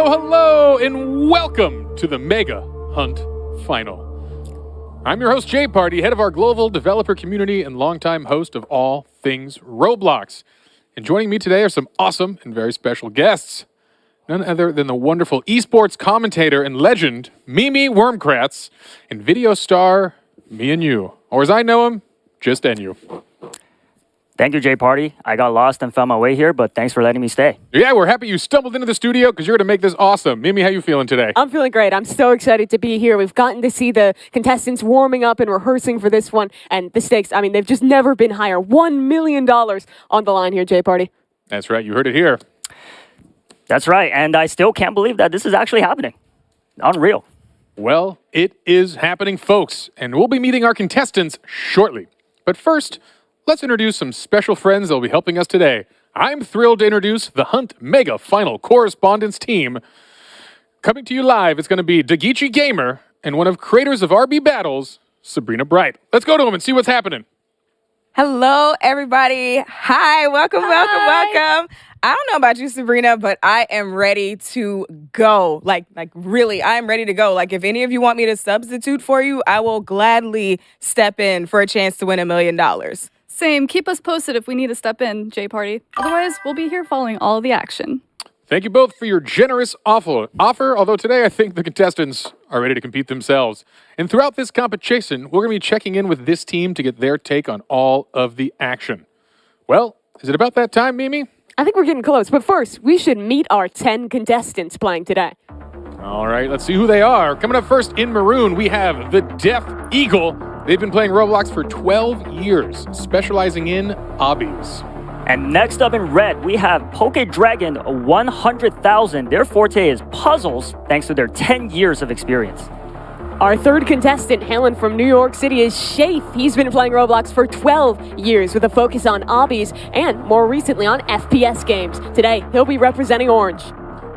Hello, and welcome to the Mega Hunt Final. I'm your host, Jay Party, head of our global developer community and longtime host of all things Roblox. And joining me today are some awesome and very special guests. None other than the wonderful esports commentator and legend, Mimi Wormkratz, and video star, me and you. Or as I know him, just NU. Thank you, Jay Party. I got lost and found my way here, but thanks for letting me stay. Yeah, we're happy you stumbled into the studio because you're going to make this awesome. Mimi, how you feeling today? I'm feeling great. I'm so excited to be here. We've gotten to see the contestants warming up and rehearsing for this one. And the stakes, I mean, they've just never been higher. $1 million on the line here, Jay Party. That's right. You heard it here. That's right. And I still can't believe that this is actually happening. Unreal. Well, it is happening, folks. And we'll be meeting our contestants shortly. But first, let's introduce some special friends that will be helping us today. I'm thrilled to introduce the Hunt Mega Final Correspondence team. Coming to you live, it's going to be Dagichi Gamer and one of creators of RB Battles, Sabrina Bright. Let's go to them and see what's happening. Hello, everybody. Hi, welcome. I don't know about you, Sabrina, but I am ready to go. Like really, I am ready to go. Like, if any of you want me to substitute for you, I will gladly step in for a chance to win $1 million. Same. Keep us posted if we need to step in, Jay Party. Otherwise, we'll be here following all the action. Thank you both for your generous offer, although today I think the contestants are ready to compete themselves. And throughout this competition, we're going to be checking in with this team to get their take on all of the action. Well, is it about that time, Mimi? I think we're getting close. But first, we should meet our 10 contestants playing today. All right, let's see who they are. Coming up first in maroon, we have the Deaf Eagle. They've been playing Roblox for 12 years, specializing in obbies. And next up in red, we have Poke Dragon 100,000. Their forte is puzzles, thanks to their 10 years of experience. Our third contestant, hailing from New York City, is Shafe. He's been playing Roblox for 12 years with a focus on obbies and, more recently, on FPS games. Today, he'll be representing Orange.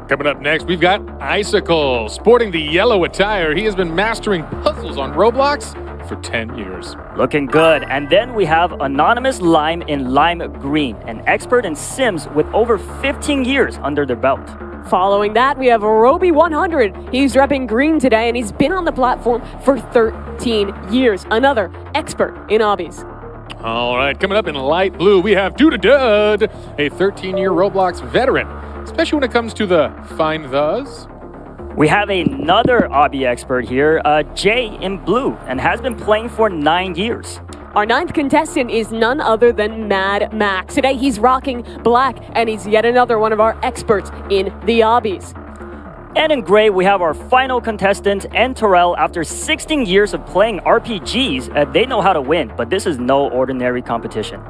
Coming up next, we've got Icicle. Sporting the yellow attire, he has been mastering puzzles on Roblox for 10 years. Looking good. And then we have Anonymous Lime in Lime Green, an expert in Sims with over 15 years under their belt. Following that, we have Roby 100. He's repping green today, and he's been on the platform for 13 years. Another expert in obbies. All right, coming up in light blue, we have Dud, a 13-year Roblox veteran, especially when it comes to the find thes. We have another obby expert here, Jay in blue, and has been playing for 9 years. Our ninth contestant is none other than Mad Max. Today he's rocking black, and he's yet another one of our experts in the obbies. And in gray, we have our final contestant, N Terrell. After 16 years of playing RPGs, they know how to win, but this is no ordinary competition.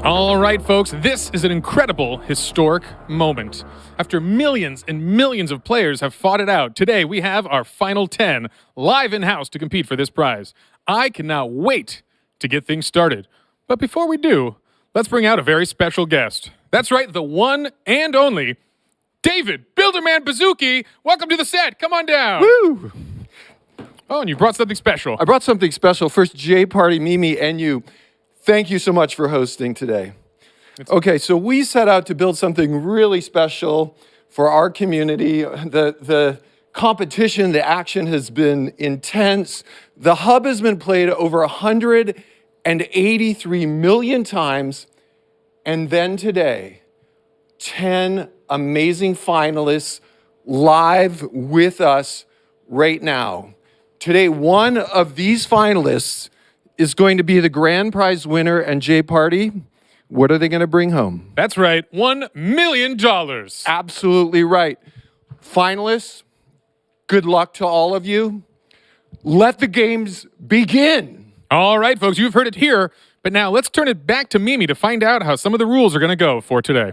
All right, folks, this is an incredible, historic moment. After millions and millions of players have fought it out, today we have our final 10 live in-house to compete for this prize. I cannot wait to get things started. But before we do, let's bring out a very special guest. That's right, the one and only David Builderman Bazooki. Welcome to the set. Come on down. Woo! Oh, and you brought something special. I brought something special. First, Jay Party, Mimi, and you. Thank you so much for hosting today. Okay, so we set out to build something really special for our community. The competition, the action has been intense. The hub has been played over 183 million times. And then today, 10 amazing finalists live with us right now. Today, one of these finalists is going to be the grand prize winner, and Jay Party, What are they going to bring home? That's right, $1 million. Absolutely right. Finalists, good luck to all of you. Let the games begin. All right, folks, you've heard it here. But now let's turn it back to Mimi to find out how some of the rules are going to go for today.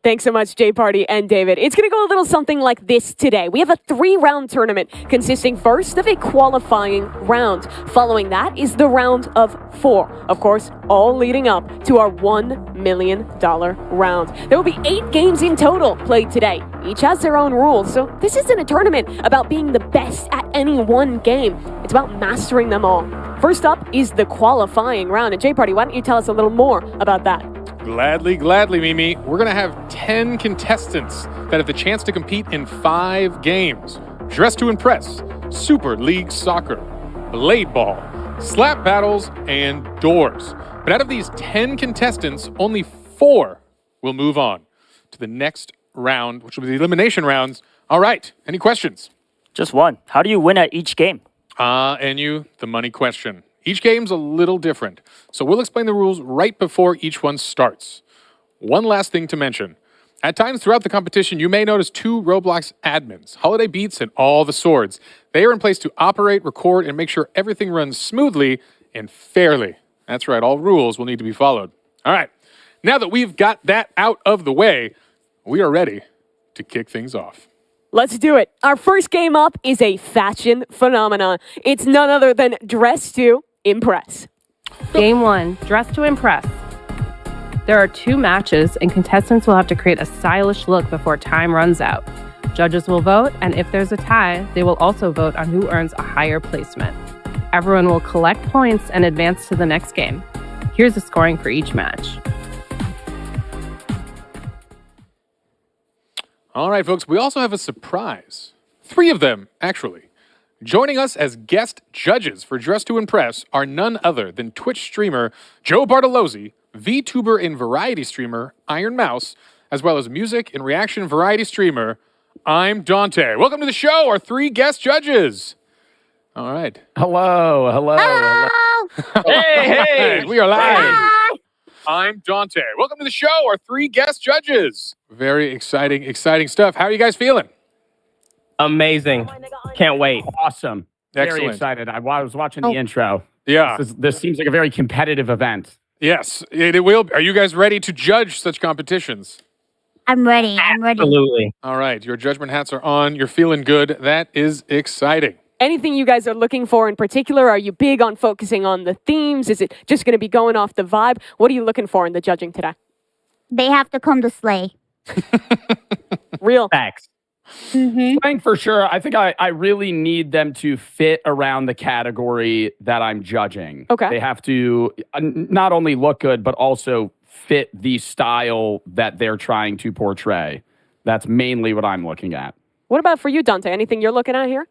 Thanks so much, Jay Party and David. It's going to go a little something like this today. We have a 3-round tournament consisting first of a qualifying round. Following that is the round of 4. Of course, all leading up to our $1 million round. There will be 8 games in total played today. Each has their own rules, so this isn't a tournament about being the best at any one game. It's about mastering them all. First up is the qualifying round. And Jay Party, why don't you tell us a little more about that? Gladly, Mimi. We're going to have 10 contestants that have the chance to compete in 5 games. Dress to Impress, Super League Soccer, Blade Ball, Slap Battles, and Doors. But out of these 10 contestants, only 4 will move on to the next round, which will be the elimination rounds. All right, any questions? Just one. How do you win at each game? And the money question. Each game's a little different, so we'll explain the rules right before each one starts. One last thing to mention. At times throughout the competition, you may notice 2 Roblox admins, Holiday Beats and All the Swords. They are in place to operate, record, and make sure everything runs smoothly and fairly. That's right, all rules will need to be followed. All right, now that we've got that out of the way, we are ready to kick things off. Let's do it. Our first game up is a fashion phenomenon. It's none other than Dress to Impress. Game 1, Dress to Impress. There are 2 matches, and contestants will have to create a stylish look before time runs out. Judges will vote, and if there's a tie, they will also vote on who earns a higher placement. Everyone will collect points and advance to the next game. Here's the scoring for each match. All right, folks, we also have a surprise. 3 of them, actually. Joining us as guest judges for Dress to Impress are none other than Twitch streamer Joe Bartolozzi, VTuber and variety streamer Iron Mouse, as well as music and reaction variety streamer I'm Dante. Welcome to the show, our 3 guest judges. All right. Hello. Hey, we are live. I'm Dante. Welcome to the show, our 3 guest judges. Very exciting stuff. How are you guys feeling? Amazing. Can't wait. Awesome. Excellent. Very excited. I was watching the intro. Yeah. This seems like a very competitive event. Yes, it will. Are you guys ready to judge such competitions? I'm ready. Absolutely. All right. Your judgment hats are on. You're feeling good. That is exciting. Anything you guys are looking for in particular? Are you big on focusing on the themes? Is it just going to be going off the vibe? What are you looking for in the judging today? They have to come to slay. Real. Facts. Playing for sure. I think I really need them to fit around the category that I'm judging. Okay. They have to not only look good, but also fit the style that they're trying to portray. That's mainly what I'm looking at. What about for you, Dante? Anything you're looking at here?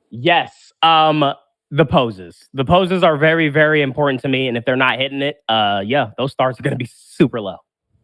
Yes. The poses. The poses are very, very important to me. And if they're not hitting it, those stars are going to be super low.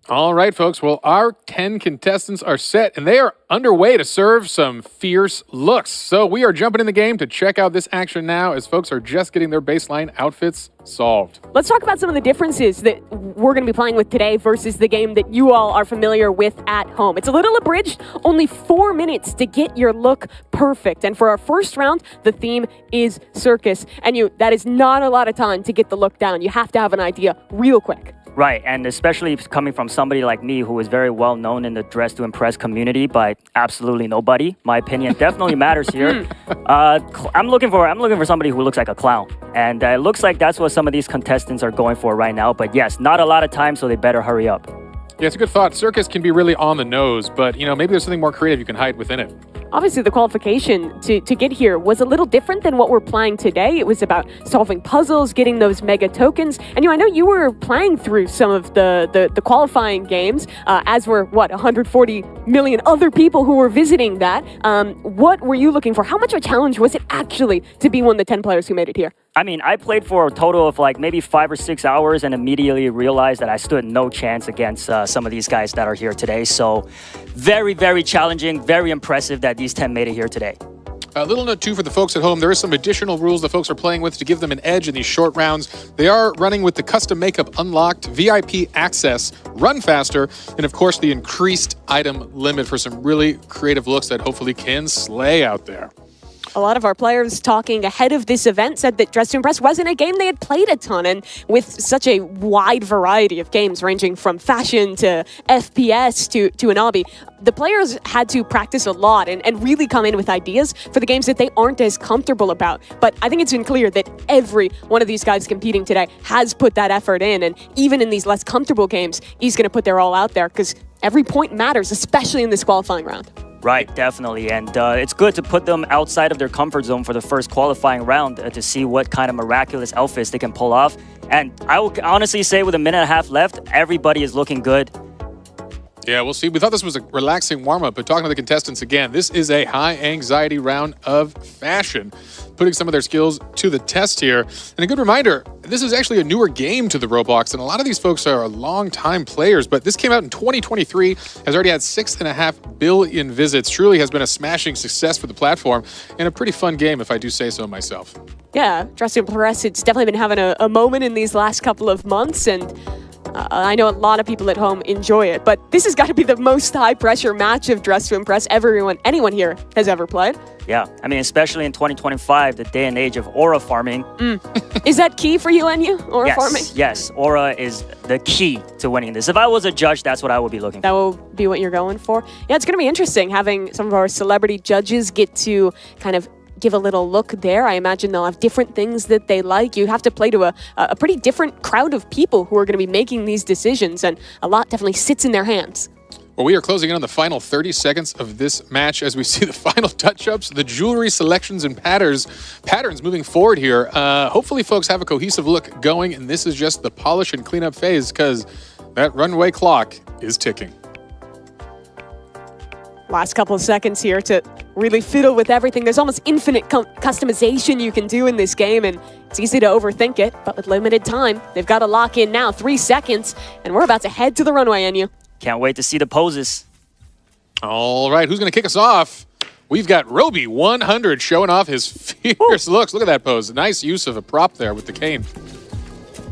All right, folks. Well, our 10 contestants are set, and they are underway to serve some fierce looks. So we are jumping in the game to check out this action now as folks are just getting their baseline outfits solved. Let's talk about some of the differences that we're going to be playing with today versus the game that you all are familiar with at home. It's a little abridged, only 4 minutes to get your look perfect. And for our first round, the theme is circus. And that is not a lot of time to get the look down. You have to have an idea real quick. Right, and especially coming from somebody like me who is very well known in the Dress to Impress community by absolutely nobody. My opinion definitely matters here. I'm looking for somebody who looks like a clown, and it looks like that's what some of these contestants are going for right now. But yes, not a lot of time, so they better hurry up. Yeah, it's a good thought. Circus can be really on the nose, but maybe there's something more creative you can hide within it. Obviously, the qualification to get here was a little different than what we're playing today. It was about solving puzzles, getting those mega tokens. And I know you were playing through some of the qualifying games, as were, 140 million other people who were visiting that. What were you looking for? How much of a challenge was it actually to be one of the 10 players who made it here? I mean, I played for a total of maybe 5 or 6 hours and immediately realized that I stood no chance against some of these guys that are here today. So very, very challenging, very impressive that these 10 made it here today. A little note, too, for the folks at home. There is some additional rules the folks are playing with to give them an edge in these short rounds. They are running with the custom makeup unlocked, VIP access, run faster, and, of course, the increased item limit for some really creative looks that hopefully can slay out there. A lot of our players talking ahead of this event said that Dress to Impress wasn't a game they had played a ton, and with such a wide variety of games ranging from fashion to FPS to an obby, the players had to practice a lot and really come in with ideas for the games that they aren't as comfortable about. But I think it's been clear that every one of these guys competing today has put that effort in, and even in these less comfortable games, he's going to put their all out there because every point matters, especially in this qualifying round. Right, definitely. And it's good to put them outside of their comfort zone for the first qualifying round to see what kind of miraculous outfits they can pull off. And I will honestly say with a minute and a half left, everybody is looking good. Yeah, we'll see. We thought this was a relaxing warm-up, but talking to the contestants again, this is a high-anxiety round of fashion, putting some of their skills to the test here. And a good reminder, this is actually a newer game to the Roblox, and a lot of these folks are long-time players, but this came out in 2023, has already had 6.5 billion visits, truly has been a smashing success for the platform, and a pretty fun game, if I do say so myself. Yeah, Dress to Impress, it's definitely been having a moment in these last couple of months, and I know a lot of people at home enjoy it, but this has got to be the most high-pressure match of Dress to Impress anyone here has ever played. Yeah, I mean, especially in 2025, the day and age of aura farming. Is that key for you, Enyu, aura farming? Yes, aura is the key to winning this. If I was a judge, that's what I would be looking for. That will be what you're going for? Yeah, it's going to be interesting having some of our celebrity judges get to kind of give a little look there. I imagine they'll have different things that they like. You have to play to a pretty different crowd of people who are going to be making these decisions, and a lot definitely sits in their hands. Well, we are closing in on the final 30 seconds of this match as we see the final touch-ups, the jewelry selections and patterns moving forward here. Hopefully, folks have a cohesive look going, and this is just the polish and cleanup phase because that runway clock is ticking. Last couple of seconds here to really fiddle with everything. There's almost infinite customization you can do in this game, and it's easy to overthink it, but with limited time, they've got to lock in now. 3 seconds, and we're about to head to the runway, Enyu. Can't wait to see the poses. All right, who's going to kick us off? We've got Roby 100 showing off his fierce looks. Look at that pose. Nice use of a prop there with the cane.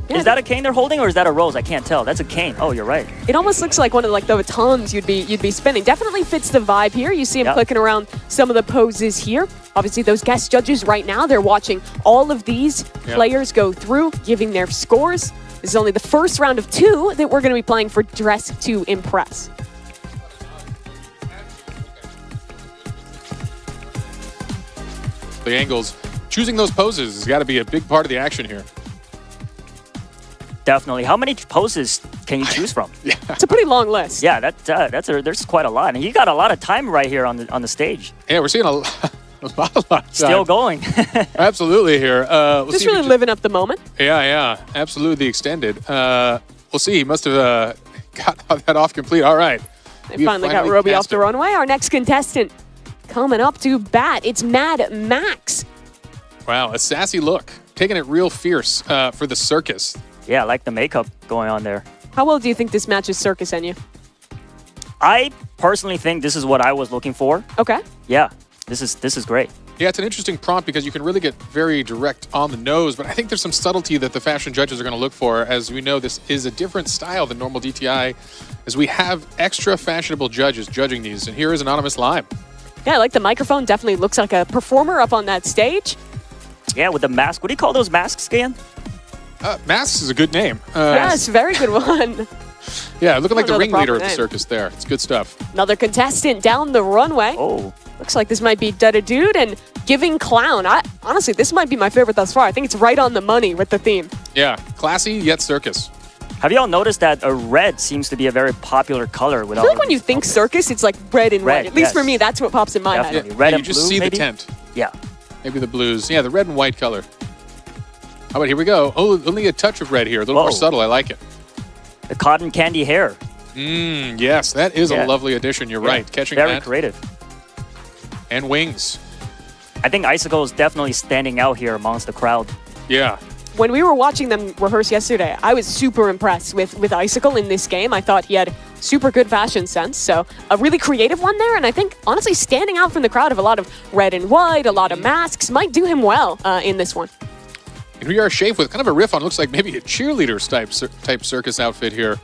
Yeah. Is that a cane they're holding, or is that a rose? I can't tell. That's a cane. Oh, you're right. It almost looks like one of the batons you'd be spinning. Definitely fits the vibe here. You see him clicking around some of the poses here. Obviously, those guest judges right now, they're watching all of these players go through, giving their scores. This is only the first round of 2 that we're going to be playing for Dress to Impress. The angles, choosing those poses has got to be a big part of the action here. Definitely. How many poses can you choose from? It's a pretty long list. Yeah, there's quite a lot, and you got a lot of time right here on the stage. Yeah, we're seeing a lot of time. Still going. Absolutely here. Just really living up the moment. Yeah, absolutely the extended. We'll see. He must have got that off complete. All right. They finally got Roby off the runway. Our next contestant coming up to bat. It's Mad Max. Wow, a sassy look. Taking it real fierce for the circus. Yeah, I like the makeup going on there. How well do you think this matches circus, Enyu? I personally think this is what I was looking for. Okay. Yeah, this is great. Yeah, it's an interesting prompt because you can really get very direct on the nose, but I think there's some subtlety that the fashion judges are going to look for. As we know, this is a different style than normal DTI, as we have extra fashionable judges judging these. And here is Anonymous Lime. Yeah, I like the microphone. Definitely looks like a performer up on that stage. Yeah, with the mask. What do you call those masks again? Masks is a good name. Yes, very good one. Yeah, looking like the ringleader of the circus there. It's good stuff. Another contestant down the runway. Oh. Looks like this might be Dutta Dude and Giving Clown. Honestly, this might be my favorite thus far. I think it's right on the money with the theme. Yeah, classy yet circus. Have y'all noticed that red seems to be a very popular color? I feel like when you think circus, it's like red and white. At least for me, that's what pops in my head. Yeah, red and you just blue, see maybe? the tent. Yeah. Maybe the blues. Yeah, the red and white color. How about here we go? Oh, only a touch of red here. A little more subtle. I like it. The cotton candy hair. Yes, that is a lovely addition. You're right. Catching very that. Creative. And wings. I think Icicle is definitely standing out here amongst the crowd. Yeah. When we were watching them rehearse yesterday, I was super impressed with Icicle in this game. I thought he had super good fashion sense. So a really creative one there. And I think, honestly, standing out from the crowd of a lot of red and white, a lot of masks, might do him well in this one. And we are Shafe with kind of a riff on, looks like maybe a cheerleader type circus outfit here.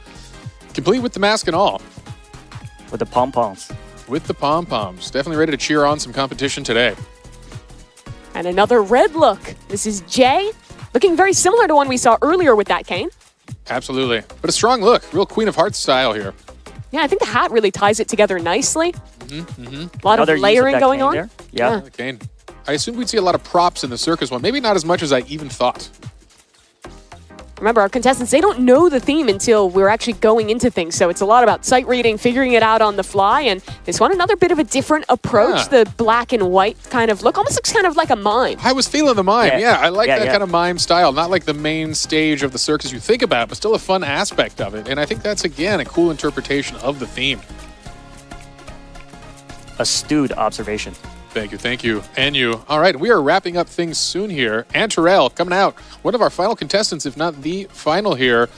Complete with the mask and all. With the pom-poms. With the pom-poms. Definitely ready to cheer on some competition today. And another red look. This is Jay, looking very similar to one we saw earlier with that cane. Absolutely. But a strong look. Real Queen of Hearts style here. Yeah, I think the hat really ties it together nicely. A lot Another of use layering that going cane on. there. Yeah. The cane. I assumed we'd see a lot of props in the circus one. Maybe not as much as I even thought. Remember, our contestants, they don't know the theme until we're actually going into things. So it's a lot about sight reading, figuring it out on the fly. And this one, another bit of a different approach. Yeah. The black and white kind of look. Almost looks kind of like a mime. I was feeling the mime. Yeah, I like that yeah. kind of mime style. Not like the main stage of the circus you think about, but still a fun aspect of it. And I think that's, again, a cool interpretation of the theme. Astute observation. Thank you, and you. All right, we are wrapping up things soon here. And Terrell coming out, one of our final contestants, if not the final here.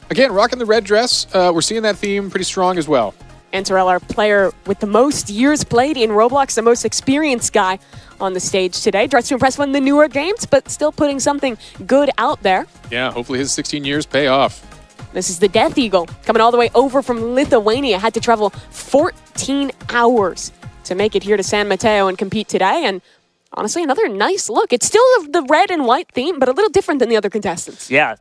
Again, rocking the red dress. We're seeing that theme pretty strong as well. And Terrell, our player with the most years played in Roblox, the most experienced guy on the stage today. Dressed to impress one of the newer games, but still putting something good out there. Yeah, hopefully his 16 years pay off. This is the Death Eagle, coming all the way over from Lithuania. Had to travel 14 hours to make it here to San Mateo and compete today. And honestly, another nice look. It's still the red and white theme, but a little different than the other contestants. Yeah.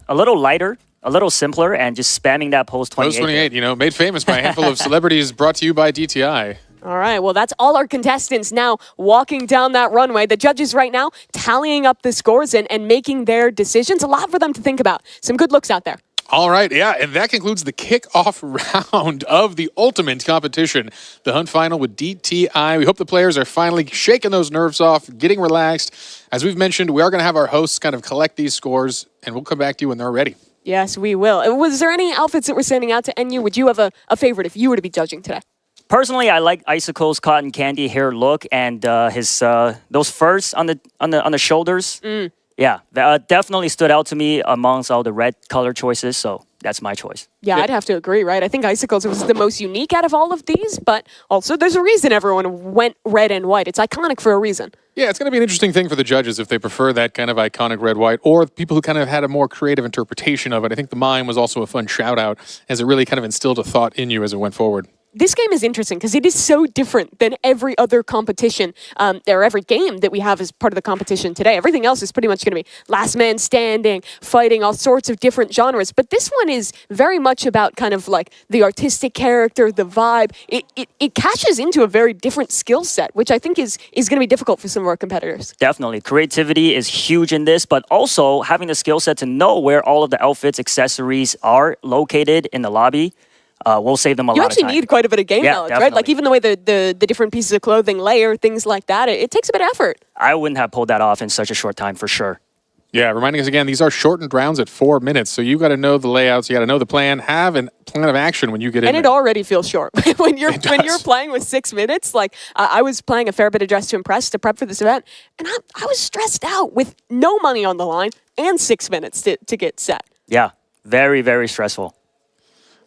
A little lighter, a little simpler, and just spamming that Post 28. Post 28, made famous by a handful of celebrities, brought to you by DTI. All right, well, that's all our contestants now walking down that runway. The judges right now tallying up the scores and making their decisions. A lot for them to think about. Some good looks out there. All right, yeah, and that concludes the kickoff round of the ultimate competition, the Hunt Final with DTI. We hope the players are finally shaking those nerves off, getting relaxed. As we've mentioned, we are going to have our hosts kind of collect these scores, and we'll come back to you when they're ready. Yes, we will. Was there any outfits that were standing out to NU? Would you have a favorite if you were to be judging today? Personally, I like Icicle's cotton candy hair look and his those furs on the shoulders. Yeah, that definitely stood out to me amongst all the red color choices, so that's my choice. Yeah, I'd have to agree, right? I think Icicles was the most unique out of all of these, but also there's a reason everyone went red and white. It's iconic for a reason. Yeah, it's going to be an interesting thing for the judges if they prefer that kind of iconic red-white, or people who kind of had a more creative interpretation of it. I think the mime was also a fun shout-out, as it really kind of instilled a thought in you as it went forward. This game is interesting because it is so different than every other competition or every game that we have as part of the competition today. Everything else is pretty much going to be last man standing, fighting, all sorts of different genres. But this one is very much about kind of like the artistic character, the vibe. It catches into a very different skill set, which I think is going to be difficult for some of our competitors. Definitely. Creativity is huge in this, but also having the skill set to know where all of the outfits, accessories are located in the lobby. We'll save them a lot of time. You actually need quite a bit of game knowledge, definitely. right? Like even the way the different pieces of clothing layer, things like that, it takes a bit of effort. I wouldn't have pulled that off in such a short time for sure. Yeah, reminding us again, these are shortened rounds at 4 minutes, so you got to know the layouts, you got to know the plan, have a plan of action when you get in. And it already feels short when you're playing with 6 minutes. Like I was playing a fair bit of Dress to Impress to prep for this event, and I was stressed out with no money on the line and 6 minutes to get set. Yeah, very, very stressful.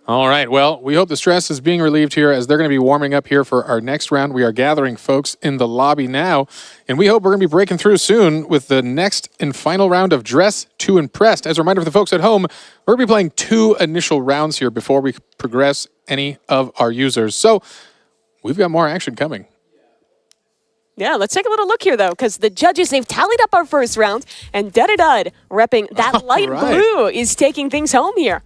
All right, well, we hope the stress is being relieved here as they're going to be warming up here for our next round. We are gathering folks in the lobby now, and we hope we're going to be breaking through soon with the next and final round of Dress to Impress. As a reminder for the folks at home, we're going to be playing 2 initial rounds here before we progress any of our users. So we've got more action coming. Yeah, let's take a little look here, though, because the judges, they've tallied up our first round, and Dud repping that light blue is taking things home here.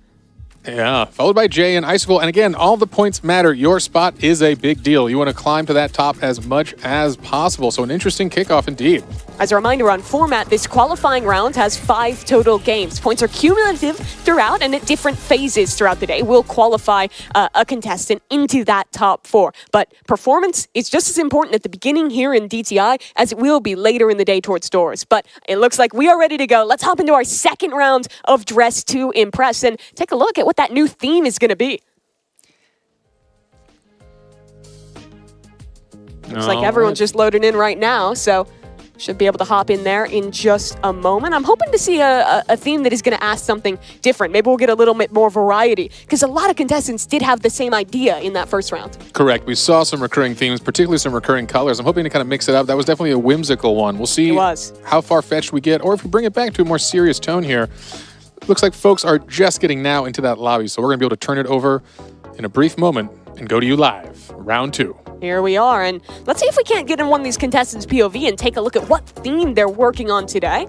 Yeah, followed by Jay and Icicle. And again, all the points matter. Your spot is a big deal. You want to climb to that top as much as possible. So an interesting kickoff indeed. As a reminder on format, this qualifying round has 5 total games. Points are cumulative throughout and at different phases throughout the day will qualify a contestant into that top 4. But performance is just as important at the beginning here in DTI as it will be later in the day towards doors. But it looks like we are ready to go. Let's hop into our second round of Dress to Impress and take a look at what that new theme is going to be. Looks like everyone's just loading in right now, so Should be able to hop in there in just a moment. I'm hoping to see a theme that is going to ask something different. Maybe we'll get a little bit more variety because a lot of contestants did have the same idea in that first round. Correct. We saw some recurring themes, particularly some recurring colors. I'm hoping to kind of mix it up. That was definitely a whimsical one. We'll see how far-fetched we get or if we bring it back to a more serious tone here. Looks like folks are just getting now into that lobby, so we're going to be able to turn it over in a brief moment and go to you live. Round 2. Here we are, and let's see if we can't get in one of these contestants' POV and take a look at what theme they're working on today.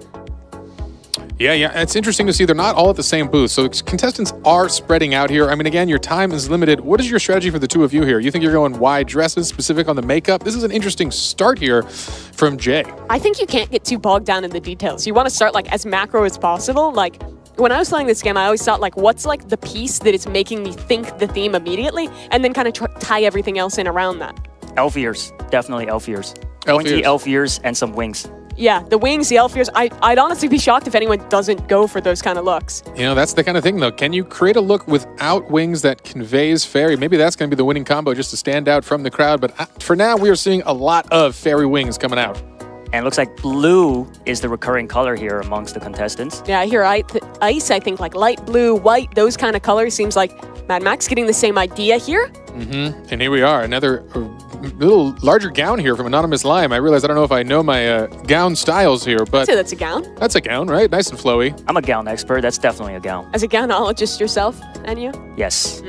Yeah, it's interesting to see they're not all at the same booth, so contestants are spreading out here. I mean, again, your time is limited. What is your strategy for the two of you here? You think you're going wide dresses, specific on the makeup? This is an interesting start here from Jay. I think you can't get too bogged down in the details. You want to start like as macro as possible. Like when I was playing this game, I always thought like, what's like the piece that is making me think the theme immediately, and then kind of tie everything else in around that. Elf ears, definitely elf ears. Pointy elf ears and some wings. Yeah, the wings, the elf ears. I'd honestly be shocked if anyone doesn't go for those kind of looks. You know, that's the kind of thing, though. Can you create a look without wings that conveys fairy? Maybe that's going to be the winning combo just to stand out from the crowd. But for now, we are seeing a lot of fairy wings coming out. And it looks like blue is the recurring color here amongst the contestants. Yeah, here, ice, I think, like light blue, white, those kind of colors. Seems like Mad Max getting the same idea here. Mm-hmm. And here we are, another little larger gown here from Anonymous Lime. I realize I don't know if I know my gown styles here, but... I'd say that's a gown. That's a gown, right? Nice and flowy. I'm a gown expert. That's definitely a gown. As a gownologist yourself, and you? Yes.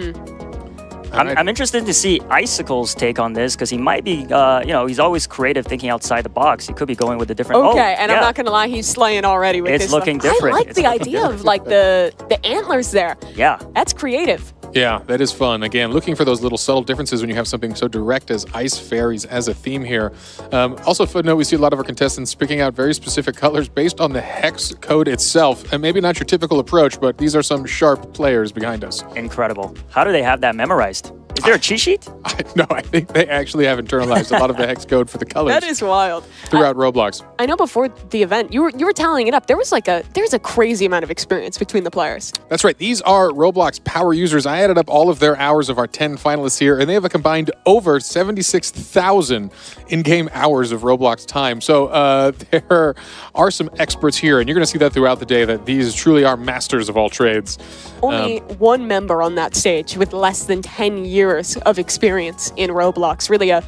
I'm interested to see Icicle's take on this because he might be, he's always creative thinking outside the box. He could be going with a different... Okay, I'm not going to lie, he's slaying already with this. It's looking different. I like the idea of like the antlers there. Yeah. That's creative. Yeah, that is fun. Again, looking for those little subtle differences when you have something so direct as ice fairies as a theme here. Also, footnote, we see a lot of our contestants picking out very specific colors based on the hex code itself. And maybe not your typical approach, but these are some sharp players behind us. Incredible. How do they have that memorized? Is there a cheat sheet? No, I think they actually have internalized a lot of the hex code for the colors. That is wild. Throughout Roblox. I know before the event, you were tallying it up. There's a crazy amount of experience between the players. That's right. These are Roblox power users. I added up all of their hours of our 10 finalists here, and they have a combined over 76,000 in-game hours of Roblox time. So there are some experts here, and you're going to see that throughout the day, that these truly are masters of all trades. Only one member on that stage with less than 10 years of experience in Roblox. Really a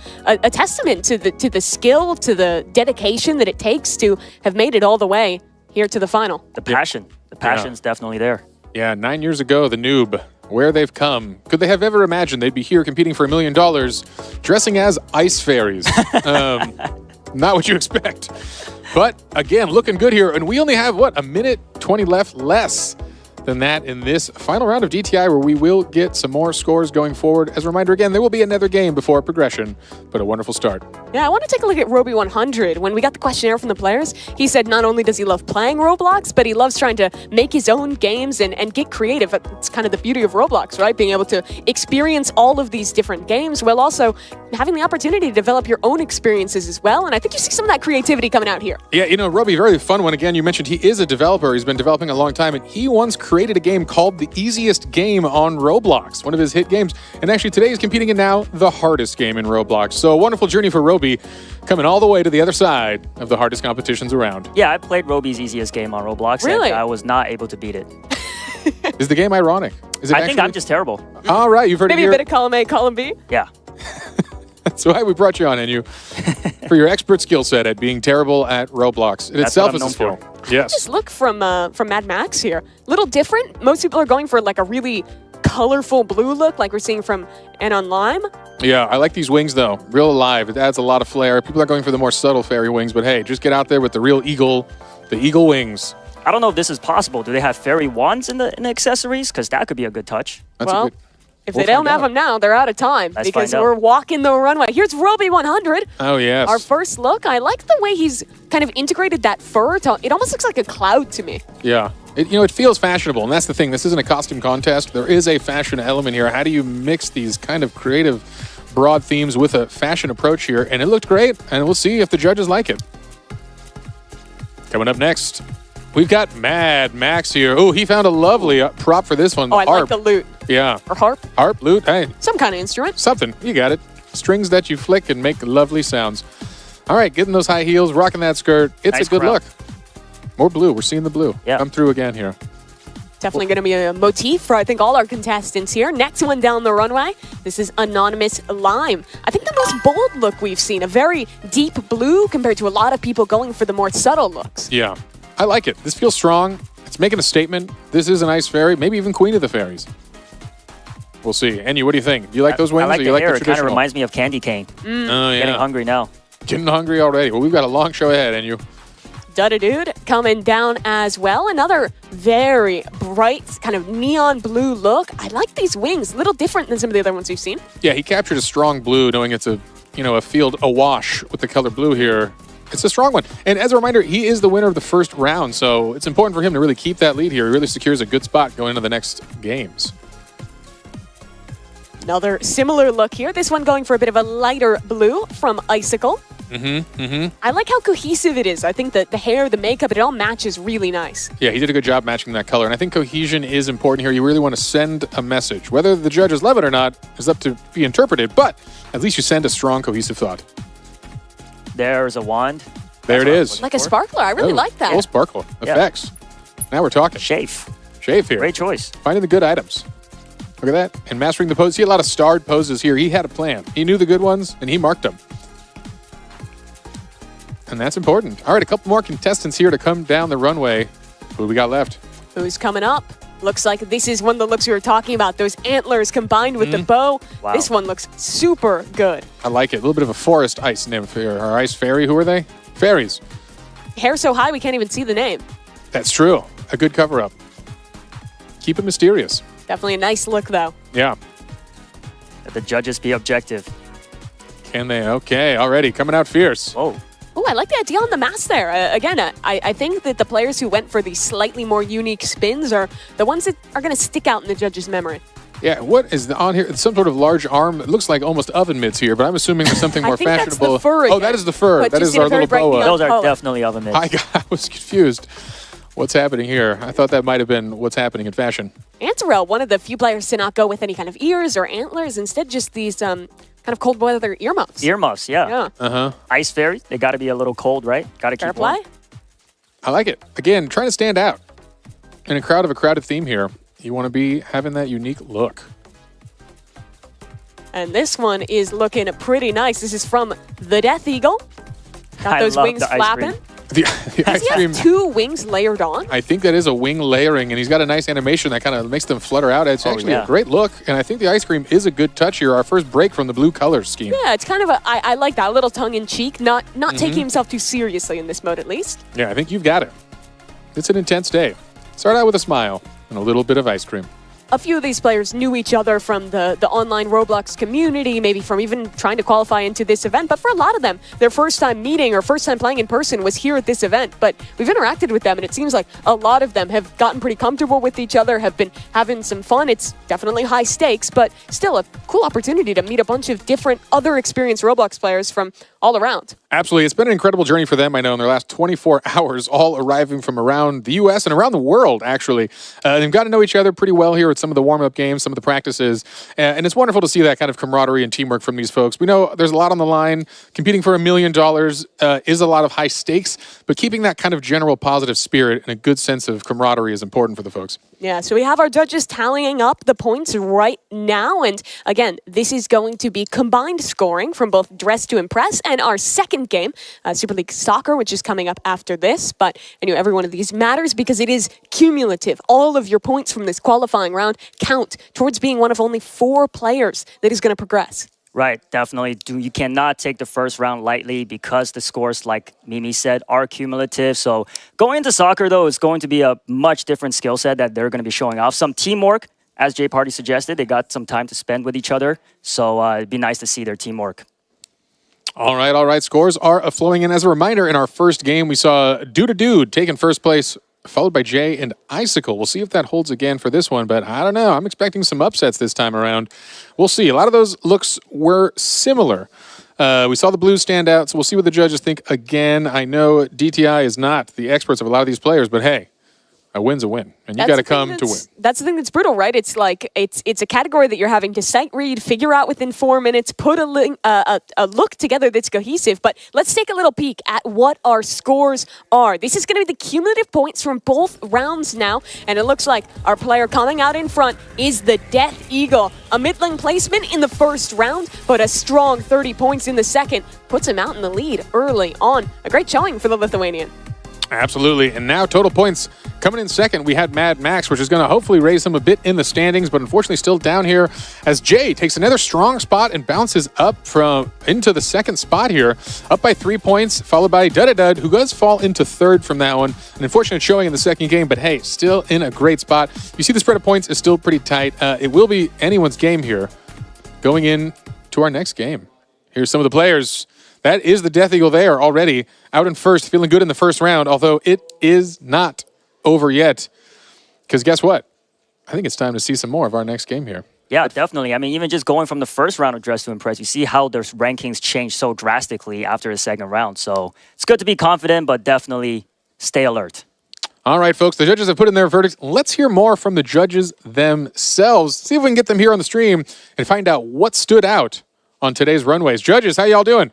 testament to the skill, to the dedication that it takes to have made it all the way here to the final. The passion. The passion's definitely there. Yeah, 9 years ago, the noob, where they've come. Could they have ever imagined they'd be here competing for $1 million dressing as ice fairies? Not what you expect. But again, looking good here. And we only have, a minute 20 left, less than that in this final round of DTI, where we will get some more scores going forward. As a reminder, again, there will be another game before progression, but a wonderful start. Yeah, I want to take a look at Roby 100. When we got the questionnaire from the players, he said not only does he love playing Roblox, but he loves trying to make his own games and get creative. It's kind of the beauty of Roblox, right? Being able to experience all of these different games while also having the opportunity to develop your own experiences as well. And I think you see some of that creativity coming out here. Yeah, Roby, very fun one. Again, you mentioned he is a developer. He's been developing a long time, and he once created a game called The Easiest Game on Roblox, one of his hit games. And actually today he's competing in now the hardest game in Roblox. So a wonderful journey for Roby, coming all the way to the other side of the hardest competitions around. Yeah, I played Roby's easiest game on Roblox. Really? And I was not able to beat it. Is the game ironic? I think I'm just terrible. All right, you've heard Maybe it here. a bit of column A, column B? Yeah. That's why we brought you on, Enu, for your expert skill set at being terrible at Roblox. It itself is a skill. Yes. Just look from Mad Max here. Little different. Most people are going for like a really colorful blue look, like we're seeing from Anon Lime. Yeah, I like these wings though. Real alive. It adds a lot of flair. People are going for the more subtle fairy wings, but hey, just get out there with the real eagle, the eagle wings. I don't know if this is possible. Do they have fairy wands in the accessories? Because that could be a good touch. If they don't have them now, they're out of time because we're walking the runway. Here's Roby 100. Oh, yes. Our first look. I like the way he's kind of integrated that fur. It almost looks like a cloud to me. Yeah. It feels fashionable, and that's the thing. This isn't a costume contest. There is a fashion element here. How do you mix these kind of creative, broad themes with a fashion approach here? And it looked great, and we'll see if the judges like it. Coming up next, we've got Mad Max here. Oh, he found a lovely prop for this one. Oh, I like the lute. Yeah. Or harp. Harp, lute, hey. Some kind of instrument. Something. You got it. Strings that you flick and make lovely sounds. All right, getting those high heels, rocking that skirt. It's Nice a good crowd. look. More blue. We're seeing the blue. Yeah. Come through again here. Definitely going to be a motif for, I think, all our contestants here. Next one down the runway. This is Anonymous Lime. I think the most bold look we've seen. A very deep blue compared to a lot of people going for the more subtle looks. Yeah. I like it. This feels strong. It's making a statement. This is an ice fairy, maybe even queen of the fairies. We'll see. Annie, what do you think? Do you like those wings I like or the you like hair. the It kind of traditional? reminds me of candy cane. Oh, yeah. Getting hungry now. Getting hungry already. Well, we've got a long show ahead, and you. Dude coming down as well. Another very bright, kind of neon blue look. I like these wings. A little different than some of the other ones we've seen. Yeah, he captured a strong blue, knowing it's a field awash with the color blue here. It's a strong one. And as a reminder, he is the winner of the first round, so it's important for him to really keep that lead here. He really secures a good spot going into the next games. Another similar look here. This one going for a bit of a lighter blue from Icicle. I like how cohesive it is. I think that the hair, the makeup, it all matches really nice. Yeah, he did a good job matching that color. And I think cohesion is important here. You really want to send a message. Whether the judges love it or not is up to be interpreted, but at least you send a strong, cohesive thought. There's a wand. There it is. Like a sparkler. I really like that. Full sparkle. Yeah. Effects. Now we're talking. Shave. Shave here. Great choice. Finding the good items. Look at that. And mastering the pose. See a lot of starred poses here. He had a plan. He knew the good ones, and he marked them. And that's important. All right, a couple more contestants here to come down the runway. Who we got left? Who's coming up? Looks like this is one of the looks we were talking about. Those antlers combined with the bow. Wow. This one looks super good. I like it. A little bit of a forest ice nymph here. Our ice fairy. Who are they? Fairies. Hair so high we can't even see the name. That's true. A good cover-up. Keep it mysterious. Definitely a nice look, though. Yeah. Let the judges be objective. Can they? Okay, already coming out fierce. Whoa. Oh, I like the idea on the mask there. Again, I think that the players who went for these slightly more unique spins are the ones that are going to stick out in the judges' memory. Yeah, what is on here? It's some sort of large arm. It looks like almost oven mitts here, but I'm assuming there's something more I think that's fashionable. the fur Oh, again. that is the fur. But That you is see our the very little bright boa. neon Those are color. definitely oven mitts. I was confused. What's happening here? I thought that might have been what's happening in fashion. Antarel, one of the few players to not go with any kind of ears or antlers, instead just these kind of cold weather earmuffs. Earmuffs, yeah. Yeah. Uh-huh. Ice fairy, they got to be a little cold, right? Got to Fair keep warm. play. I like it. Again, trying to stand out. In a crowded theme here, you want to be having that unique look. And this one is looking pretty nice. This is from the Death Eagle. Got I those love wings the ice flapping. cream. The ice Does he cream. have two wings layered on? I think that is a wing layering, and he's got a nice animation that kind of makes them flutter out. It's actually yeah. a great look, and I think the ice cream is a good touch here. Our first break from the blue color scheme. Yeah, it's kind of I like that. A little tongue-in-cheek, not taking himself too seriously in this mode at least. Yeah, I think you've got it. It's an intense day. Start out with a smile and a little bit of ice cream. A few of these players knew each other from the online Roblox community, maybe from even trying to qualify into this event. But for a lot of them, their first time meeting or first time playing in person was here at this event. But we've interacted with them, and it seems like a lot of them have gotten pretty comfortable with each other, have been having some fun. It's definitely high stakes, but still a cool opportunity to meet a bunch of different other experienced Roblox players from all around. Absolutely. It's been an incredible journey for them, I know, in their last 24 hours, all arriving from around the U.S. and around the world, actually. They've got to know each other pretty well here with some of the warm-up games, some of the practices. And it's wonderful to see that kind of camaraderie and teamwork from these folks. We know there's a lot on the line. Competing for $1 million is a lot of high stakes, but keeping that kind of general positive spirit and a good sense of camaraderie is important for the folks. Yeah, so we have our judges tallying up the points right now. And again, this is going to be combined scoring from both Dress to Impress and our second game, Super League Soccer, which is coming up after this. But I know every one of these matters because it is cumulative. All of your points from this qualifying round count towards being one of only 4 players that is going to progress. Right, definitely. You cannot take the first round lightly because the scores, like Mimi said, are cumulative. So going into soccer, though, is going to be a much different skill set that they're going to be showing off. Some teamwork, as Jay Party suggested. They got some time to spend with each other. So it'd be nice to see their teamwork. All right. Scores are flowing in. As a reminder, in our first game, we saw Dude taking first place, followed by Jay and Icicle. We'll see if that holds again for this one, but I don't know. I'm expecting some upsets this time around. We'll see. A lot of those looks were similar. We saw the blues stand out, so we'll see what the judges think again. I know DTI is not the experts of a lot of these players, but hey, A win's a win, and you got to come to win. That's the thing that's brutal, right? It's like it's a category that you're having to sight read, figure out within 4 minutes, put a look together that's cohesive. But let's take a little peek at what our scores are. This is going to be the cumulative points from both rounds now, and it looks like our player coming out in front is the Death Eagle. A middling placement in the first round, but a strong 30 points in the second puts him out in the lead early on. A great showing for the Lithuanian. Absolutely. And now total points coming in second. We had Mad Max, which is going to hopefully raise him a bit in the standings, but unfortunately still down here as Jay takes another strong spot and bounces up into the second spot here, up by 3 points, followed by Dud, who does fall into third from that one. An unfortunate showing in the second game, but hey, still in a great spot. You see the spread of points is still pretty tight. It will be anyone's game here going in to our next game. Here's some of the players. That is the Death Eagle there already, out in first, feeling good in the first round, although it is not over yet. Because guess what? I think it's time to see some more of our next game here. Yeah, definitely. I mean, even just going from the first round of Dress to Impress, you see how their rankings change so drastically after the second round. So it's good to be confident, but definitely stay alert. All right, folks, the judges have put in their verdicts. Let's hear more from the judges themselves. See if we can get them here on the stream and find out what stood out on today's runways. Judges, how y'all doing?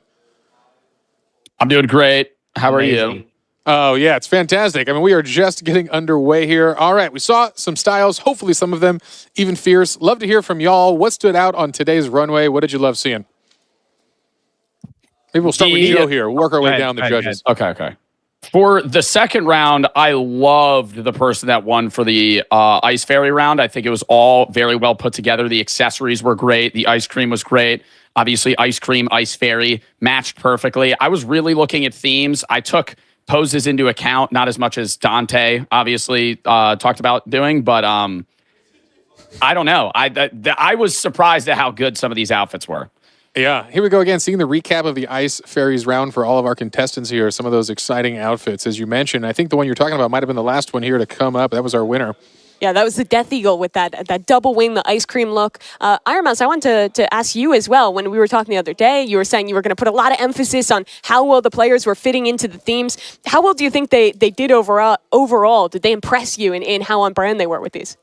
I'm doing great. How are you? Oh, yeah, it's fantastic. I mean, we are just getting underway here. All right, we saw some styles, hopefully some of them even fierce. Love to hear from y'all. What stood out on today's runway? What did you love seeing? Maybe we'll start with Joe here. Work our way down the judges. Okay. For the second round, I loved the person that won for the Ice Fairy round. I think it was all very well put together. The accessories were great. The ice cream was great. Obviously, ice cream, Ice Fairy matched perfectly. I was really looking at themes. I took poses into account, not as much as Dante obviously talked about doing, but I don't know. I was surprised at how good some of these outfits were. Yeah, here we go again, seeing the recap of the Ice Fairies round for all of our contestants here. Some of those exciting outfits, as you mentioned. I think the one you're talking about might have been the last one here to come up. That was our winner. Yeah, that was the Death Eagle with that double wing, the ice cream look. Iron Mouse, I wanted to ask you as well. When we were talking the other day, you were saying you were going to put a lot of emphasis on how well the players were fitting into the themes. How well do you think they did overall? Did they impress you in how on brand they were with these?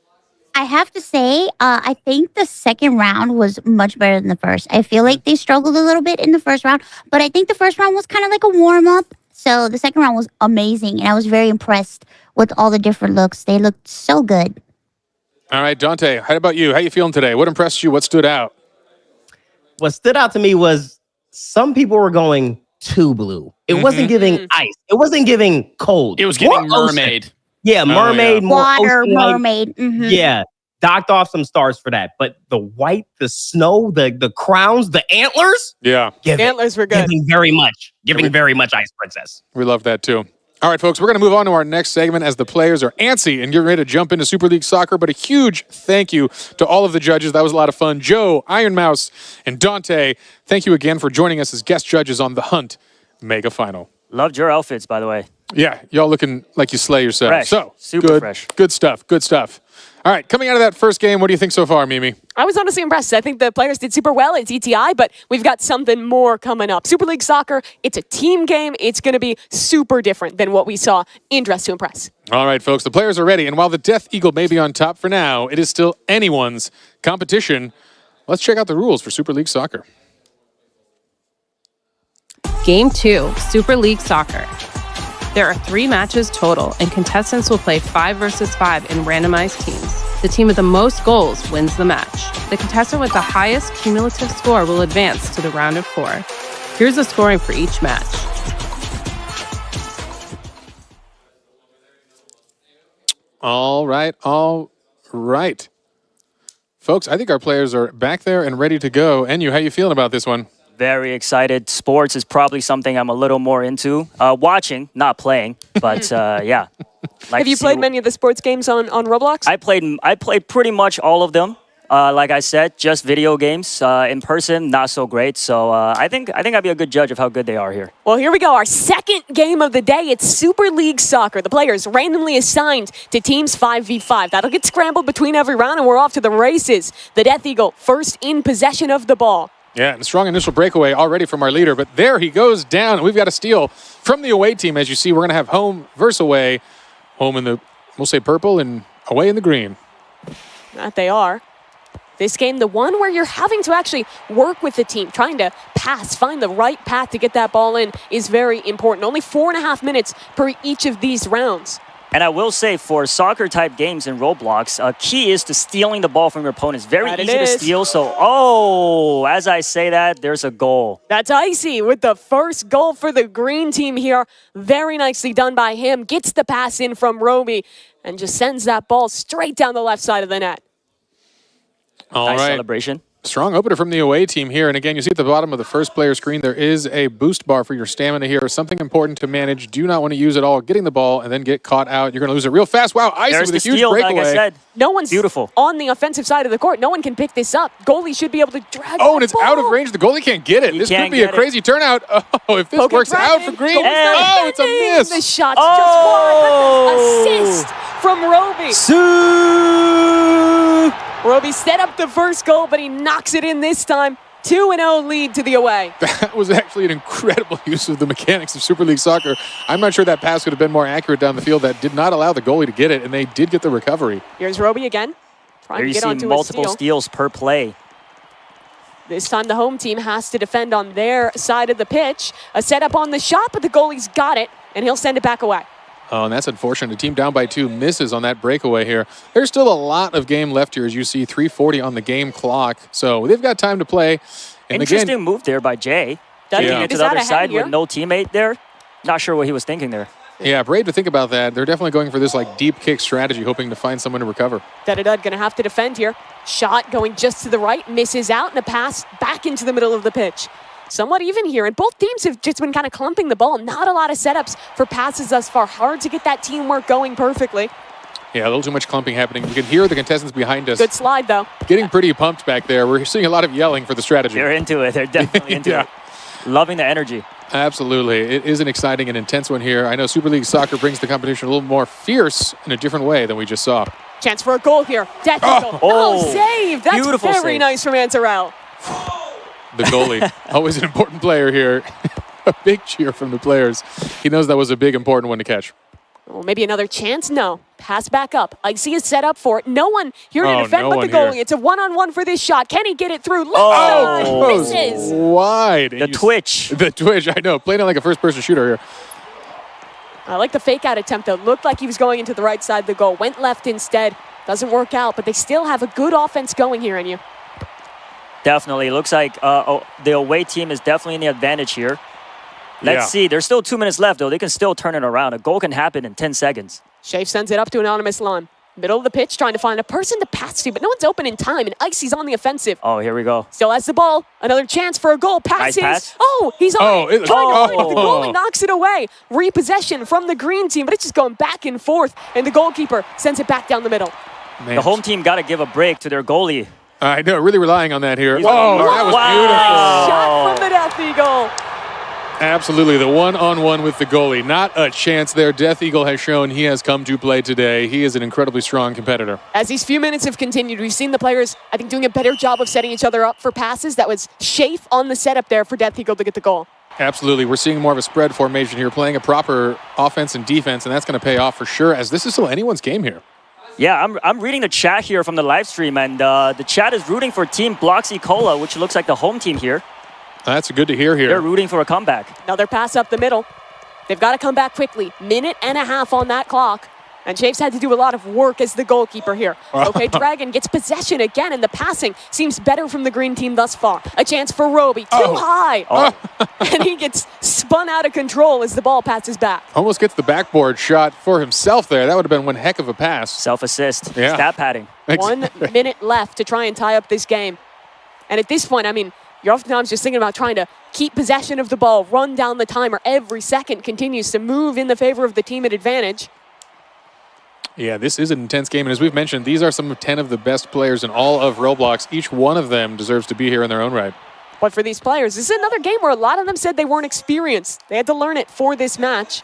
I have to say, I think the second round was much better than the first. I feel like they struggled a little bit in the first round, but I think the first round was kind of like a warm-up. So the second round was amazing, and I was very impressed with all the different looks. They looked so good. All right, Dante, how about you? How you feeling today? What impressed you? What stood out? What stood out to me was some people were going too blue. It wasn't giving ice. It wasn't giving cold. It was giving mermaid. Ocean. Yeah, mermaid, more water, ocean-like. mermaid. Yeah, docked off some stars for that. But the white, the snow, the crowns, the antlers. Yeah. Antlers were good. Giving very much Ice Princess. We love that too. All right, folks, we're going to move on to our next segment as the players are antsy and getting ready to jump into Super League Soccer. But a huge thank you to all of the judges. That was a lot of fun. Joe, Iron Mouse, and Dante, thank you again for joining us as guest judges on the Hunt Mega Final. Loved your outfits, by the way. Yeah, y'all looking like you slay yourself. Fresh. So, Super good, fresh. Good stuff, good stuff. All right, coming out of that first game, what do you think so far, Mimi? I was honestly impressed. I think the players did super well. It's ETI, but we've got something more coming up. Super League Soccer, it's a team game. It's going to be super different than what we saw in Dress to Impress. All right, folks, the players are ready. And while the Death Eagle may be on top for now, it is still anyone's competition. Let's check out the rules for Super League Soccer. Game 2, Super League Soccer. There are 3 matches total, and contestants will play 5 versus 5 in randomized teams. The team with the most goals wins the match. The contestant with the highest cumulative score will advance to the round of 4. Here's the scoring for each match. All right. Folks, I think our players are back there and ready to go. Enyu, how you feeling about this one? Very excited. Sports is probably something I'm a little more into. Watching, not playing, but yeah. Have you played many of the sports games on Roblox? I played pretty much all of them. Like I said, just video games. In person, not so great. So I think I'd be a good judge of how good they are here. Well, here we go. Our second game of the day. It's Super League Soccer. The players randomly assigned to teams 5v5. That'll get scrambled between every round, and we're off to the races. The Death Eagle first in possession of the ball. Yeah, and a strong initial breakaway already from our leader, but there he goes down. We've got a steal from the away team. As you see, we're going to have home versus away. Home in the We'll say purple and away in the green. That they are. This game, the one where you're having to actually work with the team, trying to pass, find the right path to get that ball in is very important. Only 4.5 minutes per each of these rounds. And I will say, for soccer-type games in Roblox, key is to stealing the ball from your opponents. Very easy to steal, so, as I say that, there's a goal. That's Icy with the first goal for the green team here. Very nicely done by him. Gets the pass in from Roby and just sends that ball straight down the left side of the net. All nice right. celebration. Strong opener from the away team here. And again, you see at the bottom of the first player screen, there is a boost bar for your stamina here. Something important to manage. Do not want to use it all. Getting the ball and then get caught out. You're going to lose it real fast. Wow, Icy There's with the a huge steal, breakaway. like I said. No one's beautiful on the offensive side of the court. No one can pick this up. Goalie should be able to drag Oh, and it's ball. out of range. The goalie can't get it. He this can't could be a get crazy turnout. Oh, if this works out for green. Oh, it's a miss. The shot's just wide. Assist from Roby. Roby set up the first goal, but he knocks it in this time. 2-0 lead to the away. That was actually an incredible use of the mechanics of Super League Soccer. I'm not sure that pass could have been more accurate down the field. That did not allow the goalie to get it, and they did get the recovery. Here's Roby again. Trying There to you get see onto multiple a steal. steals per play. This time the home team has to defend on their side of the pitch. A setup on the shot, but the goalie's got it, and he'll send it back away. Oh, and that's unfortunate. The team down by 2 misses on that breakaway here. There's still a lot of game left here, as you see, 3:40 on the game clock. So they've got time to play. And Interesting again, move there by Jay. Taking Taking it it to is the out other ahead side here. with no teammate there. Not sure what he was thinking there. yeah, brave to think about that. They're definitely going for this like deep kick strategy, hoping to find someone to recover. Dud gonna have to defend here. Shot going just to the right, misses out, and a pass back into the middle of the pitch. Somewhat even here, and both teams have just been kind of clumping the ball. Not a lot of setups for passes thus far. Hard to get that teamwork going perfectly. Yeah, a little too much clumping happening. We can hear the contestants behind us Good slide, though. getting pretty pumped back there. We're seeing a lot of yelling for the strategy. They're into it. They're definitely into Yeah. it. Loving the energy. Absolutely. It is an exciting and intense one here. I know Super League Soccer brings the competition a little more fierce in a different way than we just saw. Chance for a goal here. Death Eagle. Oh, save! That's beautiful very save. nice from Ansarel. The goalie, always an important player here. A big cheer from the players. He knows that was a big, important one to catch. Oh, maybe another chance? No. Pass back up. Icy is set up for it. No one here to Oh, defend no but one the goalie. here. It's a one-on-one for this shot. Can he get it through? Left Oh, side. goes Misses. wide. The twitch. The twitch, I know. Playing it like a first-person shooter here. I like the fake-out attempt, though. Looked like he was going into the right side of the goal. Went left instead. Doesn't work out, but they still have a good offense going here, and you. Definitely. Looks like the away team is definitely in the advantage here. Let's Yeah. see. There's still 2 minutes left, though. They can still turn it around. A goal can happen in 10 seconds. Shafe sends it up to Anonymous Lon. Middle of the pitch, trying to find a person to pass to, but no one's open in time, and Icy's on the offensive. Oh, here we go. Still has the ball. Another chance for a goal. Passes. pass. Oh, he's on Oh, it. it- Trying to find oh. the goalie knocks it away. Repossession from the green team, but it's just going back and forth, and the goalkeeper sends it back down the middle. Man. The home team got to give a break to their goalie. I know, really relying on that here. He's Oh, like, that was wow. Shot from the Death Eagle. Absolutely, the one-on-one with the goalie. Not a chance there. Death Eagle has shown he has come to play today. He is an incredibly strong competitor. As these few minutes have continued, we've seen the players, I think, doing a better job of setting each other up for passes. That was Shafe on the setup there for Death Eagle to get the goal. Absolutely. We're seeing more of a spread formation here, playing a proper offense and defense, and that's going to pay off for sure, as this is still anyone's game here. Yeah, I'm reading the chat here from the live stream, and the chat is rooting for Team Bloxy Cola, which looks like the home team here. That's good to hear here. They're rooting for a comeback. Another pass up the middle. They've got to come back quickly. Minute and a half on that clock. And Shafe's had to do a lot of work as the goalkeeper here. Okay, Dragon gets possession again, and the passing seems better from the green team thus far. A chance for Roby. Too high. And he gets spun out of control as the ball passes back. Almost gets the backboard shot for himself there. That would have been one heck of a pass. Self-assist. Yeah. Stat padding. 1 minute left to try and tie up this game. And at this point, I mean, you're oftentimes just thinking about trying to keep possession of the ball, run down the timer. Every second continues to move in the favor of the team at advantage. Yeah, this is an intense game, and as we've mentioned, these are some of 10 of the best players in all of Roblox. Each one of them deserves to be here in their own right. But for these players, this is another game where a lot of them said they weren't experienced. They had to learn it for this match.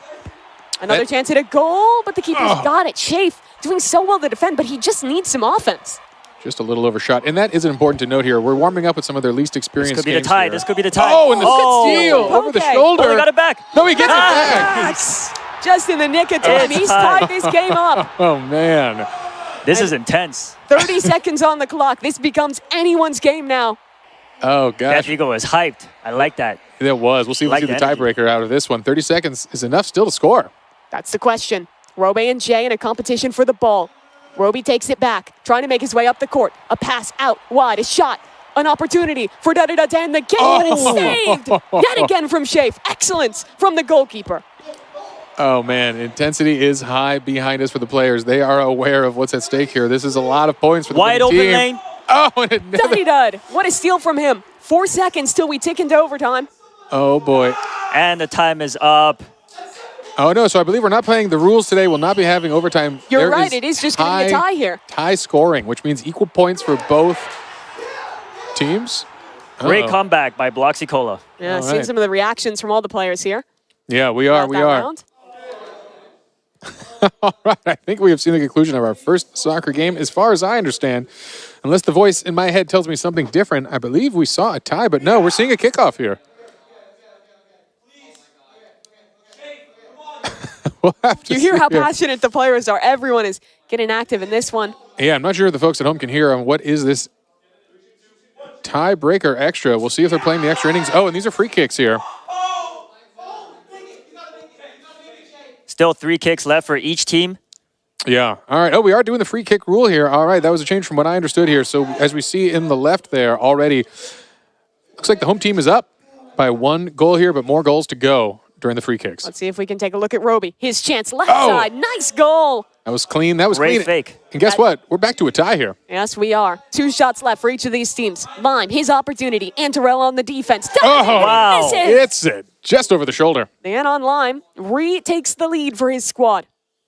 Another chance at a goal, but the keeper's got it. Shafe doing so well to defend, but he just needs some offense. Just a little overshot, and that is important to note here. We're warming up with some of their least experienced This could be the games tie. here. This could be the tie. Oh, and the steal over the shoulder. Oh, they got it back. No, he gets it back. Yes. just in the nick of time. It's He's tied. tied this game up. Oh, man. This is intense. 30 seconds on the clock. This becomes anyone's game now. Oh, gosh. Death Eagle is hyped. I like that. It was. We'll see if we Like see the the energy. tiebreaker out of this one. 30 seconds is enough still to score. That's the question. Robe and Jay in a competition for the ball. Roby takes it back, trying to make his way up the court. A pass out wide, a shot, an opportunity for da-da-da to end the game, and it's saved! Yet again from Shafe. Excellence from the goalkeeper. Oh, man. Intensity is high behind us for the players. They are aware of what's at stake here. This is a lot of points for the Wide winning open team. lane. Oh, and another. Duddy-dud. What a steal from him. 4 seconds till we tick into overtime. Oh, boy. And the time is up. Oh, no. So I believe we're not playing. The rules today will not be having overtime. You're There right. It is just going to be a tie here. Tie scoring, which means equal points for both teams. Great Uh-oh. comeback by Bloxy Cola. Yeah, All seeing right. some of the reactions from all the players here. Yeah, we are. about We that are. round. All right. I think we have seen the conclusion of our first soccer game. As far as I understand, unless the voice in my head tells me something different, I believe we saw a tie. But no, we're seeing a kickoff here. We'll have to You hear see how here. passionate the players are. Everyone is getting active in this one. Yeah, I'm not sure if the folks at home can hear what is this tiebreaker extra. We'll see if they're playing the extra innings. Oh, and these are free kicks here. Still 3 kicks left for each team. Yeah. All right. Oh, we are doing the free kick rule here. All right. That was a change from what I understood here. So as we see in the left there already, looks like the home team is up by 1 goal here, but more goals to go during the free kicks. Let's see if we can take a look at Roby. His chance left Oh! side. Nice goal. That was clean. That was Great clean. fake. And guess what? We're back to a tie here. Yes, we are. 2 shots left for each of these teams. Lime, his opportunity. Antarell on the defense. Oh, Wow. Misses. it's it. Just over the shoulder. And on Lime, retakes the lead for his squad.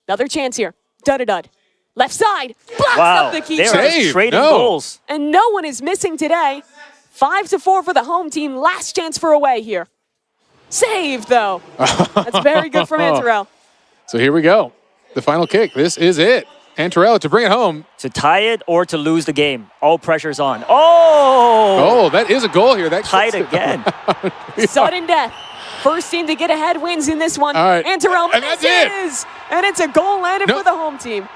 Another chance here. Dud-a-dud. Left side. Blocks Wow. up the They keeper. are Save. trading No. goals. And no one is missing today. 5-4 for the home team. Last chance for away here. Saved, though. That's very good from Antarell. So here we go. The final kick. This is it. Antarella to bring it home. To tie it or to lose the game. All pressure's on. Oh! Oh, that is a goal here. That Tied gets it. again. Sudden death. First team to get ahead wins in this one. All right. Antarell And that's it. misses. And it's a goal landed No. for the home team.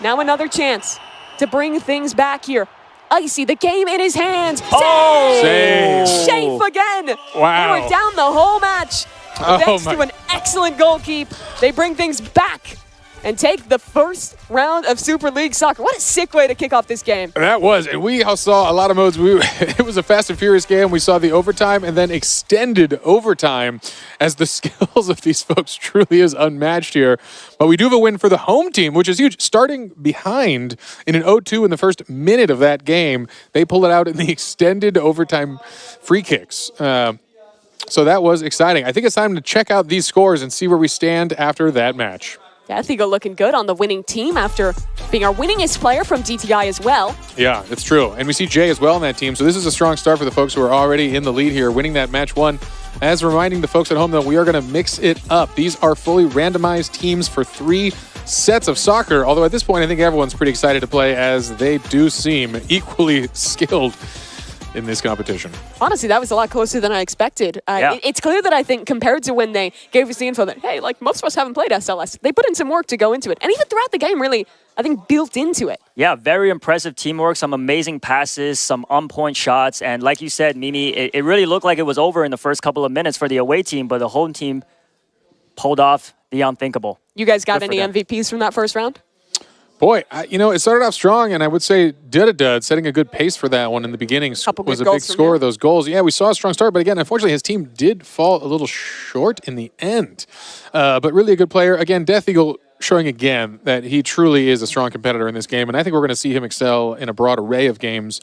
Now another chance to bring things back here. Icy, the game in his hands. Oh! Save. Shafe again. Wow. They were down the whole match. Oh Thanks my- to an excellent goalkeep, they bring things back and take the first round of Super League Soccer. What a sick way to kick off this game. That was, and we all saw a lot of modes. It was a fast and furious game. We saw the overtime and then extended overtime as the skills of these folks truly is unmatched here. But we do have a win for the home team, which is huge. Starting behind in an 0-2 in the first minute of that game, they pull it out in the extended overtime free kicks. So that was exciting. I think it's time to check out these scores and see where we stand after that match. Death Eagle looking good on the winning team after being our winningest player from DTI as well. Yeah, it's true. And we see Jay as well on that team. So this is a strong start for the folks who are already in the lead here, winning that match 1. As reminding the folks at home, though, we are going to mix it up. These are fully randomized teams for 3 sets of soccer. Although at this point, I think everyone's pretty excited to play as they do seem equally skilled in this competition. Honestly, that was a lot closer than I expected. Yeah. It's clear that I think compared to when they gave us the info that, hey, like most of us haven't played SLS, they put in some work to go into it. And even throughout the game, really, I think built into it. Yeah, very impressive teamwork, some amazing passes, some on-point shots. And like you said, Mimi, it really looked like it was over in the first couple of minutes for the away team, but the home team pulled off the unthinkable. You guys got Good for any them. MVPs from that first round? Boy, it started off strong, and I would say Dud setting a good pace for that one in the beginning. Couple Was good a big goals from score him. of those goals. Yeah, we saw a strong start, but again, unfortunately, his team did fall a little short in the end. But really a good player. Again, Death Eagle showing again that he truly is a strong competitor in this game, and I think we're going to see him excel in a broad array of games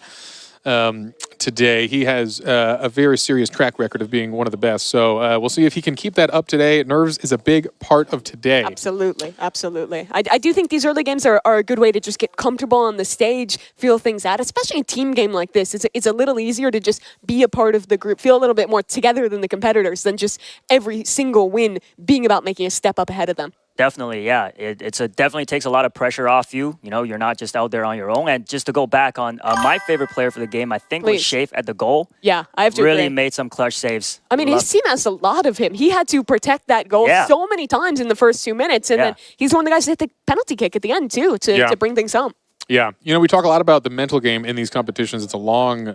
today. He has a very serious track record of being one of the best. So we'll see if he can keep that up today. Nerves is a big part of today. Absolutely, absolutely. I do think these early games are a good way to just get comfortable on the stage, feel things out, especially a team game like this. It's a little easier to just be a part of the group, feel a little bit more together than the competitors, than just every single win being about making a step up ahead of them. Definitely, yeah. It's definitely takes a lot of pressure off you. You know, you're not just out there on your own. And just to go back on my favorite player for the game, I think was Shafe at the goal. Yeah, I have to really agree. made some clutch saves. I mean, his team has a lot of him. He had to protect that goal so many times in the first 2 minutes, and then he's one of the guys that hit the penalty kick at the end too to bring things home. Yeah, you know, we talk a lot about the mental game in these competitions. It's a long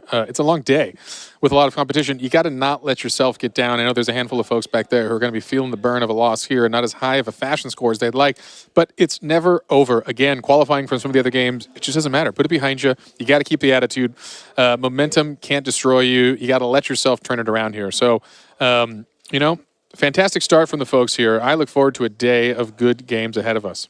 day with a lot of competition. You got to not let yourself get down. I know there's a handful of folks back there who are going to be feeling the burn of a loss here, and not as high of a fashion score as they'd like, but it's never over. Again, qualifying from some of the other games, it just doesn't matter. Put it behind you. You got to keep the attitude. Momentum can't destroy you. You got to let yourself turn it around here. So, you know, fantastic start from the folks here. I look forward to a day of good games ahead of us.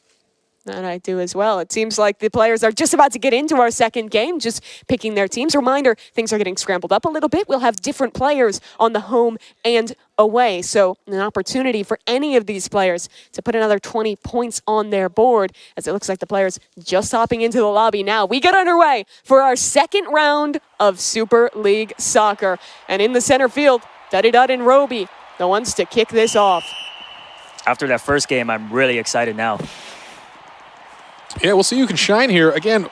And I do as well. It seems like the players are just about to get into our second game, just picking their teams. Reminder, things are getting scrambled up a little bit. We'll have different players on the home and away. So an opportunity for any of these players to put another 20 points on their board, as it looks like the players just hopping into the lobby now. We get underway for our second round of Super League Soccer. And in the center field, Duddy and Roby, the ones to kick this off. After that first game, I'm really excited now. Yeah, we'll see who can shine here. Again,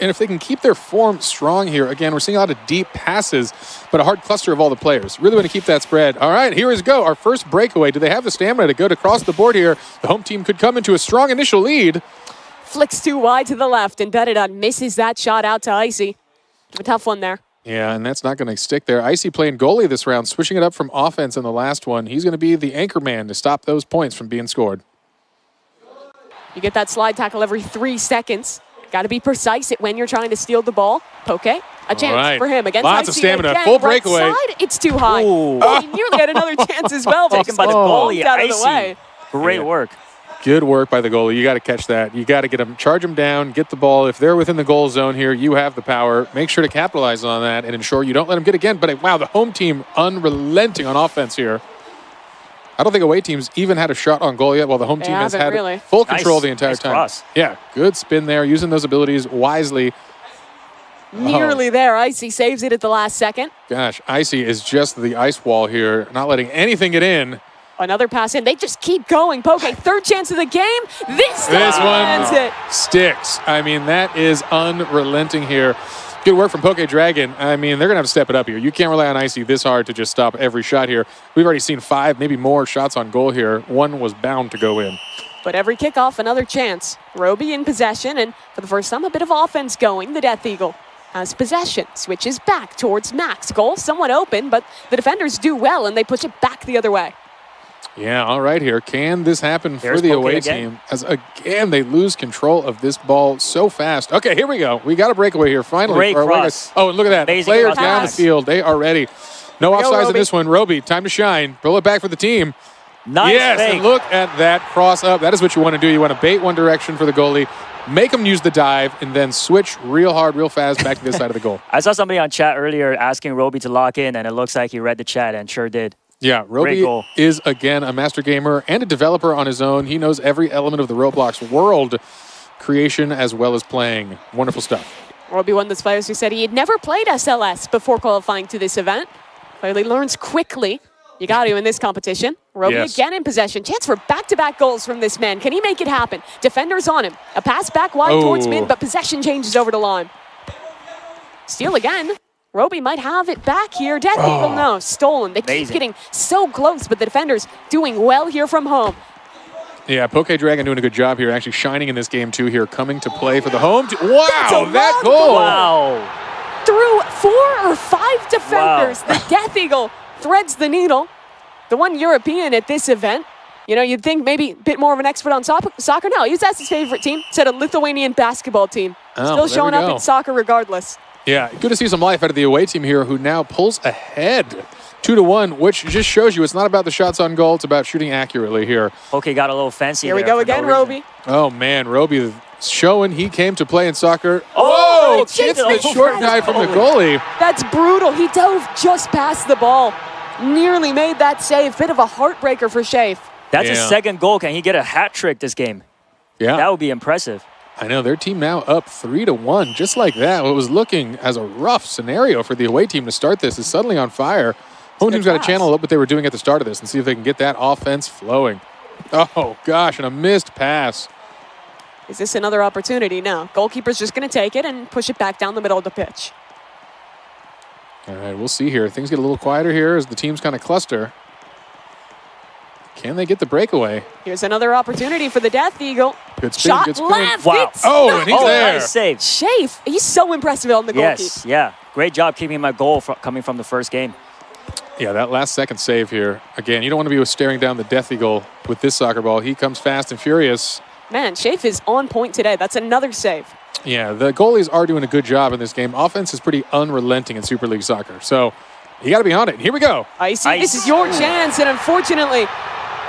and if they can keep their form strong here, again, we're seeing a lot of deep passes, but a hard cluster of all the players. Really want to keep that spread. All right, here we go. Our first breakaway. Do they have the stamina to go across the board here? The home team could come into a strong initial lead. Flicks too wide to the left, and Duddy misses that shot out to Icy. A tough one there. Yeah, and that's not going to stick there. Icy playing goalie this round, switching it up from offense in the last one. He's going to be the anchor man to stop those points from being scored. You get that slide tackle every 3 seconds. Got to be precise at when you're trying to steal the ball. Poke, a chance for him. Against Lots of Icy stamina. again. Full breakaway. Right side, it's too high. Ooh. He nearly had another chance as well. Taken by the goalie, out of the Icy. way. Great work. Good work by the goalie. You got to catch that. You got to get them, charge them down, get the ball. If they're within the goal zone here, you have the power. Make sure to capitalize on that and ensure you don't let them get again. But wow, the home team unrelenting on offense here. I don't think away teams even had a shot on goal yet, while the home team has had full control the entire time. Cross. Yeah, good spin there, using those abilities wisely. Nearly there. Icy saves it at the last second. Gosh, Icy is just the ice wall here, not letting anything get in. Another pass in. They just keep going. Poke, third chance of the game. This one it. sticks. I mean, that is unrelenting here. Good work from Poke Dragon. I mean, they're going to have to step it up here. You can't rely on Icy this hard to just stop every shot here. We've already seen 5, maybe more shots on goal here. One was bound to go in. But every kickoff, another chance. Roby in possession, and for the first time, a bit of offense going. The Death Eagle has possession, switches back towards Max. Goal somewhat open, but the defenders do well, and they push it back the other way. Yeah, all right here. Can this happen for the away team? As again, they lose control of this ball so fast. Okay, here we go. We got a breakaway here finally. Great cross. Oh, and look at that. Amazing Players cross. down the field. They are ready. No offsides in this one. Roby, time to shine. Pull it back for the team. Nice yes, fake. and look at that cross up. That is what you want to do. You want to bait one direction for the goalie, make them use the dive, and then switch real hard, real fast back to this side of the goal. I saw somebody on chat earlier asking Roby to lock in, and it looks like he read the chat and sure did. Yeah, Roby is, again, a master gamer and a developer on his own. He knows every element of the Roblox world, creation as well as playing. Wonderful stuff. Roby, one of those players who said he had never played SLS before qualifying to this event. Clearly learns quickly. You got to in this competition. Roby again in possession. Chance for back-to-back goals from this man. Can he make it happen? Defenders on him. A pass back wide towards mid, but possession changes over to Lime. Steal again. Roby might have it back here. Death Eagle, no, stolen. They keep getting so close, but the defenders doing well here from home. Yeah, Poke Dragon doing a good job here, actually shining in this game too here, coming to play for the home team. Wow, that goal! Wow. Through 4 or 5 defenders, the Death Eagle threads the needle. The one European at this event. You know, you'd think maybe a bit more of an expert on soccer. No, that's his favorite team. Said a Lithuanian basketball team. Still showing up in soccer regardless. Yeah, good to see some life out of the away team here, who now pulls ahead 2-1, which just shows you it's not about the shots on goal, it's about shooting accurately here. Okay, got a little fancy. Here we go again, Roby. Oh man, Roby showing he came to play in soccer. Oh, it's the short guy from the goalie. That's brutal. He dove just past the ball. Nearly made that save. Bit of a heartbreaker for Shafe. That's his second goal. Can he get a hat trick this game? Yeah. That would be impressive. I know, their team now up 3-1, just like that. What was looking as a rough scenario for the away team to start this is suddenly on fire. Home team's got to channel up what they were doing at the start of this and see if they can get that offense flowing. Oh, gosh, and a missed pass. Is this another opportunity? No. Goalkeeper's just going to take it and push it back down the middle of the pitch. All right, we'll see here. Things get a little quieter here as the teams kind of cluster. Can they get the breakaway? Here's another opportunity for the Death Eagle. Good spin, Shot good spin. left. Wow. It's Oh, and he's there. Nice save. Shafe, he's so impressive on the goalkeeper. Yes, yeah. Great job keeping my goal coming from the first game. Yeah, that last second save here. Again, you don't want to be staring down the Death Eagle with this soccer ball. He comes fast and furious. Man, Shafe is on point today. That's another save. Yeah, the goalies are doing a good job in this game. Offense is pretty unrelenting in Super League soccer. So you got to be on it. Here we go. Icy, this is your chance. And unfortunately,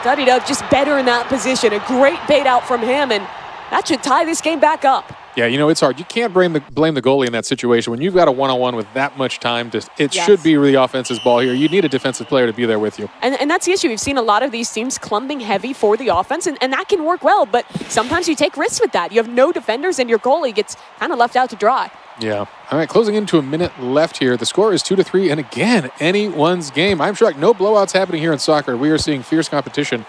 Duddy Dub just better in that position. A great bait out from him. And that should tie this game back up. Yeah, you know, it's hard. You can't blame the goalie in that situation. When you've got a one-on-one with that much time, it should be the offense's ball here. You need a defensive player to be there with you. And that's the issue. We've seen a lot of these teams clumping heavy for the offense, and that can work well. But sometimes you take risks with that. You have no defenders, and your goalie gets kind of left out to dry. Yeah. All right, closing into a minute left here. The score is 2-3, and again, anyone's game. I'm shocked. No blowouts happening here in soccer. We are seeing fierce competition.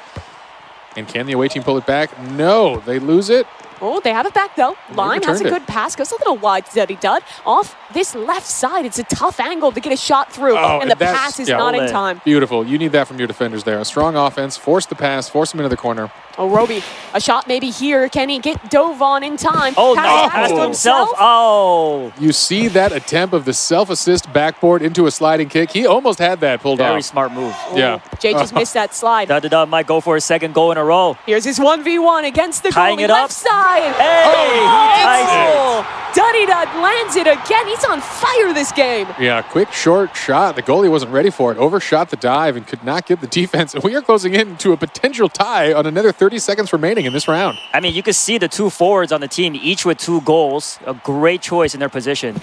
And can the away team pull it back? No, they lose it. Oh, they have it back, though. Lime has a good pass. Goes a little wide to Duddy Dud. Off this left side, it's a tough angle to get a shot through, and the pass is not in time. Beautiful. You need that from your defenders there. A strong offense. Force the pass. Force them into the corner. Oh, Roby, a shot maybe here. Can he get dove on in time? Oh, nice pass to himself. Oh. You see that attempt of the self-assist backboard into a sliding kick? He almost had that pulled off. Very smart move. Yeah. Jay just missed that slide. Duddy Dud might go for a second goal in a row. Here's his 1v1 against the Tying goalie. it up. Left side. Hey, he ties it. Duddy Dud lands it again. He's on fire this game. Yeah, quick, short shot. The goalie wasn't ready for it. Overshot the dive and could not get the defense. We are closing in to a potential tie on another 30 seconds remaining in this round. I mean, you can see the two forwards on the team, each with 2 goals. A great choice in their position.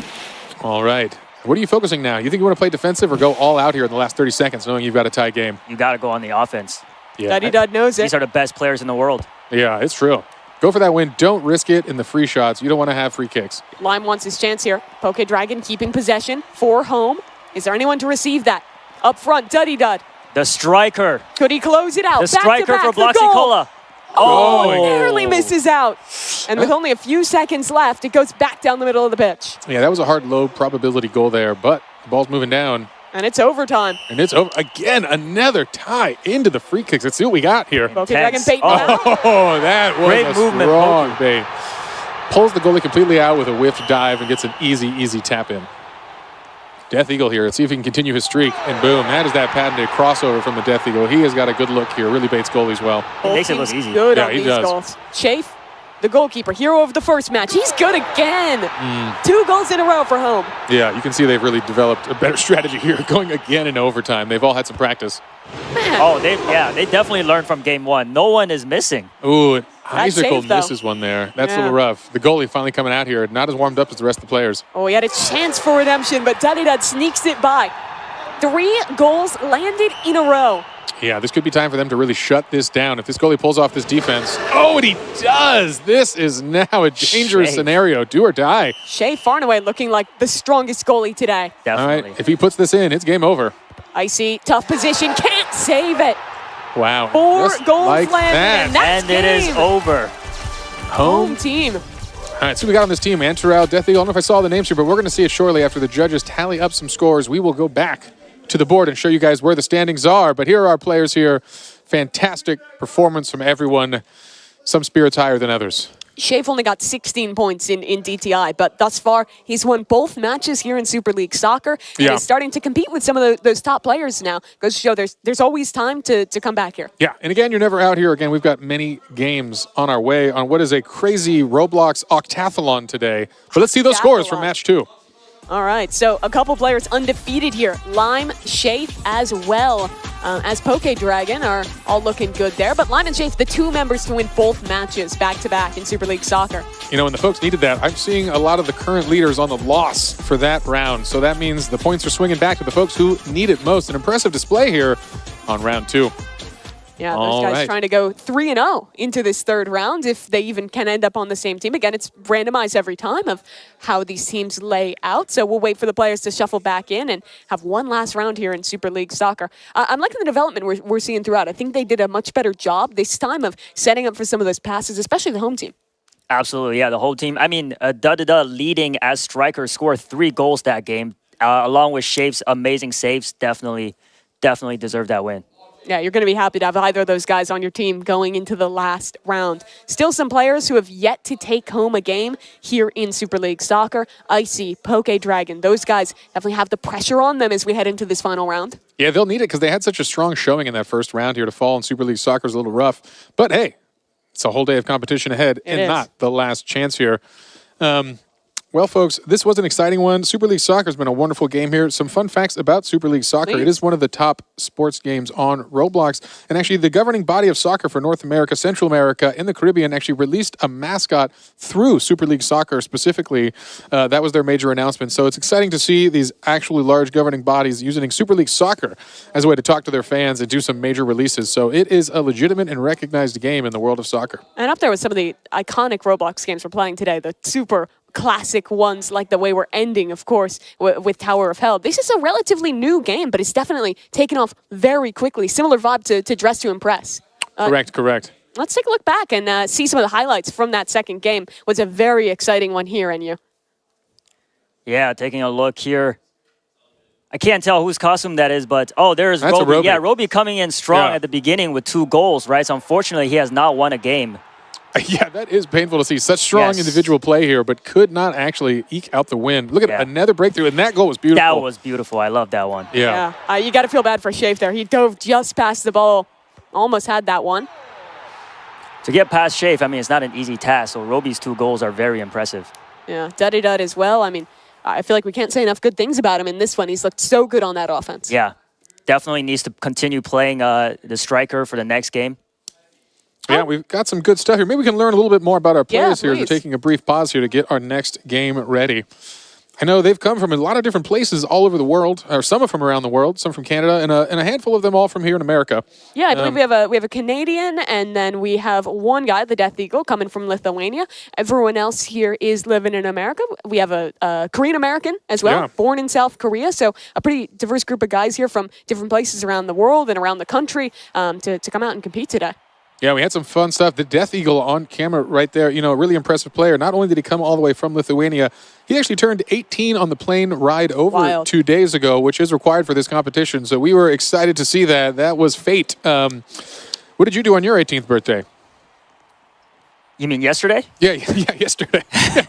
All right. What are you focusing now? You think you want to play defensive or go all out here in the last 30 seconds knowing you've got a tie game? You got to go on the offense. Yeah. Duddy Dud knows it. These are the best players in the world. Yeah, it's true. Go for that win. Don't risk it in the free shots. You don't want to have free kicks. Lime wants his chance here. Poke Dragon keeping possession for home. Is there anyone to receive that? Up front, Duddy Dud. The striker. Could he close it out? The striker for Bloxy Cola. Oh, narrowly misses out. And with only a few seconds left, it goes back down the middle of the pitch. Yeah, that was a hard, low probability goal there, but the ball's moving down. And it's overtime. And it's over. Again, another tie into the free kicks. Let's see what we got here. Poke Dragon baiting out. Oh, that was great a movement, strong bait. Pulls the goalie completely out with a whiff dive and gets an easy tap in. Death Eagle here. Let's see if he can continue his streak. And boom, that is that patented crossover from the Death Eagle. He has got a good look here. Really baits goalies well. He makes it look easy. Good Yeah, on he these does. goals. Chafe, the goalkeeper, hero of the first match. He's good again. 2 goals in a row for home. Yeah, you can see they've really developed a better strategy here, going again in overtime. They've all had some practice. Man. Oh, they definitely learned from game 1. No one is missing. Ooh, and That's Icicle safe, though. misses one there. That's a Yeah. little rough. The goalie finally coming out here, not as warmed up as the rest of the players. Oh, he had a chance for redemption, but Duddy Dud sneaks it by. 3 goals landed in a row. Yeah, this could be time for them to really shut this down. If this goalie pulls off this defense. Oh, and he does! This is now a dangerous scenario. Do or die. Shea far and away looking like the strongest goalie today. Definitely. All right, if he puts this in, it's game over. Icy, tough position, can't save it. Wow. 4 Just goals like landed, that. and that's And it is game. over. Home team. All right, so we got on this team, Antarel, Death Eagle. I don't know if I saw the names here, but we're going to see it shortly after the judges tally up some scores. We will go back to the board and show you guys where the standings are. But here are our players here. Fantastic performance from everyone. Some spirits higher than others. Shafe only got 16 points in DTI, but thus far, he's won both matches here in Super League Soccer and is starting to compete with some of those top players now. Goes to show there's always time to come back here. Yeah, and again, you're never out here. Again, we've got many games on our way on what is a crazy Roblox octathlon today. But let's see those scores from match 2. All right, so a couple players undefeated here. Lime, Shafe as well as Poke Dragon are all looking good there. But Lime and Shafe, the 2 members to win both matches back-to-back in Super League Soccer. You know, and the folks needed that. I'm seeing a lot of the current leaders on the loss for that round. So that means the points are swinging back to the folks who need it most. An impressive display here on round 2. Yeah, those guys trying to go 3-0 into this third round if they even can end up on the same team. Again, it's randomized every time of how these teams lay out. So we'll wait for the players to shuffle back in and have one last round here in Super League Soccer. I'm liking the development we're seeing throughout. I think they did a much better job this time of setting up for some of those passes, especially the home team. Absolutely, yeah, the whole team. I mean, leading as striker, scored 3 goals that game, along with Shave's amazing saves. Definitely deserved that win. Yeah, you're going to be happy to have either of those guys on your team going into the last round. Still some players who have yet to take home a game here in Super League Soccer. Icy, Poke Dragon, those guys definitely have the pressure on them as we head into this final round. Yeah, they'll need it because they had such a strong showing in that first round here. To fall in Super League Soccer is a little rough. But hey, it's a whole day of competition ahead not the last chance here. Well, folks, this was an exciting one. Super League Soccer has been a wonderful game here. Some fun facts about Super League Soccer. Please. It is one of the top sports games on Roblox. And actually, the governing body of soccer for North America, Central America, and the Caribbean actually released a mascot through Super League Soccer specifically. That was their major announcement. So it's exciting to see these actually large governing bodies using Super League Soccer as a way to talk to their fans and do some major releases. So it is a legitimate and recognized game in the world of soccer. And up there with some of the iconic Roblox games we're playing today, the super classic ones like the way we're ending, of course, with Tower of Hell. This is a relatively new game, but it's definitely taken off very quickly. Similar vibe to Dress to Impress. Correct. Let's take a look back and see some of the highlights from that second game. It was a very exciting one here, Enyu. Yeah, taking a look here. I can't tell whose costume that is, but there's That's Roby. Roby. Yeah, Roby coming in strong at the beginning with 2 goals, right? So unfortunately, he has not won a game. Yeah, that is painful to see. Such strong individual play here, but could not actually eke out the win. Look at another breakthrough, and that goal was beautiful. That was beautiful. I love that one. Yeah. You got to feel bad for Shave there. He dove just past the ball. Almost had that one. To get past Shave, I mean, it's not an easy task, so Roby's 2 goals are very impressive. Yeah, Duddy Dud as well. I mean, I feel like we can't say enough good things about him in this one. He's looked so good on that offense. Yeah, definitely needs to continue playing the striker for the next game. Yeah, we've got some good stuff here. Maybe we can learn a little bit more about our players here. We're please. taking a brief pause here to get our next game ready. I know they've come from a lot of different places all over the world, or some are from around the world, some from Canada, and a handful of them all from here in America. Yeah, I believe we have a Canadian, and then we have one guy, the Death Eagle, coming from Lithuania. Everyone else here is living in America. We have a Korean American as well, born in South Korea. So a pretty diverse group of guys here from different places around the world and around the country to come out and compete today. Yeah, we had some fun stuff. The Death Eagle on camera right there, you know, a really impressive player. Not only did he come all the way from Lithuania, he actually turned 18 on the plane ride over 2 days ago, which is required for this competition. So we were excited to see that. That was fate. What did you do on your 18th birthday? You mean yesterday? Yeah, yesterday.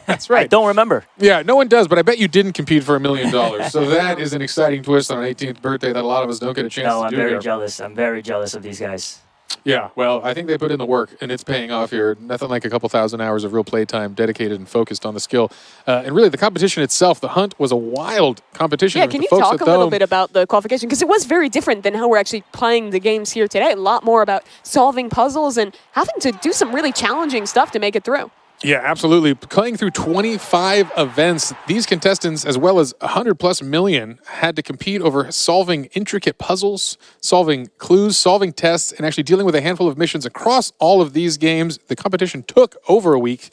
That's right. I don't remember. Yeah, no one does, but I bet you didn't compete for $1 million. So that is an exciting twist on an 18th birthday that a lot of us don't get a chance to do. I'm very jealous. I'm very jealous of these guys. Yeah, well, I think they put in the work, and it's paying off here. Nothing like a couple thousand hours of real playtime dedicated and focused on the skill. And really, the competition itself, the hunt, was a wild competition. Yeah, can you talk a little bit about the qualification? Because it was very different than how we're actually playing the games here today. A lot more about solving puzzles and having to do some really challenging stuff to make it through. Yeah, absolutely. Playing through 25 events, these contestants, as well as 100+ million, had to compete over solving intricate puzzles, solving clues, solving tests, and actually dealing with a handful of missions across all of these games. The competition took over a week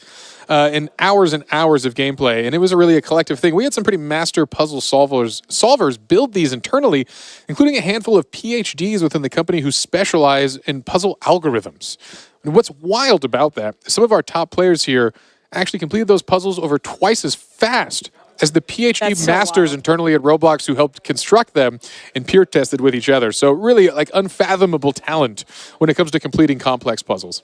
and hours of gameplay, and it was really a collective thing. We had some pretty master puzzle solvers build these internally, including a handful of PhDs within the company who specialize in puzzle algorithms. And what's wild about that, some of our top players here actually completed those puzzles over twice as fast as the PhD masters internally at Roblox who helped construct them and peer tested with each other. So really like unfathomable talent when it comes to completing complex puzzles.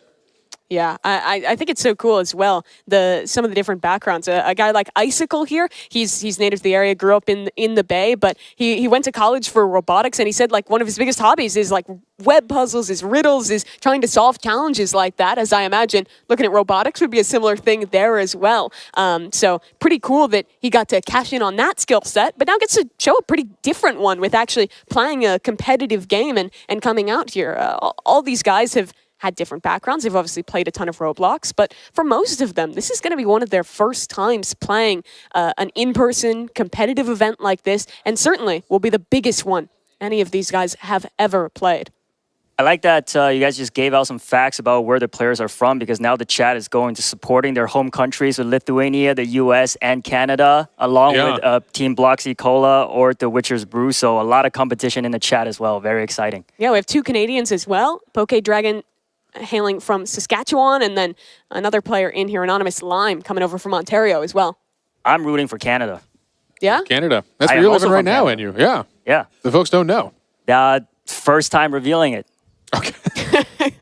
Yeah, I think it's so cool as well. Some of the different backgrounds. A guy like Icicle here, he's native to the area, grew up in the Bay, but he went to college for robotics, and he said like one of his biggest hobbies is like web puzzles, is riddles, is trying to solve challenges like that. As I imagine, looking at robotics would be a similar thing there as well. So pretty cool that he got to cash in on that skill set, but now gets to show a pretty different one with actually playing a competitive game and coming out here. All these guys have had different backgrounds. They've obviously played a ton of Roblox, but for most of them, this is going to be one of their first times playing an in-person competitive event like this, and certainly will be the biggest one any of these guys have ever played. I like that you guys just gave out some facts about where the players are from, because now the chat is going to supporting their home countries with Lithuania, the US, and Canada, along with Team Bloxy Cola or the Witcher's Brew. So a lot of competition in the chat as well. Very exciting. Yeah, we have 2 Canadians as well. Poke Dragon hailing from Saskatchewan, and then another player in here, Anonymous Lime, coming over from Ontario as well. I'm rooting for Canada. Yeah? Canada. That's where you're living right now, and Yeah. Yeah. The folks don't know. First time revealing it. Okay.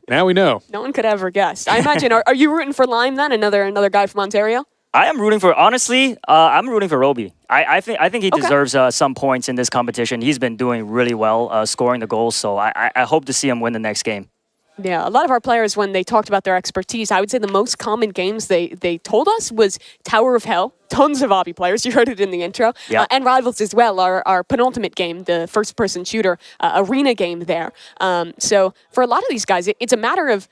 Now we know. No one could ever guess. I imagine. Are you rooting for Lime then? Another guy from Ontario? I am rooting for, honestly, I'm rooting for Roby. I think he deserves some points in this competition. He's been doing really well, scoring the goals. So I hope to see him win the next game. Yeah, a lot of our players, when they talked about their expertise, I would say the most common games they told us was Tower of Hell. Tons of Obby players. You heard it in the intro. Yep. And Rivals as well, our penultimate game, the first-person shooter arena game there. So for a lot of these guys, it's a matter of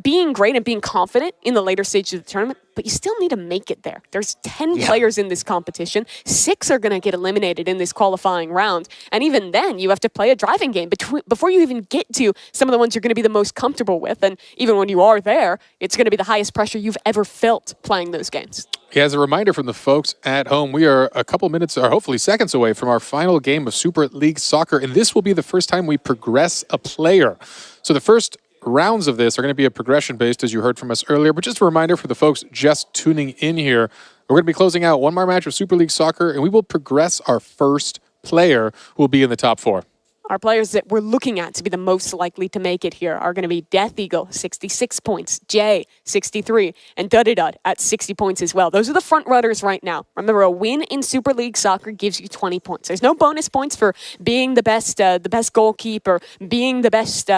being great and being confident in the later stages of the tournament, but you still need to make it there. There's 10 players in this competition. 6 are going to get eliminated in this qualifying round. And even then, you have to play a driving game before you even get to some of the ones you're going to be the most comfortable with. And even when you are there, it's going to be the highest pressure you've ever felt playing those games. Yeah, as a reminder from the folks at home, we are a couple minutes, or hopefully seconds away from our final game of Super League Soccer, and this will be the first time we progress a player. So the first rounds of this are going to be a progression-based, as you heard from us earlier, but just a reminder for the folks just tuning in here, we're going to be closing out one more match of Super League Soccer, and we will progress our first player who will be in the top 4. Our players that we're looking at to be the most likely to make it here are going to be Death Eagle, 66 points, Jay, 63, and Dudidud at 60 points as well. Those are the front runners right now. Remember, a win in Super League Soccer gives you 20 points. There's no bonus points for being the best goalkeeper, being the best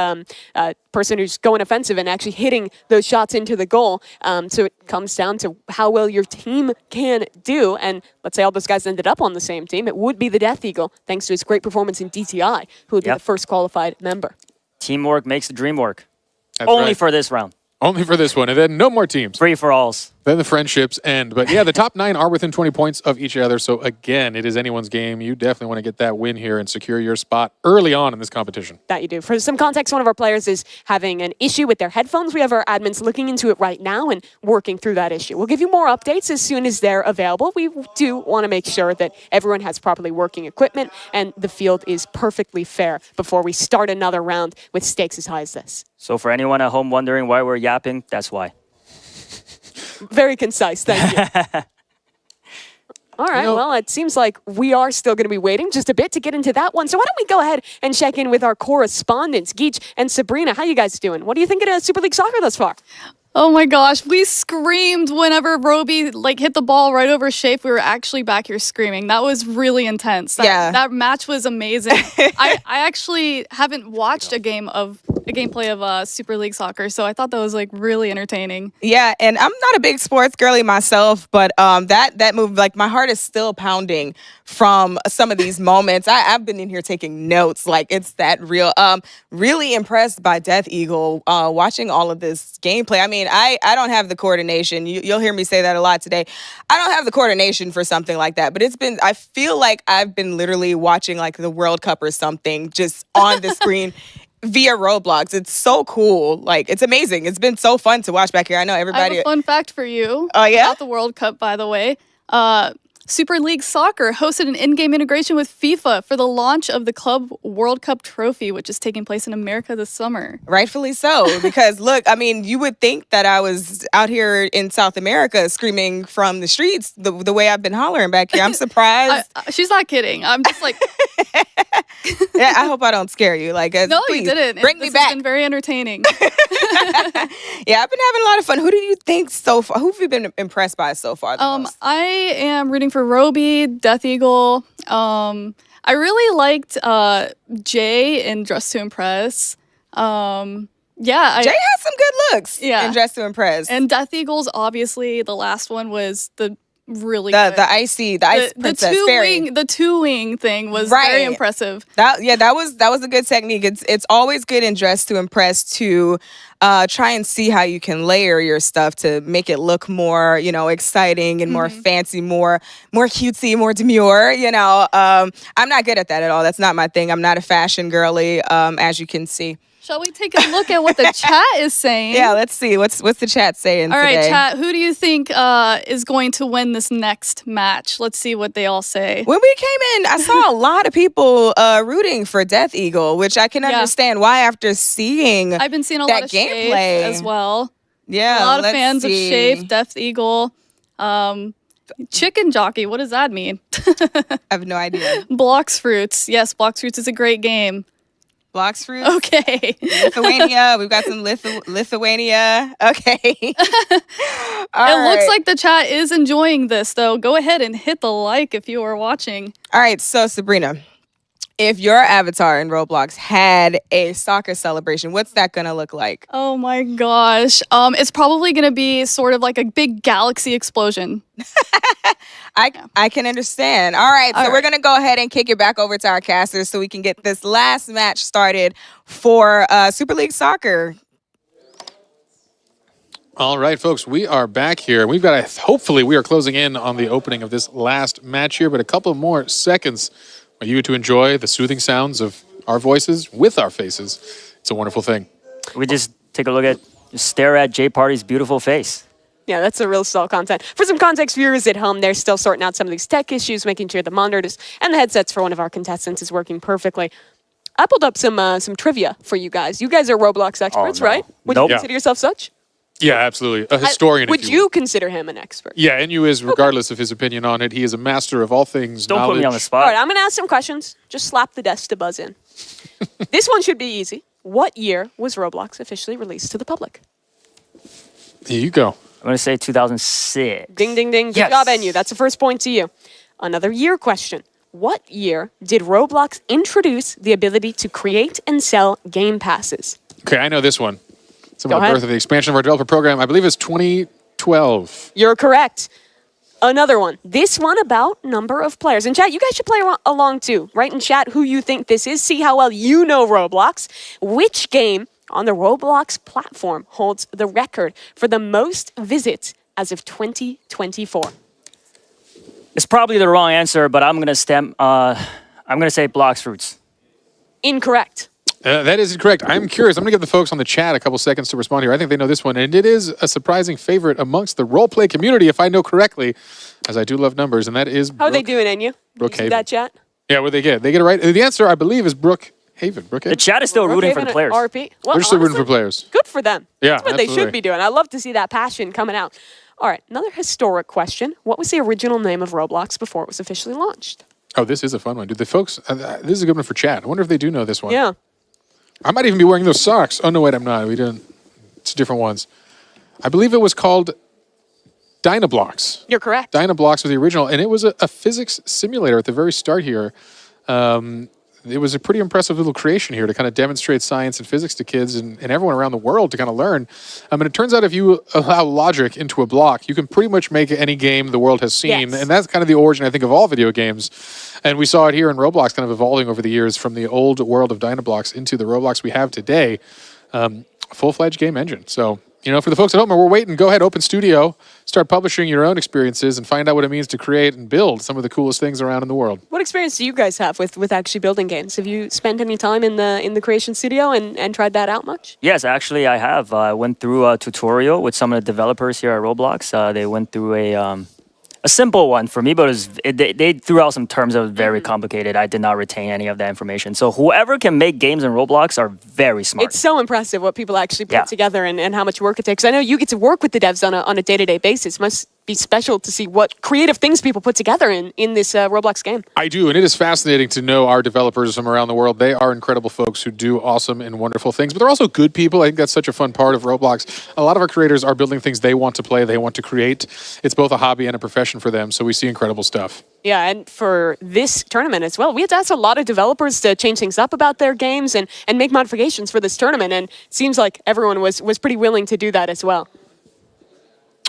person who's going offensive and actually hitting those shots into the goal. So it comes down to how well your team can do. And let's say all those guys ended up on the same team. It would be the Death Eagle, thanks to his great performance in DTI, who would be the first qualified member. Teamwork makes the dream work. That's Only right. for this round. Only for this one, and then no more teams. Free for alls. Then the friendships end. But yeah, the top 9 are within 20 points of each other. So again, it is anyone's game. You definitely want to get that win here and secure your spot early on in this competition. That you do. For some context, one of our players is having an issue with their headphones. We have our admins looking into it right now and working through that issue. We'll give you more updates as soon as they're available. We do want to make sure that everyone has properly working equipment and the field is perfectly fair before we start another round with stakes as high as this. So for anyone at home wondering why we're yapping, that's why. Very concise, thank you. All right, well, it seems like we are still going to be waiting just a bit to get into that one. So why don't we go ahead and check in with our correspondents, Geach and Sabrina. How you guys doing? What do you think of Super League Soccer thus far? Oh my gosh, we screamed whenever Roby hit the ball right over Shafe. We were actually back here screaming. That was really intense. That match was amazing. I actually haven't watched a gameplay of Super League Soccer, so I thought that was really entertaining. Yeah, and I'm not a big sports girly myself, but that move, my heart is still pounding from some of these moments. I've been in here taking notes, it's that real. Really impressed by Death Eagle, watching all of this gameplay. I mean, I don't have the coordination. You'll hear me say that a lot today. I don't have the coordination for something like that, but I feel like I've been literally watching the World Cup or something just on the screen via Roblox. It's so cool. It's amazing. It's been so fun to watch back here. I know everybody. I have a fun fact for you. Oh, yeah? About the World Cup, by the way. Super League Soccer hosted an in-game integration with FIFA for the launch of the Club World Cup trophy, which is taking place in America this summer. Rightfully so, because look, I mean, you would think that I was out here in South America screaming from the streets the way I've been hollering back here. I'm surprised. She's not kidding. I'm just Yeah, I hope I don't scare you. No, please, you didn't. Bring me back. It's been very entertaining. Yeah, I've been having a lot of fun. Who do you think so far? Who have you been impressed by so far the most? I am rooting for Roby, Death Eagle. I really liked Jay in Dress to Impress. Jay has some good looks in Dress to Impress. And Death Eagles, obviously, the last one was the really the good. the ice princess fairy. The two-wing thing was very impressive. That was a good technique. It's always good in Dress to Impress to try and see how you can layer your stuff to make it look more, exciting and more fancy, more cutesy, more demure. I'm not good at that at all. That's not my thing. I'm not a fashion girly, as you can see. Shall we take a look at what the chat is saying? Yeah, let's see. What's the chat saying All right, today? chat, who do you think is going to win this next match? Let's see what they all say. When we came in, I saw a lot of people rooting for Death Eagle, which I can understand why after seeing I've been seeing a that lot of gameplay Shafe as well. Yeah, a lot of let's fans see. of Shafe, Death Eagle. Chicken jockey, what does that mean? I have no idea. Blocks Fruits. Yes, Blocks Fruits is a great game. Blocks Fruits? Okay. Lithuania. We've got some Lithuania. Okay. It looks like the chat is enjoying this, though. Go ahead and hit the like if you are watching. All right, so Sabrina, if your avatar in Roblox had a soccer celebration, what's that gonna look like? Oh my gosh. It's probably gonna be sort of like a big galaxy explosion. I can understand. All right, so we're gonna go ahead and kick it back over to our casters so we can get this last match started for Super League Soccer. All right, folks, we are back here. We've got hopefully we are closing in on the opening of this last match here, but a couple more seconds for you to enjoy the soothing sounds of our voices with our faces. It's a wonderful thing. We just take a look at, just stare at J Party's beautiful face. Yeah, that's the real stall content. For some context, viewers at home, they're still sorting out some of these tech issues, making sure the monitors and the headsets for one of our contestants is working perfectly. I pulled up some trivia for you guys. You guys are Roblox experts, right? Would you consider yourself such? Yeah, absolutely. A historian. Would you consider him an expert? Yeah, NU is, regardless of his opinion on it, he is a master of all things Don't knowledge. put me on the spot. All right, I'm going to ask some questions. Just slap the desk to buzz in. This one should be easy. What year was Roblox officially released to the public? Here you go. I'm going to say 2006. Ding, ding, ding. Good job, NU. That's the first point to you. Another year question. What year did Roblox introduce the ability to create and sell game passes? Okay, I know this one. It's Go about the ahead. birth of the expansion of our developer program. I believe it's 2012. You're correct. Another one. This one about number of players. In chat, you guys should play along too. Write in chat who you think this is. See how well you know Roblox. Which game on the Roblox platform holds the record for the most visits as of 2024? It's probably the wrong answer, but I'm going to say Blocks Fruits. Incorrect. That is incorrect. I'm curious. I'm going to give the folks on the chat a couple seconds to respond here. I think they know this one, and it is a surprising favorite amongst the roleplay community, if I know correctly, as I do love numbers, and that is How are they doing, NU? Brookhaven. That chat? Yeah, what they get? They get it right. The answer, I believe, is Brookhaven. The chat is still rooting for the players. RP. Well, We're still rooting honestly, for players. Good for them. Yeah, That's what they absolutely. should be doing. I love to see that passion coming out. All right, another historic question. What was the original name of Roblox before it was officially launched? Oh, this is a fun one, dude. The folks, this is a good one for chat. I wonder if they do know this one. Yeah. I might even be wearing those socks. Oh, no, wait, I'm not. We didn't. It's different ones. I believe it was called Dynablocks. You're correct. Dynablocks was the original, and it was a physics simulator at the very start here. It was a pretty impressive little creation here to kind of demonstrate science and physics to kids and everyone around the world to kind of learn. And it turns out if you allow logic into a block, you can pretty much make any game the world has seen. Yes. And that's kind of the origin, I think, of all video games. And we saw it here in Roblox kind of evolving over the years from the old world of Dynablocks into the Roblox we have today. Full-fledged game engine. So, you know, for the folks at home, we're waiting. Go ahead, open studio, start publishing your own experiences, and find out what it means to create and build some of the coolest things around in the world. What experience do you guys have with actually building games? Have you spent any time in the creation studio and tried that out much? Yes, actually, I have. I went through a tutorial with some of the developers here at Roblox. They went through a simple one for me, but they threw out some terms that was very complicated. I did not retain any of that information. So whoever can make games in Roblox are very smart. It's so impressive what people actually put together and how much work it takes. I know you get to work with the devs on a day-to-day basis. It must be special to see what creative things people put together in this Roblox game. I do, and it is fascinating to know our developers from around the world. They are incredible folks who do awesome and wonderful things, but they're also good people. I think that's such a fun part of Roblox. A lot of our creators are building things they want to play, they want to create. It's both a hobby and a profession for them, so we see incredible stuff. Yeah, and for this tournament as well, we had to ask a lot of developers to change things up about their games and make modifications for this tournament, and it seems like everyone was pretty willing to do that as well.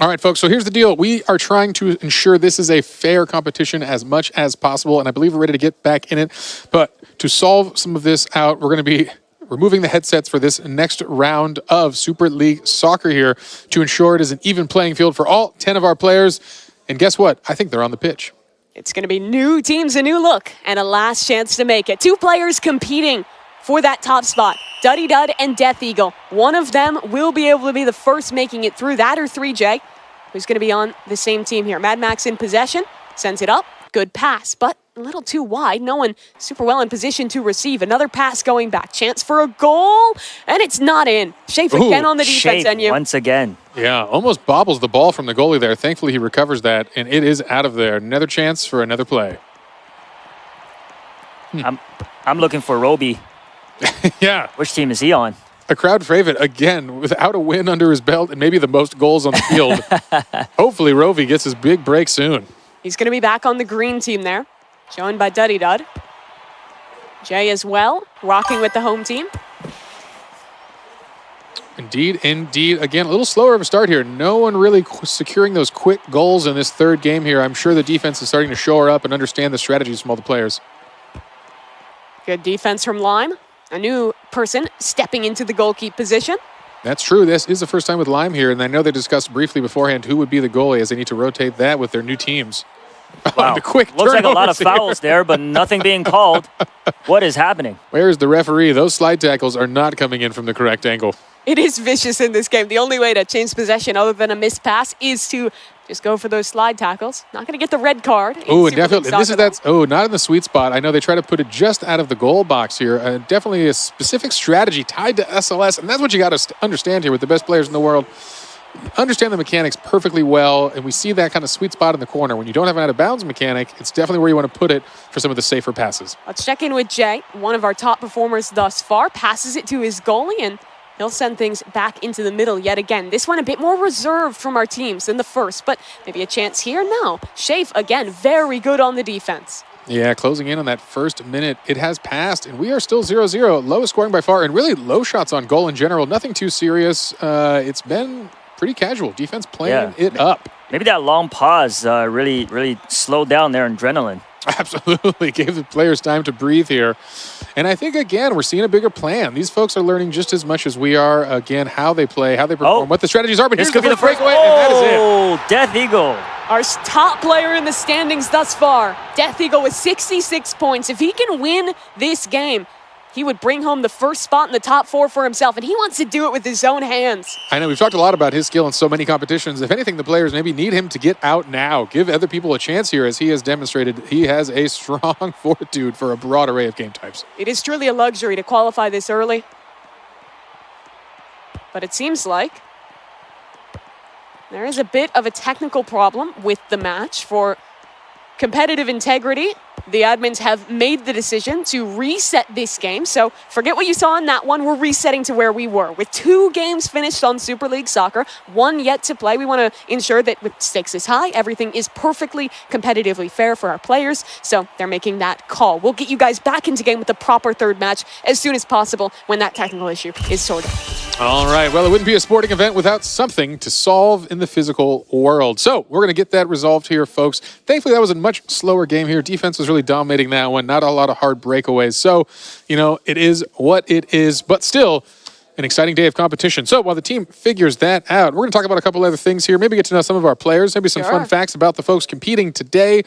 All right, folks, so here's the deal. We are trying to ensure this is a fair competition as much as possible, and I believe we're ready to get back in it. But to solve some of this out, we're going to be removing the headsets for this next round of Super League Soccer here to ensure it is an even playing field for all 10 of our players. And guess what? I think they're on the pitch. It's going to be new teams, a new look, and a last chance to make it. Two players competing for that top spot. Duddy Dud and Death Eagle. One of them will be able to be the first making it through. That or 3J, who's going to be on the same team here. Mad Max in possession, sends it up. Good pass, but a little too wide. No one super well in position to receive. Another pass going back. Chance for a goal, and it's not in. Shafe again on the defense Shafe once again. Yeah, almost bobbles the ball from the goalie there. Thankfully, he recovers that, and it is out of there. Another chance for another play. I'm looking for Roby. Yeah. Which team is he on? A crowd favorite, again, without a win under his belt and maybe the most goals on the field. Hopefully, Roby gets his big break soon. He's going to be back on the green team there, joined by Duddy Dud. Jay as well, rocking with the home team. Indeed, indeed. Again, a little slower of a start here. No one really securing those quick goals in this third game here. I'm sure the defense is starting to shore up and understand the strategies from all the players. Good defense from Lime. A new person stepping into the goalkeeper position. That's true. This is the first time with Lime here, and I know they discussed briefly beforehand who would be the goalie as they need to rotate that with their new teams. Wow. The quick Looks like a lot of turnovers fouls there, but nothing being called. What is happening? Where's the referee? Those slide tackles are not coming in from the correct angle. It is vicious in this game. The only way to change possession other than a missed pass is to just go for those slide tackles. Not going to get the red card. Oh, and definitely. This is not in the sweet spot. I know they try to put it just out of the goal box here. Definitely a specific strategy tied to SLS, and that's what you got to understand here with the best players in the world. Understand the mechanics perfectly well, and we see that kind of sweet spot in the corner. When you don't have an out-of-bounds mechanic, it's definitely where you want to put it for some of the safer passes. Let's check in with Jay, one of our top performers thus far. Passes it to his goalie, and he'll send things back into the middle yet again. This one a bit more reserved from our teams than the first, but maybe a chance here. No. Shafe, again, very good on the defense. Yeah, closing in on that first minute. It has passed, and we are still 0-0. Lowest scoring by far, and really low shots on goal in general. Nothing too serious. It's been pretty casual. Defense playing it up. Maybe that long pause really slowed down their adrenaline. Absolutely. Gave the players time to breathe here. And I think, again, we're seeing a bigger plan. These folks are learning just as much as we are, again, how they play, how they perform, what the strategies are. But this here's could the be the first breakaway. and that is it. Oh, Death Eagle. Our top player in the standings thus far, Death Eagle with 66 points. If he can win this game, he would bring home the first spot in the top 4 for himself, and he wants to do it with his own hands. I know we've talked a lot about his skill in so many competitions. If anything, the players maybe need him to get out now. Give other people a chance here, as he has demonstrated. He has a strong fortitude for a broad array of game types. It is truly a luxury to qualify this early. But it seems like there is a bit of a technical problem with the match for competitive integrity. The admins have made the decision to reset this game. So forget what you saw in that one. We're resetting to where we were. With 2 games finished on Super League Soccer, 1 yet to play, we want to ensure that with stakes this high, everything is perfectly competitively fair for our players. So they're making that call. We'll get you guys back into game with the proper third match as soon as possible when that technical issue is sorted. All right. Well, it wouldn't be a sporting event without something to solve in the physical world. So we're going to get that resolved here, folks. Thankfully, that was a much slower game here. Defense was really dominating that one. Not a lot of hard breakaways. So, it is what it is, but still an exciting day of competition. So while the team figures that out, we're going to talk about a couple other things here. Maybe get to know some of our players. Maybe some fun facts about the folks competing today.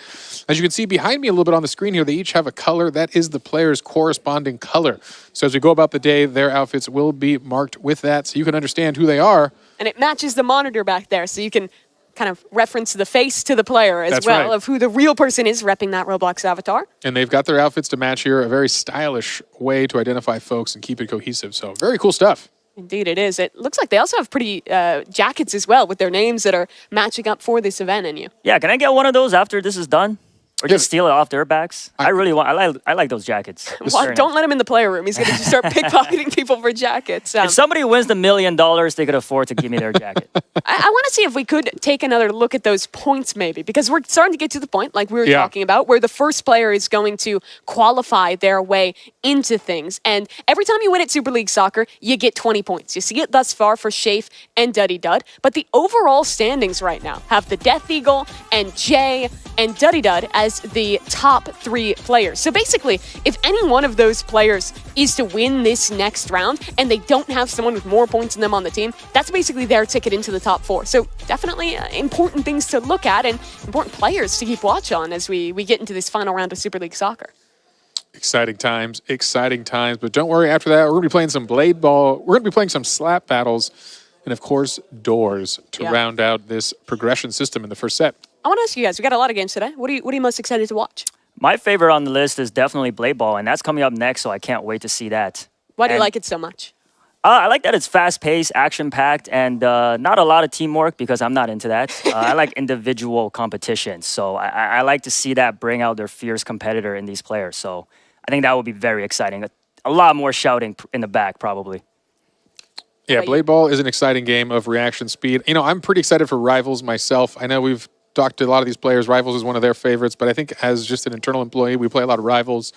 As you can see behind me a little bit on the screen here, they each have a color. That is the player's corresponding color. So as we go about the day, their outfits will be marked with that so you can understand who they are. And it matches the monitor back there, so you can kind of reference the face to the player as well of who the real person is repping that Roblox avatar. And they've got their outfits to match here, a very stylish way to identify folks and keep it cohesive. So very cool stuff. Indeed it is. It looks like they also have pretty jackets as well with their names that are matching up for this event in you. Yeah, can I get one of those after this is done? Or just steal it off their backs? I like those jackets. Well, don't let him in the player room. He's going to just start pickpocketing people for jackets. If somebody wins the $1 million, they could afford to give me their jacket. I want to see if we could take another look at those points maybe, because we're starting to get to the point, like we were talking about, where the first player is going to qualify their way into things. And every time you win at Super League Soccer, you get 20 points. You see it thus far for Shafe and Duddy Dud. But the overall standings right now have the Death Eagle and Jay and Duddy Dud as the top 3 players. So basically, if any one of those players is to win this next round and they don't have someone with more points than them on the team, that's basically their ticket into the top 4. So definitely important things to look at and important players to keep watch on as we get into this final round of Super League Soccer. Exciting times, exciting times. But don't worry, after that, we're going to be playing some blade ball. We're going to be playing some slap battles and, of course, doors to round out this progression system in the first set. I want to ask you guys, we got a lot of games today. What are you most excited to watch? My favorite on the list is definitely Blade Ball, and that's coming up next, so I can't wait to see that. Why do you like it so much? I like that it's fast-paced, action-packed, and not a lot of teamwork because I'm not into that. I like individual competition, so I like to see that bring out their fierce competitor in these players. So I think that would be very exciting. A lot more shouting in the back, probably. Yeah, Blade Ball is an exciting game of reaction speed. You know, I'm pretty excited for Rivals myself. I know we've talked to a lot of these players. Rivals is one of their favorites, but I think as just an internal employee, we play a lot of Rivals.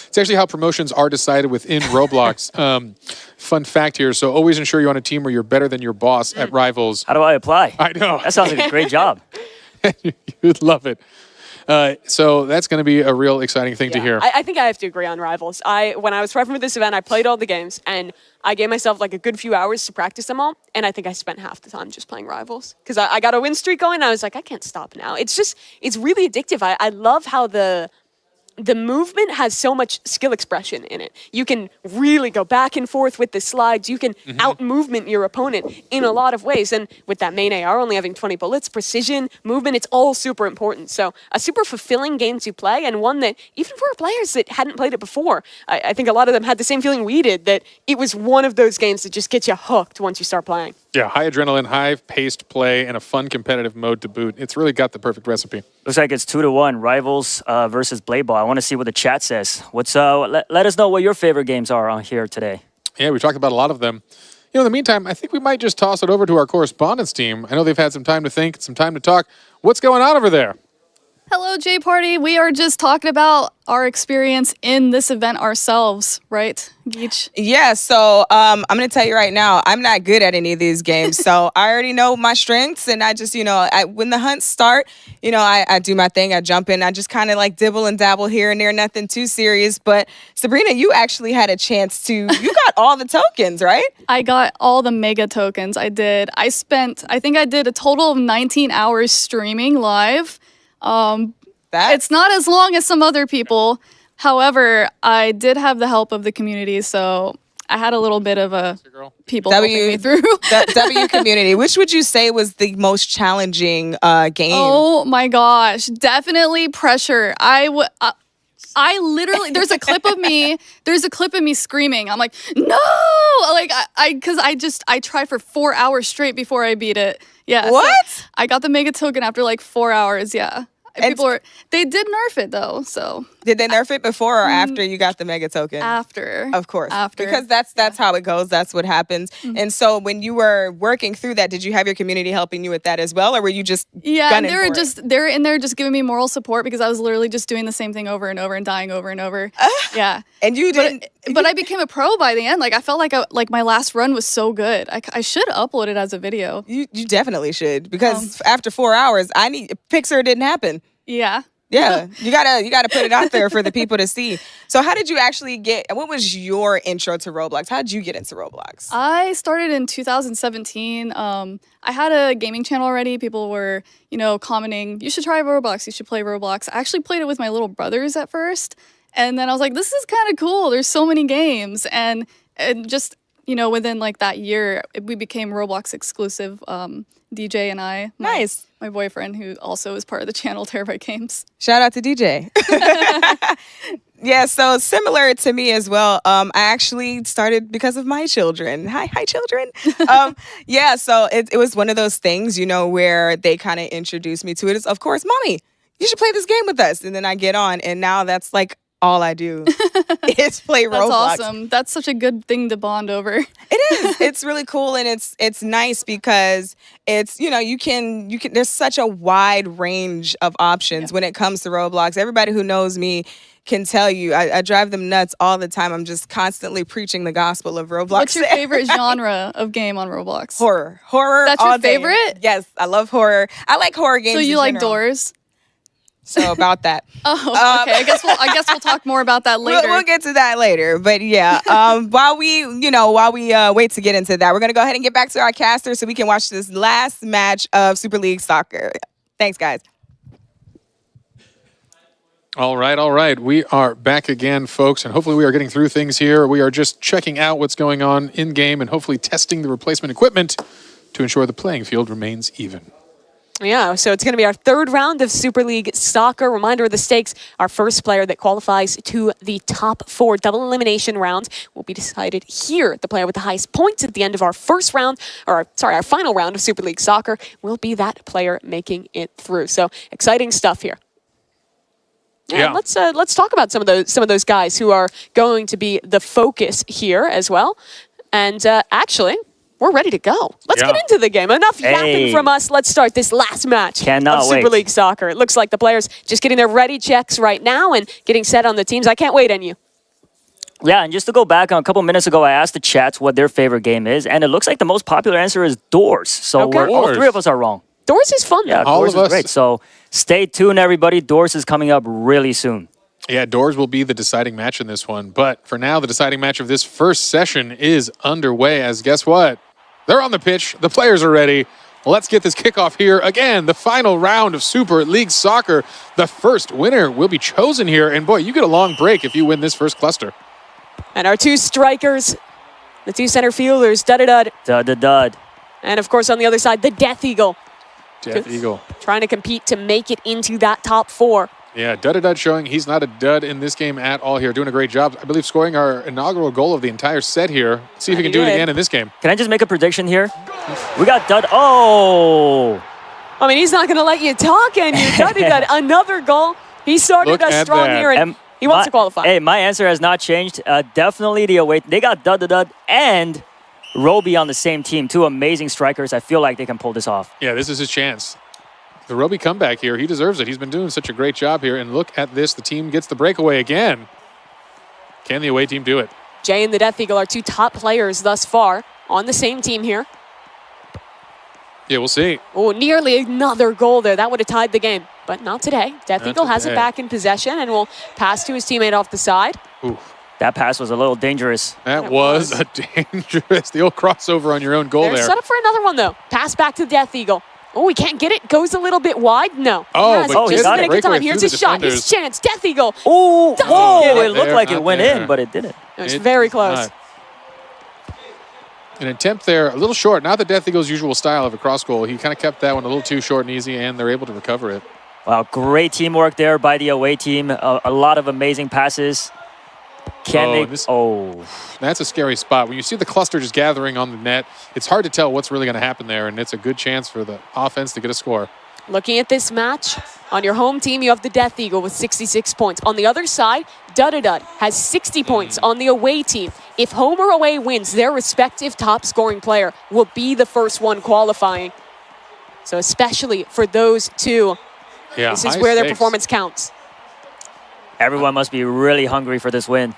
It's actually how promotions are decided within Roblox. Fun fact here. So always ensure you're on a team where you're better than your boss at Rivals. How do I apply? I know. That sounds like a great job. You'd love it. So that's going to be a real exciting thing to hear. I think I have to agree on Rivals. When I was prepping for this event, I played all the games, and I gave myself like a good few hours to practice them all, and I think I spent half the time just playing Rivals. Because I got a win streak going, and I was like, I can't stop now. It's really addictive. I love how the movement has so much skill expression in it. You can really go back and forth with the slides. You can out-movement your opponent in a lot of ways. And with that main AR only having 20 bullets, precision, movement, it's all super important. So a super fulfilling game to play, and one that even for players that hadn't played it before, I think a lot of them had the same feeling we did, that it was one of those games that just gets you hooked once you start playing. Yeah, high adrenaline, high-paced play, and a fun competitive mode to boot. It's really got the perfect recipe. Looks like it's 2-1, Rivals versus Blade Ball. I want to see what the chat says. Let us know what your favorite games are on here today. Yeah, we talked about a lot of them. You know, in the meantime, I think we might just toss it over to our correspondence team. I know they've had some time to think, some time to talk. What's going on over there? Hello, J Party. We are just talking about our experience in this event ourselves, right, Geach? Yeah, so I'm going to tell you right now, I'm not good at any of these games. So I already know my strengths, and I just, when the hunts start, I do my thing. I jump in. I just kind of like dibble and dabble here and there, nothing too serious. But Sabrina, you actually had a chance you got all the tokens, right? I got all the mega tokens. I did. I think I did a total of 19 hours streaming live. It's not as long as some other people. However, I did have the help of the community, so I had a little bit of a people helping me through. W community. Which would you say was the most challenging game? Oh my gosh, definitely pressure. I literally, there's a clip of me screaming. I'm like, no, like because I tried for 4 hours straight before I beat it. Yeah. What? So I got the mega token after like 4 hours. Yeah. They did nerf it though. So did they nerf it before or after you got the mega token? After. Of course. After. Because that's how it goes. That's what happens. And so when you were working through that, did you have your community helping you with that as well, or were you just and they're in there just giving me moral support because I was literally just doing the same thing over and over and dying over and over. Yeah. And you didn't. But I became a pro by the end. Like I felt like my last run was so good. I should upload it as a video. You definitely should, because after 4 hours, Pixar didn't happen. Yeah. Yeah, you gotta put it out there for the people to see. So how did you actually what was your intro to Roblox? How did you get into Roblox? I started in 2017. I had a gaming channel already. People were, commenting, you should try Roblox, you should play Roblox. I actually played it with my little brothers at first. And then I was like, this is kind of cool. There's so many games. And just, within like that year, we became Roblox exclusive, DJ and I. Nice. My boyfriend, who also is part of the channel, Terabyte Games. Shout out to DJ. Yeah, so similar to me as well. I actually started because of my children. Hi, children. Yeah, so it was one of those things, where they kind of introduced me to it. It's, of course, Mommy, you should play this game with us. And then I get on, and now that's like all I do is play Roblox. That's awesome. That's such a good thing to bond over. It is. It's really cool, and it's nice because it's, you can there's such a wide range of options when it comes to Roblox. Everybody who knows me can tell you I drive them nuts all the time. I'm just constantly preaching the gospel of Roblox. What's your favorite genre of game on Roblox? Horror. That's your favorite? Yes, I love horror. I like horror games. So you like Doors? So about that. Oh, okay. I guess we'll talk more about that later. We'll get to that later. But yeah, while we wait to get into that, we're gonna go ahead and get back to our caster so we can watch this last match of Super League Soccer. Thanks, guys. All right. We are back again, folks, and hopefully we are getting through things here. We are just checking out what's going on in-game and hopefully testing the replacement equipment to ensure the playing field remains even. Yeah, so it's going to be our third round of Super League Soccer. Reminder of the stakes, our first player that qualifies to the top 4 double elimination round will be decided here. The player with the highest points at the end of our first round, our final round of Super League Soccer will be that player making it through. So exciting stuff here. Yeah. Let's talk about some of those guys who are going to be the focus here as well. And actually, we're ready to go. Let's get into the game. Enough yapping from us. Let's start this last match of Super League Soccer. It looks like the players just getting their ready checks right now and getting set on the teams. I can't wait on you. Yeah, and just to go back, a couple minutes ago, I asked the chats what their favorite game is, and it looks like the most popular answer is Doors. So all 3 of us are wrong. Doors is fun, though. Yeah, Doors is great. So stay tuned, everybody. Doors is coming up really soon. Yeah, Doors will be the deciding match in this one. But for now, the deciding match of this first session is underway, as guess what? They're on the pitch. The players are ready. Let's get this kickoff here. Again, the final round of Super League Soccer. The first winner will be chosen here. And boy, you get a long break if you win this first cluster. And our 2 strikers, the 2 center fielders, Dud-a-Dud. Dud-a-Dud. And of course, on the other side, the Death Eagle. Death Eagle. Trying to compete to make it into that top 4. Yeah, Dud-a-Dud showing he's not a dud in this game at all here. Doing a great job. I believe scoring our inaugural goal of the entire set here. See if he can do it again in this game. Can I just make a prediction here? We got Dud. Oh! I mean, he's not going to let you talk, and you Dud-a-Dud. Another goal. He started us strong here, and he wants to qualify. Hey, my answer has not changed. Definitely the away. They got Dud-a-Dud and Roby on the same team. 2 amazing strikers. I feel like they can pull this off. Yeah, this is his chance. The Roby comeback here, he deserves it. He's been doing such a great job here. And look at this. The team gets the breakaway again. Can the away team do it? Jay and the Death Eagle are 2 top players thus far on the same team here. Yeah, we'll see. Oh, nearly another goal there. That would have tied the game, but not today. Death Eagle has it back in possession and will pass to his teammate off the side. Oof. That pass was a little dangerous. That was a dangerous. The old crossover on your own goal there. Set up for another one, though. Pass back to Death Eagle. Oh, we can't get it. Goes a little bit wide. No. Oh, but just a minute of time. Here's his shot. His chance. Death Eagle. Oh, whoa. It looked like it went in, but it didn't. It was very close. An attempt there, a little short. Not the Death Eagle's usual style of a cross goal. He kind of kept that one a little too short and easy, and they're able to recover it. Wow, great teamwork there by the away team. A lot of amazing passes. That's a scary spot. When you see the cluster just gathering on the net, it's hard to tell what's really going to happen there, and it's a good chance for the offense to get a score. Looking at this match, on your home team, you have the Death Eagle with 66 points. On the other side, Dud-a-Dud has 60 points on the away team. If home or away wins, their respective top scoring player will be the first one qualifying. So especially for those 2, this is where their performance counts. Everyone must be really hungry for this win.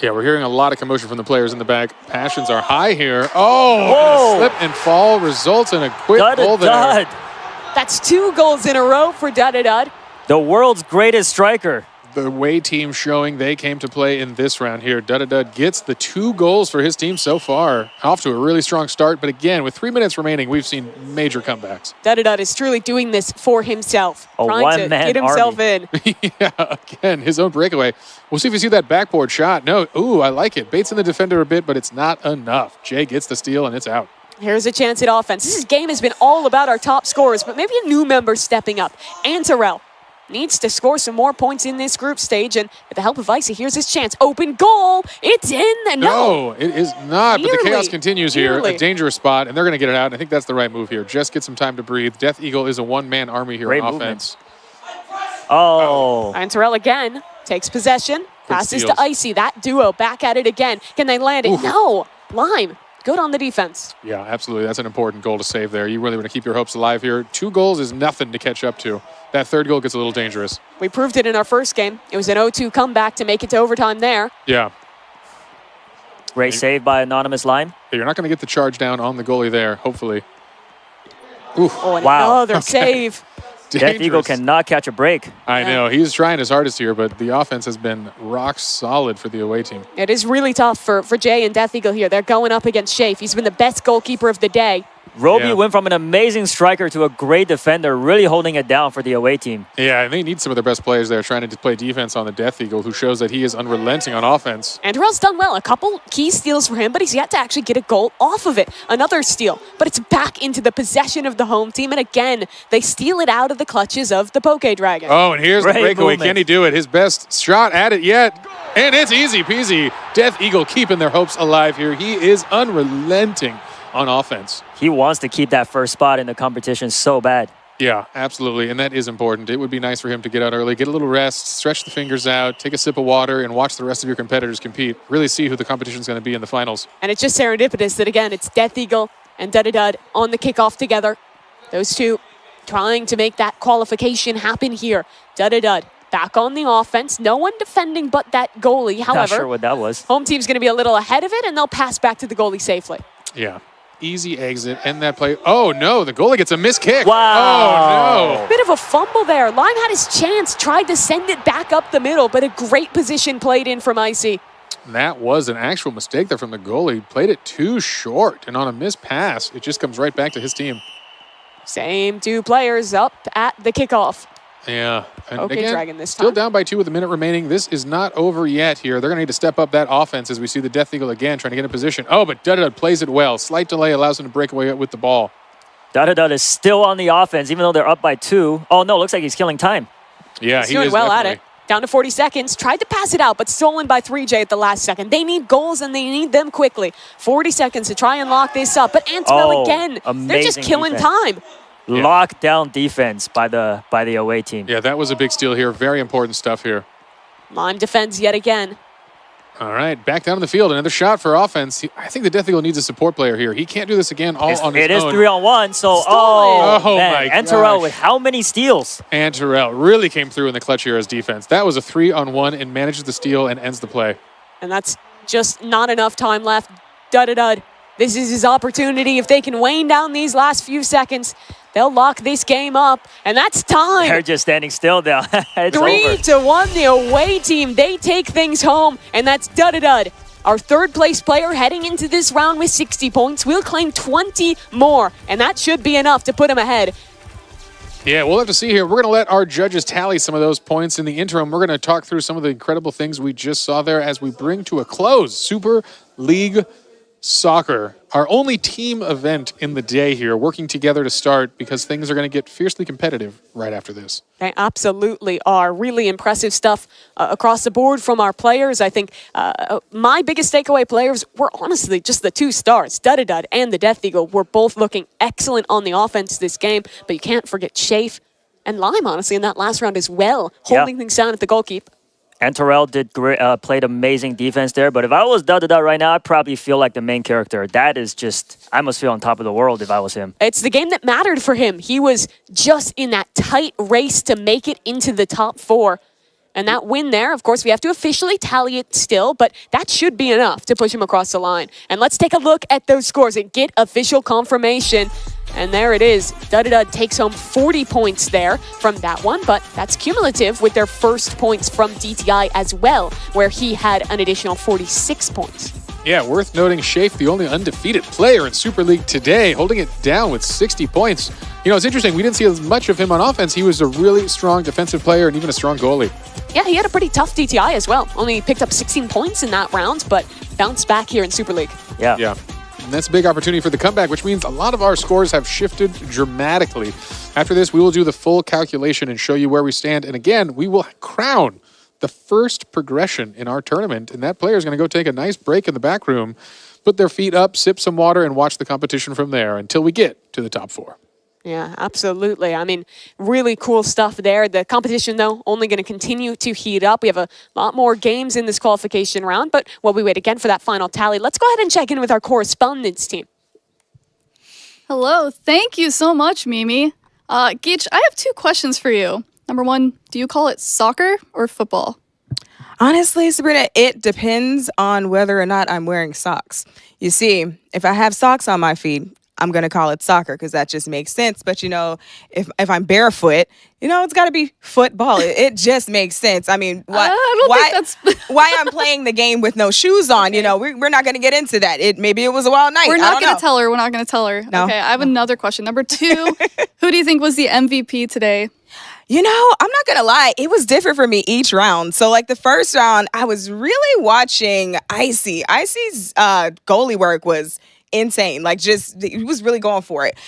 Yeah, we're hearing a lot of commotion from the players in the back. Passions are high here. Oh, slip and fall results in a quick goal there. That's 2 goals in a row for Dud-a-Dud. The world's greatest striker. The away team showing they came to play in this round here. Dud-a-Dud gets the 2 goals for his team so far. Off to a really strong start, but again, with 3 minutes remaining, we've seen major comebacks. Dud-a-Dud is truly doing this for himself. Trying to get himself in. Yeah, again, his own breakaway. We'll see if you see that backboard shot. No, I like it. Baits in the defender a bit, but it's not enough. Jay gets the steal, and it's out. Here's a chance at offense. This game has been all about our top scorers, but maybe a new member stepping up. Antarell needs to score some more points in this group stage, and with the help of Icy, here's his chance. Open goal. It's in. No, it is not, but the chaos continues here. A dangerous spot, and they're going to get it out. I think that's the right move here. Just get some time to breathe. Death Eagle is a one-man army here on offense. Antarell again takes possession. Passes to Icy. That duo back at it again. Can they land it? No. Lime. Good on the defense. Yeah, absolutely. That's an important goal to save there. You really want to keep your hopes alive here. 2 goals is nothing to catch up to. That 3rd goal gets a little dangerous. We proved it in our first game. It was an 0-2 comeback to make it to overtime there. Yeah. Great save by Anonymous Lime. You're not going to get the charge down on the goalie there, hopefully. Another save. Death Eagle cannot catch a break. I know. He's trying his hardest here, but the offense has been rock solid for the away team. It is really tough for Jay and Death Eagle here. They're going up against Shafe. He's been the best goalkeeper of the day. Roby went from an amazing striker to a great defender, really holding it down for the away team. Yeah, and they need some of their best players there trying to play defense on the Death Eagle, who shows that he is unrelenting on offense. And Terrell's done well. A couple key steals for him, but he's yet to actually get a goal off of it. Another steal, but it's back into the possession of the home team. And again, they steal it out of the clutches of the Poke Dragon. Oh, and here's the breakaway. Movement. Can he do it? His best shot at it yet. And it's easy peasy. Death Eagle keeping their hopes alive here. He is unrelenting on offense. He wants to keep that first spot in the competition so bad. Yeah, absolutely. And that is important. It would be nice for him to get out early, get a little rest, stretch the fingers out, take a sip of water, and watch the rest of your competitors compete. Really see who the competition is going to be in the finals. And it's just serendipitous that, again, it's Death Eagle and Dud on the kickoff together. Those two trying to make that qualification happen here. Dud back on the offense. No one defending but that goalie. However, Not sure what that was. home team's going to be a little ahead of it, and they'll pass back to the goalie safely. Yeah. Easy exit, end that play. Oh, no, the goalie gets a missed kick. Wow. Oh, no. Bit of a fumble there. Lime had his chance, tried to send it back up the middle, but a great position played in from Icy. That was an actual mistake there from the goalie. Played it too short, and on a missed pass, it just comes right back to his team. Same two players up at the kickoff. Yeah. And Okay, again, Dragon this still time. down by 2 with a minute remaining. This is not over yet here. They're going to need to step up that offense as we see the Death Eagle again trying to get in position. Oh, but Dud plays it well. Slight delay allows him to break away with the ball. Dud is still on the offense, even though they're up by 2. Oh, no, looks like he's killing time. Yeah, He's he doing is well definitely. at it. Down to 40 seconds. Tried to pass it out, but stolen by 3J at the last second. They need goals, and they need them quickly. 40 seconds to try and lock this up. But Antonell again, they're just amazing killing defense. time. Yeah. Lockdown defense by the away team. Yeah, that was a big steal here. Very important stuff here. Lime defends yet again. All right, back down the field. Another shot for offense. I think the Death Eagle needs a support player here. He can't do this again on his own. It is 3-on-1, so Stolen. Oh, man. my And Terrell gosh. with how many steals? And Terrell really came through in the clutch here as defense. That was a 3-on-1 and manages the steal and ends the play. And that's just not enough time left. Dud. This is his opportunity. If they can wane down these last few seconds, they'll lock this game up. And that's time. They're just standing still now. It's over. 3-1, the away team. They take things home, and that's Dud. Our third place player heading into this round with 60 points. We'll claim 20 more, and that should be enough to put him ahead. Yeah, we'll have to see here. We're going to let our judges tally some of those points. In the interim, we're going to talk through some of the incredible things we just saw there as we bring to a close Super League Soccer, our only team event in the day here, working together to start because things are going to get fiercely competitive right after this. They absolutely are. Really impressive stuff across the board from our players. I think my biggest takeaway players were honestly just the 2 stars. Dud and the Death Eagle were both looking excellent on the offense this game, but you can't forget Shafe and Lime, honestly, in that last round as well, holding things down at the goalkeep. And Terrell did great, played amazing defense there. But if I was Dud right now, I'd probably feel like the main character. That is just, I must feel on top of the world if I was him. It's the game that mattered for him. He was just in that tight race to make it into the top 4. And that win there, of course, we have to officially tally it still, but that should be enough to push him across the line. And let's take a look at those scores and get official confirmation. And there it is. Dud takes home 40 points there from that one, but that's cumulative with their first points from DTI as well, where he had an additional 46 points. Yeah, worth noting, Shafe, the only undefeated player in Super League today, holding it down with 60 points. You know, it's interesting. We didn't see as much of him on offense. He was a really strong defensive player and even a strong goalie. Yeah, he had a pretty tough DTI as well. Only picked up 16 points in that round, but bounced back here in Super League. Yeah. And that's a big opportunity for the comeback, which means a lot of our scores have shifted dramatically. After this, we will do the full calculation and show you where we stand. And again, we will crown the first progression in our tournament. And that player is going to go take a nice break in the back room, put their feet up, sip some water, and watch the competition from there until we get to the top 4. Yeah, absolutely. I mean, really cool stuff there. The competition, though, only going to continue to heat up. We have a lot more games in this qualification round, but while we wait again for that final tally, let's go ahead and check in with our correspondence team. Hello. Thank you so much, Mimi. Geach, I have 2 questions for you. Number 1, do you call it soccer or football? Honestly, Sabrina, it depends on whether or not I'm wearing socks. You see, if I have socks on my feet, I'm going to call it soccer because that just makes sense. But, you know, if I'm barefoot, you know, it's got to be football. It just makes sense. I mean, why I'm playing the game with no shoes on, you know, we're not going to get into that. Maybe it was a wild night. We're not going to tell her. We're not going to tell her. No. Okay, I have another question. Number 2, who do you think was the MVP today? You know, I'm not going to lie. It was different for me each round. So, like, the first round, I was really watching Icy. Icy's goalie work was insane. Like, just, he was really going for it.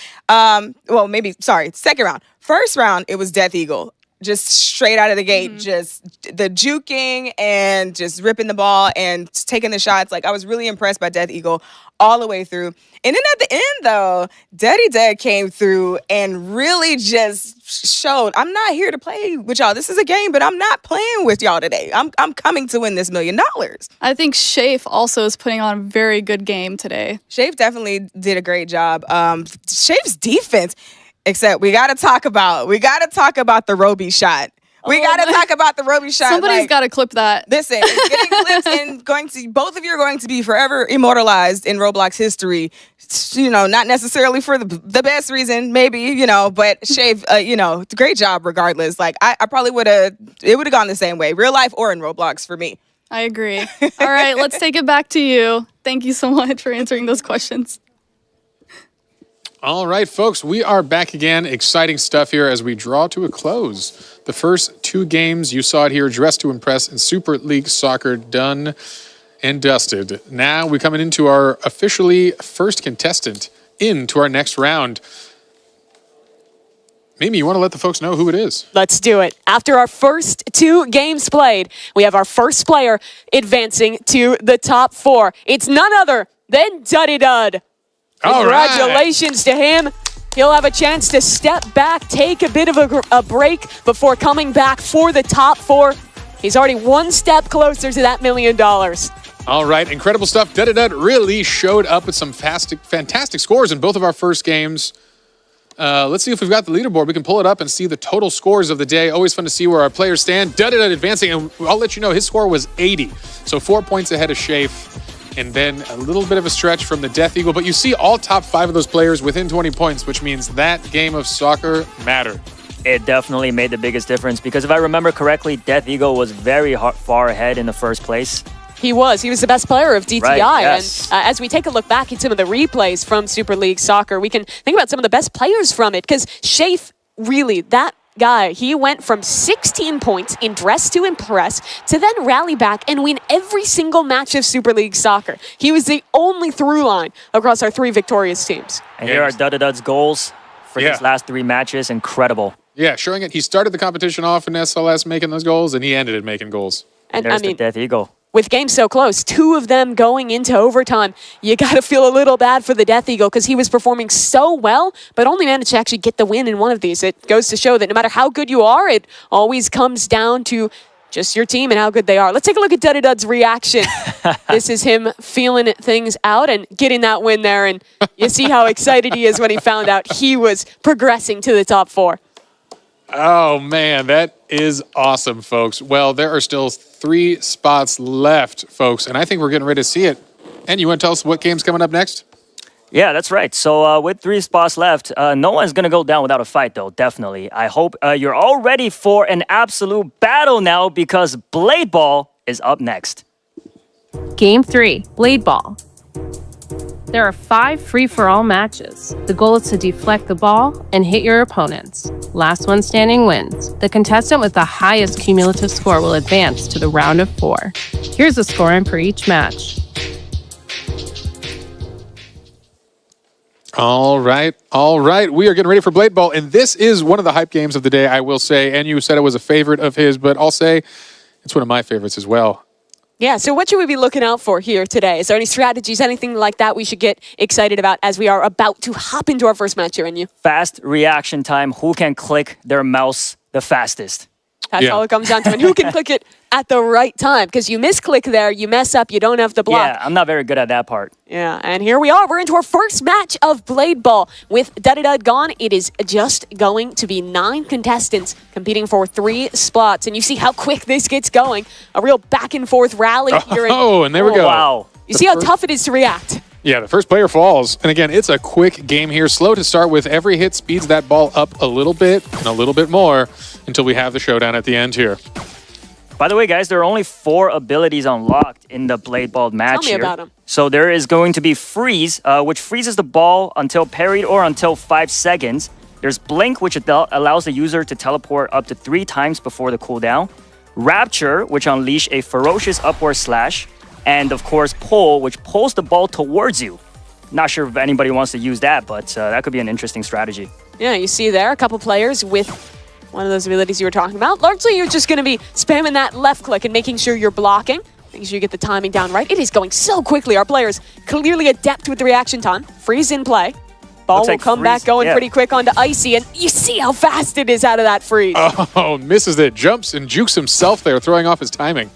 Second round. First round, it was Death Eagle. Just straight out of the gate, just the juking and just ripping the ball and taking the shots. Like, I was really impressed by Death Eagle all the way through. And then at the end, though, Daddy Dead came through and really just showed, I'm not here to play with y'all. This is a game, but I'm not playing with y'all today. I'm coming to win this $1 million. I think Shafe also is putting on a very good game today. Shafe definitely did a great job. Shafe's defense, except we got to talk about the Roby shot. We got to talk about the Roby shot. Somebody's got to clip that. Listen, it's getting clipped and both of you are going to be forever immortalized in Roblox history. You know, not necessarily for the best reason, maybe, you know, but Shave, you know, great job regardless. Like, I probably would have gone the same way, real life or in Roblox for me. I agree. All right, let's take it back to you. Thank you so much for answering those questions. All right, folks, we are back again. Exciting stuff here as we draw to a close. The first 2 games, you saw it here, Dress to Impress and Super League Soccer, done and dusted. Now we're coming into our officially first contestant into our next round. Mimi, you want to let the folks know who it is? Let's do it. After our first 2 games played, we have our first player advancing to the top 4. It's none other than Duddy Dud. Congratulations to him. He'll have a chance to step back, take a bit of a break before coming back for the top 4. He's already one step closer to that $1 million. All right, incredible stuff. Dud really showed up with some fantastic scores in both of our first games. Let's see if we've got the leaderboard. We can pull it up and see the total scores of the day. Always fun to see where our players stand. Dud advancing, and I'll let you know his score was 80. So 4 points ahead of Shafe. And then a little bit of a stretch from the Death Eagle. But you see all top 5 of those players within 20 points, which means that game of soccer mattered. It definitely made the biggest difference because if I remember correctly, Death Eagle was very far ahead in the first place. He was the best player of DTI. Right, yes. And as we take a look back at some of the replays from Super League Soccer, we can think about some of the best players from it because Shafe, really, that guy, he went from 16 points in Dress to Impress to then rally back and win every single match of Super League Soccer. He was the only through line across our 3 victorious teams. And here are Dud's goals for these last 3 matches. Incredible. Yeah, showing it. He started the competition off in SLS making those goals, and he ended it making goals. And there's the Death Eagle. With games so close, 2 of them going into overtime, you got to feel a little bad for the Death Eagle because he was performing so well, but only managed to actually get the win in one of these. It goes to show that no matter how good you are, it always comes down to just your team and how good they are. Let's take a look at Dud's reaction. This is him feeling things out and getting that win there, and you see how excited he is when he found out he was progressing to the top 4. Oh, man, that is awesome, folks. Well, there are still 3 spots left, folks, and I think we're getting ready to see it. And you want to tell us what game's coming up next? Yeah, that's right. So with 3 spots left, no one's going to go down without a fight, though, definitely. I hope you're all ready for an absolute battle now because Blade Ball is up next. Game 3, Blade Ball. There are 5 free-for-all matches. The goal is to deflect the ball and hit your opponents. Last one standing wins. The contestant with the highest cumulative score will advance to the round of 4. Here's the scoring for each match. All right. We are getting ready for Blade Ball, and this is one of the hype games of the day, I will say. And you said it was a favorite of his, but I'll say it's one of my favorites as well. Yeah, so what should we be looking out for here today? Is there any strategies, anything like that we should get excited about as we are about to hop into our first match here, and you? Fast reaction time. Who can click their mouse the fastest? That's all it comes down to. And who can click it at the right time? Because you misclick there, you mess up, you don't have the block. Yeah, I'm not very good at that part. Yeah, and here we are. We're into our first match of Blade Ball. With Dud gone, it is just going to be 9 contestants competing for 3 spots. And you see how quick this gets going. A real back and forth rally here. And there we go. Wow. You see how tough it is to react. Yeah, the first player falls. And again, it's a quick game here. Slow to start with. Every hit speeds that ball up a little bit and a little bit more until we have the showdown at the end here. By the way, guys, there are only 4 abilities unlocked in the Blade Ball match Tell me here. about them. So there is going to be Freeze, which freezes the ball until parried or until 5 seconds. There's Blink, which allows the user to teleport up to 3 times before the cooldown. Rapture, which unleash a ferocious upward slash. And of course, Pull, which pulls the ball towards you. Not sure if anybody wants to use that, but that could be an interesting strategy. Yeah, you see there a couple players with one of those abilities you were talking about. Largely, you're just going to be spamming that left click and making sure you're blocking, making sure you get the timing down right. It is going so quickly. Our players clearly adept with the reaction time. Freeze in play. Ball will come back going pretty quick onto Icy, and you see how fast it is out of that freeze. Oh, misses it. Jumps and jukes himself there, throwing off his timing.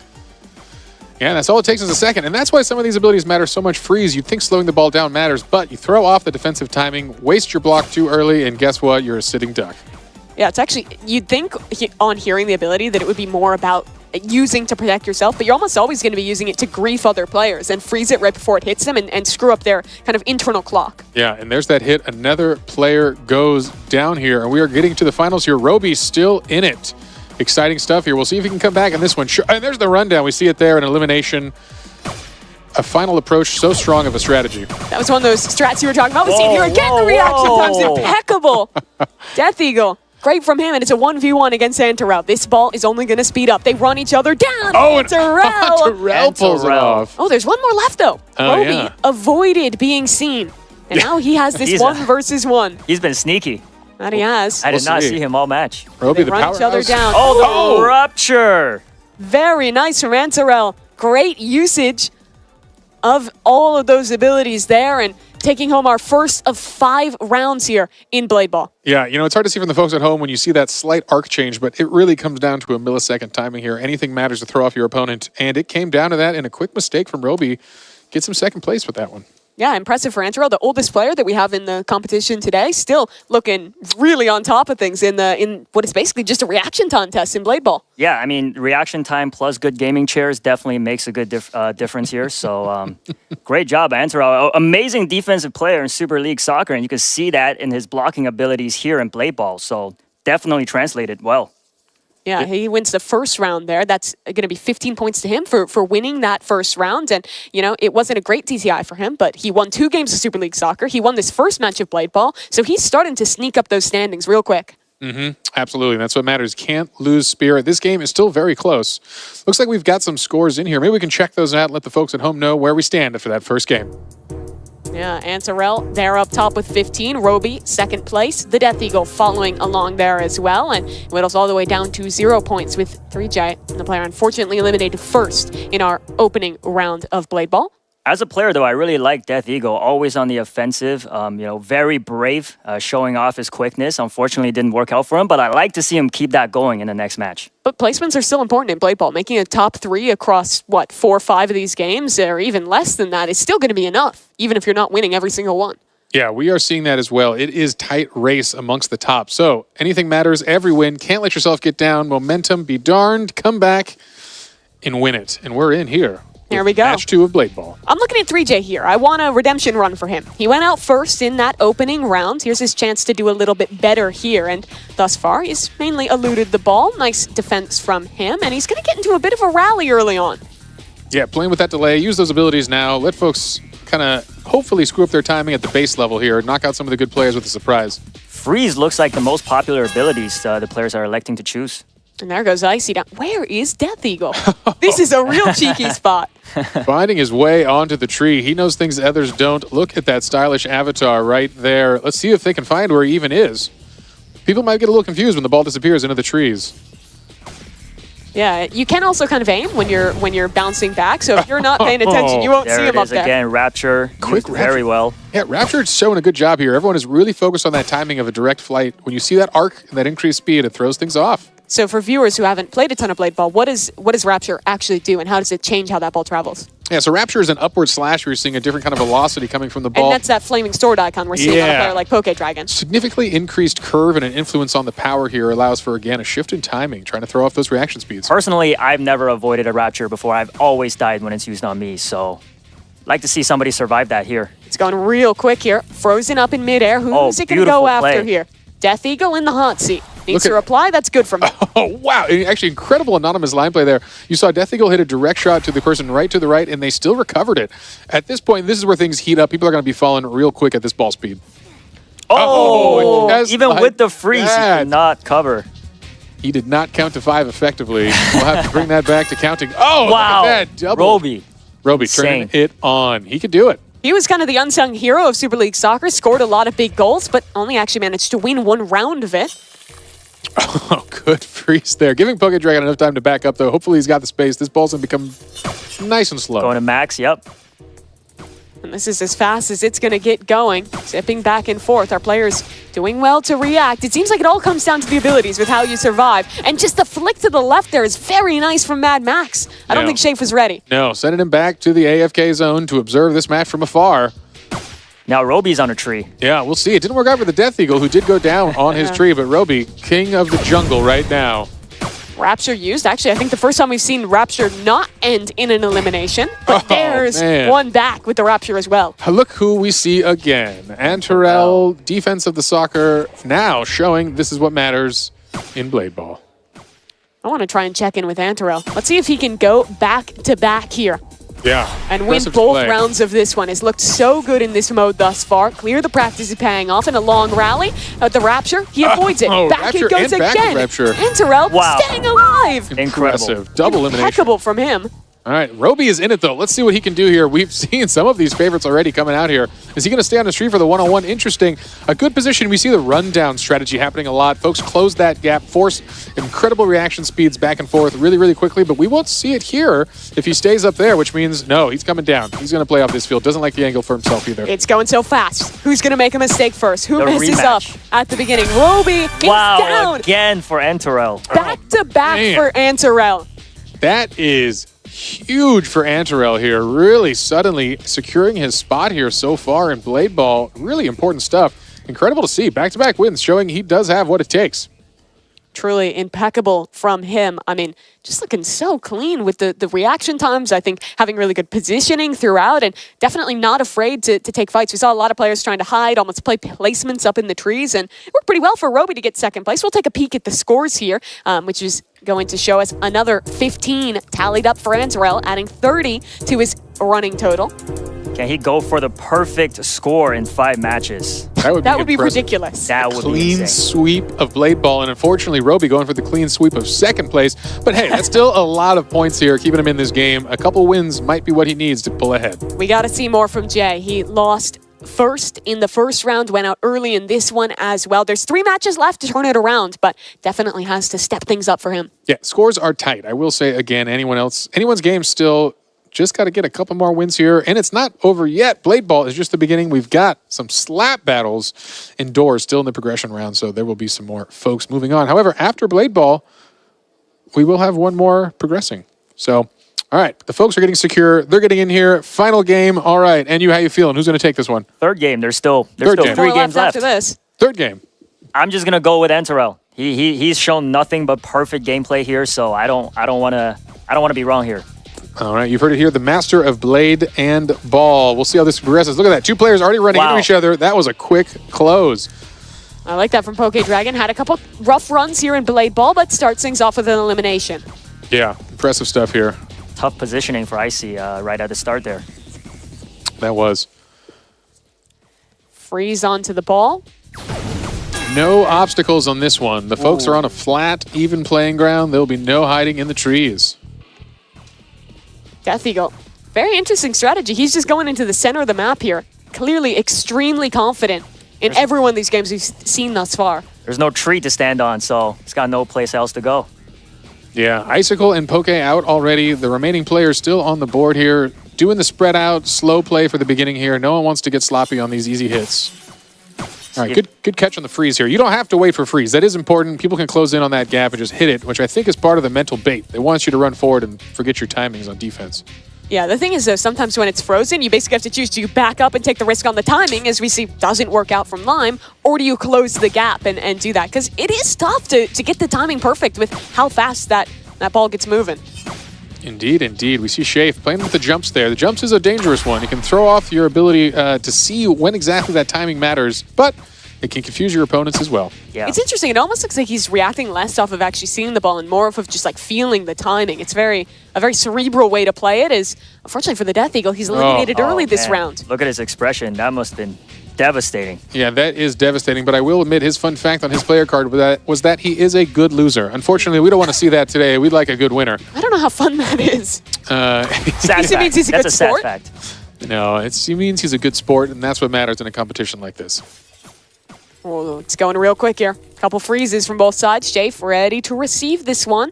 Yeah, that's all it takes is a second. And that's why some of these abilities matter so much. Freeze, you'd think slowing the ball down matters, but you throw off the defensive timing, waste your block too early, and guess what? You're a sitting duck. Yeah, it's actually, you'd think on hearing the ability that it would be more about using to protect yourself, but you're almost always going to be using it to grief other players and freeze it right before it hits them and screw up their kind of internal clock. Yeah, and there's that hit. Another player goes down here, and we are getting to the finals here. Roby's still in it. Exciting stuff here. We'll see if he can come back in this one. Sure. And there's the rundown. We see it there, an elimination. A final approach, so strong of a strategy. That was one of those strats you were talking about. We see it here again. The reaction time's impeccable. Death Eagle. Great from him, and it's a 1v1 against Antarel. This ball is only going to speed up. They run each other down. Oh, and Antarel pulls it off. Oh, there's one more left, though. Oh, Roby yeah. avoided being seen. And now he has this 1 versus 1. He's been sneaky. That he has. I did not see him all match. Roby, They run each other down. Oh, the Rupture. Very nice from Antarel. Great usage of all of those abilities there, and taking home our first of 5 rounds here in Blade Ball. Yeah, you know, it's hard to see from the folks at home when you see that slight arc change, but it really comes down to a millisecond timing here. Anything matters to throw off your opponent, and it came down to that, and a quick mistake from Roby gets him second place with that one. Yeah, impressive for Antarel, the oldest player that we have in the competition today, still looking really on top of things in what is basically just a reaction time test in Blade Ball. Yeah, I mean, reaction time plus good gaming chairs definitely makes a good difference here. So great job, Antarel. Amazing defensive player in Super League Soccer, and you can see that in his blocking abilities here in Blade Ball. So definitely translated well. Yeah, he wins the first round there. That's going to be 15 points to him for winning that first round. And, you know, it wasn't a great DTI for him, but he won 2 games of Super League Soccer. He won this first match of Blade Ball. So he's starting to sneak up those standings real quick. Absolutely. That's what matters. Can't lose spirit. This game is still very close. Looks like we've got some scores in here. Maybe we can check those out and let the folks at home know where we stand after that first game. Yeah, Antarel, they're up top with 15. Roby, second place. The Death Eagle following along there as well. And whittles all the way down to 0 points with 3J. And the player unfortunately eliminated first in our opening round of Blade Ball. As a player, though, I really like Death Eagle, always on the offensive, very brave, showing off his quickness. Unfortunately, it didn't work out for him, but I like to see him keep that going in the next match. But placements are still important in Blade Ball. Making a top 3 across, 4 or 5 of these games, or even less than that, is still going to be enough, even if you're not winning every single one. Yeah, we are seeing that as well. It is tight race amongst the top. So anything matters, every win. Can't let yourself get down. Momentum, be darned, come back and win it. And we're in here. Here we go. Match 2 of Blade Ball. I'm looking at 3J here. I want a redemption run for him. He went out first in that opening round. Here's his chance to do a little bit better here. And thus far, he's mainly eluded the ball. Nice defense from him. And he's going to get into a bit of a rally early on. Yeah, playing with that delay. Use those abilities now. Let folks kind of hopefully screw up their timing at the base level here. Knock out some of the good players with a surprise. Freeze looks like the most popular abilities the players are electing to choose. And there goes Icy down. Where is Death Eagle? This is a real cheeky spot. Finding his way onto the tree. He knows things others don't. Look at that stylish avatar right there. Let's see if they can find where he even is. People might get a little confused when the ball disappears into the trees. Yeah, you can also kind of aim when you're bouncing back. So if you're not paying attention, you won't see him up there. Again, Rapture. Quick Rapture. Very well. Yeah, Rapture's showing a good job here. Everyone is really focused on that timing of a direct flight. When you see that arc and that increased speed, it throws things off. So for viewers who haven't played a ton of Blade Ball, what does Rapture actually do, and how does it change how that ball travels? Yeah, so Rapture is an upward slash where you're seeing a different kind of velocity coming from the ball. And that's that flaming sword icon we're seeing on a player like Poke Dragon. Significantly increased curve and an influence on the power here allows for, again, a shift in timing, trying to throw off those reaction speeds. Personally, I've never avoided a Rapture before. I've always died when it's used on me, so Like to see somebody survive that here. It's going real quick here. Frozen up in midair. Who's it going to go after here? Death Eagle in the hot seat. Needs to reply. That's good from him. Oh, wow. Actually, incredible anonymous line play there. You saw Death Eagle hit a direct shot to the person right to the right, and they still recovered it. At this point, this is where things heat up. People are going to be falling real quick at this ball speed. Even with the freeze, he did not cover. He did not count to 5 effectively. We'll have to bring that back to counting. Oh, wow. Look at that double. Roby turning it on. He could do it. He was kind of the unsung hero of Super League Soccer, scored a lot of big goals, but only actually managed to win 1 round of it. Oh, good freeze there. Giving Poke Dragon enough time to back up, though. Hopefully he's got the space. This ball's going to become nice and slow. Going to max, yep. And this is as fast as it's going to get going. Zipping back and forth. Our players doing well to react. It seems like it all comes down to the abilities with how you survive. And just the flick to the left there is very nice from Mad Max. I don't think Shafe was ready. No, sending him back to the AFK zone to observe this match from afar. Now Roby's on a tree. Yeah, we'll see. It didn't work out for the Death Eagle, who did go down on his tree, but Roby, king of the jungle right now. Rapture used. Actually, I think the first time we've seen Rapture not end in an elimination. But there's one back with the Rapture as well. Look who we see again. Antarel, defense of the soccer, now showing this is what matters in Blade Ball. I want to try and check in with Antarel. Let's see if he can go back-to-back here. Yeah. And win both rounds of this one. Has looked so good in this mode thus far. Clear the practice is paying off in a long rally. The Rapture, he avoids it. Back it goes again. Antarel staying alive. Impressive. Double elimination. Impeccable from him. All right, Roby is in it, though. Let's see what he can do here. We've seen some of these favorites already coming out here. Is he going to stay on the street for the one-on-one? Interesting. A good position. We see the rundown strategy happening a lot. Folks close that gap, force incredible reaction speeds back and forth really, really quickly, but we won't see it here if he stays up there, which means, no, he's coming down. He's going to play off this field. Doesn't like the angle for himself either. It's going so fast. Who's going to make a mistake first? Who messes up at the beginning? Roby, he's down. Again for Antarel. Back-to-back for Antarel. That is huge for Antarel here. Really suddenly securing his spot here so far in Blade Ball. Really important stuff. Incredible to see. Back-to-back wins showing he does have what it takes. Truly impeccable from him. I mean, just looking so clean with the reaction times. I think having really good positioning throughout and definitely not afraid to take fights. We saw a lot of players trying to hide, almost play placements up in the trees, and it worked pretty well for Roby to get second place. We'll take a peek at the scores here, which is going to show us another 15 tallied up for Antarel, adding 30 to his running total. Can he go for the perfect score in 5 matches? That would be ridiculous. That would be clean insane. sweep of Blade Ball, and unfortunately, Roby going for the clean sweep of second place. But hey, that's still a lot of points here, keeping him in this game. A couple wins might be what he needs to pull ahead. We got to see more from Jay. He lost first in the first round, went out early in this one as well. There's 3 matches left to turn it around, but definitely has to step things up for him. Yeah, scores are tight. I will say again, anyone's game still just got to get a couple more wins here, and it's not over yet. Blade Ball is just the beginning. We've got some slap battles indoors still in the progression round, so there will be some more folks moving on. However, after Blade Ball, we will have one more progressing. So, all right, the folks are getting secure. They're getting in here. Final game. All right, and how you feeling? Who's going to take this one? Third game. There's still 3 games left after this. Third game. I'm just gonna go with Antarel. He's shown nothing but perfect gameplay here, so I don't want to be wrong here. All right, you've heard it here. The master of Blade and Ball. We'll see how this progresses. Look at that. 2 players already running into each other. That was a quick close. I like that from Poke Dragon. Had a couple rough runs here in Blade Ball, but starts things off with an elimination. Yeah, impressive stuff here. Tough positioning for Icy right at the start there. That was. Freeze onto the ball. No obstacles on this one. The folks are on a flat, even playing ground. There will be no hiding in the trees. Death Eagle. Very interesting strategy. He's just going into the center of the map here. Clearly extremely confident in every one of these games we've seen thus far. There's no tree to stand on, so he's got no place else to go. Yeah, Icicle and Poke out already. The remaining players still on the board here. Doing the spread out, slow play for the beginning here. No one wants to get sloppy on these easy hits. All right, good catch on the freeze here. You don't have to wait for freeze. That is important. People can close in on that gap and just hit it, which I think is part of the mental bait. They want you to run forward and forget your timings on defense. Yeah, the thing is, though, sometimes when it's frozen, you basically have to choose, do you back up and take the risk on the timing, as we see doesn't work out from Lime, or do you close the gap and do that? Because it is tough to get the timing perfect with how fast that ball gets moving. Indeed, indeed. We see Shafe playing with the jumps there. The jumps is a dangerous one. It can throw off your ability to see when exactly that timing matters, but it can confuse your opponents as well. Yeah. It's interesting. It almost looks like he's reacting less off of actually seeing the ball and more off of just like feeling the timing. It's a very cerebral way to play it. Is unfortunately for the Death Eagle, he's eliminated early this man. round. Look at his expression. That must have been devastating. Yeah, that is devastating, but I will admit his fun fact on his player card was that he is a good loser. Unfortunately, we don't want to see that today. We'd like a good winner. I don't know how fun that is. Sad It fact. means he's a That's good a sad sport. fact. No, he means he's a good sport, and that's what matters in a competition like this. Well, it's going real quick here. Couple freezes from both sides. Shafe ready to receive this one.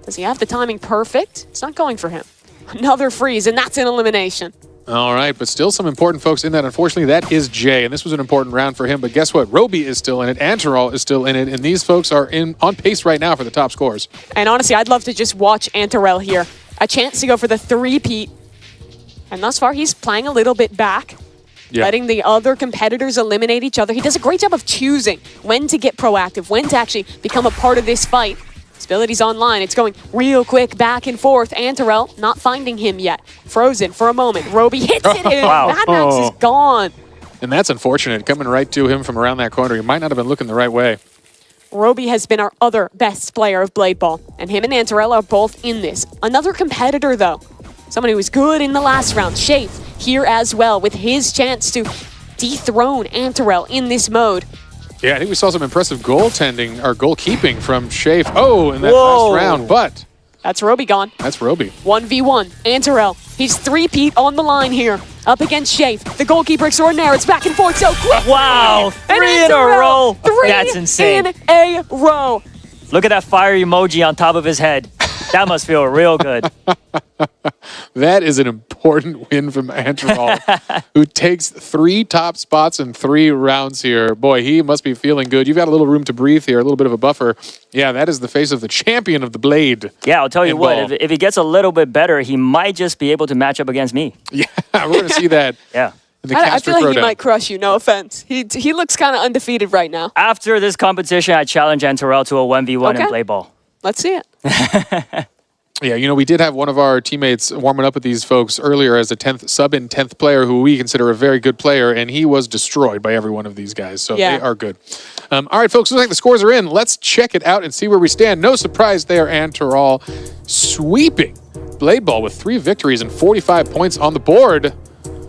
Does he have the timing perfect? It's not going for him. Another freeze, and that's an elimination. All right, but still some important folks in that. Unfortunately, that is Jay, and this was an important round for him. But guess what? Roby is still in it. Antaral is still in it, and these folks are on pace right now for the top scores. And honestly, I'd love to just watch Antarel here. A chance to go for the three-peat. And thus far, he's playing a little bit back, letting the other competitors eliminate each other. He does a great job of choosing when to get proactive, when to actually become a part of this fight. His ability's online. It's going real quick back and forth. Antarel not finding him yet. Frozen for a moment. Roby hits it in. Wow. Mad Max is gone. And that's unfortunate. Coming right to him from around that corner. He might not have been looking the right way. Roby has been our other best player of Blade Ball, and him and Antarel are both in this. Another competitor, though. Someone who was good in the last round. Shafe here as well with his chance to dethrone Antarel in this mode. Yeah, I think we saw some impressive goaltending or goalkeeping from Shafe. Oh, in that last round, but That's Roby gone. that's Roby. 1v1. Antarel. He's three-peat on the line here. Up against Shafe. The goalkeeper extraordinaire. It's back and forth so quick. Wow, And 3 in a Antarel, row. Three That's insane. in a row. Look at that fire emoji on top of his head. That must feel real good. That is an important win from Antaral, who takes 3 top spots in 3 rounds here. Boy, he must be feeling good. You've got a little room to breathe here, a little bit of a buffer. Yeah, that is the face of the champion of the Blade. Yeah, I'll tell you And what, ball. if he gets a little bit better, he might just be able to match up against me. Yeah, we're going to see that. Yeah. In the I caster feel like he throwdown. might crush you, no offense. He looks kind of undefeated right now. After this competition, I challenge Antarel to a 1v1 Okay. in play ball. Let's see it. Yeah, you know, we did have one of our teammates warming up with these folks earlier as a 10th sub-in 10th player who we consider a very good player, and he was destroyed by every one of these guys, so Yeah. they are good. All right, folks, looks like the scores are in. Let's check it out and see where we stand. No surprise there, Antaral sweeping Blade Ball with 3 victories and 45 points on the board.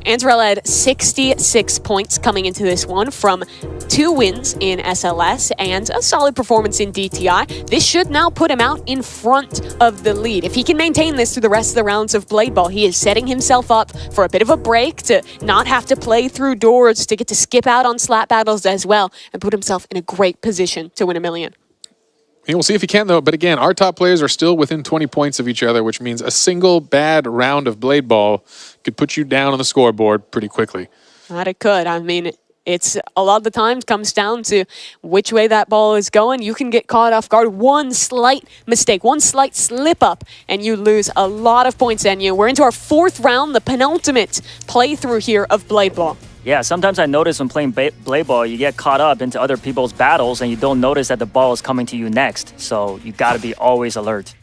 Antarel had 66 points coming into this one from 2 wins in SLS and a solid performance in DTI. This should now put him out in front of the lead. If he can maintain this through the rest of the rounds of Blade Ball, he is setting himself up for a bit of a break to not have to play through doors, to get to skip out on slap battles as well, and put himself in a great position to win $1 million. We'll see if he can, though. But again, our top players are still within 20 points of each other, which means a single bad round of Blade Ball could put you down on the scoreboard pretty quickly. That it could. I mean, it's a lot of the times comes down to which way that ball is going. You can get caught off guard. One slight mistake, one slight slip up, and you lose a lot of points. And we're into our 4th round, the penultimate playthrough here of Blade Ball. Yeah, sometimes I notice when playing Blade Ball, you get caught up into other people's battles and you don't notice that the ball is coming to you next. So you got to be always alert.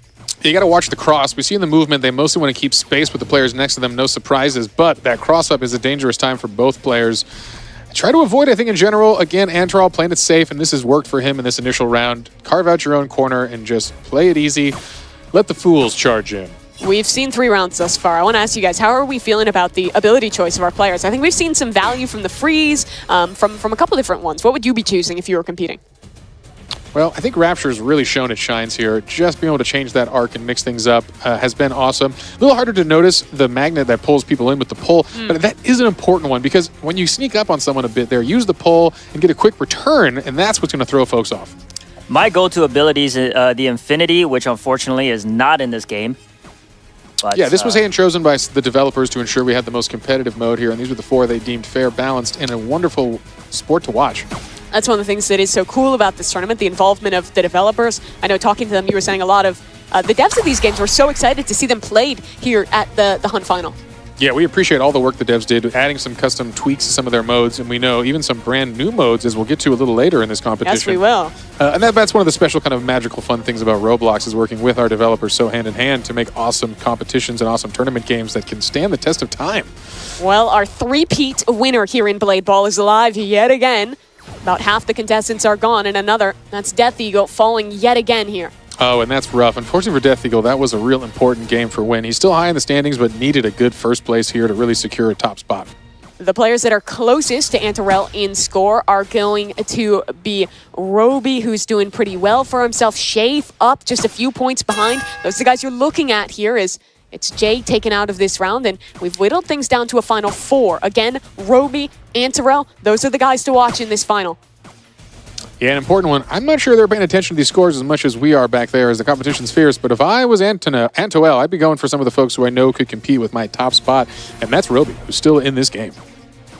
You got to watch the cross. We see in the movement, they mostly want to keep space with the players next to them, no surprises. But that cross-up is a dangerous time for both players. Try to avoid, I think, in general. Again, Antaral playing it safe, and this has worked for him in this initial round. Carve out your own corner and just play it easy. Let the fools charge in. We've seen 3 rounds thus far. I want to ask you guys, how are we feeling about the ability choice of our players? I think we've seen some value from the freeze, from a couple different ones. What would you be choosing if you were competing? Well, I think Rapture's really shown its shines here. Just being able to change that arc and mix things up has been awesome. A little harder to notice the magnet that pulls people in with the pull, but that is an important one because when you sneak up on someone a bit there, use the pull and get a quick return, and that's what's going to throw folks off. My go-to ability is the Infinity, which unfortunately is not in this game. But, yeah, this was hand-chosen by the developers to ensure we had the most competitive mode here, and these were the 4 they deemed fair, balanced, and a wonderful sport to watch. That's one of the things that is so cool about this tournament, the involvement of the developers. I know talking to them, you were saying a lot of the devs of these games were so excited to see them played here at the Hunt Final. Yeah, we appreciate all the work the devs did, adding some custom tweaks to some of their modes, and we know even some brand new modes, as we'll get to a little later in this competition. Yes, we will. And that's one of the special kind of magical fun things about Roblox is working with our developers so hand in hand to make awesome competitions and awesome tournament games that can stand the test of time. Well, our three-peat winner here in Blade Ball is alive yet again. About half the contestants are gone, and another, that's Death Eagle, falling yet again here. Oh, and that's rough. Unfortunately for Death Eagle, that was a real important game for win. He's still high in the standings, but needed a good first place here to really secure a top spot. The players that are closest to Antarel in score are going to be Roby, who's doing pretty well for himself. Shafe up just a few points behind. Those are the guys you're looking at here. It's Jay taken out of this round, and we've whittled things down to a final 4. Again, Roby, Antarel, those are the guys to watch in this final. Yeah, an important one. I'm not sure they're paying attention to these scores as much as we are back there as the competition's fierce, but if I was Antoel, I'd be going for some of the folks who I know could compete with my top spot, and that's Roby, who's still in this game.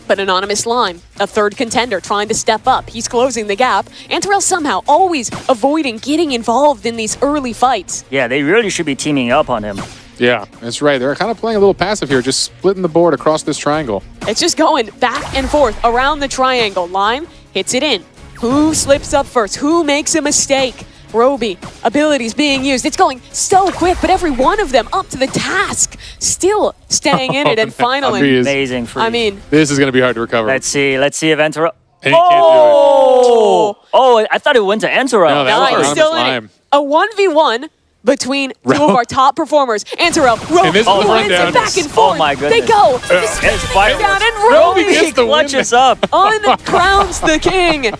But Anonymous Lime, a third contender trying to step up. He's closing the gap. Antarel somehow always avoiding getting involved in these early fights. Yeah, they really should be teaming up on him. Yeah, that's right. They're kind of playing a little passive here, just splitting the board across this triangle. It's just going back and forth around the triangle. Lime hits it in. Who slips up first? Who makes a mistake? Roby, abilities being used. It's going so quick, but every one of them up to the task. Still staying in it, and finally. Amazing freeze. I mean, this is going to be hard to recover. Let's see if Antarel. And he can't do it. Oh, I thought it went to Antarel. No, that was he's Anonymous still in Lime. it. A 1v1 between two of our top performers. Antarel, Roby, And this is the wins rundown. it back and forth. Oh my goodness. They go. It's fireworks. Down, and Roby Roby gets the win. Clutches up. uncrowns the king.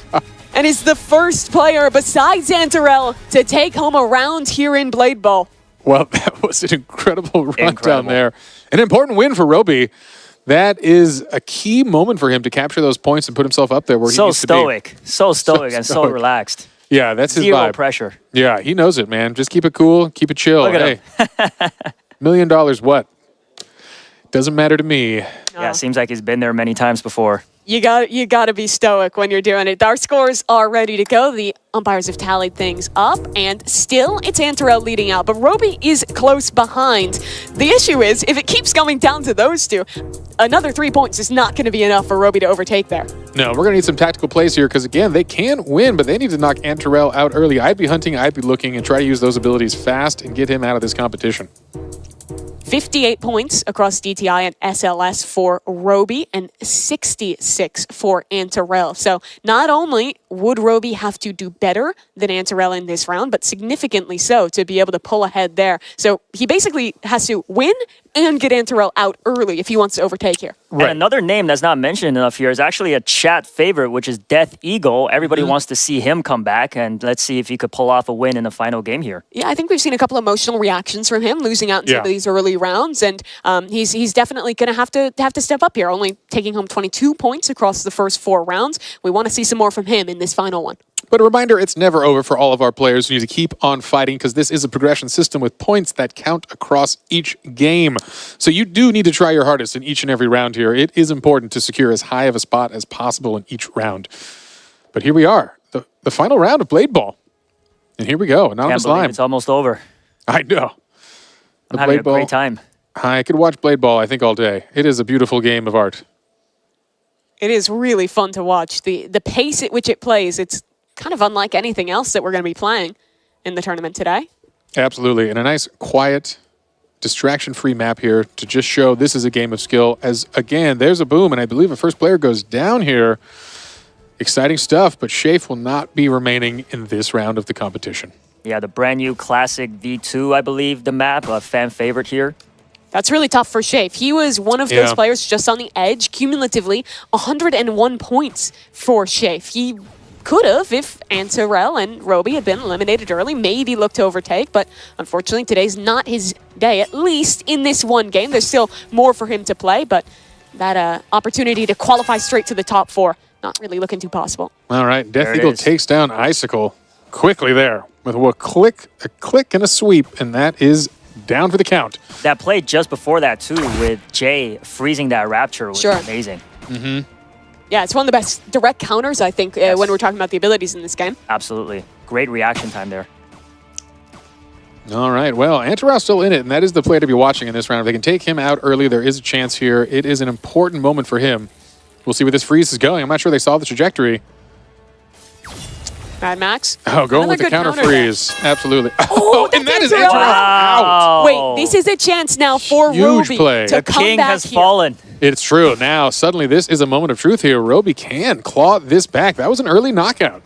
And is the first player besides Antarel to take home a round here in Blade Ball. Well, that was an incredible run down Incredible. there. An important win for Roby. That is a key moment for him to capture those points and put himself up there where he needs to be. So stoic and so stoic. relaxed. Yeah, that's his Zero vibe. pressure. Yeah, he knows it, man. Just keep it cool, keep it chill. Look at hey, him. $1 million what? Doesn't matter to me. Yeah, seems like he's been there many times before. You got to be stoic when you're doing it. Our scores are ready to go. The umpires have tallied things up, and still it's Antarel leading out, but Roby is close behind. The issue is, if it keeps going down to those two, another 3 points is not going to be enough for Roby to overtake there. No, we're going to need some tactical plays here because, again, they can win, but they need to knock Antarel out early. I'd be hunting, I'd be looking, and try to use those abilities fast and get him out of this competition. 58 points across DTI and SLS for Roby and 66 for Antarel. So not only would Roby have to do better than Antarel in this round, but significantly so to be able to pull ahead there. So he basically has to win and get Antarel out early if he wants to overtake here. Right. And another name that's not mentioned enough here is actually a chat favorite, which is Death Eagle. Everybody wants to see him come back, and let's see if he could pull off a win in the final game here. Yeah, I think we've seen a couple emotional reactions from him losing out in some of these early rounds, and he's definitely going to have to step up here, only taking home 22 points across the first 4 rounds. We want to see some more from him in this final one. But a reminder, it's never over for all of our players who need to keep on fighting because this is a progression system with points that count across each game. So you do need to try your hardest in each and every round here. It is important to secure as high of a spot as possible in each round. But here we are, the final round of Blade Ball. And here we go, Anonymous Can't believe Lime. it's almost over. I know. I'm having a great time. I could watch Blade Ball, I think, all day. It is a beautiful game of art. It is really fun to watch. The pace at which it plays, it's kind of unlike anything else that we're going to be playing in the tournament today. Absolutely. And a nice, quiet, distraction-free map here to just show this is a game of skill. As, again, there's a boom, and I believe a first player goes down here. Exciting stuff, but Shafe will not be remaining in this round of the competition. Yeah, the brand new classic V2, I believe, the map, a fan favorite here. That's really tough for Shafe. He was one of those players just on the edge, cumulatively 101 points for Shafe. He could have, if Antarel and Roby had been eliminated early, maybe looked to overtake, but unfortunately today's not his day, at least in this one game. There's still more for him to play, but that opportunity to qualify straight to the top 4, not really looking too possible. All right, Death Eagle takes down Icicle quickly there with a click and a sweep, and that is down for the count. That play just before that, too, with Jay freezing that Rapture was amazing. Yeah, it's one of the best direct counters, I think, when we're talking about the abilities in this game. Absolutely. Great reaction time there. All right. Well, Antarau's still in it, and that is the player to be watching in this round. If they can take him out early, there is a chance here. It is an important moment for him. We'll see where this freeze is going. I'm not sure they saw the trajectory. Mad Max. Oh, going with the counter freeze. Absolutely. Oh, and that is Antarau out. Wait, this is a chance now for Huge Ruby play. to The come king back has here. fallen. It's true. Now, suddenly, this is a moment of truth here. Roby can claw this back. That was an early knockout.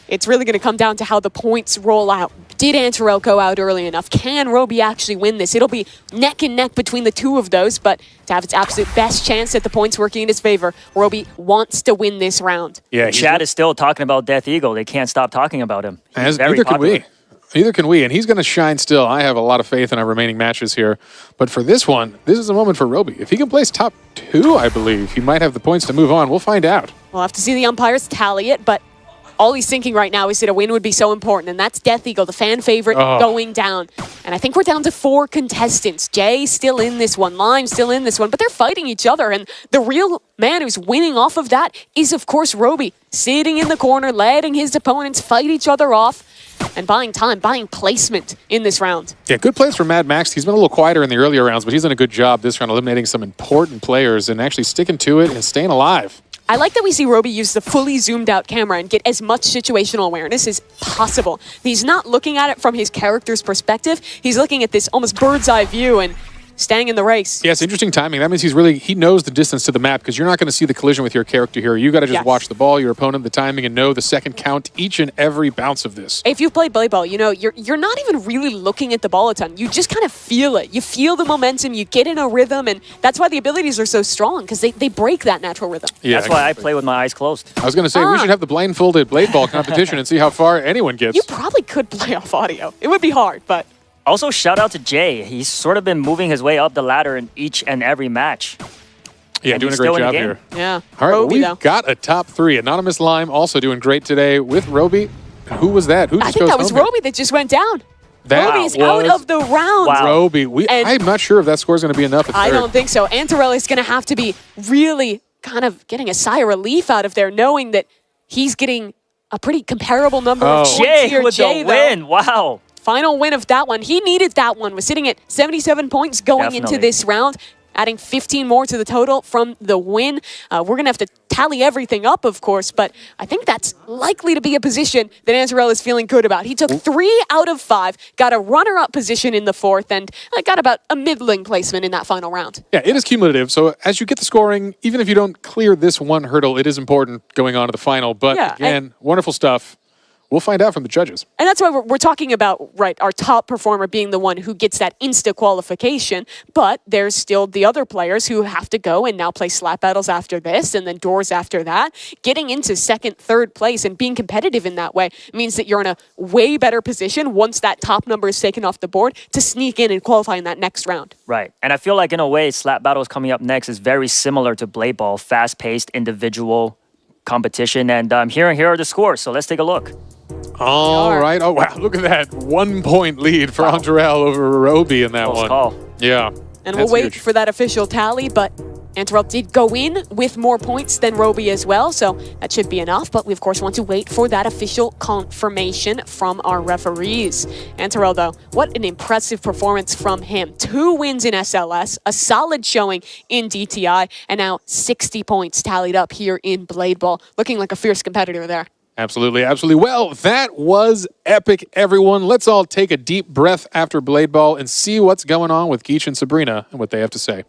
It's really going to come down to how the points roll out. Did Antarel go out early enough? Can Roby actually win this? It'll be neck and neck between the two of those, but to have its absolute best chance at the points working in his favor, Roby wants to win this round. Yeah, Chad is still talking about Death Eagle. They can't stop talking about him. He's very neither popular. can we. Neither can we, and he's going to shine still. I have a lot of faith in our remaining matches here. But for this one, this is a moment for Roby. If he can place top 2, I believe, he might have the points to move on. We'll find out. We'll have to see the umpires tally it, but all he's thinking right now is that a win would be so important, and that's Death Eagle, the fan favorite, going down. And I think we're down to 4 contestants. Jay's still in this one, Lime's still in this one, but they're fighting each other, and the real man who's winning off of that is, of course, Roby, sitting in the corner, letting his opponents fight each other off, and buying time, buying placement in this round. Yeah, good plays for Mad Max. He's been a little quieter in the earlier rounds, but he's done a good job this round eliminating some important players and actually sticking to it and staying alive. I like that we see Roby use the fully zoomed out camera and get as much situational awareness as possible. He's not looking at it from his character's perspective. He's looking at this almost bird's eye view and staying in the race. Yeah, it's interesting timing. That means he knows the distance to the map because you're not going to see the collision with your character here. You got to just watch the ball, your opponent, the timing, and know the second count each and every bounce of this. If you've played Blade Ball, you know you're not even really looking at the ball a ton. You just kind of feel it. You feel the momentum. You get in a rhythm, and that's why the abilities are so strong because they break that natural rhythm. Yeah, that's why I play with my eyes closed. I was going to say we should have the blindfolded Blade Ball competition and see how far anyone gets. You probably could play off audio. It would be hard, but. Also, shout out to Jay. He's sort of been moving his way up the ladder in each and every match. Yeah, and doing a he's great still in the job game. here. Yeah. All right, Roby, we've got a top 3. Anonymous Lime also doing great today with Roby. Who was that? I think that was Roby that just went down. That Roby is out of the round. Wow. Roby. I'm not sure if that score is going to be enough at I third. don't think so. Antarel is going to have to be really kind of getting a sigh of relief out of there, knowing that he's getting a pretty comparable number of points Jay here. with the win. Wow. Final win of that one. He needed that one. Was sitting at 77 points going into this round, adding 15 more to the total from the win. We're going to have to tally everything up, of course, but I think that's likely to be a position that Antarel is feeling good about. He took 3 out of 5, got a runner-up position in the 4th, and got about a middling placement in that final round. Yeah, it is cumulative. So as you get the scoring, even if you don't clear this one hurdle, it is important going on to the final. But again, wonderful stuff. We'll find out from the judges. And that's why we're talking about, right, our top performer being the one who gets that insta qualification, but there's still the other players who have to go and now play slap battles after this and then doors after that. Getting into 2nd, 3rd place and being competitive in that way means that you're in a way better position once that top number is taken off the board to sneak in and qualify in that next round. Right. And I feel like in a way, slap battles coming up next is very similar to Blade Ball, fast-paced individual competition. And here are the scores, so let's take a look. All right. Oh, wow. Look at that. 1 point lead for Antarel over Roby in that Close one. call. Yeah. And we'll wait for that official tally, but Antarel did go in with more points than Roby as well, so that should be enough. But we, of course, want to wait for that official confirmation from our referees. Antarel, though, what an impressive performance from him. 2 wins in SLS, a solid showing in DTI, and now 60 points tallied up here in Blade Ball. Looking like a fierce competitor there. Absolutely, absolutely. Well, that was epic, everyone. Let's all take a deep breath after Blade Ball and see what's going on with Geach and Sabrina and what they have to say.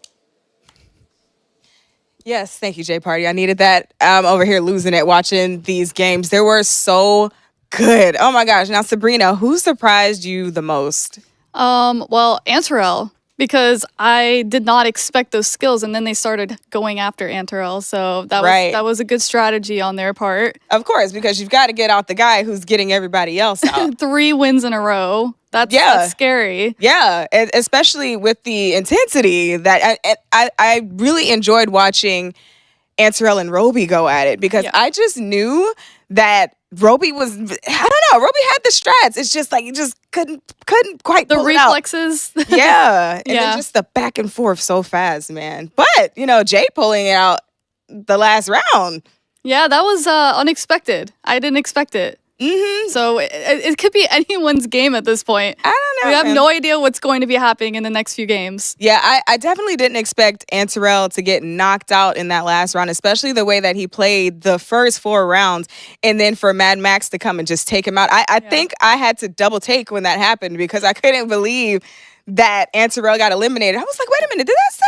Yes, thank you, Jay Party. I needed that. I'm over here losing it watching these games. They were so good. Oh my gosh. Now, Sabrina, who surprised you the most? Well, Antarel, because I did not expect those skills, and then they started going after Antarel, so that was a good strategy on their part. Of course, because you've got to get out the guy who's getting everybody else out. 3 wins in a row. That's scary. Yeah, and especially with the intensity that I really enjoyed watching Antarel and Roby go at it, because I just knew that Roby was, I don't know, Roby had the strats. It's just like, he just couldn't quite pull the it out. reflexes. Yeah. And then just the back and forth so fast, man. But, Jay pulling it out the last round. Yeah, that was unexpected. I didn't expect it. So it could be anyone's game at this point. I don't know. We have man. no idea what's going to be happening in the next few games. Yeah, I definitely didn't expect Anterel to get knocked out in that last round, especially the way that he played the first 4 rounds, and then for Mad Max to come and just take him out. I think I had to double take when that happened because I couldn't believe that Anterel got eliminated. I was like, wait a minute, did I say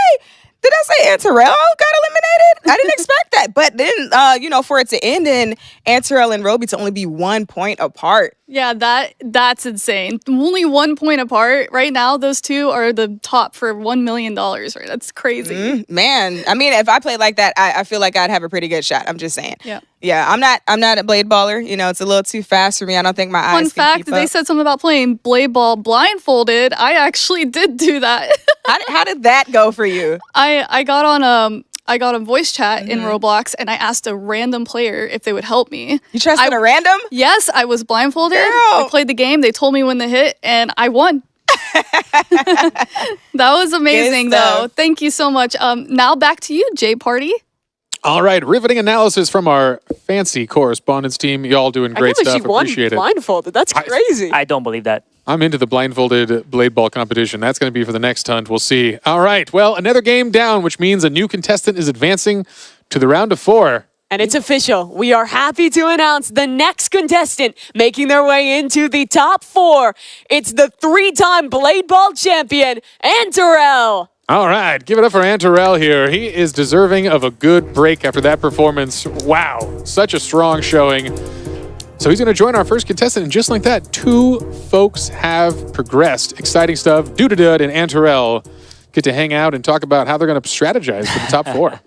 Anterel got eliminated? I didn't expect that. But then, for it to end in Anterel and Roby to only be 1 point apart. Yeah, that's insane. Only 1 point apart. Right now, those two are the top for $1 million, right? That's crazy. Man, I mean, if I played like that, I feel like I'd have a pretty good shot. I'm just saying. Yeah. Yeah, I'm not a blade baller. It's a little too fast for me. I don't think my eyes Fun can fact, keep they up. said something about playing blade ball blindfolded. I actually did do that. How did that go for you? I got on voice chat in Roblox and I asked a random player if they would help me. You trusted a random? Yes, I was blindfolded. Girl. I played the game. They told me when to hit and I won. That was amazing though. Thank you so much. Now back to you, J Party. All right, riveting analysis from our fancy correspondence team. Y'all doing great I can't believe stuff. she won Appreciate it. blindfolded. That's crazy. I don't believe that. I'm into the blindfolded blade ball competition. That's going to be for the next hunt. We'll see. All right. Well, another game down, which means a new contestant is advancing to the round of 4. And it's official. We are happy to announce the next contestant making their way into the top 4. It's the 3-time blade ball champion, Anterel. All right. Give it up for Anterel here. He is deserving of a good break after that performance. Wow. Such a strong showing. So he's going to join our first contestant, and just like that, 2 folks have progressed. Exciting stuff. Dudadud and Anterel get to hang out and talk about how they're going to strategize for the top 4.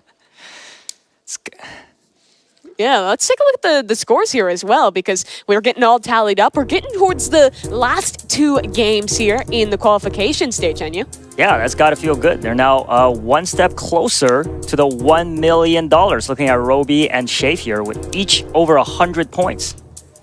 Yeah, let's take a look at the scores here as well, because we're getting all tallied up. We're getting towards the last 2 games here in the qualification stage, aren't you? Yeah, that's got to feel good. They're now 1 step closer to the $1 million. Looking at Roby and Shafe here with each over 100 points.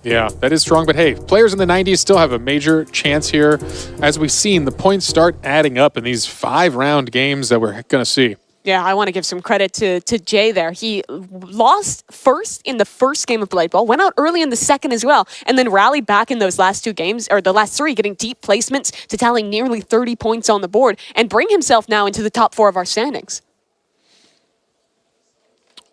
Yeah, that is strong. But hey, players in the 90s still have a major chance here. As we've seen, the points start adding up in these 5-round games that we're going to see. Yeah, I want to give some credit to Jay there. He lost first in the first game of Blade Ball, went out early in the second as well, and then rallied back in those last 2 games, or the last 3, getting deep placements to tally nearly 30 points on the board and bring himself now into the top 4 of our standings.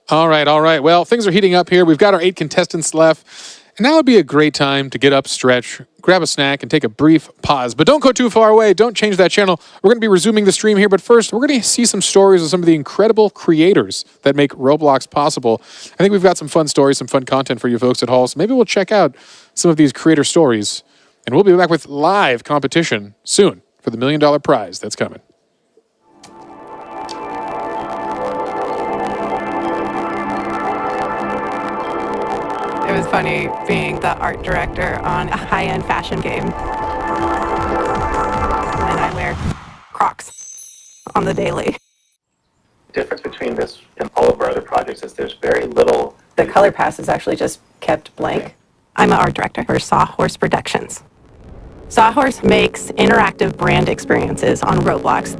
All right. Well, things are heating up here. We've got our 8 contestants left. And now would be a great time to get up, stretch, grab a snack, and take a brief pause. But don't go too far away. Don't change that channel. We're going to be resuming the stream here. But first, we're going to see some stories of some of the incredible creators that make Roblox possible. I think we've got some fun stories, some fun content for you folks at home. So maybe we'll check out some of these creator stories. And we'll be back with live competition soon for the $1 million prize that's coming. It was funny being the art director on a high-end fashion game. And I wear Crocs on the daily. The difference between this and all of our other projects is there's very little... The color pass is actually just kept blank. Okay. I'm an art director for Sawhorse Productions. Sawhorse makes interactive brand experiences on Roblox.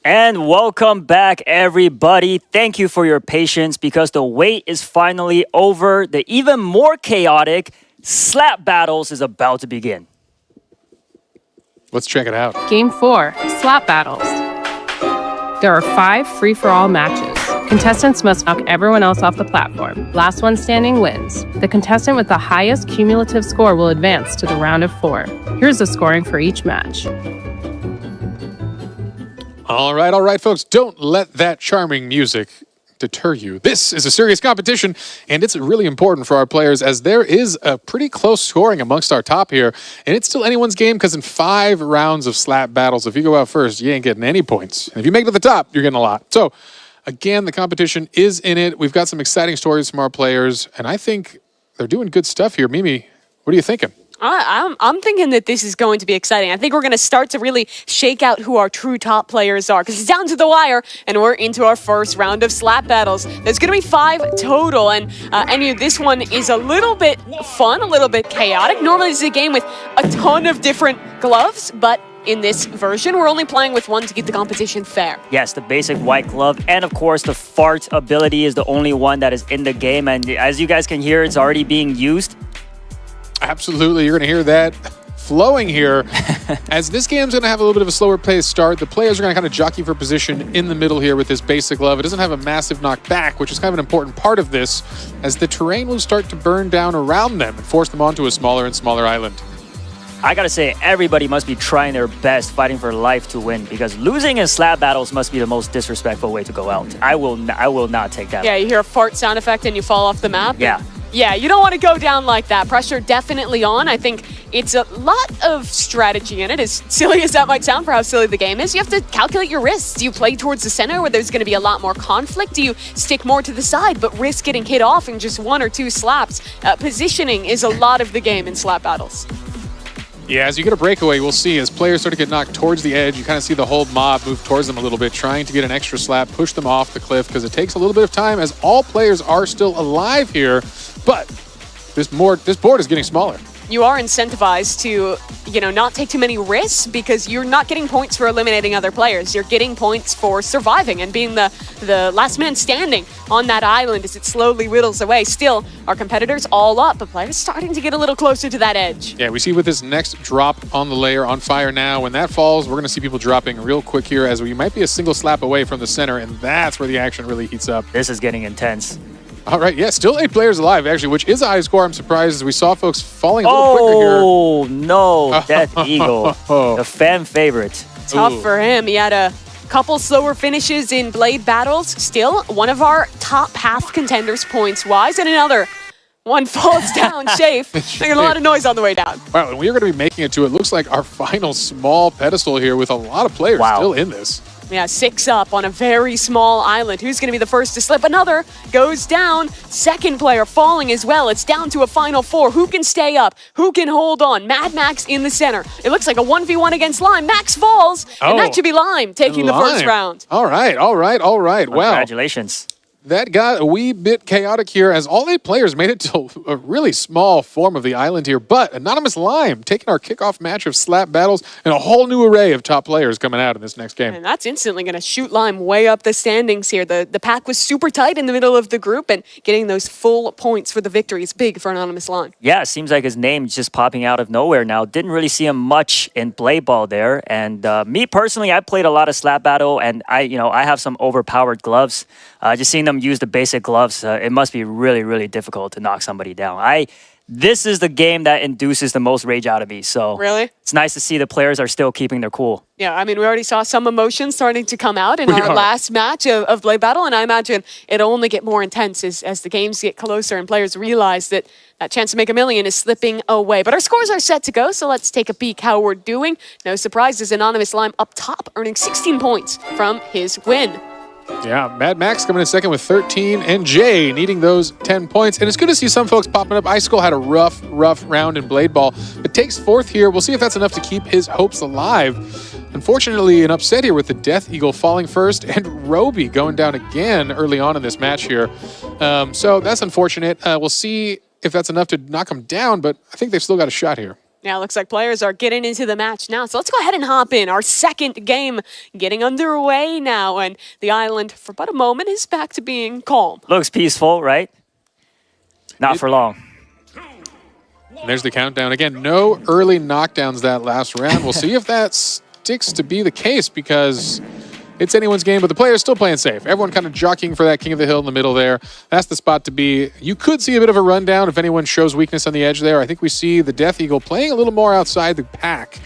And welcome back, everybody. Thank you for your patience because the wait is finally over. The even more chaotic slap battles is about to begin. Let's check it out. Game 4, Slap Battles. There are 5 free-for-all matches. Contestants must knock everyone else off the platform. Last one standing wins. The contestant with the highest cumulative score will advance to the round of 4. Here's the scoring for each match. All right, folks. Don't let that charming music deter you. This is a serious competition, and it's really important for our players as there is a pretty close scoring amongst our top here, and it's still anyone's game because in 5 rounds of slap battles, if you go out first, you ain't getting any points. And if you make it to the top, you're getting a lot. So, again, the competition is in it. We've got some exciting stories from our players, and I think they're doing good stuff here. Mimi, what are you thinking? I'm thinking that this is going to be exciting. I think we're going to start to really shake out who our true top players are because it's down to the wire and we're into our first round of slap battles. There's going to be 5 total and this one is a little bit fun, a little bit chaotic. Normally this is a game with a ton of different gloves, but in this version, we're only playing with one to keep the competition fair. Yes, the basic white glove, and of course, the fart ability is the only one that is in the game. And as you guys can hear, it's already being used. Absolutely, you're going to hear that flowing here. As this game's going to have a little bit of a slower pace start, the players are going to kind of jockey for position in the middle here with this basic glove. It doesn't have a massive knockback, which is kind of an important part of this, as the terrain will start to burn down around them and force them onto a smaller and smaller island. I gotta say, everybody must be trying their best, fighting for life to win, because losing in slap battles must be the most disrespectful way to go out. I will not take that. Yeah, you hear a fart sound effect and you fall off the map. Yeah. Yeah, you don't want to go down like that. Pressure definitely on. I think it's a lot of strategy in it, as silly as that might sound for how silly the game is. You have to calculate your risks. Do you play towards the center where there's going to be a lot more conflict? Do you stick more to the side but risk getting hit off in just 1 or 2 slaps? Positioning is a lot of the game in slap battles. Yeah, as you get a breakaway, we'll see as players start to get knocked towards the edge, you kind of see the whole mob move towards them a little bit, trying to get an extra slap, push them off the cliff, because it takes a little bit of time as all players are still alive here, but this board is getting smaller. You are incentivized to, not take too many risks because you're not getting points for eliminating other players. You're getting points for surviving and being the last man standing on that island as it slowly whittles away. Still, our competitors all up, but players starting to get a little closer to that edge. Yeah, we see with this next drop on the layer on fire now, when that falls, we're going to see people dropping real quick here as we might be a single slap away from the center, and that's where the action really heats up. This is getting intense. All right, yeah, still 8 players alive, actually, which is a high score. I'm surprised as we saw folks falling a little quicker here. Oh, no, Death Eagle, the fan favorite. Tough for him. He had a couple slower finishes in Blade battles. Still, one of our top half contenders points-wise, and another one falls down. Shafe, making a lot of noise on the way down. Wow, and we're going to be making it to, it looks like, our final small pedestal here with a lot of players still in this. Yeah, 6 up on a very small island. Who's going to be the first to slip? Another goes down. Second player falling as well. It's down to a final 4. Who can stay up? Who can hold on? Mad Max in the center. It looks like a 1v1 against Lime. Max falls, and that should be Lime taking the first round. All right. Wow. Congratulations. That got a wee bit chaotic here as all 8 players made it to a really small form of the island here. But Anonymous Lime taking our kickoff match of slap battles and a whole new array of top players coming out in this next game. And that's instantly going to shoot Lime way up the standings here. The pack was super tight in the middle of the group, and getting those full points for the victory is big for Anonymous Lime. Yeah, it seems like his name's just popping out of nowhere now. Didn't really see him much in play ball there. And me personally, I played a lot of slap battle, and I have some overpowered gloves. Just seeing them use the basic gloves, it must be really, really difficult to knock somebody down. This is the game that induces the most rage out of me. So really, it's nice to see the players are still keeping their cool. Yeah, I mean, we already saw some emotions starting to come out in our last match of Blade Battle, and I imagine it'll only get more intense as the games get closer and players realize that chance to make $1 million is slipping away. But our scores are set to go, so let's take a peek how we're doing. No surprises, Anonymous Lime up top, earning 16 points from his win. Yeah, Mad Max coming in second with 13, and Jay needing those 10 points. And it's good to see some folks popping up. Icicle had a rough round in Blade Ball, but takes 4th here. We'll see if that's enough to keep his hopes alive. Unfortunately, an upset here with the Death Eagle falling first and Roby going down again early on in this match here. So that's unfortunate. We'll see if that's enough to knock him down, but I think they've still got a shot here. Yeah, looks like players are getting into the match now. So let's go ahead and hop in. Our second game getting underway now. And the island, for but a moment, is back to being calm. Looks peaceful, right? Not for long. And there's the countdown. Again, no early knockdowns that last round. We'll see if that sticks to be the case because it's anyone's game, but the player's still playing safe. Everyone kind of jockeying for that king of the hill in the middle there. That's the spot to be. You could see a bit of a rundown if anyone shows weakness on the edge there. I think we see the Death Eagle playing a little more outside the pack.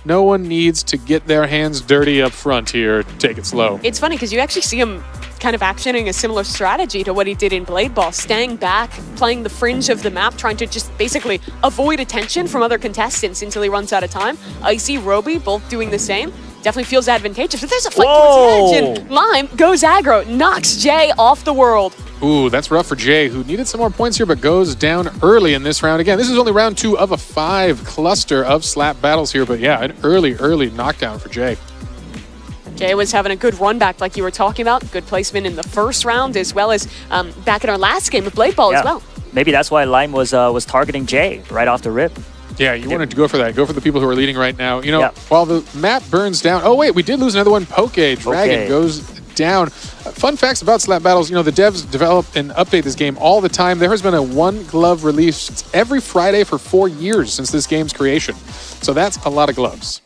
No one needs to get their hands dirty up front here. Take it slow. It's funny because you actually see him kind of actioning a similar strategy to what he did in Blade Ball, staying back, playing the fringe of the map, trying to just basically avoid attention from other contestants until he runs out of time. Icy, Roby, both doing the same. Definitely feels advantageous. But there's a fight towards the edge, and Lime goes aggro, knocks Jay off the world. Ooh, that's rough for Jay, who needed some more points here, but goes down early in this round. Again, this is only round 2 of a 5 cluster of slap battles here, but yeah, an early knockdown for Jay. Jay was having a good run back like you were talking about. Good placement in the first round, as well as back in our last game of Blade Ball as well. Maybe that's why Lime was targeting Jay right off the rip. Yeah, you wanted to go for that. Go for the people who are leading right now. You know, while the map burns down. Oh, wait, we did lose another one. Poke Dragon goes down. Fun facts about slap battles. You know, the devs develop and update this game all the time. There has been a 1-glove release every Friday for 4 years since this game's creation. So that's a lot of gloves.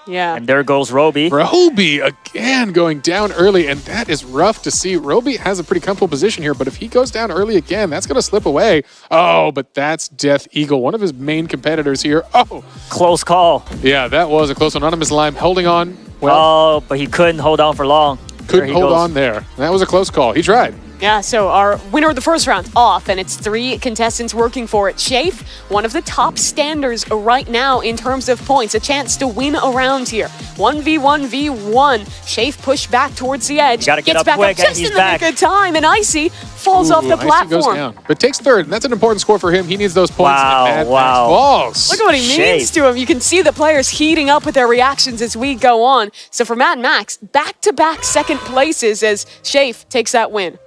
Yeah. And there goes Roby. Roby again going down early, and that is rough to see. Roby has a pretty comfortable position here, but if he goes down early again, that's going to slip away. Oh, but that's Death Eagle, one of his main competitors here. Oh. Close call. Yeah, that was a close one. Anonymous Lime holding on. Well, oh, but he couldn't hold on for long. Couldn't hold on there. That was a close call. He tried. Yeah, so our winner of the first round off, and it's 3 contestants working for it. Shafe, one of the top standers right now in terms of points, a chance to win a round here. 1v1v1. Shafe pushed back towards the edge. Gotta get gets up back quick, up just in the nick of time, and Icy falls off the Icy platform. goes down, but takes third, and that's an important score for him. He needs those points. Wow. Falls. Look at what he means to him. You can see the players heating up with their reactions as we go on. So for Mad Max, back-to-back second places as Shafe takes that win.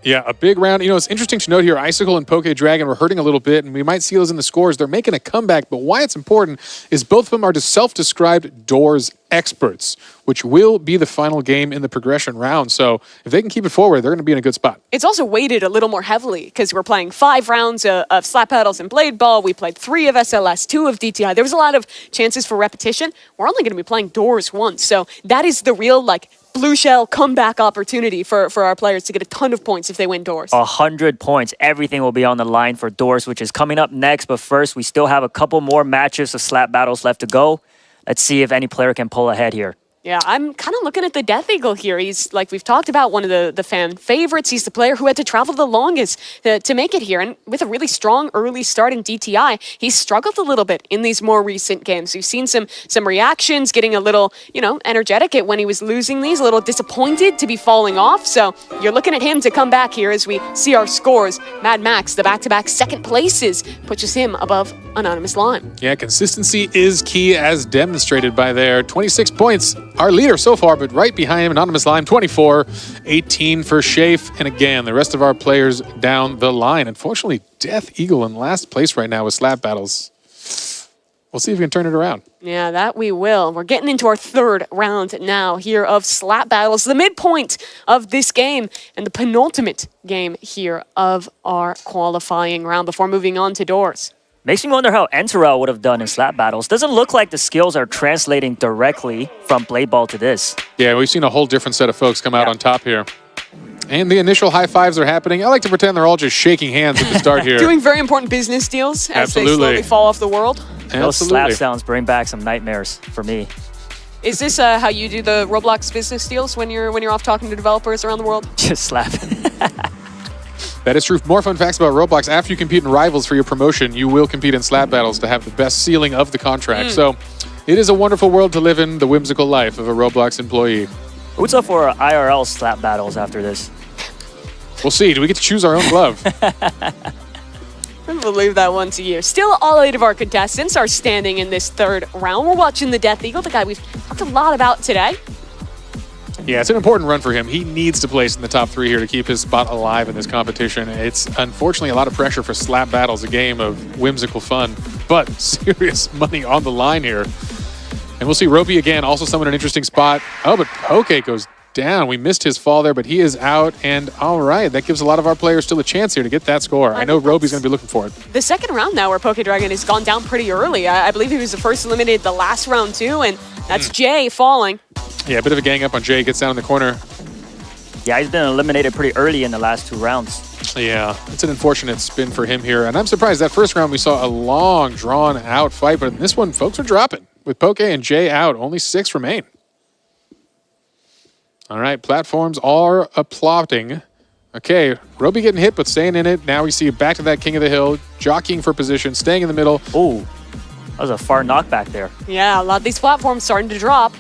Yeah, a big round. You know, it's interesting to note here, Icicle and Poke Dragon were hurting a little bit, and we might see those in the scores. They're making a comeback, but why it's important is both of them are self-described doors experts, which will be the final game in the progression round. So if they can keep it forward, they're going to be in a good spot. It's also weighted a little more heavily because we're playing 5 rounds of slap battles and blade ball. We played 3 of SLS, 2 of DTI. There was a lot of chances for repetition. We're only going to be playing doors once. So that is the real, blue shell comeback opportunity for our players to get a ton of points if they win doors. 100 points. Everything will be on the line for doors, which is coming up next. But first, we still have a couple more matches of slap battles left to go. Let's see if any player can pull ahead here. Yeah, I'm kind of looking at the Death Eagle here. He's, like we've talked about, one of the fan favorites. He's the player who had to travel the longest to make it here. And with a really strong early start in DTI, he's struggled a little bit in these more recent games. We've seen some reactions, getting a little, energetic when he was losing these, a little disappointed to be falling off. So you're looking at him to come back here as we see our scores. Mad Max, the back-to-back second places, pushes him above Anonymous Lime. Yeah, consistency is key as demonstrated by their 26 points. Our leader so far, but right behind him, Anonymous Lime, 24, 18 for Shafe. And again, the rest of our players down the line. Unfortunately, Death Eagle in last place right now with slap battles. We'll see if we can turn it around. Yeah, that we will. We're getting into our third round now here of slap battles, the midpoint of this game and the penultimate game here of our qualifying round before moving on to doors. Makes me wonder how Enterel would have done in slap battles. Doesn't look like the skills are translating directly from Blade Ball to this. Yeah, we've seen a whole different set of folks come out on top here. And the initial high fives are happening. I like to pretend they're all just shaking hands at the start here. Doing very important business deals as they slowly fall off the world. Those slap sounds bring back some nightmares for me. Is this how you do the Roblox business deals when you're off talking to developers around the world? Just slap. That is true. More fun facts about Roblox. After you compete in Rivals for your promotion, you will compete in slap battles to have the best ceiling of the contract. So it is a wonderful world to live in, the whimsical life of a Roblox employee. What's up for IRL slap battles after this? We'll see. Do we get to choose our own glove? We'll leave that one to you. Still, all 8 of our contestants are standing in this third round. We're watching the Death Eagle, the guy we've talked a lot about today. Yeah, it's an important run for him. He needs to place in the top 3 here to keep his spot alive in this competition. It's unfortunately a lot of pressure for slap battles, a game of whimsical fun. but serious money on the line here. And we'll see Roby again, also someone in an interesting spot. Oh, but Poke goes down. We missed his fall there, but he is out. And all right, that gives a lot of our players still a chance here to get that score. I know Roby's going to be looking for it. The second round now where Poke Dragon has gone down pretty early. I believe he was the first eliminated the last round too, and that's Jay falling. Yeah, a bit of a gang up on Jay. Gets down in the corner. Yeah, he's been eliminated pretty early in the last 2 rounds. Yeah, it's an unfortunate spin for him here. And I'm surprised that first round we saw a long, drawn-out fight, but in this one, folks are dropping. With Poke and Jay out, only 6 remain. All right, platforms are applauding. Okay, Roby getting hit, but staying in it. Now we see back to that King of the Hill, jockeying for position, staying in the middle. Oh, that was a far knockback there. Yeah, a lot of these platforms starting to drop.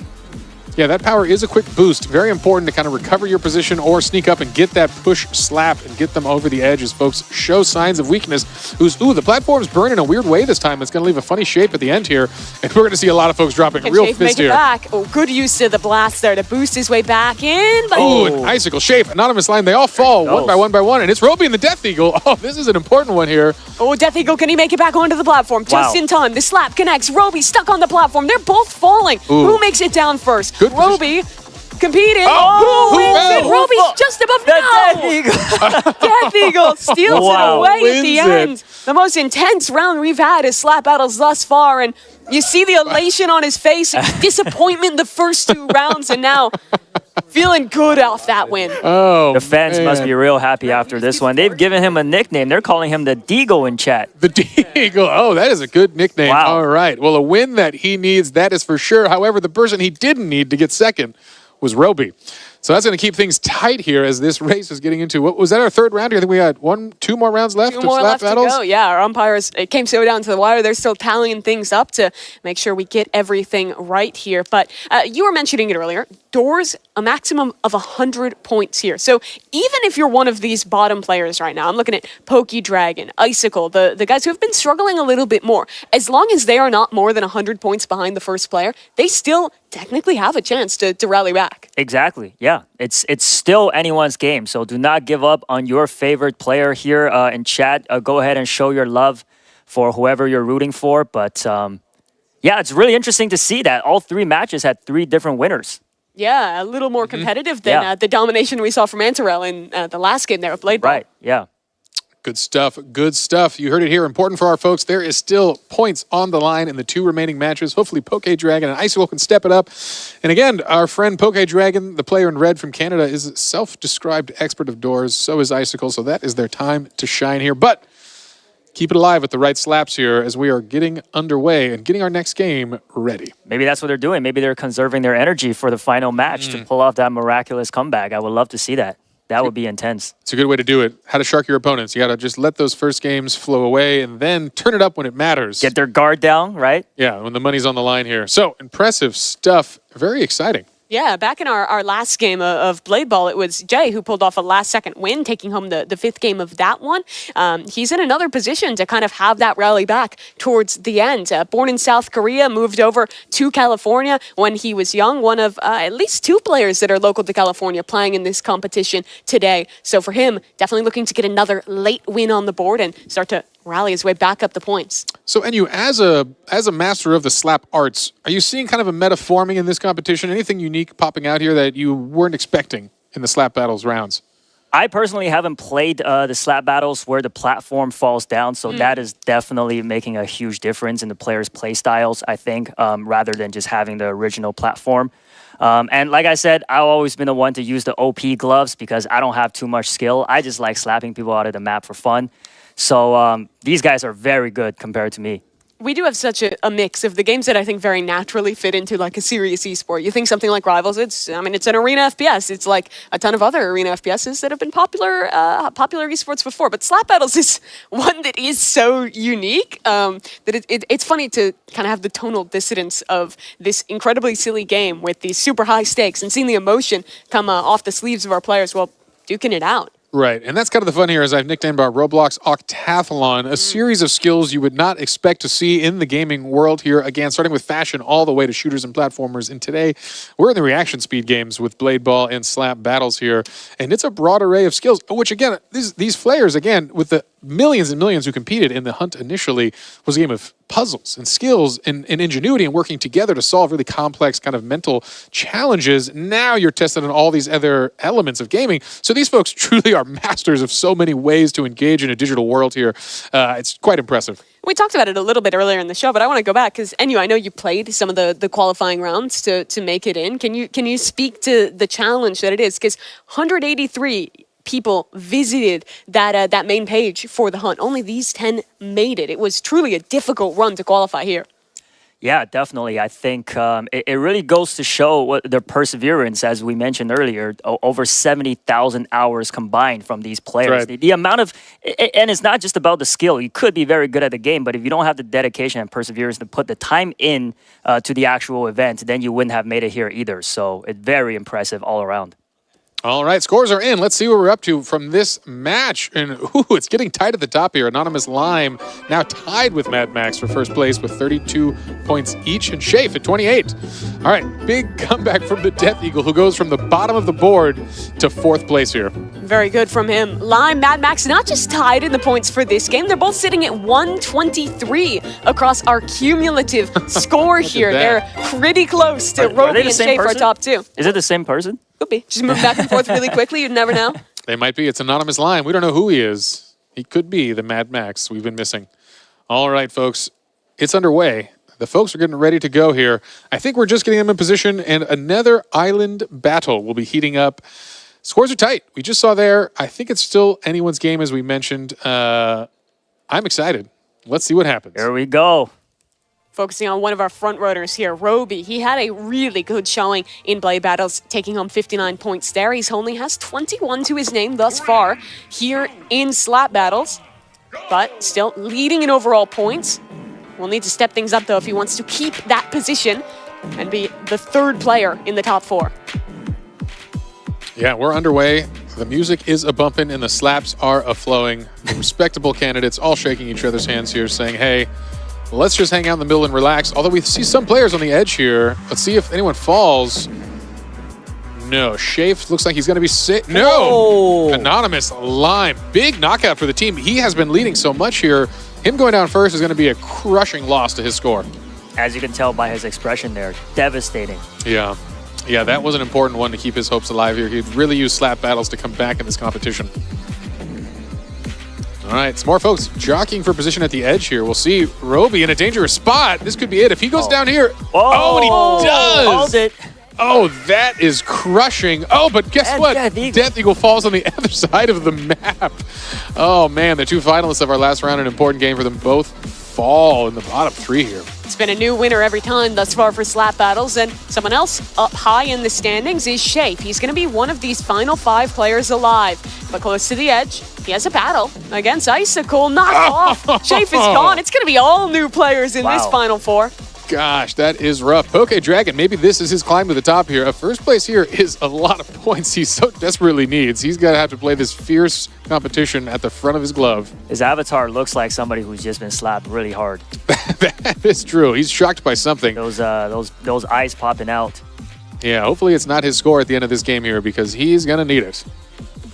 Yeah, that power is a quick boost. Very important to kind of recover your position or sneak up and get that push slap and get them over the edge as folks show signs of weakness. Ooh, the platform's burning in a weird way this time. It's going to leave a funny shape at the end here. And we're going to see a lot of folks dropping a real Shafe fist make here. it back. Oh, good use of the blast there to boost his way back in. But Oh, an icicle, Shafe, anonymous line. They all fall one by one. And it's Roby and the Death Eagle. Oh, this is an important one here. Oh, Death Eagle, can he make it back onto the platform? Just Wow. in time. The slap connects. Roby stuck on the platform. They're both falling. Ooh. Who makes it down first? Good Roby competing. Oh, Who wins fell? it? Roby's just above The Death Eagle. Death Eagle steals Wow. it away at the Wins it. end. The most intense round we've had as slap battles thus far. And you see the elation on his face, disappointment in the first 2 rounds, and now feeling good off that win. Oh, The fans must man. be real happy after this one. They've given him a nickname. They're calling him the Deagle in chat. The Deagle. Oh, that is a good nickname. Wow. All right. Well, a win that he needs, that is for sure. However, the person he didn't need to get second was Roby. So that's going to keep things tight here as this race is getting into, what was that, our 3rd round here? I think we had 2 more rounds left 2 of more slap left battles. to go. Yeah, our umpires, it came so down to the wire. They're still tallying things up to make sure we get everything right here. But you were mentioning it earlier. Doors, a maximum of 100 points here. So even if you're one of these bottom players right now, I'm looking at Pokey Dragon, Icicle, the guys who have been struggling a little bit more. As long as they are not more than 100 points behind the first player, they still technically have a chance to rally back. Exactly. Yeah. It's still anyone's game. So do not give up on your favorite player here in chat. Go ahead and show your love for whoever you're rooting for. But yeah, it's really interesting to see that all 3 matches had 3 different winners. Yeah, a little more competitive than the domination we saw from Antarel in the last game there with Blade Ball. Right. Yeah. Good stuff. Good stuff. You heard it here. Important for our folks. There is still points on the line in the 2 remaining matches. Hopefully Poke Dragon and Icicle can step it up. And again, our friend Poke Dragon, the player in red from Canada, is a self-described expert of doors. So is Icicle. So that is their time to shine here. But keep it alive with the right slaps here as we are getting underway and getting our next game ready. Maybe that's what they're doing. Maybe they're conserving their energy for the final match to pull off that miraculous comeback. I would love to see that. That would be intense. It's a good way to do it. How to shark your opponents. You got to just let those first games flow away and then turn it up when it matters. Get their guard down, right? Yeah, when the money's on the line here. So, impressive stuff. Very exciting. Yeah, back in our last game of Blade Ball, it was Jay who pulled off a last-second win, taking home the 5th game of that one. He's in another position to kind of have that rally back towards the end. Born in South Korea, moved over to California when he was young. One of at least 2 players that are local to California playing in this competition today. So for him, definitely looking to get another late win on the board and start to rally his way back up the points. So, Enyu, as a master of the slap arts, are you seeing kind of a meta forming in this competition? Anything unique popping out here that you weren't expecting in the slap battles rounds? I personally haven't played the slap battles where the platform falls down, so that is definitely making a huge difference in the players' play styles, I think, rather than just having the original platform. And like I said, I've always been the one to use the OP gloves because I don't have too much skill. I just like slapping people out of the map for fun. So these guys are very good compared to me. We do have such a mix of the games that I think very naturally fit into like a serious esport. You think something like Rivals, it's an arena FPS. It's like a ton of other arena FPSs that have been popular esports before. But Slap Battles is one that is so unique that it's funny to kind of have the tonal dissonance of this incredibly silly game with these super high stakes and seeing the emotion come off the sleeves of our players while duking it out. Right, and that's kind of the fun here, as I've nicknamed our Roblox Octathlon, a series of skills you would not expect to see in the gaming world here. Again, starting with fashion all the way to shooters and platformers. And today, we're in the reaction speed games with Blade Ball and Slap Battles here. And it's a broad array of skills, which again, these flayers, again, with the millions and millions who competed in the hunt initially was a game of puzzles and skills and ingenuity and working together to solve really complex kind of mental challenges. Now you're tested on all these other elements of gaming. So these folks truly are masters of so many ways to engage in a digital world here. It's quite impressive. We talked about it a little bit earlier in the show, but I want to go back because, Enyu, I know you played some of the qualifying rounds to make it in. Can you speak to the challenge that it is? Because 183 people visited that main page for the hunt. Only these 10 made it. It was truly a difficult run to qualify here. Yeah, definitely. I think it really goes to show what their perseverance, as we mentioned earlier, over 70,000 hours combined from these players. Right. The amount of, and it's not just about the skill. You could be very good at the game, but if you don't have the dedication and perseverance to put the time in to the actual event, then you wouldn't have made it here either. So it's very impressive all around. All right, scores are in. Let's see what we're up to from this match. And ooh, it's getting tight at the top here. Anonymous Lime now tied with Mad Max for first place with 32 points each, and Shafe at 28. All right, big comeback from the Death Eagle, who goes from the bottom of the board to fourth place here. Very good from him. Lime, Mad Max, not just tied in the points for this game, they're both sitting at 123 across our cumulative score here. They're pretty close to Roby and Shafe, our top two. Is it the same person? Could be. Just move back and forth really quickly. You'd never know. They might be. It's Anonymous Lime. We don't know who he is. He could be the Mad Max we've been missing. All right, folks. It's underway. The folks are getting ready to go here. I think we're just getting them in position, and another island battle will be heating up. Scores are tight. We just saw there. I think it's still anyone's game, as we mentioned. I'm excited. Let's see what happens. Here we go. Focusing on one of our front runners here, Roby. He had a really good showing in Blade Battles, taking home 59 points there. He only has 21 to his name thus far here in Slap Battles, but still leading in overall points. We'll need to step things up, though, if he wants to keep that position and be the third player in the top four. Yeah, we're underway. The music is a-bumping and the slaps are a-flowing. The respectable candidates all shaking each other's hands here, saying, hey, let's just hang out in the middle and relax. Although we see some players on the edge here. Let's see if anyone falls. No, Shafe looks like he's going to be sick. No! Oh. Anonymous Lime. Big knockout for the team. He has been leading so much here. Him going down first is going to be a crushing loss to his score. As you can tell by his expression there, devastating. Yeah. Yeah, that was an important one to keep his hopes alive here. He'd really use Slap Battles to come back in this competition. All right, some more folks jockeying for position at the edge here. We'll see Roby in a dangerous spot. This could be it. If he goes down here. Oh, and he does. Called it. Oh, that is crushing. Oh, but guess what? Death Eagle falls on the other side of the map. Oh, man, the two finalists of our last round, an important game for them, both fall in the bottom three here. It's been a new winner every time thus far for Slap Battles, and someone else up high in the standings is Shafe. He's going to be one of these final 5 players alive, but close to the edge, he has a battle against Icicle. Knocked off. Shafe is gone. It's going to be all new players in this final 4. Gosh, that is rough. Poke Dragon, maybe this is his climb to the top here. A first place here is a lot of points he so desperately needs. He's going to have to play this fierce competition at the front of his glove. His avatar looks like somebody who's just been slapped really hard. That is true. He's shocked by something. Those eyes popping out. Yeah, hopefully it's not his score at the end of this game here because he's going to need it.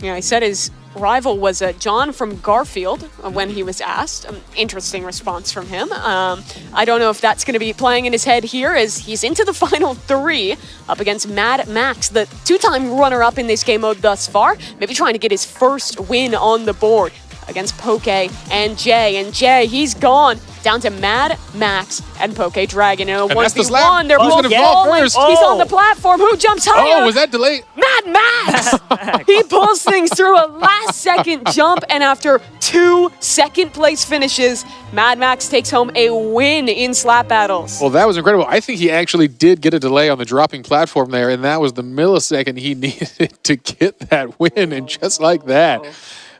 Yeah, he said his rival was John from Garfield when he was asked. Interesting response from him. I don't know if that's going to be playing in his head here as he's into the final 3 up against Mad Max, the 2-time runner-up in this game mode thus far. Maybe trying to get his first win on the board against Poke and Jay. And Jay, he's gone down to Mad Max and Poke Dragon. In a 1v1, they're both falling. He's on the platform. Who jumps higher? Oh, was that delayed? Mad Max! He pulls things through a last-second jump, and after 2 second-place finishes, Mad Max takes home a win in Slap Battles. Well, that was incredible. I think he actually did get a delay on the dropping platform there, and that was the millisecond he needed to get that win, and just like that,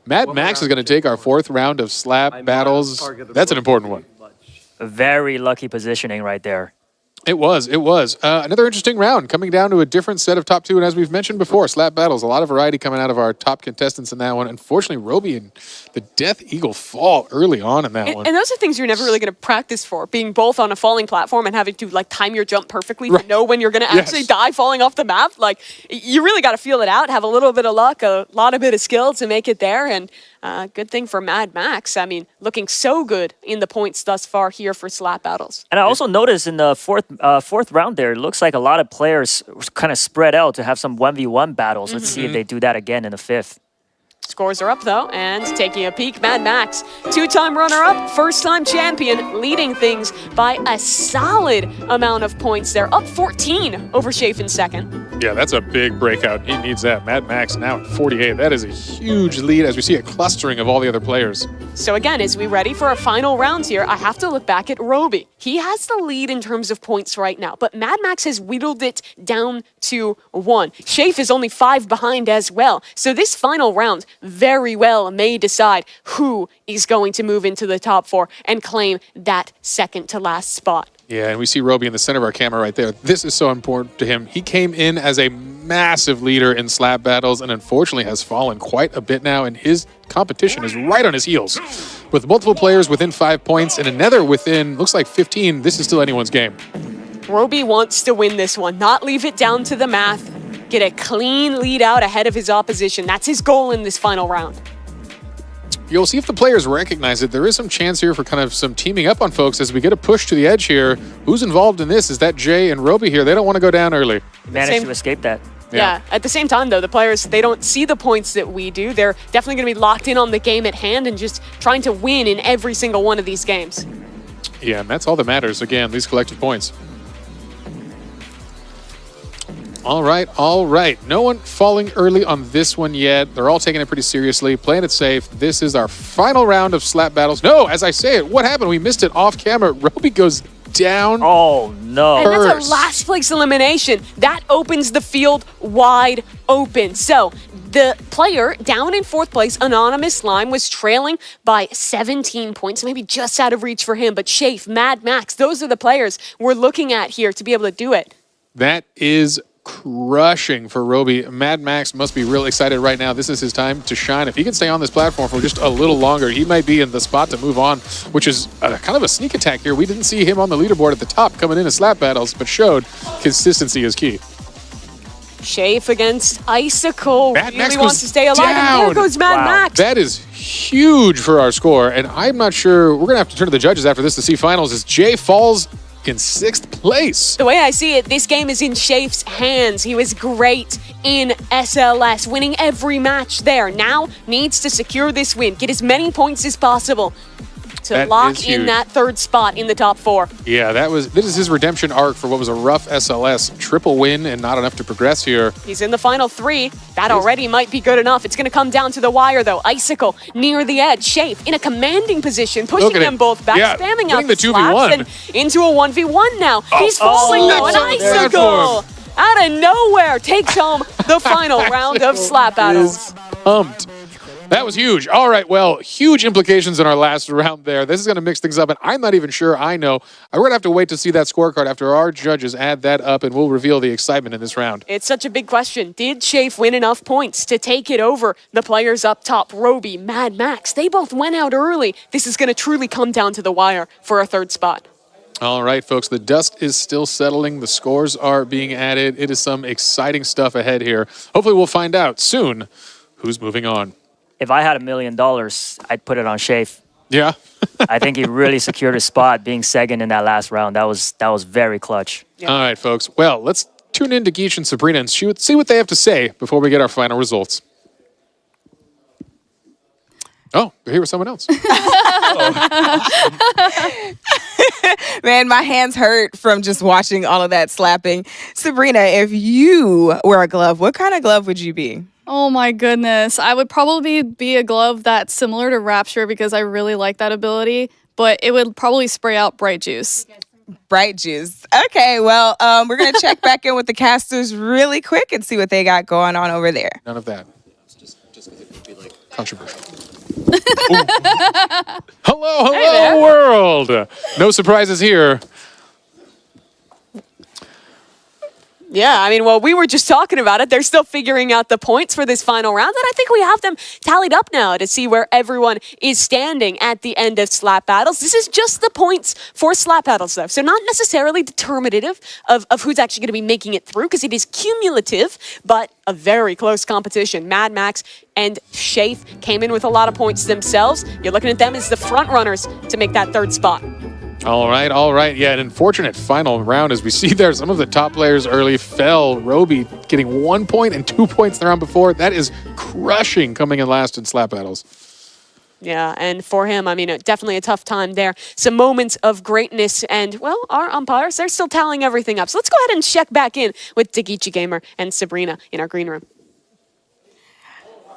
Mad Max is going to take our 4th round of Slap Battles. That's an important one. A very lucky positioning right there. It was. Another interesting round, coming down to a different set of top two. And as we've mentioned before, slap battles, a lot of variety coming out of our top contestants in that one. Unfortunately, Roby and the Death Eagle fall early on in that one. And those are things you're never really going to practice for, being both on a falling platform and having to like time your jump perfectly to know when you're going to actually die falling off the map. Like, you really got to feel it out, have a little bit of luck, a lot of bit of skill to make it there. And good thing for Mad Max. I mean, looking so good in the points thus far here for slap battles. And I also noticed in the fourth round there, it looks like a lot of players kind of spread out to have some 1v1 battles. Let's see if they do that again in the fifth. Scores are up, though, and taking a peek, Mad Max, two-time runner-up, first-time champion, leading things by a solid amount of points there, up 14 over Shafe in second. Yeah, that's a big breakout. He needs that. Mad Max now at 48. That is a huge lead as we see a clustering of all the other players. So again, as we ready for a final round here, I have to look back at Roby. He has the lead in terms of points right now, but Mad Max has whittled it down to 1. Shafe is only 5 behind as well. So this final round very well may decide who is going to move into the top 4 and claim that second to last spot. Yeah, and we see Roby in the center of our camera right there. This is so important to him. He came in as a massive leader in slap battles and unfortunately has fallen quite a bit now, and his competition is right on his heels. With multiple players within 5 points and another within, looks like 15, this is still anyone's game. Roby wants to win this one, not leave it down to the math, get a clean lead out ahead of his opposition. That's his goal in this final round. You'll see if the players recognize it. There is some chance here for kind of some teaming up on folks as we get a push to the edge here. Who's involved in this? Is that Jay and Roby here? They don't want to go down early. Managed to escape that. Yeah. At the same time, though, the players, they don't see the points that we do. They're definitely going to be locked in on the game at hand and just trying to win in every single one of these games. Yeah, and that's all that matters. Again, these collective points. All right. No one falling early on this one yet. They're all taking it pretty seriously, playing it safe. This is our final round of slap battles. No, as I say it, what happened? We missed it off camera. Roby goes down. Oh, no. And that's a last place elimination. That opens the field wide open. So the player down in 4th place, Anonymous Lime, was trailing by 17 points, maybe just out of reach for him. But Shafe, Mad Max, those are the players we're looking at here to be able to do it. That is crushing for Roby. Mad Max must be real excited right now. This is his time to shine. If he can stay on this platform for just a little longer, he might be in the spot to move on, which is kind of a sneak attack here. We didn't see him on the leaderboard at the top coming in slap battles, but showed consistency is key. Shafe against Icicle. Mad Max really wants to stay alive. Down. And there goes Mad Max. That is huge for our score, and I'm not sure. We're going to have to turn to the judges after this to see finals as Jay falls in 6th place. The way I see it, this game is in Shafe's hands. He was great in SLS, winning every match there. Now needs to secure this win, get as many points as possible to lock in that 3rd spot in the top 4. Yeah, this is his redemption arc for what was a rough SLS. Triple win and not enough to progress here. He's in the final 3. That already might be good enough. It's going to come down to the wire, though. Icicle near the edge. Shafe in a commanding position, pushing them both back, spamming out the 2v1 and into a 1v1 now. He's falling though, and Icicle out of nowhere takes home the final round of slap battles. Pumped. That was huge. All right, well, huge implications in our last round there. This is going to mix things up, and I'm not even sure I know. We're going to have to wait to see that scorecard after our judges add that up, and we'll reveal the excitement in this round. It's such a big question. Did Shafe win enough points to take it over the players up top? Roby, Mad Max, they both went out early. This is going to truly come down to the wire for a 3rd spot. All right, folks, the dust is still settling. The scores are being added. It is some exciting stuff ahead here. Hopefully we'll find out soon who's moving on. If I had $1 million, I'd put it on Shafe. Yeah. I think he really secured his spot being second in that last round. That was very clutch. Yeah. All right, folks. Well, let's tune in to Geach and Sabrina and see what they have to say before we get our final results. Oh, you're here with someone else. Man, my hands hurt from just watching all of that slapping. Sabrina, if you were a glove, what kind of glove would you be? Oh my goodness. I would probably be a glove that's similar to Rapture because I really like that ability, but it would probably spray out Bright Juice. Bright Juice. Okay, well, we're going to check back in with the casters really quick and see what they got going on over there. None of that. Just because it would be like controversial. Hello, world. No surprises here. Yeah, I mean, well, we were just talking about it. They're still figuring out the points for this final round, and I think we have them tallied up now to see where everyone is standing at the end of slap battles. This is just the points for slap battles, though, so not necessarily determinative of who's actually going to be making it through, because it is cumulative, but a very close competition. Mad Max and Shafe came in with a lot of points themselves. You're looking at them as the front runners to make that third spot. All right. Yeah, an unfortunate final round as we see there. Some of the top players early fell. Roby getting 1 point and 2 points the round before. That is crushing coming in last in slap battles. Yeah, and for him, I mean, definitely a tough time there. Some moments of greatness, and, well, our umpires, they're still tallying everything up. So let's go ahead and check back in with Dagichi Gamer and Sabrina in our green room.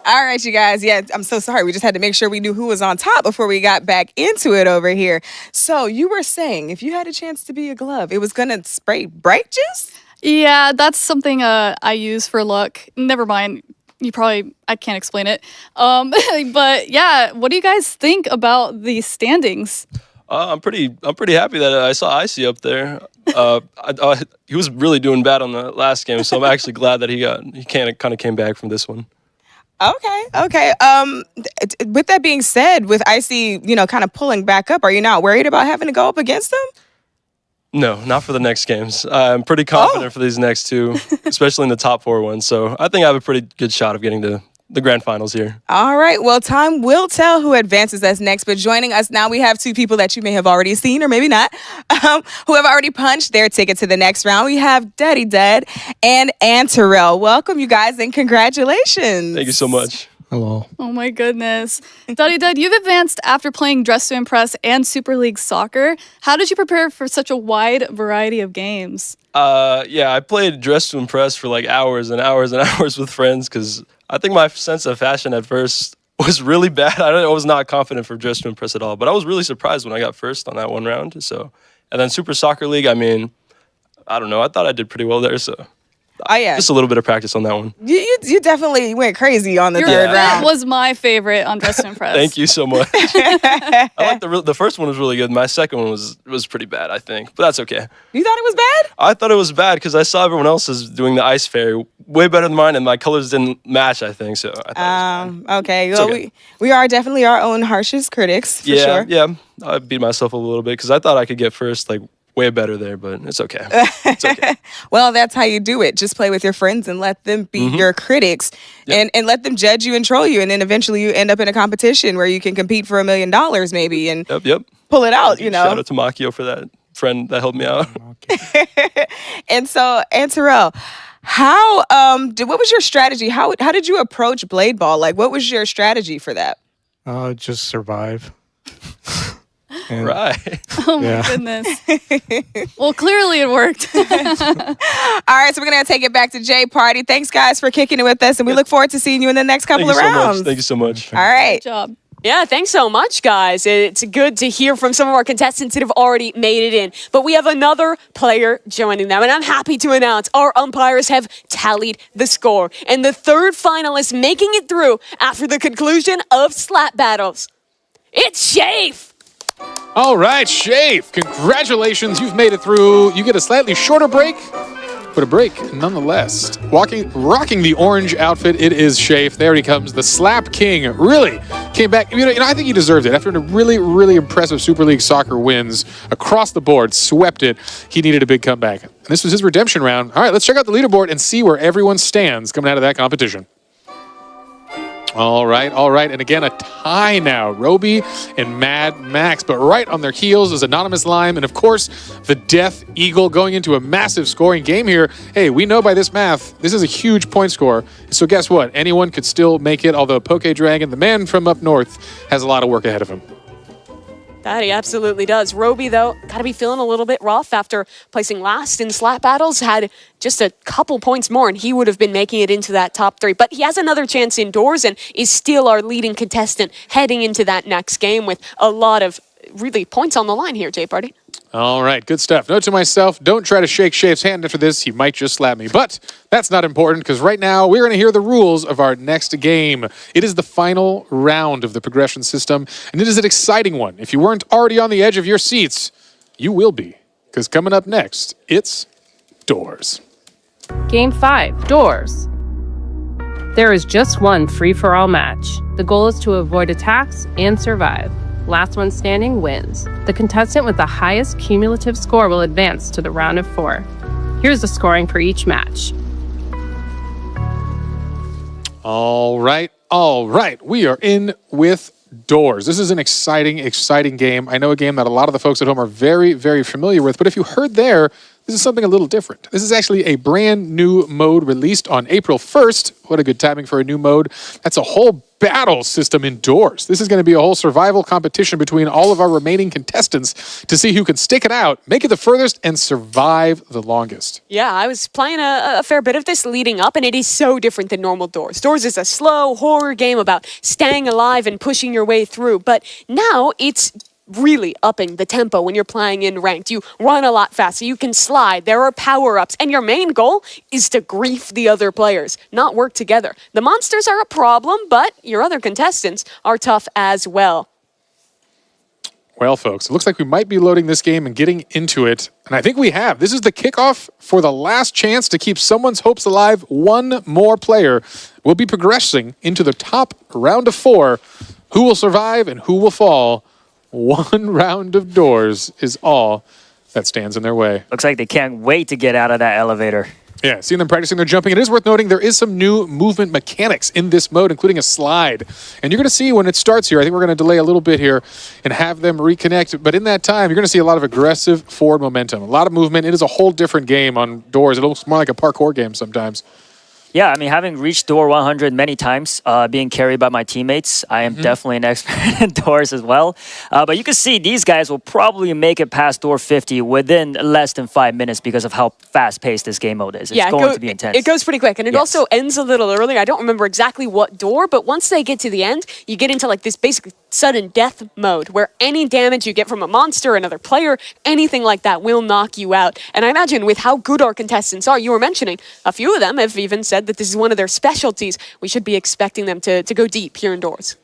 All right, you guys. Yeah, I'm so sorry. We just had to make sure we knew who was on top before we got back into it over here. So you were saying if you had a chance to be a glove, it was going to spray bright juice? Yeah, that's something I use for luck. Never mind. I can't explain it. But yeah, what do you guys think about the standings? I'm pretty happy that I saw Icy up there. He was really doing bad on the last game, so I'm actually glad that he kind of came back from this one. Okay. With that being said, with Icy, kind of pulling back up, are you not worried about having to go up against them? No, not for the next games. I'm pretty confident for these next two, especially in the top 4 ones. So I think I have a pretty good shot of getting to the grand finals here. All right. Well, time will tell who advances us next. But joining us now, we have 2 people that you may have already seen or maybe not, who have already punched their ticket to the next round. We have Daddy Dad and Anterel. Welcome, you guys, and congratulations. Thank you so much. Hello. Oh my goodness. Daddy Dad, you've advanced after playing Dress to Impress and Super League Soccer. How did you prepare for such a wide variety of games? Yeah, I played Dress to Impress for like hours and hours and hours with friends because I think my sense of fashion at first was really bad. I was not confident for Dress to Impress at all, but I was really surprised when I got first on that one round. So, and then Super Soccer League, I mean, I don't know. I thought I did pretty well there, so. Oh, yeah. Just a little bit of practice on that one. You definitely went crazy on the third round. That was my favorite on Dress to Impress. Thank you so much. I like the first one was really good. My second one was pretty bad, I think, but that's okay. You thought it was bad? I thought it was bad because I saw everyone else is doing the ice fairy way better than mine, and my colors didn't match, I think, so I thought it was bad. Okay. Well, okay. We are definitely our own harshest critics, for sure. Yeah. I beat myself a little bit because I thought I could get first, like, way better there, but it's okay. It's okay. Well, that's how you do it. Just play with your friends and let them be your critics and let them judge you and troll you. And then eventually you end up in a competition where you can compete for $1 million maybe and pull it out, Shout out to Makio for that friend that helped me out. And so, Anterel, what was your strategy? How did you approach Blade Ball? Like, what was your strategy for that? Just survive. Right. Oh my goodness. Well, clearly it worked. All right, so we're going to take it back to J Party. Thanks, guys, for kicking it with us, and we look forward to seeing you in the next couple of rounds. Thank you so much. All right. Good job. Yeah, thanks so much, guys. It's good to hear from some of our contestants that have already made it in. But we have another player joining them, and I'm happy to announce our umpires have tallied the score. And the third finalist making it through after the conclusion of slap battles. It's Shafe! All right, Shafe, congratulations. You've made it through. You get a slightly shorter break, but a break nonetheless. Rocking the orange outfit, it is Shafe. There he comes, the Slap King. Really came back. I think he deserved it. After a really, really impressive Super League Soccer wins across the board, swept it. He needed a big comeback. And this was his redemption round. All right, let's check out the leaderboard and see where everyone stands coming out of that competition. All right. And again, a tie now. Roby and Mad Max. But right on their heels is Anonymous Lime. And of course, the Death Eagle going into a massive scoring game here. Hey, we know by this math, this is a huge point score. So guess what? Anyone could still make it, although Poke Dragon, the man from up north, has a lot of work ahead of him. That he absolutely does. Roby, though, got to be feeling a little bit rough after placing last in slap battles. Had just a couple points more, and he would have been making it into that top 3. But he has another chance indoors and is still our leading contestant heading into that next game with a lot of really points on the line here, J Party. All right, good stuff. Note to myself, don't try to shake Shafe's hand after this. He might just slap me. But that's not important because right now we're going to hear the rules of our next game. It is the final round of the progression system, and it is an exciting one. If you weren't already on the edge of your seats, you will be. Because coming up next, it's Doors. Game 5, Doors. There is just one free-for-all match. The goal is to avoid attacks and survive. Last one standing wins. The contestant with the highest cumulative score will advance to the round of 4. Here's the scoring for each match. All right. We are in with Doors. This is an exciting game. I know a game that a lot of the folks at home are very, very familiar with, but if you heard there, this is something a little different. This is actually a brand new mode released on April 1st. What a good timing for a new mode. That's a whole battle system indoors. This is going to be a whole survival competition between all of our remaining contestants to see who can stick it out, make it the furthest, and survive the longest. Yeah, I was playing a fair bit of this leading up, and it is so different than normal Doors. Doors is a slow horror game about staying alive and pushing your way through, but now it's really upping the tempo when you're playing in ranked. You run a lot faster, you can slide, there are power-ups, and your main goal is to grief the other players, not work together. The monsters are a problem, but your other contestants are tough as well. Well, folks, it looks like we might be loading this game and getting into it, and I think we have. This is the kickoff for the last chance to keep someone's hopes alive. One more player will be progressing into the top round of 4. Who will survive and who will fall? One round of Doors is all that stands in their way. Looks like they can't wait to get out of that elevator. Yeah, seeing them practicing their jumping. It is worth noting there is some new movement mechanics in this mode, including a slide. And you're going to see when it starts here, I think we're going to delay a little bit here and have them reconnect. But in that time, you're going to see a lot of aggressive forward momentum, a lot of movement. It is a whole different game on Doors. It looks more like a parkour game sometimes. Yeah, I mean, having reached door 100 many times, being carried by my teammates, I am definitely an expert in Doors as well. But you can see these guys will probably make it past door 50 within less than 5 minutes because of how fast-paced this game mode is. It's going to be intense. It goes pretty quick, and it also ends a little early. I don't remember exactly what door, but once they get to the end, you get into like this basically sudden death mode where any damage you get from a monster, another player, anything like that will knock you out. And I imagine with how good our contestants are, you were mentioning, a few of them have even said that this is one of their specialties. We should be expecting them to go deep here indoors.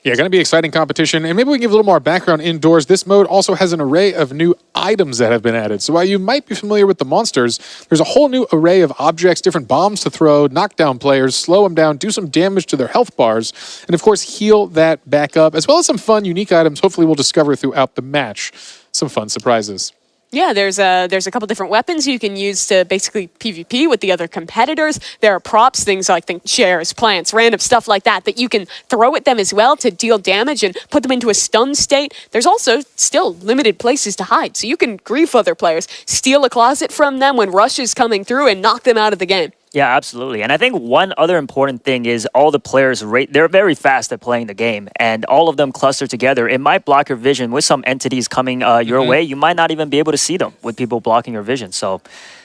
Yeah, going to be exciting competition. And maybe we can give a little more background indoors. This mode also has an array of new items that have been added. So while you might be familiar with the monsters, there's a whole new array of objects, different bombs to throw, knock down players, slow them down, do some damage to their health bars, and of course heal that back up, as well as some fun, unique items hopefully we'll discover throughout the match. Some fun surprises. Yeah, there's a couple different weapons you can use to basically PvP with the other competitors. There are props, things like chairs, plants, random stuff like that you can throw at them as well to deal damage and put them into a stun state. There's also still limited places to hide, so you can grief other players, steal a closet from them when Rush is coming through and knock them out of the game. Yeah, absolutely. And I think one other important thing is all the players, they're very fast at playing the game, and all of them cluster together. It might block your vision with some entities coming your way. You might not even be able to see them with people blocking your vision. So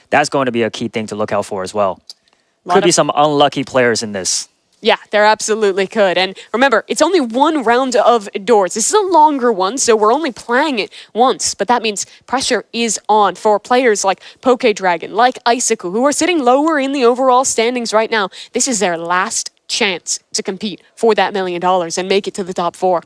that's going to be a key thing to look out for as well. Could be some unlucky players in this. Yeah, there absolutely could. And remember, it's only one round of Doors. This is a longer one, so we're only playing it once. But that means pressure is on for players like PokeDragon, like Icicle, who are sitting lower in the overall standings right now. This is their last chance to compete for that $1 million and make it to the top 4.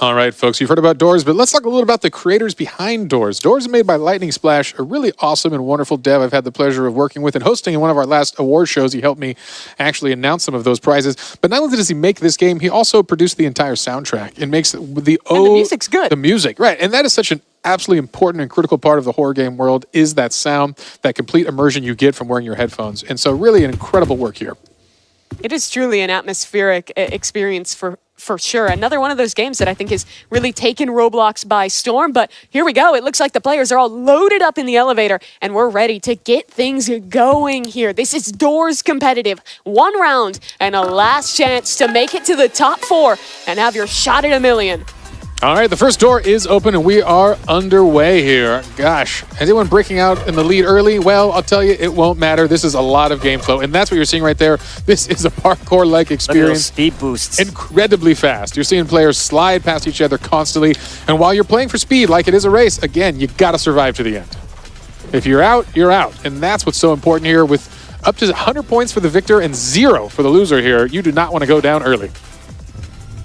All right, folks, you've heard about Doors, but let's talk a little about the creators behind Doors. Doors is made by Lightning Splash, a really awesome and wonderful dev I've had the pleasure of working with and hosting in one of our last award shows. He helped me actually announce some of those prizes. But not only does he make this game, he also produced the entire soundtrack and makes and the music's good. The music, right. And that is such an absolutely important and critical part of the horror game world is that sound, that complete immersion you get from wearing your headphones. And so really an incredible work here. It is truly an atmospheric experience for sure. Another one of those games that I think has really taken Roblox by storm. But here we go. It looks like the players are all loaded up in the elevator, and we're ready to get things going here. This is Doors competitive. One round and a last chance to make it to the top 4 and have your shot at $1 million. All right, the first door is open and we are underway here. Gosh, anyone breaking out in the lead early? Well, I'll tell you, it won't matter. This is a lot of game flow, and that's what you're seeing right there. This is a parkour-like experience. Speed boosts. Incredibly fast. You're seeing players slide past each other constantly, and while you're playing for speed like it is a race, again, you got to survive to the end. If you're out, you're out, and that's what's so important here. With up to 100 points for the victor and 0 for the loser here, you do not want to go down early.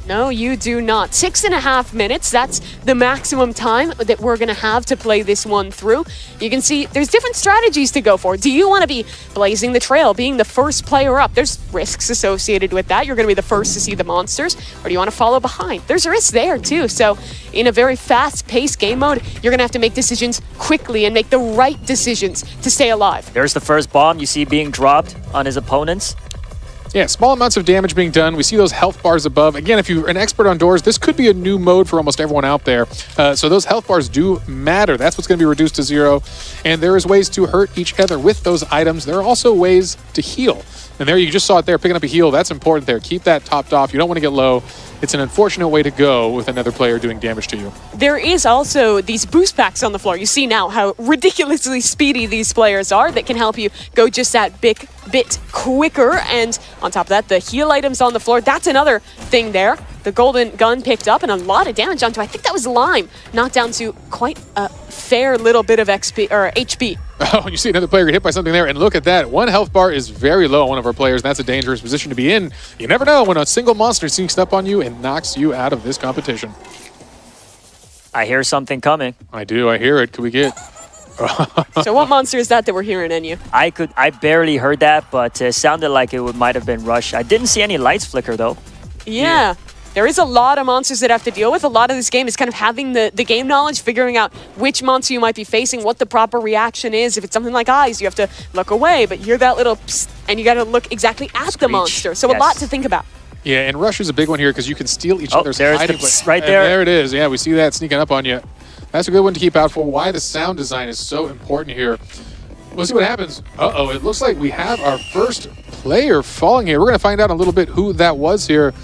No, you do not. 6.5 minutes, that's the maximum time that we're going to have to play this one through. You can see there's different strategies to go for. Do you want to be blazing the trail, being the first player up? There's risks associated with that. You're going to be the first to see the monsters. Or do you want to follow behind? There's risks there too. So in a very fast-paced game mode, you're going to have to make decisions quickly and make the right decisions to stay alive. There's the first bomb you see being dropped on his opponents. Yeah, small amounts of damage being done. We see those health bars above. Again, if you're an expert on doors, this could be a new mode for almost everyone out there. So those health bars do matter. That's what's going to be reduced to 0. And there is ways to hurt each other with those items. There are also ways to heal. And there you just saw it there, picking up a heal. That's important there. Keep that topped off. You don't want to get low. It's an unfortunate way to go with another player doing damage to you. There is also these boost packs on the floor. You see now how ridiculously speedy these players are that can help you go just that bit quicker. And on top of that, the heal items on the floor, that's another thing there. The golden gun picked up and a lot of damage onto, I think that was Lime, knocked down to quite a fair little bit of XP or HP. Oh, you see another player get hit by something there, and look at that. One health bar is very low on one of our players, and that's a dangerous position to be in. You never know when a single monster sneaks up on you and knocks you out of this competition. I hear something coming. I do. I hear it. Could we get... So what monster is that we're hearing, Enyu? I barely heard that, but it sounded like it might have been Rush. I didn't see any lights flicker, though. Yeah. There is a lot of monsters that have to deal with. A lot of this game is kind of having the game knowledge, figuring out which monster you might be facing, what the proper reaction is. If it's something like eyes, you have to look away, but hear that little psst, and you got to look exactly at the monster. So Yes. a lot to think about. Yeah, and Rush is a big one here because you can steal each other's there's hiding the place. right there. And there it is. Yeah, we see that sneaking up on you. That's a good one to keep out for. Why the sound design is so important here. We'll see what happens. Uh-oh, it looks like we have our first player falling here. We're going to find out in a little bit who that was here.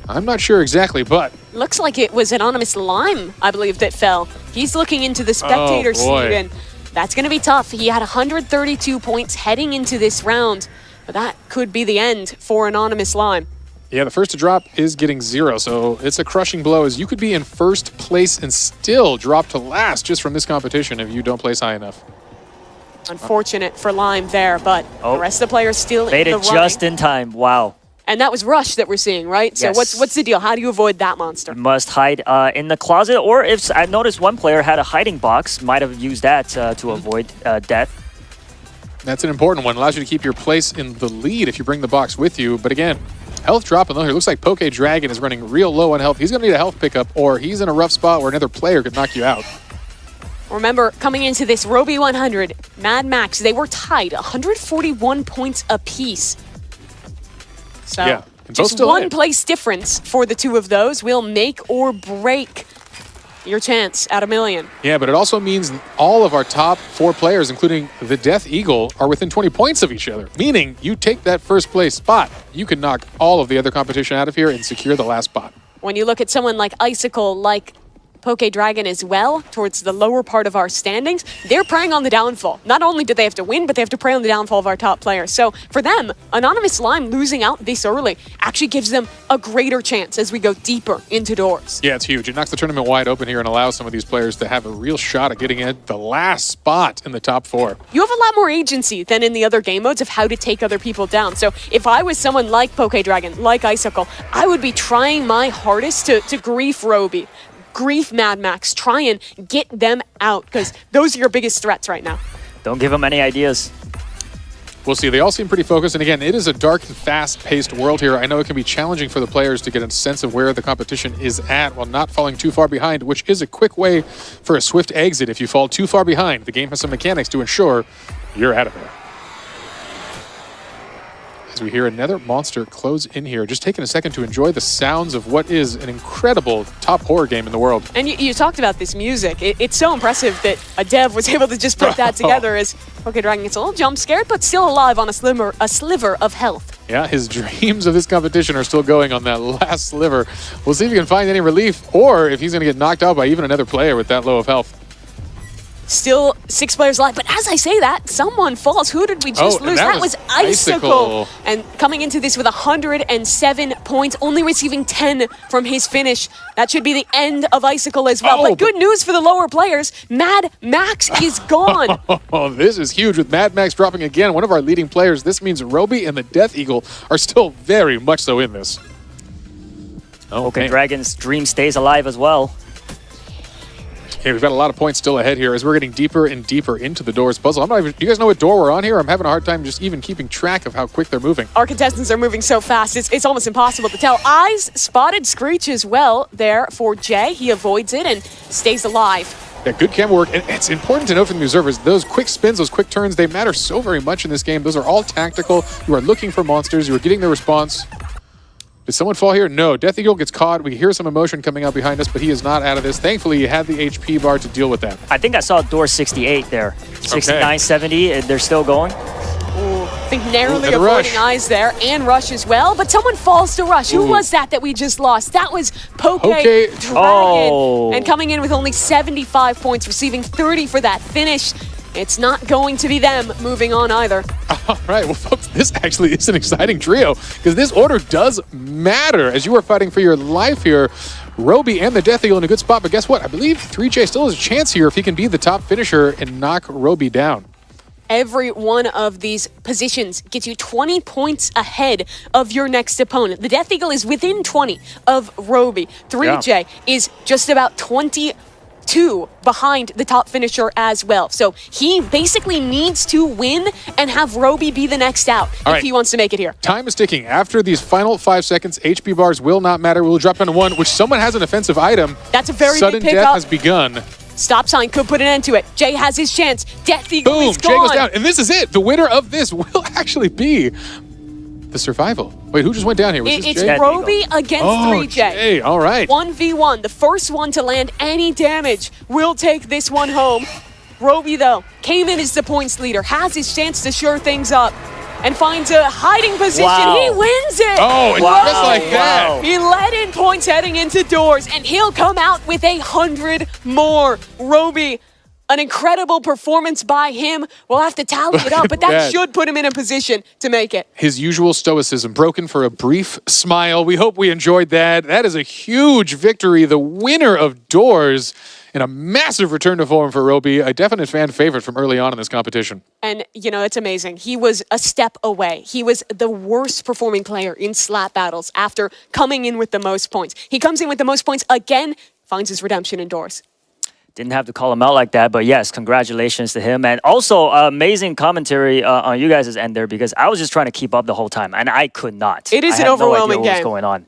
I'm not sure exactly, but... Looks like it was Anonymous Lime, I believe, that fell. He's looking into the spectator seat, and that's going to be tough. He had 132 points heading into this round, but that could be the end for Anonymous Lime. Yeah, the first to drop is getting 0, so it's a crushing blow as you could be in first place and still drop to last just from this competition if you don't place high enough. Unfortunate for Lime there, but the rest of the players still Made in the it running. just in time. Wow. And that was Rush that we're seeing, right? So Yes. what's the deal? How do you avoid that monster? Must hide in the closet, or if I noticed one player had a hiding box, might have used that to avoid death. That's an important one. Allows you to keep your place in the lead if you bring the box with you. But again, health dropping low here. Looks like Poke Dragon is running real low on health. He's going to need a health pickup, or he's in a rough spot where another player could knock you out. Remember, coming into this Roby 100, Mad Max, they were tied 141 points apiece. So Yeah, just one place difference for the two of those will make or break your chance at $1 million. Yeah, but it also means all of our top 4 players, including the Death Eagle, are within 20 points of each other. Meaning, you take that first place spot, you can knock all of the other competition out of here and secure the last spot. When you look at someone like Icicle, like Poke Dragon as well, towards the lower part of our standings, they're preying on the downfall. Not only do they have to win, but they have to prey on the downfall of our top players. So for them, Anonymous Lime losing out this early actually gives them a greater chance as we go deeper into doors. Yeah, it's huge. It knocks the tournament wide open here and allows some of these players to have a real shot at getting at the last spot in the top 4. You have a lot more agency than in the other game modes of how to take other people down. So if I was someone like Poke Dragon, like Icicle, I would be trying my hardest to grief Roby, grief Mad Max, try and get them out, because those are your biggest threats right now. Don't give them any ideas. We'll see. They all seem pretty focused. And again, it is a dark and fast-paced world here. I know it can be challenging for the players to get a sense of where the competition is at while not falling too far behind, which is a quick way for a swift exit. If you fall too far behind, the game has some mechanics to ensure you're out of there. As we hear another monster close in here, just taking a second to enjoy the sounds of what is an incredible top horror game in the world. And you talked about this music. It's so impressive that a dev was able to just put that together as Poke Dragon gets a little jump scared, but still alive on a sliver of health. Yeah, his dreams of this competition are still going on that last sliver. We'll see if he can find any relief or if he's going to get knocked out by even another player with that low of health. Still 6 players alive, but as I say that, someone falls. Who did we just lose? That was Icicle. And coming into this with 107 points, only receiving 10 from his finish. That should be the end of Icicle as well. But good news for the lower players, Mad Max is gone. Oh, this is huge with Mad Max dropping again, one of our leading players. This means Roby and the Death Eagle are still very much so in this. Okay, Dragon's dream stays alive as well. Okay, we've got a lot of points still ahead here as we're getting deeper and deeper into the doors puzzle. I'm not even, do you guys know what door we're on here? I'm having a hard time just even keeping track of how quick they're moving. Our contestants are moving so fast, it's almost impossible to tell. Eyes spotted Screech as well there for Jay. He avoids it and stays alive. Yeah, good camera work. And it's important to note from the observers, those quick spins, those quick turns, they matter so very much in this game. Those are all tactical. You are looking for monsters. You are getting the response. Did someone fall here? No. Death Eagle gets caught. We hear some emotion coming out behind us, but he is not out of this. Thankfully, he had the HP bar to deal with that. I think I saw door 68 there. 69, 70, they're still going. I think narrowly avoiding Eyes there, and Rush as well, but someone falls to Rush. Who was that we just lost? That was Poke Dragon. And coming in with only 75 points, receiving 30 for that finish. It's not going to be them moving on either. All right, well, folks, this actually is an exciting trio because this order does matter as you are fighting for your life here. Roby and the Death Eagle in a good spot, but guess what? I believe 3J still has a chance here if he can be the top finisher and knock Roby down. Every one of these positions gets you 20 points ahead of your next opponent. The Death Eagle is within 20 of Roby. 3J is just about 22 behind the top finisher as well. So he basically needs to win and have Roby be the next out if he wants to make it here. Time is ticking. After these final 5 seconds, HP bars will not matter. We'll drop down to 1, which someone has an offensive item. That's a very Sudden big pickup. death has begun. Stop sign could put an end to it. Jay has his chance. Death Eagle Boom, is gone. Jay goes down. And this is it. The winner of this will actually be the survival. Wait, who just went down here? Was this It's Jay? Roby against 3J. Jay, all right. 1v1. The first one to land any damage will take this one home. Roby, though, came in as the points leader, has his chance to shore things up, and finds a hiding position. He wins it. Oh, and just like that. He led in points heading into doors, and he'll come out with 100 more. Roby, an incredible performance by him. We'll have to tally it up, but that should put him in a position to make it. His usual stoicism broken for a brief smile. We hope we enjoyed that. That is a huge victory. The winner of doors and a massive return to form for Roby, a definite fan favorite from early on in this competition. And, you know, it's amazing. He was a step away. He was the worst performing player in slap battles after coming in with the most points. He comes in with the most points again, finds his redemption indoors. Didn't have to call him out like that, but yes, congratulations to him. And also, amazing commentary on you guys' end there because I was just trying to keep up the whole time, and I could not. It is an overwhelming game. What was going on.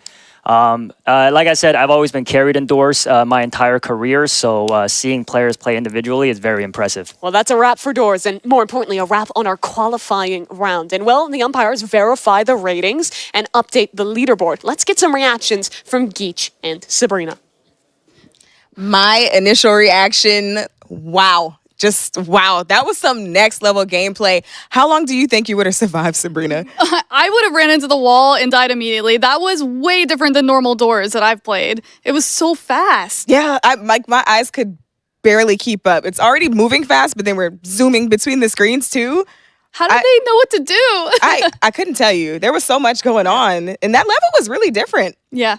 Like I said, I've always been carried indoors my entire career, so seeing players play individually is very impressive. Well, that's a wrap for doors, and more importantly, a wrap on our qualifying round. And, well, the umpires verify the ratings and update the leaderboard. Let's get some reactions from Geach and Sabrina. My initial reaction, wow. Just wow, that was some next level gameplay. How long do you think you would have survived, Sabrina? I would have ran into the wall and died immediately. That was way different than normal doors that I've played. It was so fast. Yeah, my eyes could barely keep up. It's already moving fast, but then we're zooming between the screens too. How did they know what to do? I couldn't tell you. There was so much going on, and that level was really different. Yeah.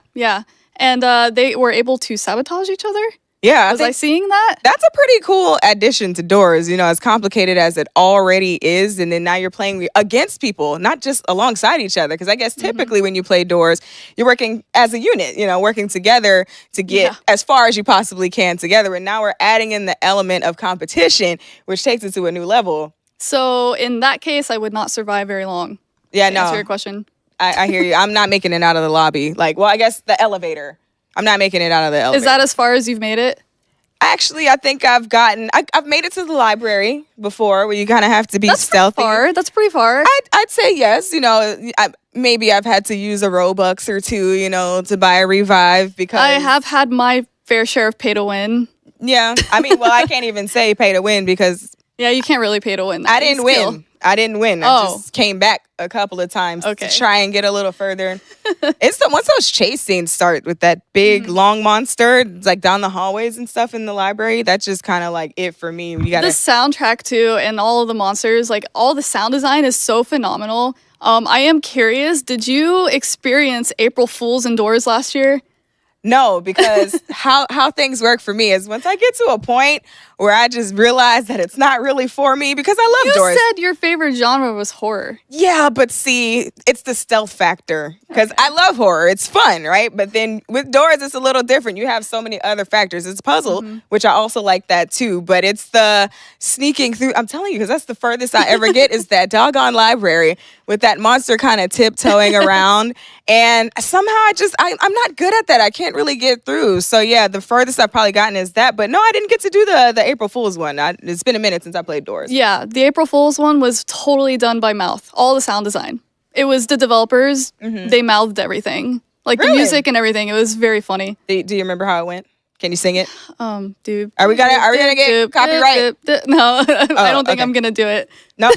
And they were able to sabotage each other? Yeah. Was I seeing that? That's a pretty cool addition to doors, you know, as complicated as it already is. And then now you're playing against people, not just alongside each other. Because I guess typically when you play doors, you're working as a unit, you know, working together to get as far as you possibly can together. And now we're adding in the element of competition, which takes it to a new level. So in that case, I would not survive very long. Yeah, to answer your question. I hear you. I'm not making it out of the lobby. Like, well, I guess the elevator. I'm not making it out of the elevator. Is that as far as you've made it? Actually, I think I've made it to the library before, where you kind of have to be stealthy. That's pretty far. I'd say yes. You know, maybe I've had to use a Robux or two, you know, to buy a revive because I have had my fair share of pay to win. Yeah, I mean, well, I can't even say pay to win because you can't really pay to win. I didn't win. I just came back a couple of times to try and get a little further. Once those chase scenes start with that big long monster, like down the hallways and stuff in the library, that's just kind of like it for me. You gotta the soundtrack too, and all of the monsters, like all the sound design is so phenomenal. I am curious, did you experience April Fool's indoors last year? No, because how things work for me is once I get to a point where I just realize that it's not really for me because I love doors. You said your favorite genre was horror. Yeah, but see, it's the stealth factor because I love horror. It's fun, right? But then with doors, it's a little different. You have so many other factors. It's puzzle, which I also like that too. But it's the sneaking through. I'm telling you, because that's the furthest I ever get is that doggone library with that monster kind of tiptoeing around. And somehow I'm not good at that. I can't really get through. So yeah, the furthest I've probably gotten is that. But no, I didn't get to do the April Fool's one. It's been a minute since I played doors. Yeah, the April Fool's one was totally done by mouth. All the sound design. It was the developers. They mouthed everything. Like the music and everything. It was very funny. Do you remember how it went? Can you sing it? Dude. Are we gonna get copyright? No, I don't think I'm gonna do it. No,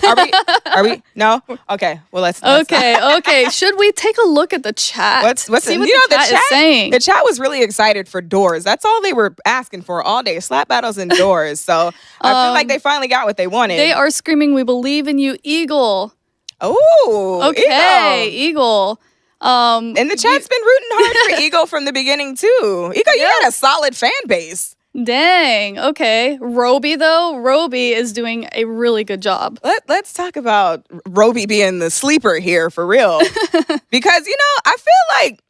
are we? No. Okay. Well, let's Okay. Should we take a look at the chat? See what the chat is saying? The chat was really excited for doors. That's all they were asking for all day: slap battles and doors. So I feel like they finally got what they wanted. They are screaming, "We believe in you, Eagle." Oh, okay, Eagle. And the chat's been rooting hard for Eagle from the beginning too. Eagle, you got a solid fan base. Dang. Okay. Roby though, Roby is doing a really good job. Let's talk about Roby being the sleeper here for real, because I feel like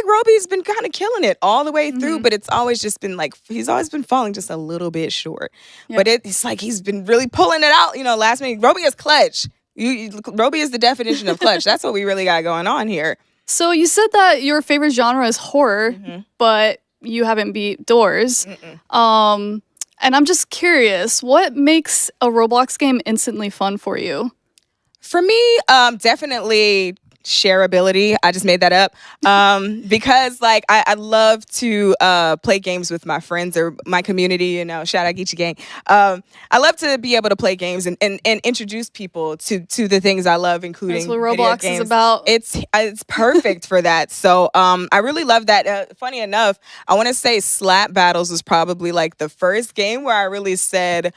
Roby's been kind of killing it all the way through, but it's always just been like he's always been falling just a little bit short. Yep. But it's like he's been really pulling it out. Last minute. Roby is clutch. Roby is the definition of clutch. That's what we really got going on here. So you said that your favorite genre is horror, but you haven't beat doors. And I'm just curious, what makes a Roblox game instantly fun for you? For me, definitely shareability. I just made that up because like I love to play games with my friends or my community, shout out Geechee Gang. I love to be able to play games and introduce people to the things I love, including that's what Roblox is about. It's perfect for that. So I really love that. Funny enough, I want to say Slap Battles was probably like the first game where I really said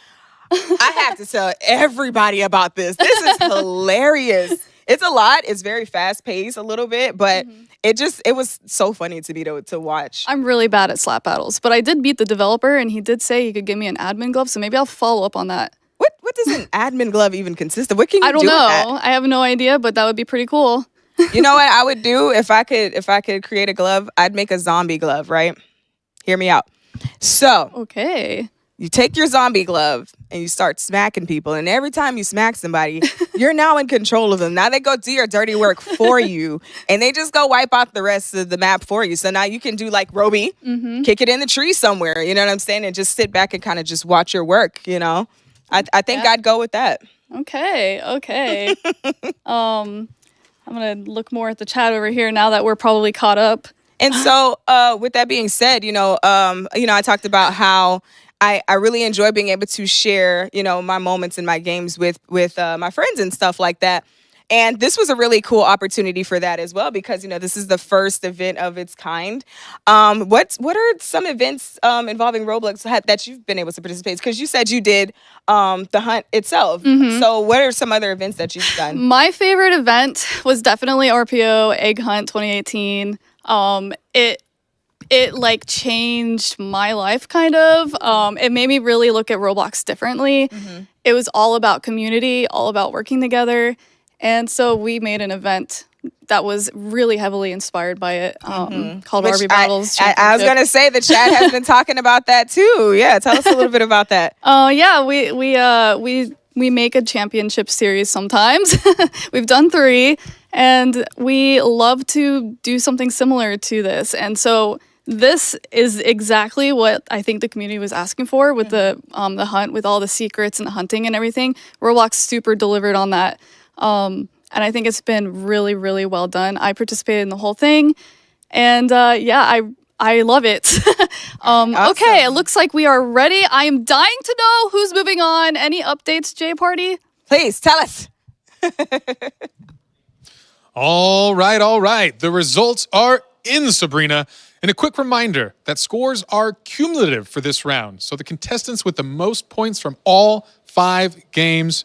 I have to tell everybody about this. This is hilarious. It's a lot. It's very fast paced a little bit, but it was so funny to me to watch. I'm really bad at slap battles, but I did beat the developer and he did say he could give me an admin glove, so maybe I'll follow up on that. What does an admin glove even consist of? What can you do? I don't know. With that? I have no idea, but that would be pretty cool. You know what I would do if I could create a glove? I'd make a zombie glove, right? Hear me out. So, okay. You take your zombie glove and you start smacking people. And every time you smack somebody, you're now in control of them. Now they go do your dirty work for you. And they just go wipe out the rest of the map for you. So now you can do like Roby, kick it in the tree somewhere. You know what I'm saying? And just sit back and kind of just watch your work, I think I'd go with that. Okay. I'm going to look more at the chat over here now that we're probably caught up. And so with that being said, I talked about how I really enjoy being able to share, my moments in my games with my friends and stuff like that. And this was a really cool opportunity for that as well, because, this is the first event of its kind. What are some events involving Roblox that you've been able to participate in? Because you said you did the hunt itself. So what are some other events that you've done? My favorite event was definitely RPO Egg Hunt 2018. It like changed my life kind of. It made me really look at Roblox differently. It was all about community, all about working together. And so we made an event that was really heavily inspired by it, called RB Battles. I was going to say the chat has been talking about that too. Yeah, tell us a little bit about that. Yeah, we make a championship series sometimes. We've done 3, and we love to do something similar to this. And so this is exactly what I think the community was asking for with the hunt, with all the secrets and the hunting and everything. Roblox super delivered on that. And I think it's been really, really well done. I participated in the whole thing, and I love it. Awesome. Okay, it looks like we are ready. I am dying to know who's moving on. Any updates, J Party? Please tell us. All right. The results are in, Sabrina. And a quick reminder that scores are cumulative for this round. So the contestants with the most points from all 5 games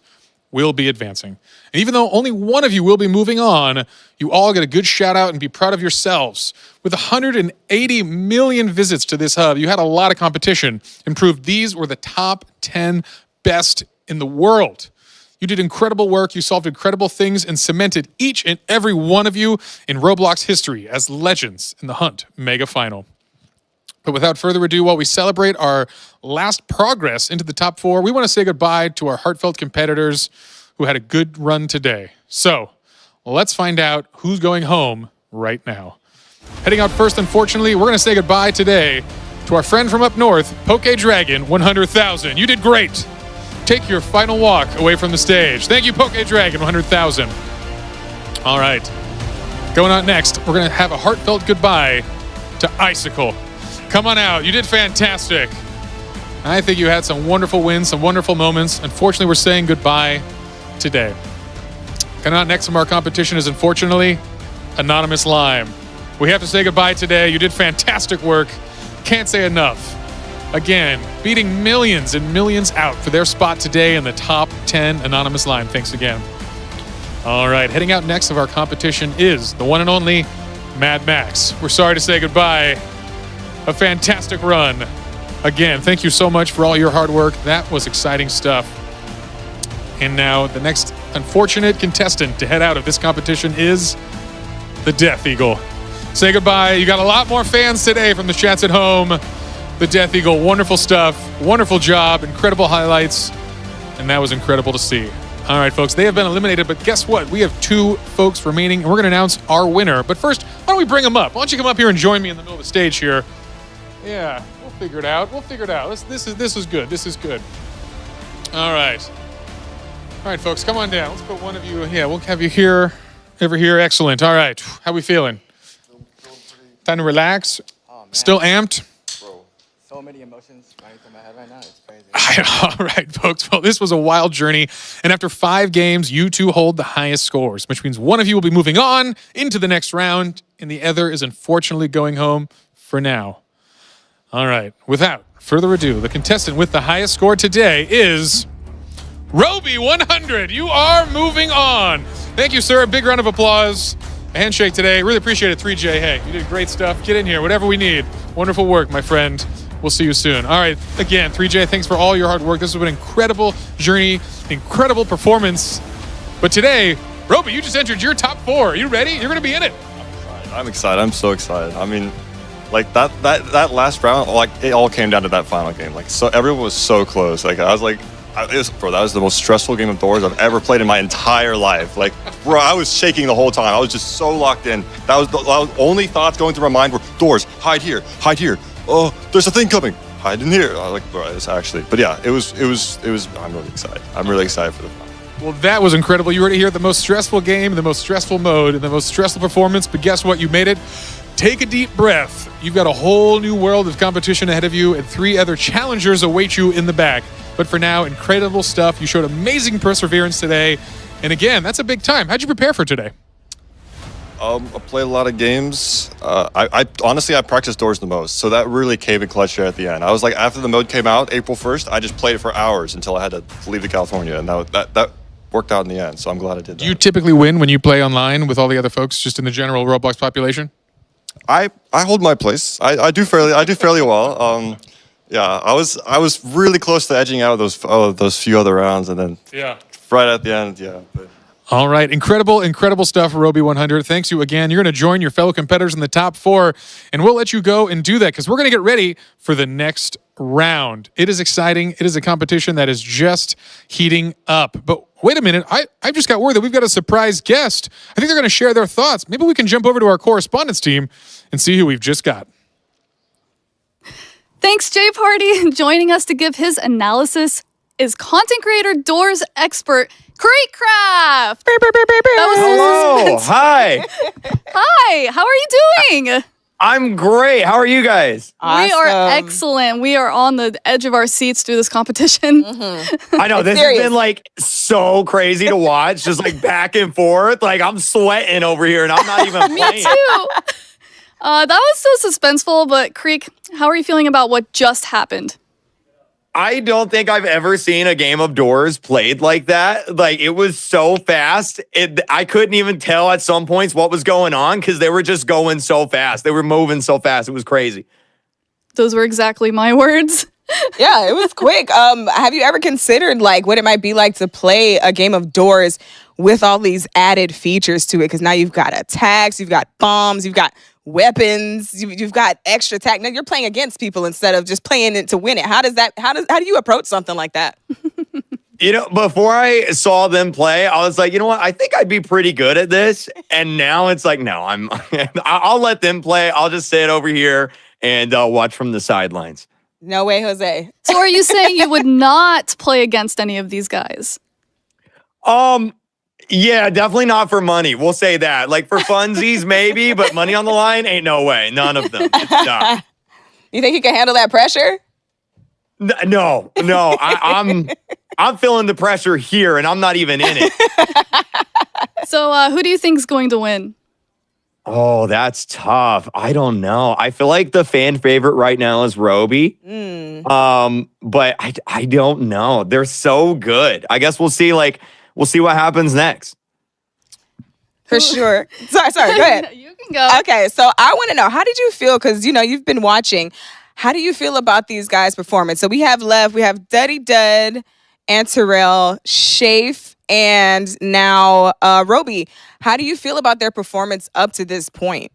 will be advancing. And even though only one of you will be moving on, you all get a good shout out and be proud of yourselves. With 180 million visits to this hub, you had a lot of competition and proved these were the top 10 best in the world. You did incredible work, you solved incredible things, and cemented each and every one of you in Roblox history as legends in the Hunt Mega Final. But without further ado, while we celebrate our last progress into the top 4, we want to say goodbye to our heartfelt competitors who had a good run today. So, let's find out who's going home right now. Heading out first, unfortunately, we're going to say goodbye today to our friend from up north, Poke Dragon 100,000. You did great. Take your final walk away from the stage. Thank you, Poke Dragon 100,000. All right. Going on next, we're going to have a heartfelt goodbye to Icicle. Come on out. You did fantastic. I think you had some wonderful wins, some wonderful moments. Unfortunately, we're saying goodbye today. Coming out next from our competition is, unfortunately, Anonymous Lime. We have to say goodbye today. You did fantastic work. Can't say enough. Again, beating millions and millions out for their spot today in the top 10 Anonymous Lime. Thanks again. All right, heading out next of our competition is the one and only Mad Max. We're sorry to say goodbye. A fantastic run. Again, thank you so much for all your hard work. That was exciting stuff. And now the next unfortunate contestant to head out of this competition is the Death Eagle. Say goodbye. You got a lot more fans today from the chats at home. The Death Eagle, wonderful stuff. Wonderful job. Incredible highlights. And that was incredible to see. All right, folks, they have been eliminated, but guess what? We have 2 folks remaining, and we're going to announce our winner. But first, why don't we bring them up? Why don't you come up here and join me in the middle of the stage here? Yeah, we'll figure it out. We'll figure it out. This is good. This is good. All right. All right, folks, come on down. Let's put one of you. Yeah, we'll have you here, over here. Excellent. All right. How we feeling? Time to relax. Oh, man. Still amped? Bro, so many emotions running through my head right now. It's crazy. All right, folks. Well, this was a wild journey. And after 5 games, you 2 hold the highest scores, which means one of you will be moving on into the next round, and the other is unfortunately going home for now. All right. Without further ado, the contestant with the highest score today is Roby 100. You are moving on. Thank you, sir. A big round of applause. A handshake today. Really appreciate it, 3J. Hey, you did great stuff. Get in here. Whatever we need. Wonderful work, my friend. We'll see you soon. All right. Again, 3J, thanks for all your hard work. This has been an incredible journey, incredible performance. But today, Roby, you just entered your top 4. Are you ready? You're going to be in it. I'm excited. I'm so excited. I mean, like that last round, like it all came down to that final game. Like, so everyone was so close. Like I was like, bro, that was the most stressful game of Doors I've ever played in my entire life. Like, bro, I was shaking the whole time. I was just so locked in. That was the only thoughts going through my mind were Doors, hide here, hide here. Oh, there's a thing coming. Hide in here. I was like, bro, it's actually. But yeah, it was. I'm really excited. I'm really excited for the final. Well, that was incredible. You were here at the most stressful game, the most stressful mode, and the most stressful performance. But guess what? You made it. Take a deep breath. You've got a whole new world of competition ahead of you, and 3 other challengers await you in the back. But for now, incredible stuff. You showed amazing perseverance today. And again, that's a big time. How'd you prepare for today? I played a lot of games. I honestly, I practiced Doors the most, so that really came in clutch here at the end. I was like, after the mode came out, April 1st, I just played it for hours until I had to leave to California, and that worked out in the end, so I'm glad I did that. Do you typically win when you play online with all the other folks, just in the general Roblox population? I hold my place. I do fairly well. Yeah, I was really close to edging out those few other rounds, and then right at the end, yeah. But. All right, incredible stuff, Roby 100. Thanks you again. You're going to join your fellow competitors in the top 4, and we'll let you go and do that because we're going to get ready for the next round. It is exciting. It is a competition that is just heating up. But wait a minute, I just got word that we've got a surprise guest. I think they're going to share their thoughts. Maybe we can jump over to our correspondence team and see who we've just got. Thanks, Jay Party. Joining us to give his analysis is content creator Doors expert Creekcraft. Hello. Hi. Hi. How are you doing? I'm great. How are you guys? We are excellent. We are on the edge of our seats through this competition. I know this has been like so crazy to watch, just like back and forth. Like I'm sweating over here, and I'm not even playing. Me too. That was so suspenseful. But Creek, how are you feeling about what just happened? I don't think I've ever seen a game of Doors played like that. Like, it was so fast. I couldn't even tell at some points what was going on because they were just going so fast. They were moving so fast. It was crazy. Those were exactly my words. Yeah, it was quick. Have you ever considered like what it might be like to play a game of Doors with all these added features to it? Because now you've got attacks, you've got bombs, you've got weapons, you've got extra attack. Now you're playing against people instead of just playing it to win it. How do you approach something like that? You know, before I saw them play, I was like, you know what? I think I'd be pretty good at this. And now it's like, no, I'll let them play. I'll just sit over here and watch from the sidelines. No way, Jose. So are you saying you would not play against any of these guys? Yeah, definitely not for money. We'll say that. Like for funsies, maybe, but money on the line, ain't no way. None of them. Nah. You think you can handle that pressure? No. I'm feeling the pressure here, and I'm not even in it. So who do you think's going to win? Oh, that's tough. I don't know. I feel like the fan favorite right now is Roby. But I don't know. They're so good. I guess we'll see what happens next. For sure. Sorry, go ahead. You can go. Okay, so I want to know, how did you feel? Because, you've been watching. How do you feel about these guys' performance? So we have Duddy Dud, Anterel, Shafe, and now Roby. How do you feel about their performance up to this point?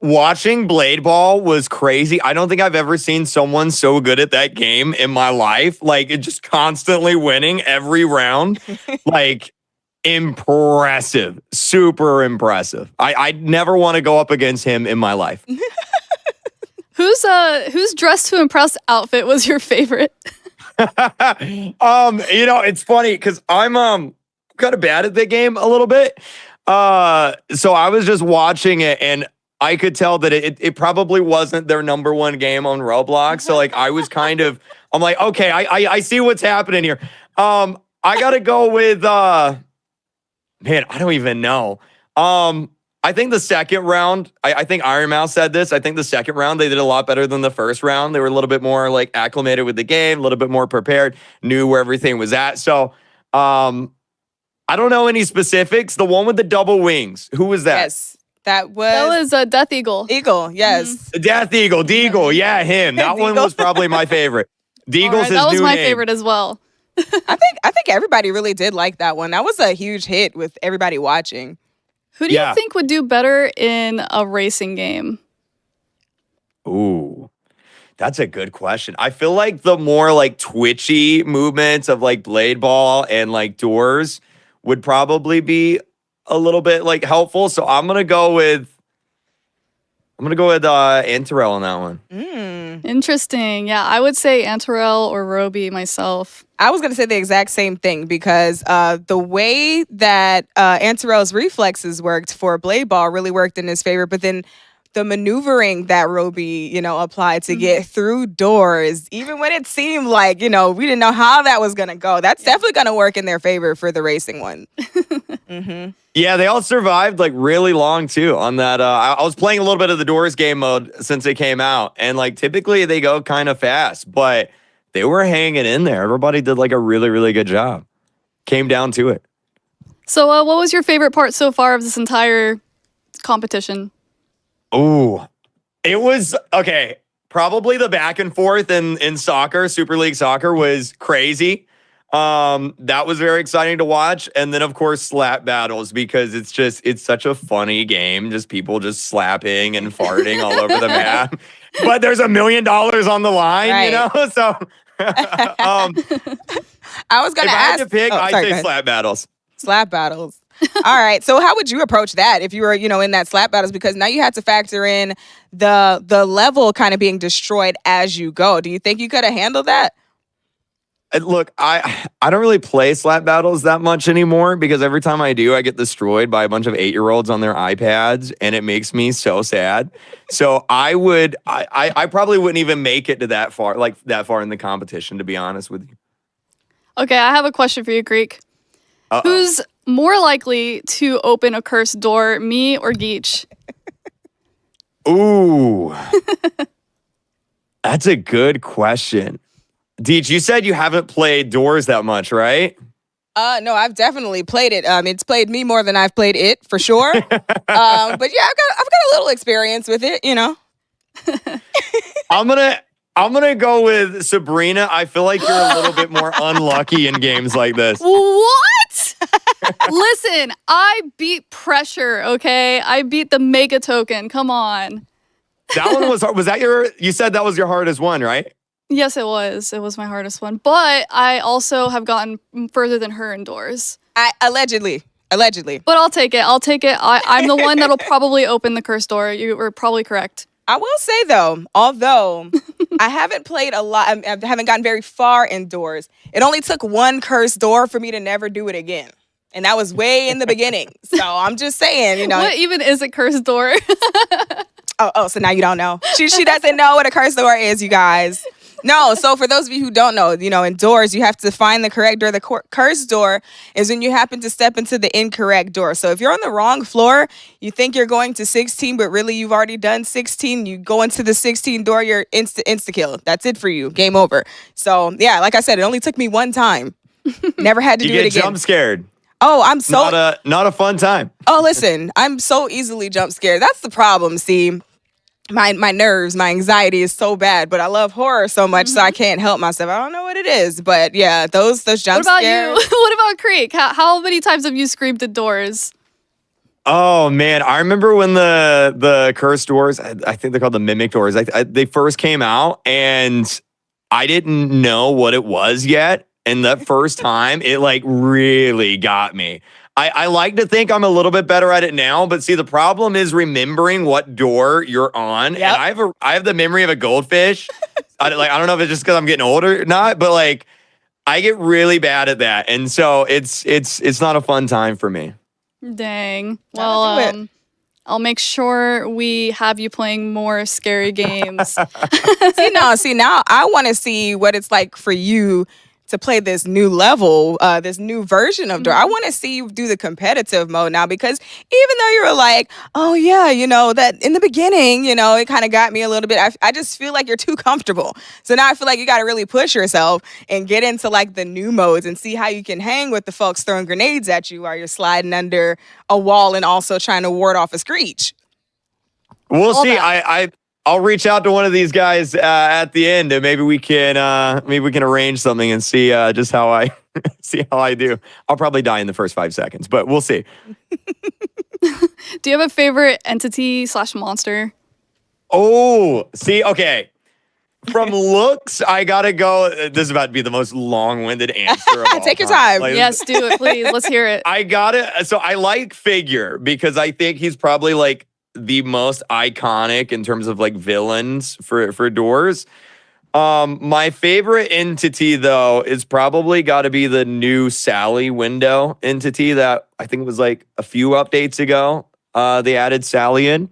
Watching Blade Ball was crazy. I don't think I've ever seen someone so good at that game in my life. Like, it just constantly winning every round. Like, impressive. Super impressive. I'd never want to go up against him in my life. Whose dress to impress outfit was your favorite? It's funny because I'm kind of bad at the game a little bit. So I was just watching it and I could tell that it probably wasn't their number one game on Roblox. So like I was I'm like, okay, I see what's happening here. I gotta go with man, I don't even know. I think the second round, I think Iron Mouse said this. I think the second round, they did a lot better than the first round. They were a little bit more like acclimated with the game, a little bit more prepared, knew where everything was at. So I don't know any specifics. The one with the double wings, who was that? Yes, that was Death Eagle. Eagle, yes. Death Eagle, Deagle, yeah, him. That one was probably my favorite. Deagle's his new name. That was my favorite as well. I think everybody really did like that one. That was a huge hit with everybody watching. Who do you think would do better in a racing game? Ooh, that's a good question. I feel like the more like twitchy movements of like Blade Ball and like Doors would probably be a little bit like helpful. So I'm gonna go with Anterel on that one. Interesting. Yeah, I would say Anterel or Roby myself. I was going to say the exact same thing because the way that Anterel's reflexes worked for Blade Ball really worked in his favor. But then the maneuvering that Roby, applied to get through doors, even when it seemed like, we didn't know how that was going to go, that's definitely going to work in their favor for the racing one. Yeah, they all survived like really long too on that. I was playing a little bit of the Doors game mode since it came out. And like typically they go kind of fast, but they were hanging in there. Everybody did like a really, really good job. Came down to it. So what was your favorite part so far of this entire competition? Ooh, it was, okay, probably the back and forth in soccer, Super League Soccer was crazy. That was very exciting to watch. And then of course slap battles because it's such a funny game. Just people just slapping and farting all over the map. But there's $1 million on the line, right. So I was going to ask. If I had to pick, I'd say slap battles. Slap battles. All right. So how would you approach that if you were, in that slap battles? Because now you had to factor in the level kind of being destroyed as you go. Do you think you could have handled that? Look, I don't really play slap battles that much anymore because every time I do, I get destroyed by a bunch of 8-year-olds on their iPads, and it makes me so sad. So I probably wouldn't even make it to that far in the competition, to be honest with you. Okay, I have a question for you, Greek. Uh-oh. Who's more likely to open a cursed door, me or Geach? Ooh. That's a good question. Deej, you said you haven't played Doors that much, right? No, I've definitely played it. It's played me more than I've played it for sure. But yeah, I've got a little experience with it, you know. I'm gonna go with Sabrina. I feel like you're a little bit more unlucky in games like this. What? Listen, I beat Pressure, okay? I beat the Mega Token. Come on. That one was that you said that was your hardest one, right? Yes, it was. It was my hardest one. But I also have gotten further than her indoors. Allegedly. But I'll take it. I'm the one that'll probably open the curse door. You were probably correct. I will say though, although I haven't played a lot, I haven't gotten very far indoors. It only took one cursed door for me to never do it again. And that was way in the beginning. So I'm just saying, you know. What even is a cursed door? Oh, so now you don't know. She doesn't know what a cursed door is, you guys. No, so for those of you who don't know, you know, indoors, you have to find the correct door. The cursed door is when you happen to step into the incorrect door. So if you're on the wrong floor, you think you're going to 16, but really you've already done 16. You go into the 16 door, you're insta-kill. That's it for you. Game over. So, yeah, like I said, it only took me one time. Never had to do it again. You get jump scared. Oh, I'm so... Not a fun time. Oh, listen, I'm so easily jump scared. That's the problem, see. My nerves, my anxiety is so bad, but I love horror so much, so I can't help myself. I don't know what it is, but yeah, those jump scares. What about you? What about Creek? How many times have you screamed at doors? Oh man, I remember when the cursed doors, I think they're called the mimic doors. They first came out, and I didn't know what it was yet. And that first time, it like really got me. I like to think I'm a little bit better at it now, but see, the problem is remembering what door you're on. Yep. And I have the memory of a goldfish. I don't know if it's just because I'm getting older or not, but like I get really bad at that, and so it's not a fun time for me. Dang. Well, I'll make sure we have you playing more scary games. See now I want to see what it's like for you to play this new level, this new version of Door. I want to see you do the competitive mode now, because even though you were like, oh yeah, you know, that in the beginning, you know, it kind of got me a little bit. I just feel like you're too comfortable. So now I feel like you got to really push yourself and get into like the new modes and see how you can hang with the folks throwing grenades at you while you're sliding under a wall and also trying to ward off a screech. We'll see. I'll reach out to one of these guys at the end, and maybe we can arrange something and see just how I do. I'll probably die in the first 5 seconds, but we'll see. Do you have a favorite entity / monster? Oh, see, okay. From looks, I gotta go. This is about to be the most long-winded answer of all Take your time. Like, yes, do it, please. Let's hear it. So I like Figure because I think he's probably like the most iconic in terms of like villains for Doors. My favorite entity though is probably got to be the new Sally window entity that I think was like a few updates ago. They added Sally in.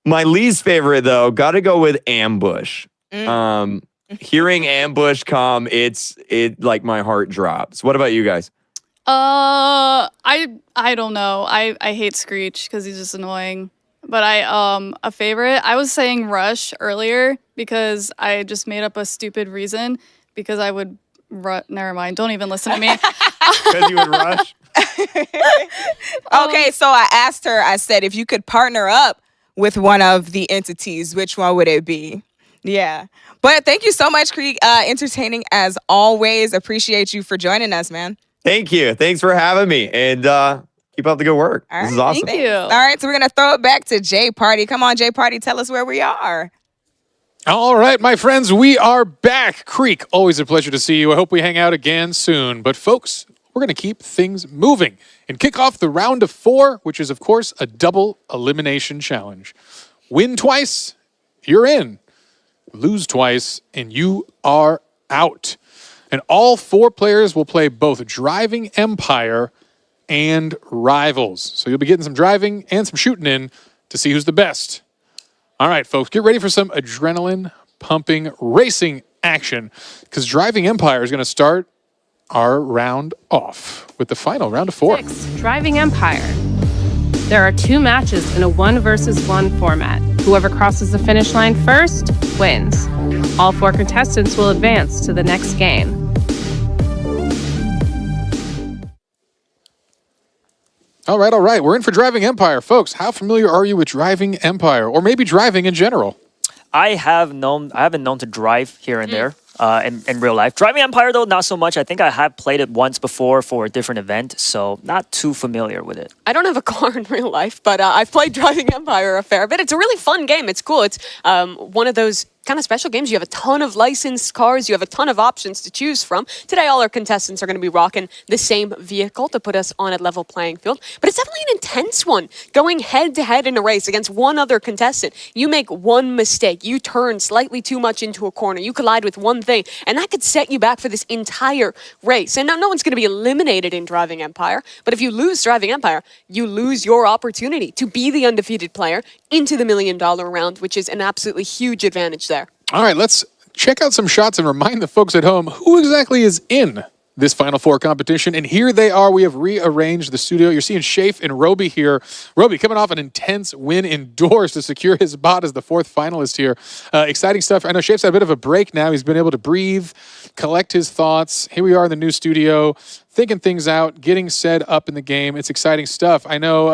My least favorite though, got to go with Ambush. Hearing Ambush come, it like my heart drops. What about you guys? I don't know. I hate Screech because he's just annoying. But a favorite, I was saying Rush earlier because I just made up a stupid reason because I would never mind. Don't even listen to me. Because you would rush? Okay, so I asked her, I said, if you could partner up with one of the entities, which one would it be? Yeah. But thank you so much, Creek. Entertaining as always. Appreciate you for joining us, man. Thank you. Thanks for having me. And keep up the good work. This is awesome. Thank you. All right, so we're going to throw it back to J Party. Come on, J Party, tell us where we are. All right, my friends, we are back. Creek, always a pleasure to see you. I hope we hang out again soon. But folks, we're going to keep things moving and kick off the round of 4, which is, of course, a double elimination challenge. Win twice, you're in. Lose twice, and you are out. And all 4 players will play both Driving Empire and Rivals. So you'll be getting some driving and some shooting in to see who's the best. All right, folks, get ready for some adrenaline-pumping racing action, because Driving Empire is going to start our round off with the final round of 4. 6, Driving Empire. There are 2 matches in a 1 versus 1 format. Whoever crosses the finish line first wins. All 4 contestants will advance to the next game. All right. We're in for Driving Empire. Folks, how familiar are you with Driving Empire, or maybe driving in general? I haven't known to drive here and there in real life. Driving Empire, though, not so much. I think I have played it once before for a different event, so not too familiar with it. I don't have a car in real life, but I've played Driving Empire a fair bit. It's a really fun game. It's cool. It's one of those kind of special games. You have a ton of licensed cars. You have a ton of options to choose from. Today, all our contestants are going to be rocking the same vehicle to put us on a level playing field. But it's definitely an intense one. Going head-to-head in a race against one other contestant. You make one mistake. You turn slightly too much into a corner. You collide with one thing, and that could set you back for this entire race. And now no one's going to be eliminated in Driving Empire. But if you lose Driving Empire, you lose your opportunity to be the undefeated player into the $1 million round, which is an absolutely huge advantage there. All right, let's check out some shots and remind the folks at home who exactly is in this Final Four competition. And here they are. We have rearranged the studio. You're seeing Shafe and Roby here. Roby coming off an intense win indoors to secure his spot as the 4th finalist here. Exciting stuff. I know Shafe's had a bit of a break now. He's been able to breathe, collect his thoughts. Here we are in the new studio, thinking things out, getting set up in the game. It's exciting stuff. I know,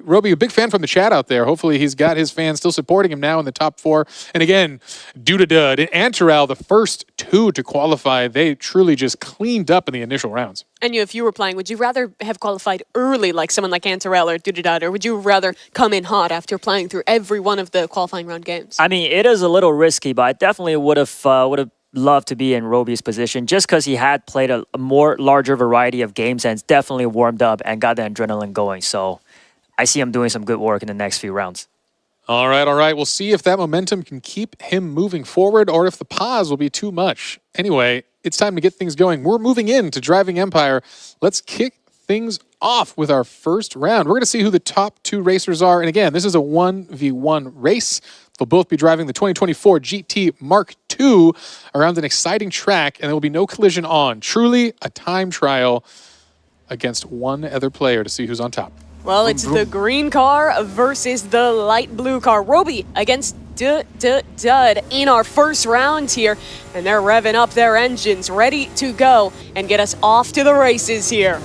Roby, a big fan from the chat out there. Hopefully he's got his fans still supporting him now in the top 4. And again, Dudadud and Antarel, the first 2 to qualify, they truly just cleaned up in the initial rounds. And if you were playing, would you rather have qualified early like someone like Antarel or Dudadud, or would you rather come in hot after playing through every one of the qualifying round games? I mean, it is a little risky, but I definitely would have loved to be in Roby's position just because he had played a more larger variety of games and definitely warmed up and got the adrenaline going. So I see him doing some good work in the next few rounds. All right. We'll see if that momentum can keep him moving forward or if the pause will be too much. Anyway, it's time to get things going. We're moving into Driving Empire. Let's kick things off with our first round. We're going to see who the top 2 racers are. And again, this is a 1v1 race. They'll both be driving the 2024 GT Mark II around an exciting track, and there will be no collision on. Truly a time trial against one other player to see who's on top. Well, it's the green car versus the light blue car. Roby against Dud in our first round here, and they're revving up their engines, ready to go and get us off to the races here.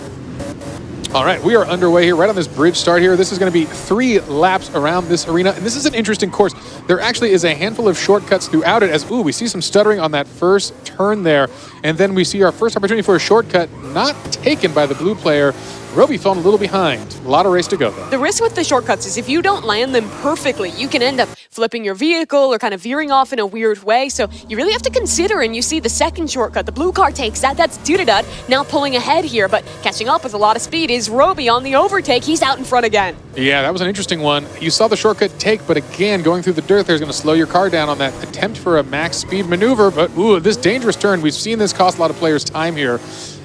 All right, we are underway here, right on this bridge start here. This is going to be 3 laps around this arena, and this is an interesting course. There actually is a handful of shortcuts throughout it as, we see some stuttering on that first turn there, and then we see our first opportunity for a shortcut not taken by the blue player. Roby falling a little behind. A lot of race to go, though. The risk with the shortcuts is if you don't land them perfectly, you can end up flipping your vehicle or kind of veering off in a weird way. So you really have to consider, and you see the second shortcut. The blue car takes that. That's Dudadud now pulling ahead here, but catching up with a lot of speed is Roby on the overtake. He's out in front again. Yeah, that was an interesting one. You saw the shortcut take, but again, going through the dirt there's going to slow your car down on that attempt for a max speed maneuver. But, this dangerous turn. We've seen this cost a lot of players time here,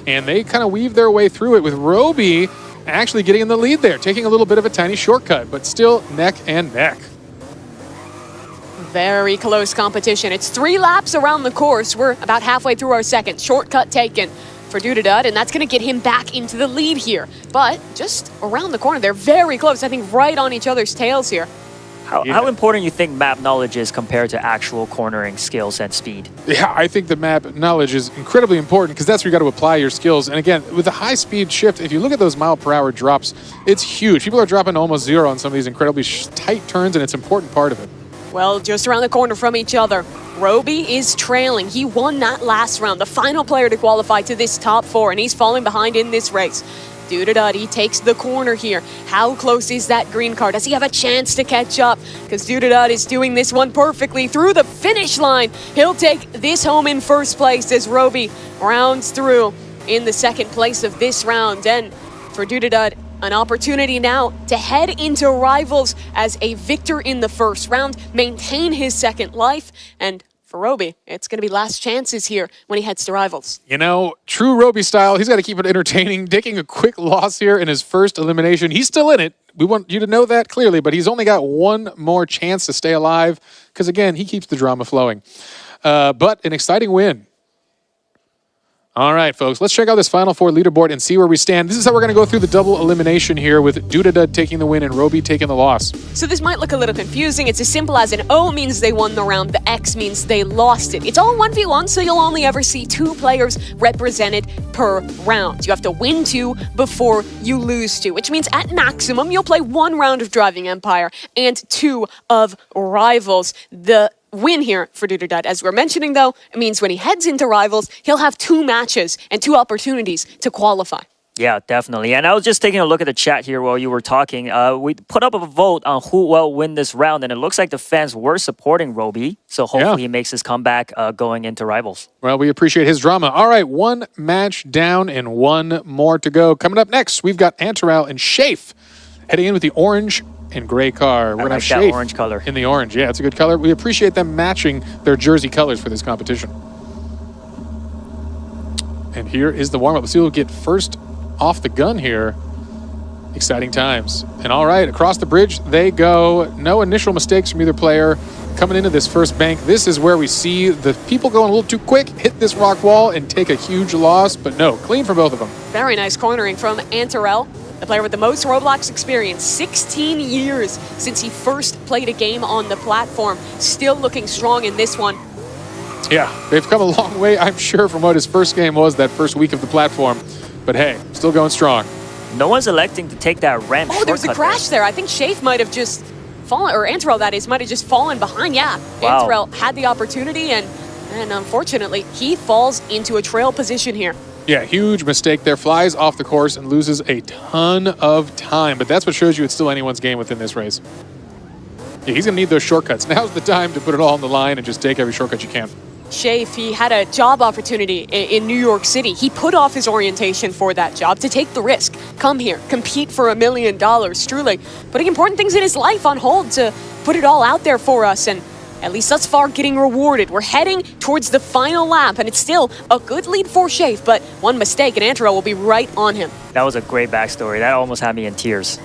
and they kind of weave their way through it with Roby actually getting in the lead there, taking a little bit of a tiny shortcut, but still neck and neck. Very close competition. It's 3 laps around the course. We're about halfway through our second. Shortcut taken for Dudadud, and that's going to get him back into the lead here. But just around the corner, they're very close. I think right on each other's tails here. How important you think map knowledge is compared to actual cornering skills and speed? Yeah, I think the map knowledge is incredibly important because that's where you got to apply your skills. And again, with the high speed shift, if you look at those mile-per-hour drops, it's huge. People are dropping almost 0 on some of these incredibly tight turns, and it's an important part of it. Well, just around the corner from each other, Roby is trailing. He won that last round, the final player to qualify to this top 4, and he's falling behind in this race. Dudadud, he takes the corner here. How close is that green car? Does he have a chance to catch up? Because Dudadud is doing this one perfectly through the finish line. He'll take this home in first place as Roby rounds through in the second place of this round. And for Dudadud, an opportunity now to head into Rivals as a victor in the first round, maintain his second life, and for Roby, it's going to be last chances here when he heads to Rivals. You know, true Roby style, he's got to keep it entertaining, taking a quick loss here in his first elimination. He's still in it. We want you to know that clearly, but he's only got one more chance to stay alive because, again, he keeps the drama flowing. But an exciting win All right, folks, let's check out this Final Four leaderboard and see where we stand. This is how we're going to go through the double elimination here with Dudadud taking the win and Roby taking the loss. So this might look a little confusing. It's as simple as an O means they won the round, the X means they lost it. It's all 1v1, so you'll only ever see 2 players represented per round. You have to win 2 before you lose 2, which means at maximum you'll play 1 round of Driving Empire and 2 of Rivals. The win here for Dudadud, as we're mentioning though, it means when he heads into Rivals, he'll have 2 matches and 2 opportunities to qualify. Yeah, definitely. And I was just taking a look at the chat here while you were talking. We put up a vote on who will win this round, and it looks like the fans were supporting Roby. So hopefully he makes his comeback going into Rivals. Well, we appreciate his drama. All right, 1 match down and 1 more to go. Coming up next, we've got Antaral and Shafe heading in with the orange and gray car. We're going to have Shafe orange color. In the orange. Yeah, it's a good color. We appreciate them matching their jersey colors for this competition. And here is the warm-up. Let's see who will get first off the gun here. Exciting times. And all right, across the bridge they go. No initial mistakes from either player. Coming into this first bank, this is where we see the people going a little too quick, hit this rock wall, and take a huge loss. But no, clean for both of them. Very nice cornering from Antaral, the player with the most Roblox experience. 16 years since he first played a game on the platform. Still looking strong in this one. Yeah, they've come a long way, I'm sure, from what his first game was that first week of the platform. But hey, still going strong. No one's electing to take that ramp. Oh, there's a crash there. I think Shafe might have just fallen, or Antaral, that is, might have just fallen behind. Yeah, wow. Antaral had the opportunity, and unfortunately, he falls into a trail position here. Yeah, huge mistake there. Flies off the course and loses a ton of time. But that's what shows you it's still anyone's game within this race. Yeah, he's going to need those shortcuts. Now's the time to put it all on the line and just take every shortcut you can. Shafe, he had a job opportunity in New York City. He put off his orientation for that job to take the risk. Come here, compete for $1 million. Truly putting important things in his life on hold to put it all out there for us. And at least thus far, getting rewarded. We're heading towards the final lap, and it's still a good lead for Shafe, but one mistake, and Antaral will be right on him. That was a great backstory. That almost had me in tears.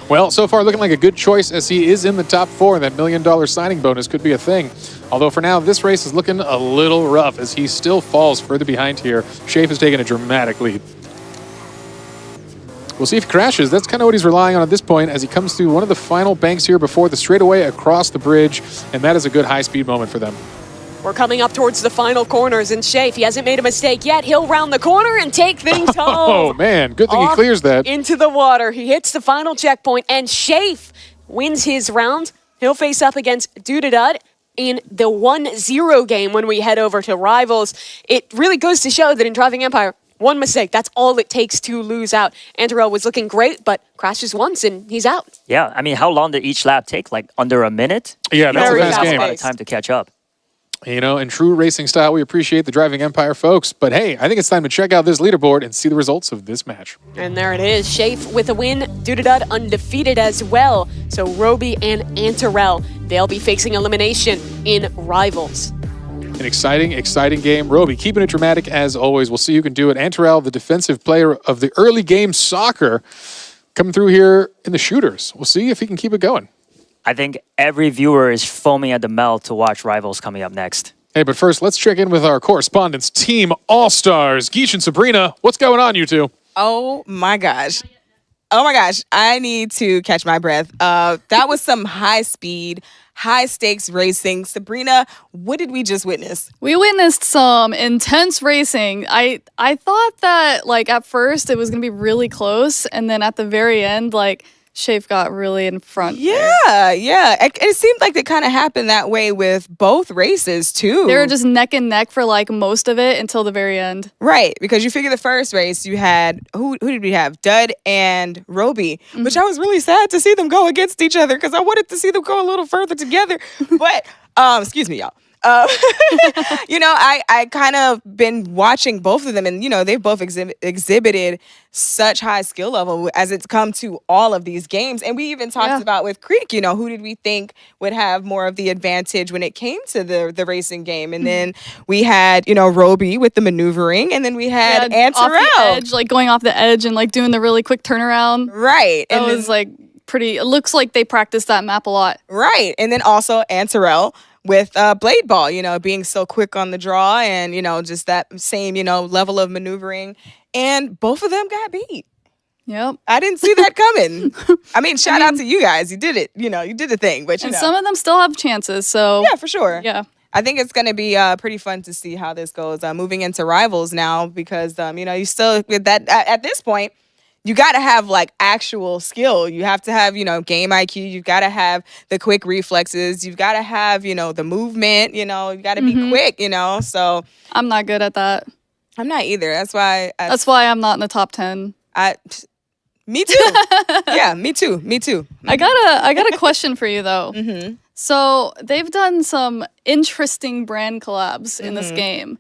Well, so far looking like a good choice as he is in the top 4, and that $1 million signing bonus could be a thing. Although for now, this race is looking a little rough as he still falls further behind here. Shafe has taken a dramatic lead. We'll see if he crashes. That's kind of what he's relying on at this point as he comes through one of the final banks here before the straightaway across the bridge, and that is a good high-speed moment for them. We're coming up towards the final corners, and Shafe, he hasn't made a mistake yet. He'll round the corner and take things home. Oh, man. Good thing he clears that. Into the water. He hits the final checkpoint, and Shafe wins his round. He'll face up against Dudadud in the 1-0 game when we head over to Rivals. It really goes to show that in Driving Empire, one mistake, that's all it takes to lose out. Antaral was looking great, but crashes once and he's out. Yeah, I mean, how long did each lap take? Like under a minute? Yeah, that's a fast game. A lot of time to catch up. You know, in true racing style, we appreciate the Driving Empire folks. But hey, I think it's time to check out this leaderboard and see the results of this match. And there it is. Shafe with a win. Dudadud undefeated as well. So Roby and Antaral, they'll be facing elimination in Rivals. An exciting, exciting game. Roby, keeping it dramatic as always. We'll see who can do it. Antaral, the defensive player of the early game soccer, coming through here in the shooters. We'll see if he can keep it going. I think every viewer is foaming at the mouth to watch Rivals coming up next. Hey, but first, let's check in with our correspondents, Team All-Stars. Geesh and Sabrina, what's going on, you two? Oh, my gosh. I need to catch my breath. That was some high-speed, high-stakes racing. Sabrina, what did we just witness? We witnessed some intense racing. I thought that, like, at first it was going to be really close, and then at the very end, like, Shafe got really in front. Yeah. It seemed like it kind of happened that way with both races, too. They were just neck and neck for, like, most of it until the very end. Right, because you figure the first race, you had, who did we have? Dud and Roby, which I was really sad to see them go against each other because I wanted to see them go a little further together. But, excuse me, y'all. I kind of been watching both of them, and they've both exhibited such high skill level as it's come to all of these games. And we even talked about with Creek, who did we think would have more of the advantage when it came to the racing game? And then we had Roby with the maneuvering, and then we had Antaral, like going off the edge and like doing the really quick turnaround. Right, and it was like pretty. It looks like they practiced that map a lot. Right, and then also Antaral with Blade Ball, being so quick on the draw and, just that same, level of maneuvering. And both of them got beat. Yep. I didn't see that coming. I mean, shout out to you guys. You did it. You did the thing. But and some of them still have chances. So yeah, for sure. Yeah. I think it's going to be pretty fun to see how this goes. Moving into Rivals now because, you still, with that at this point, you got to have like actual skill. You have to have, game IQ. You've got to have the quick reflexes. You've got to have, the movement, you got to be quick, So I'm not good at that. I'm not either. That's why I'm not in the top 10. Me too. Yeah, me too. I got a question for you though. So they've done some interesting brand collabs in this game.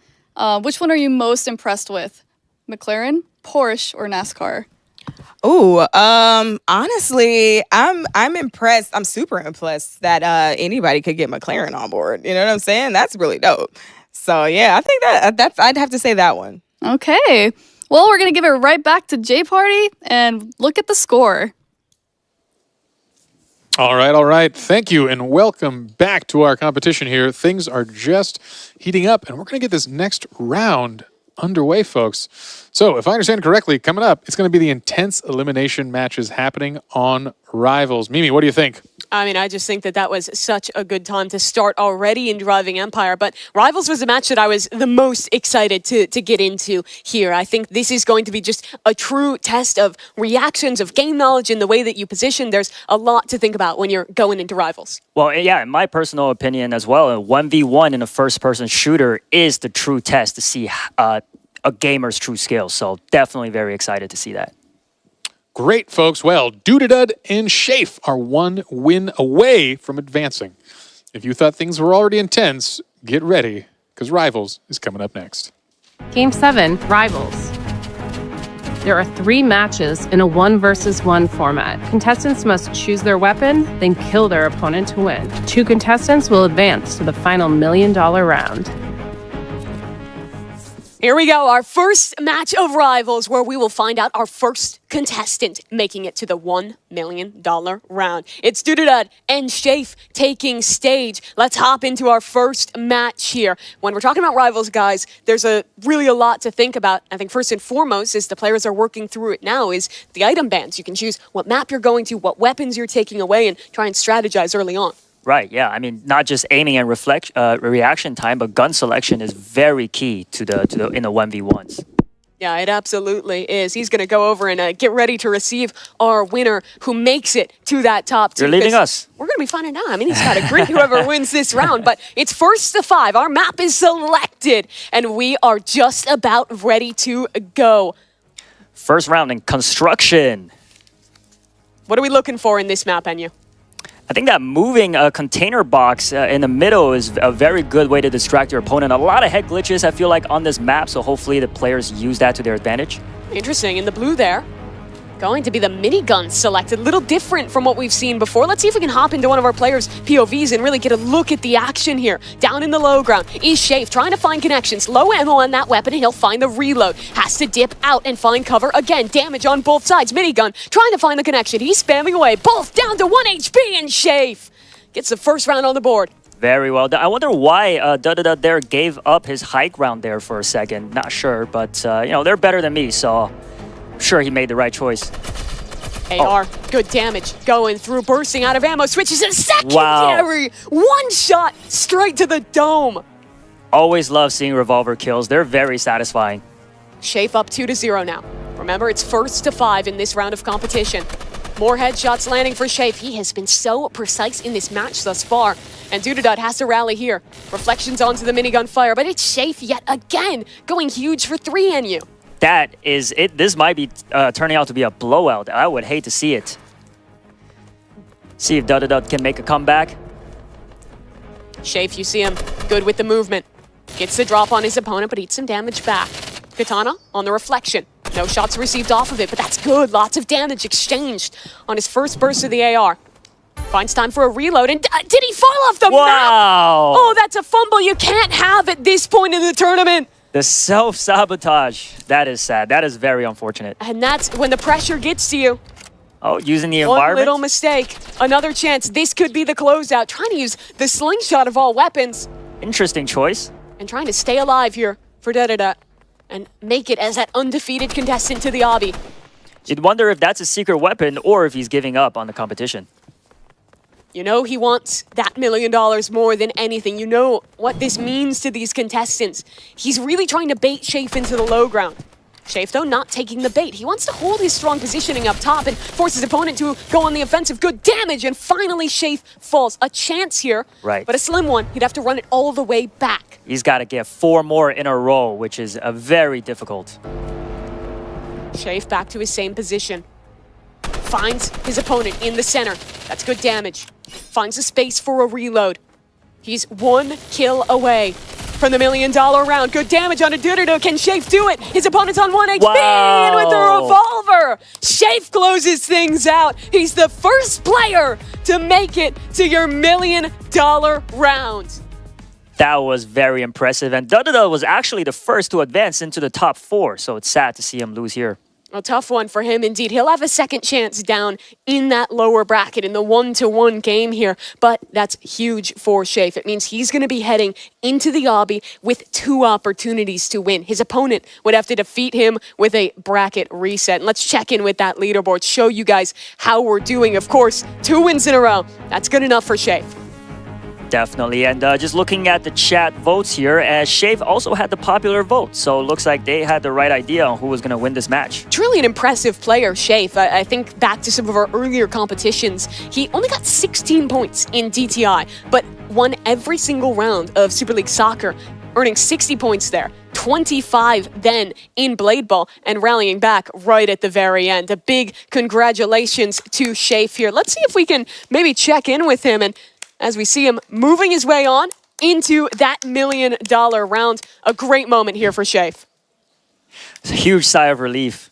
Which one are you most impressed with? McLaren, Porsche, or NASCAR? Ooh, honestly, I'm impressed. I'm super impressed that anybody could get McLaren on board. You know what I'm saying? That's really dope. So yeah, I think that's I'd have to say that one. Okay. Well, we're gonna give it right back to J Party and look at the score. All right. Thank you, and welcome back to our competition here. Things are just heating up, and we're going to get this next round underway, folks. So, if I understand correctly, coming up, it's going to be the intense elimination matches happening on Rivals. Mimi, what do you think? I mean, I just think that was such a good time to start already in Driving Empire. But Rivals was the match that I was the most excited to get into here. I think this is going to be just a true test of reactions, of game knowledge, and the way that you position. There's a lot to think about when you're going into Rivals. Well, yeah, in my personal opinion as well, a 1v1 in a first-person shooter is the true test to see a gamer's true skills. So definitely very excited to see that. Great, folks. Well, Doodadud and Shafe are 1 win away from advancing. If you thought things were already intense, get ready, because Rivals is coming up next. Game 7, Rivals. There are 3 matches in a 1 versus 1 format. Contestants must choose their weapon, then kill their opponent to win. 2 contestants will advance to the final $1 million round. Here we go, our first match of Rivals, where we will find out our first contestant making it to the $1 million round. It's Doodadud and Shafe taking stage. Let's hop into our first match here. When we're talking about Rivals, guys, there's really a lot to think about. I think first and foremost, as the players are working through it now, is the item bans. You can choose what map you're going to, what weapons you're taking away, and try and strategize early on. Right, yeah. I mean, not just aiming and reaction time, but gun selection is very key to the in the 1v1s. Yeah, it absolutely is. He's going to go over and get ready to receive our winner who makes it to that top 2. You're leaving us. We're going to be finding out. I mean, he's got to greet whoever wins this round, but it's first to 5. Our map is selected, and we are just about ready to go. First round in construction. What are we looking for in this map, Enyu? I think that moving a container box in the middle is a very good way to distract your opponent. A lot of head glitches, I feel like, on this map, so hopefully the players use that to their advantage. Interesting. In the blue there, going to be the minigun selected. A little different from what we've seen before. Let's see if we can hop into one of our players' POVs and really get a look at the action here. Down in the low ground is Shafe trying to find connections. Low ammo on that weapon, and he'll find the reload. Has to dip out and find cover again. Damage on both sides. Minigun trying to find the connection. He's spamming away. Both down to 1 HP, and Shafe gets the first round on the board. Very well done. I wonder why Doodadud there gave up his high ground there for a second. Not sure, but they're better than me, so I'm sure he made the right choice. AR, good damage. Going through, bursting out of ammo. Switches to secondary. Wow. 1 shot straight to the dome. Always love seeing revolver kills. They're very satisfying. Shafe up 2-0 now. Remember, it's first to 5 in this round of competition. More headshots landing for Shafe. He has been so precise in this match thus far. And Doodadud has to rally here. Reflections onto the minigun fire, but it's Shafe yet again, going huge for 3 NU. That is it. This might be turning out to be a blowout. I would hate to see it. See if Doodadud can make a comeback. Shafe, you see him, good with the movement. Gets the drop on his opponent, but eats some damage back. Katana on the reflection. No shots received off of it, but that's good. Lots of damage exchanged on his first burst of the AR. Finds time for a reload, and did he fall off the map? Oh, that's a fumble you can't have at this point in the tournament. The self-sabotage. That is sad. That is very unfortunate. And that's when the pressure gets to you. Oh, using the One environment? little mistake. Another chance. This could be the closeout. Trying to use the slingshot of all weapons. Interesting choice. And trying to stay alive here for Da-Da-Da. And make it as that undefeated contestant to the obby. You'd wonder if that's a secret weapon or if he's giving up on the competition. You know he wants that $1 million more than anything. You know what this means to these contestants. He's really trying to bait Shafe into the low ground. Shafe, though, not taking the bait. He wants to hold his strong positioning up top and force his opponent to go on the offensive. Good damage, and finally Shafe falls. A chance here, right, but a slim one. He'd have to run it all the way back. He's got to get 4 more in a row, which is very difficult. Shafe back to his same position. Finds his opponent in the center. That's good damage. Finds a space for a reload. He's 1 kill away from the $1 million round. Good damage on a Da-Da-Da. Can Shafe do it? His opponent's on 1 HP. Wow. And with the revolver, Shafe closes things out. He's the first player to make it to your $1 million round. That was very impressive. And Da-Da-Da was actually the first to advance into the top 4. So it's sad to see him lose here. A tough one for him indeed. He'll have a second chance down in that lower bracket in the 1-to-1 game here, but that's huge for Shafe. It means he's going to be heading into the obby with 2 opportunities to win. His opponent would have to defeat him with a bracket reset. And let's check in with that leaderboard, show you guys how we're doing. Of course, 2 wins in a row. That's good enough for Shafe. Definitely, and just looking at the chat votes here, Shafe also had the popular vote, so it looks like they had the right idea on who was going to win this match. Truly an impressive player, Shafe. I think back to some of our earlier competitions, he only got 16 points in DTI, but won every single round of Super League Soccer, earning 60 points there, 25 then in Blade Ball, and rallying back right at the very end. A big congratulations to Shafe here. Let's see if we can maybe check in with him, and as we see him moving his way on into that $1 million round. A great moment here for Shafe. It's a huge sigh of relief.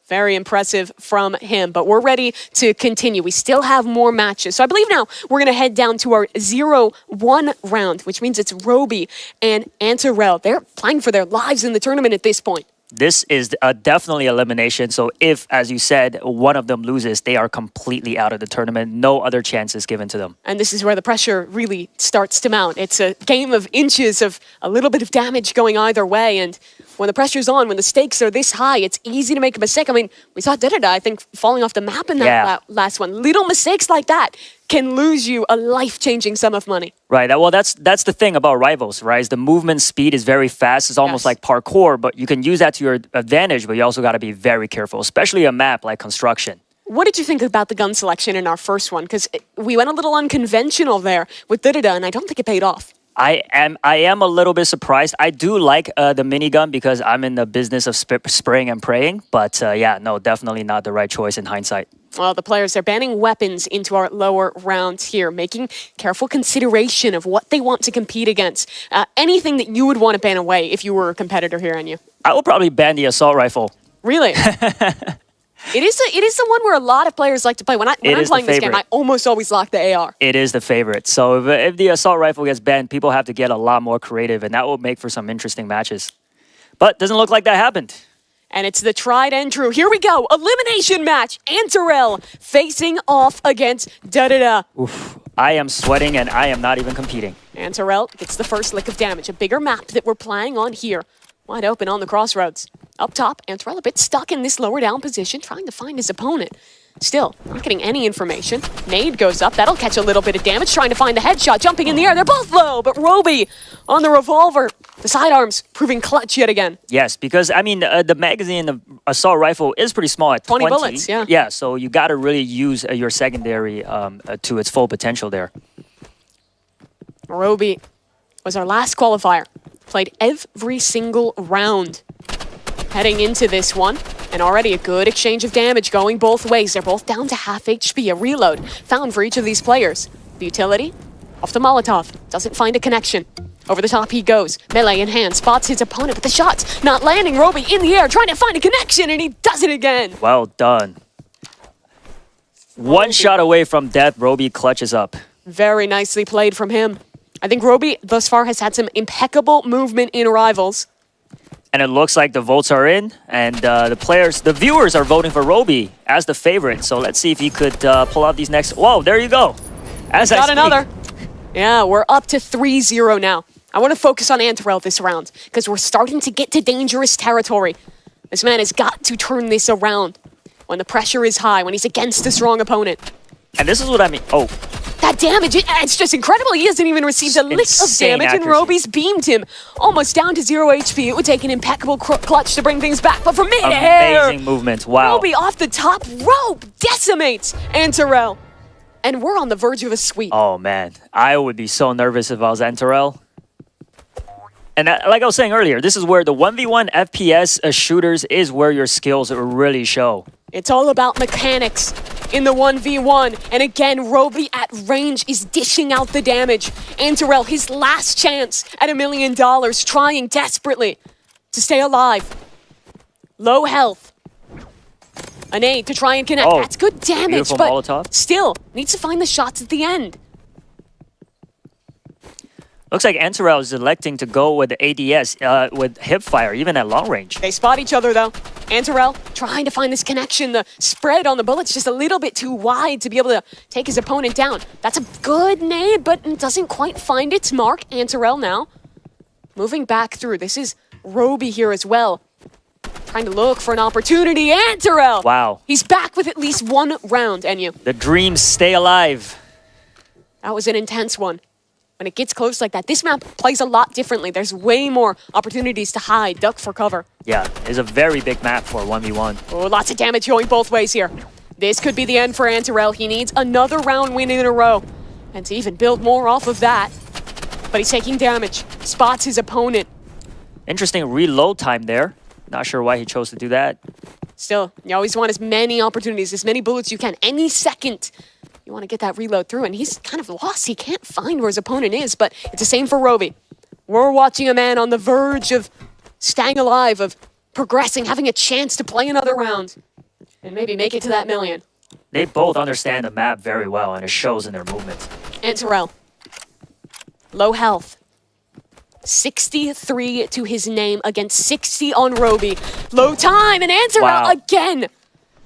Very impressive from him, but we're ready to continue. We still have more matches. So I believe now we're going to head down to our 0-1 round, which means it's Roby and Antarel. They're playing for their lives in the tournament at this point. This is definitely elimination. So if, as you said, one of them loses, they are completely out of the tournament. No other chances given to them. And this is where the pressure really starts to mount. It's a game of inches of a little bit of damage going either way. And when the pressure's on, when the stakes are this high, it's easy to make a mistake. I mean, we saw Da-Da-Da, I think, falling off the map in that last one. Little mistakes like that can lose you a life-changing sum of money. Right. Well, that's the thing about Rivals, right? The movement speed is very fast. It's almost like parkour, but you can use that to your advantage, but you also got to be very careful, especially a map like Construction. What did you think about the gun selection in our first one? Because we went a little unconventional there with Da-Da-Da, and I don't think it paid off. I am a little bit surprised. I do like the minigun because I'm in the business of spraying and praying, but yeah, no, definitely not the right choice in hindsight. Well, the players are banning weapons into our lower rounds here, making careful consideration of what they want to compete against. Anything that you would want to ban away if you were a competitor here, Enyu? I would probably ban the assault rifle. Really? It is the one where a lot of players like to play. When I'm playing this game, I almost always lock the AR. It is the favorite. So if the assault rifle gets banned, people have to get a lot more creative, and that will make for some interesting matches. But doesn't look like that happened. And it's the tried and true. Here we go. Elimination match. Antarel facing off against Da-Da-Da. Oof. I am sweating, and I am not even competing. Antarel gets the first lick of damage. A bigger map that we're playing on here. Wide open on the crossroads. Up top, Antarel a bit stuck in this lower down position, trying to find his opponent. Still, not getting any information. Nade goes up. That'll catch a little bit of damage, trying to find a headshot. Jumping in the air. They're both low, but Roby on the revolver. The sidearms proving clutch yet again. Yes, because, I mean, the magazine, the assault rifle is pretty small at 20 bullets, yeah. Yeah, so you got to really use your secondary to its full potential there. Roby was our last qualifier. Played every single round heading into this one. And already a good exchange of damage going both ways. They're both down to half HP. A reload found for each of these players. The utility off the Molotov. Doesn't find a connection. Over the top he goes. Melee in hand. Spots his opponent, but the shot's not landing. Roby in the air trying to find a connection, and he does it again. Well done. One shot away from death. Roby clutches up. Very nicely played from him. I think Roby thus far has had some impeccable movement in Rivals. And it looks like the votes are in, and the viewers are voting for Roby as the favorite. So let's see if he could pull out these next. Whoa, there you go. Got another. Yeah, we're up to 3-0 now. I want to focus on Antarel this round because we're starting to get to dangerous territory. This man has got to turn this around when the pressure is high, when he's against a strong opponent. And this is what I mean. Oh. That damage, it's just incredible. He hasn't even received a lick of damage, and Roby's beamed him almost down to 0 HP. It would take an impeccable clutch to bring things back, but from mid-air, amazing movement. Wow. Roby off the top rope decimates Antarel. And we're on the verge of a sweep. Oh, man. I would be so nervous if I was Antarel. And like I was saying earlier, this is where the 1v1 FPS shooters is where your skills really show. It's all about mechanics in the 1v1. And again, Roby at range is dishing out the damage. Antarel, his last chance at $1 million, trying desperately to stay alive. Low health. An aid to try and connect. Oh, that's good damage, but Molotov. Still needs to find the shots at the end. Looks like Antarel is electing to go with the ADS, with hipfire, even at long range. They spot each other, though. Antarel trying to find this connection. The spread on the bullet's just a little bit too wide to be able to take his opponent down. That's a good nade, but doesn't quite find its mark. Antarel now moving back through. This is Roby here as well. Trying to look for an opportunity. Antarel! Wow. He's back with at least one round, Enyu. The dreams stay alive. That was an intense one. When it gets close like that, this map plays a lot differently. There's way more opportunities to hide, duck for cover. Yeah, it's a very big map for 1v1. Oh, lots of damage going both ways here. This could be the end for Antarel. He needs another round win in a row. And to even build more off of that. But he's taking damage. Spots his opponent. Interesting reload time there. Not sure why he chose to do that. Still, you always want as many opportunities, as many bullets you can. Any second, you want to get that reload through. And he's kind of lost. He can't find where his opponent is. But it's the same for Roby. We're watching a man on the verge of staying alive, of progressing, having a chance to play another round. And maybe make it to that million. They both understand the map very well, and it shows in their movements. Antarel. Low health. 63 to his name against 60 on Roby. Low time, and Antarel again.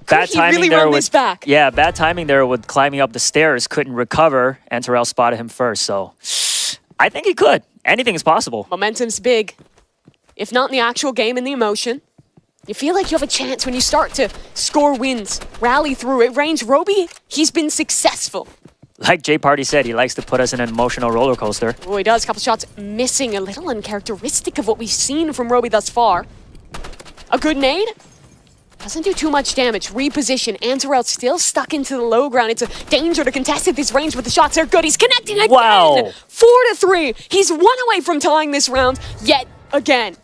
Bad Could he really run this back? Yeah, bad timing there with climbing up the stairs. Couldn't recover. Antarel spotted him first, so I think he could. Anything is possible. Momentum's big. If not in the actual game, in the emotion. You feel like you have a chance when you start to score wins, rally through it. Range Roby, he's been successful. Like Jay Party said, he likes to put us in an emotional roller coaster. Oh, he does. A couple shots missing. A little uncharacteristic of what we've seen from Roby thus far. A good nade. Doesn't do too much damage. Reposition. Antarel still stuck into the low ground. It's a danger to contest at this range, but the shots are good. He's connecting again. Wow. 4-3. He's 1 away from tying this round yet again.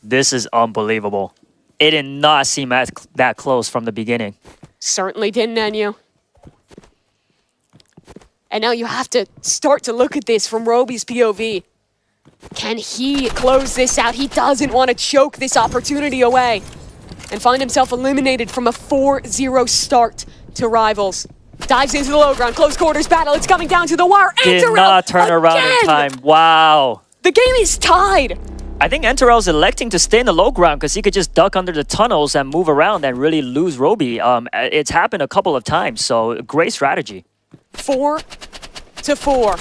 This is unbelievable. It did not seem that close from the beginning. Certainly didn't, Enyu. And now you have to start to look at this from Roby's POV. Can he close this out? He doesn't want to choke this opportunity away and find himself eliminated from a 4-0 start to Rivals. Dives into the low ground, close quarters battle. It's coming down to the wire. Did Antarel not turn around in time. Wow. The game is tied. I think Antarel's electing to stay in the low ground because he could just duck under the tunnels and move around and really lose Roby. It's happened a couple of times, so great strategy. 4-4.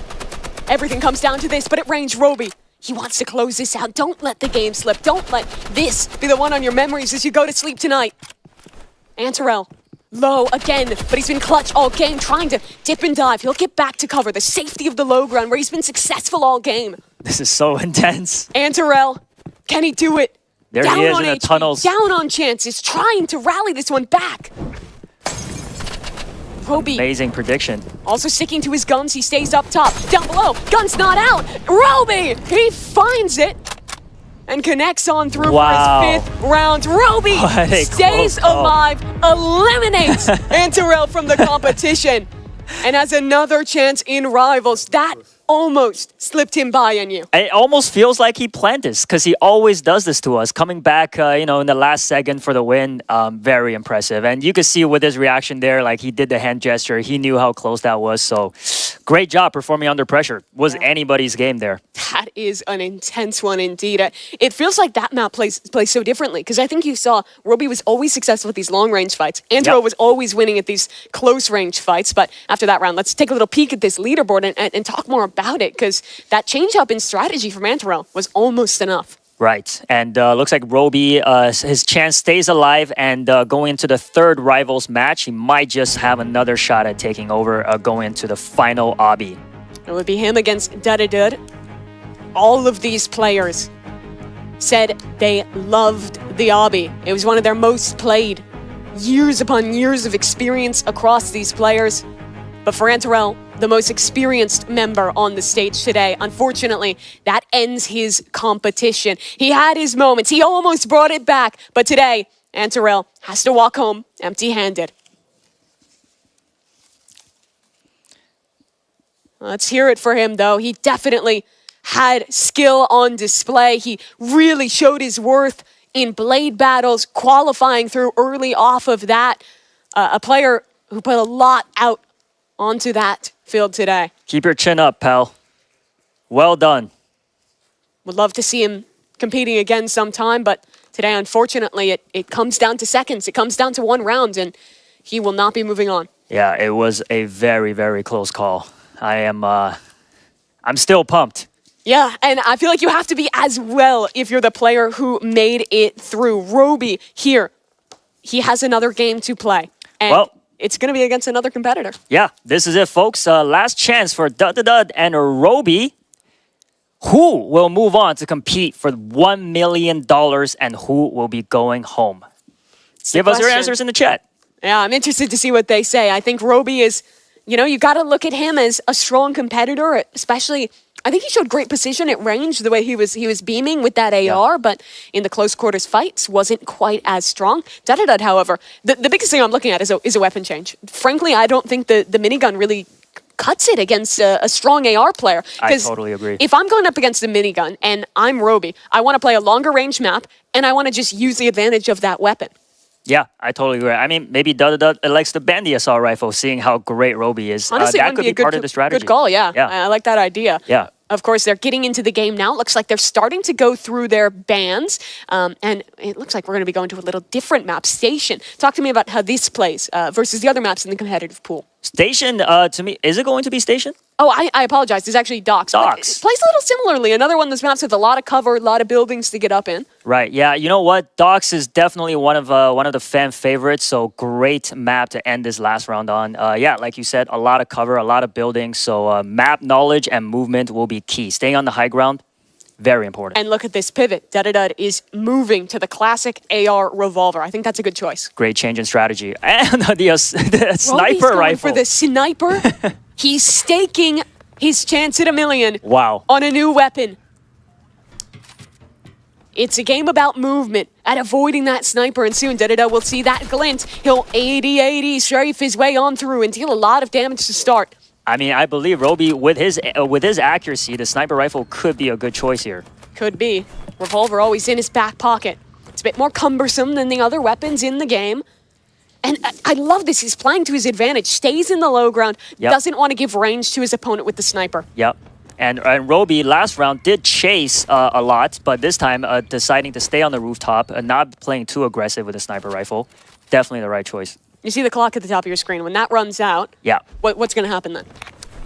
Everything comes down to this, but at range, Roby, he wants to close this out. Don't let the game slip. Don't let this be the one on your memories as you go to sleep tonight. Antarel, low again, but he's been clutch all game, trying to dip and dive. He'll get back to cover, the safety of the low ground where he's been successful all game. This is so intense. Antarel, can he do it? There down he is on in the HP, tunnels. down on chances, trying to rally this one back. Roby. Amazing prediction. Also sticking to his guns, he stays up top. Down below, gun's not out. Roby, he finds it and connects on through for his 5th round. Roby stays alive, eliminates Antarel from the competition, and has another chance in Rivals. That almost slipped him by, Enyu. It almost feels like he planned this because he always does this to us. Coming back, in the last second for the win, very impressive. And you could see with his reaction there, like he did the hand gesture. He knew how close that was. So Great job performing under pressure. Was anybody's game there. That is an intense one indeed. It feels like that map plays so differently because I think you saw Roby was always successful at these long-range fights. Antero was always winning at these close-range fights. But after that round, let's take a little peek at this leaderboard and talk more about it because that change-up in strategy from Antero was almost enough. Right, and looks like Roby, his chance stays alive, and going into the third Rivals match, he might just have another shot at taking over going into the final obby. It would be him against Dudadud. All of these players said they loved the obby. It was one of their most played. Years upon years of experience across these players. But for Antarel, the most experienced member on the stage today, unfortunately, that ends his competition. He had his moments. He almost brought it back. But today, Antarel has to walk home empty-handed. Let's hear it for him, though. He definitely had skill on display. He really showed his worth in Blade battles, qualifying through early off of that. A player who put a lot out onto that field today. Keep your chin up, pal. Well done. Would love to see him competing again sometime, but today, unfortunately, it comes down to seconds. It comes down to one round, and he will not be moving on. Yeah, it was a very, very close call. I'm still pumped. Yeah, and I feel like you have to be as well if you're the player who made it through. Roby here, he has another game to play. And it's going to be against another competitor. Yeah, this is it, folks. Last chance for Dud and Roby. Who will move on to compete for $1 million and who will be going home? Give us your answers in the chat. Yeah, I'm interested to see what they say. I think Roby is, you got to look at him as a strong competitor, especially, I think he showed great precision at range, the way he was beaming with that AR, but in the close quarters fights wasn't quite as strong. Dudadud, however, the biggest thing I'm looking at is a weapon change. Frankly, I don't think the minigun really cuts it against a strong AR player. I totally agree. If I'm going up against a minigun and I'm Roby, I want to play a longer range map and I want to just use the advantage of that weapon. Yeah, I totally agree. I mean, maybe Dudadud likes to ban the assault rifle, seeing how great Roby is. Honestly, that could be part of the strategy. Good call, yeah. I like that idea. Yeah. Of course, they're getting into the game now. It looks like they're starting to go through their bans. And it looks like we're going to be going to a little different map, Station. Talk to me about how this plays versus the other maps in the competitive pool. Station, to me, is it going to be Station? Oh, I apologize. It's actually Docks. Docks. It plays a little similarly. Another one of those maps with a lot of cover, a lot of buildings to get up in. Right. Yeah. You know what? Docks is definitely one of the fan favorites. So great map to end this last round on. Yeah, like you said, a lot of cover, a lot of buildings. So map knowledge and movement will be key. Staying on the high ground, very important. And look at this pivot. Dudadud is moving to the classic AR revolver. I think that's a good choice. Great change in strategy. And the sniper rifle. For the sniper. He's staking his chance at $1 million. Wow. On a new weapon. It's a game about movement and avoiding that sniper, and soon Dudadud will see that glint. He'll 80-80 strafe his way on through and deal a lot of damage to start. I mean, I believe Roby, with his accuracy, the sniper rifle could be a good choice here. Could be. Revolver always in his back pocket. It's a bit more cumbersome than the other weapons in the game. And I love this. He's playing to his advantage. Stays in the low ground. Doesn't want to give range to his opponent with the sniper. Yep. And Roby last round did chase a lot, but this time deciding to stay on the rooftop and not playing too aggressive with a sniper rifle. Definitely the right choice. You see the clock at the top of your screen. When that runs out, what's going to happen then?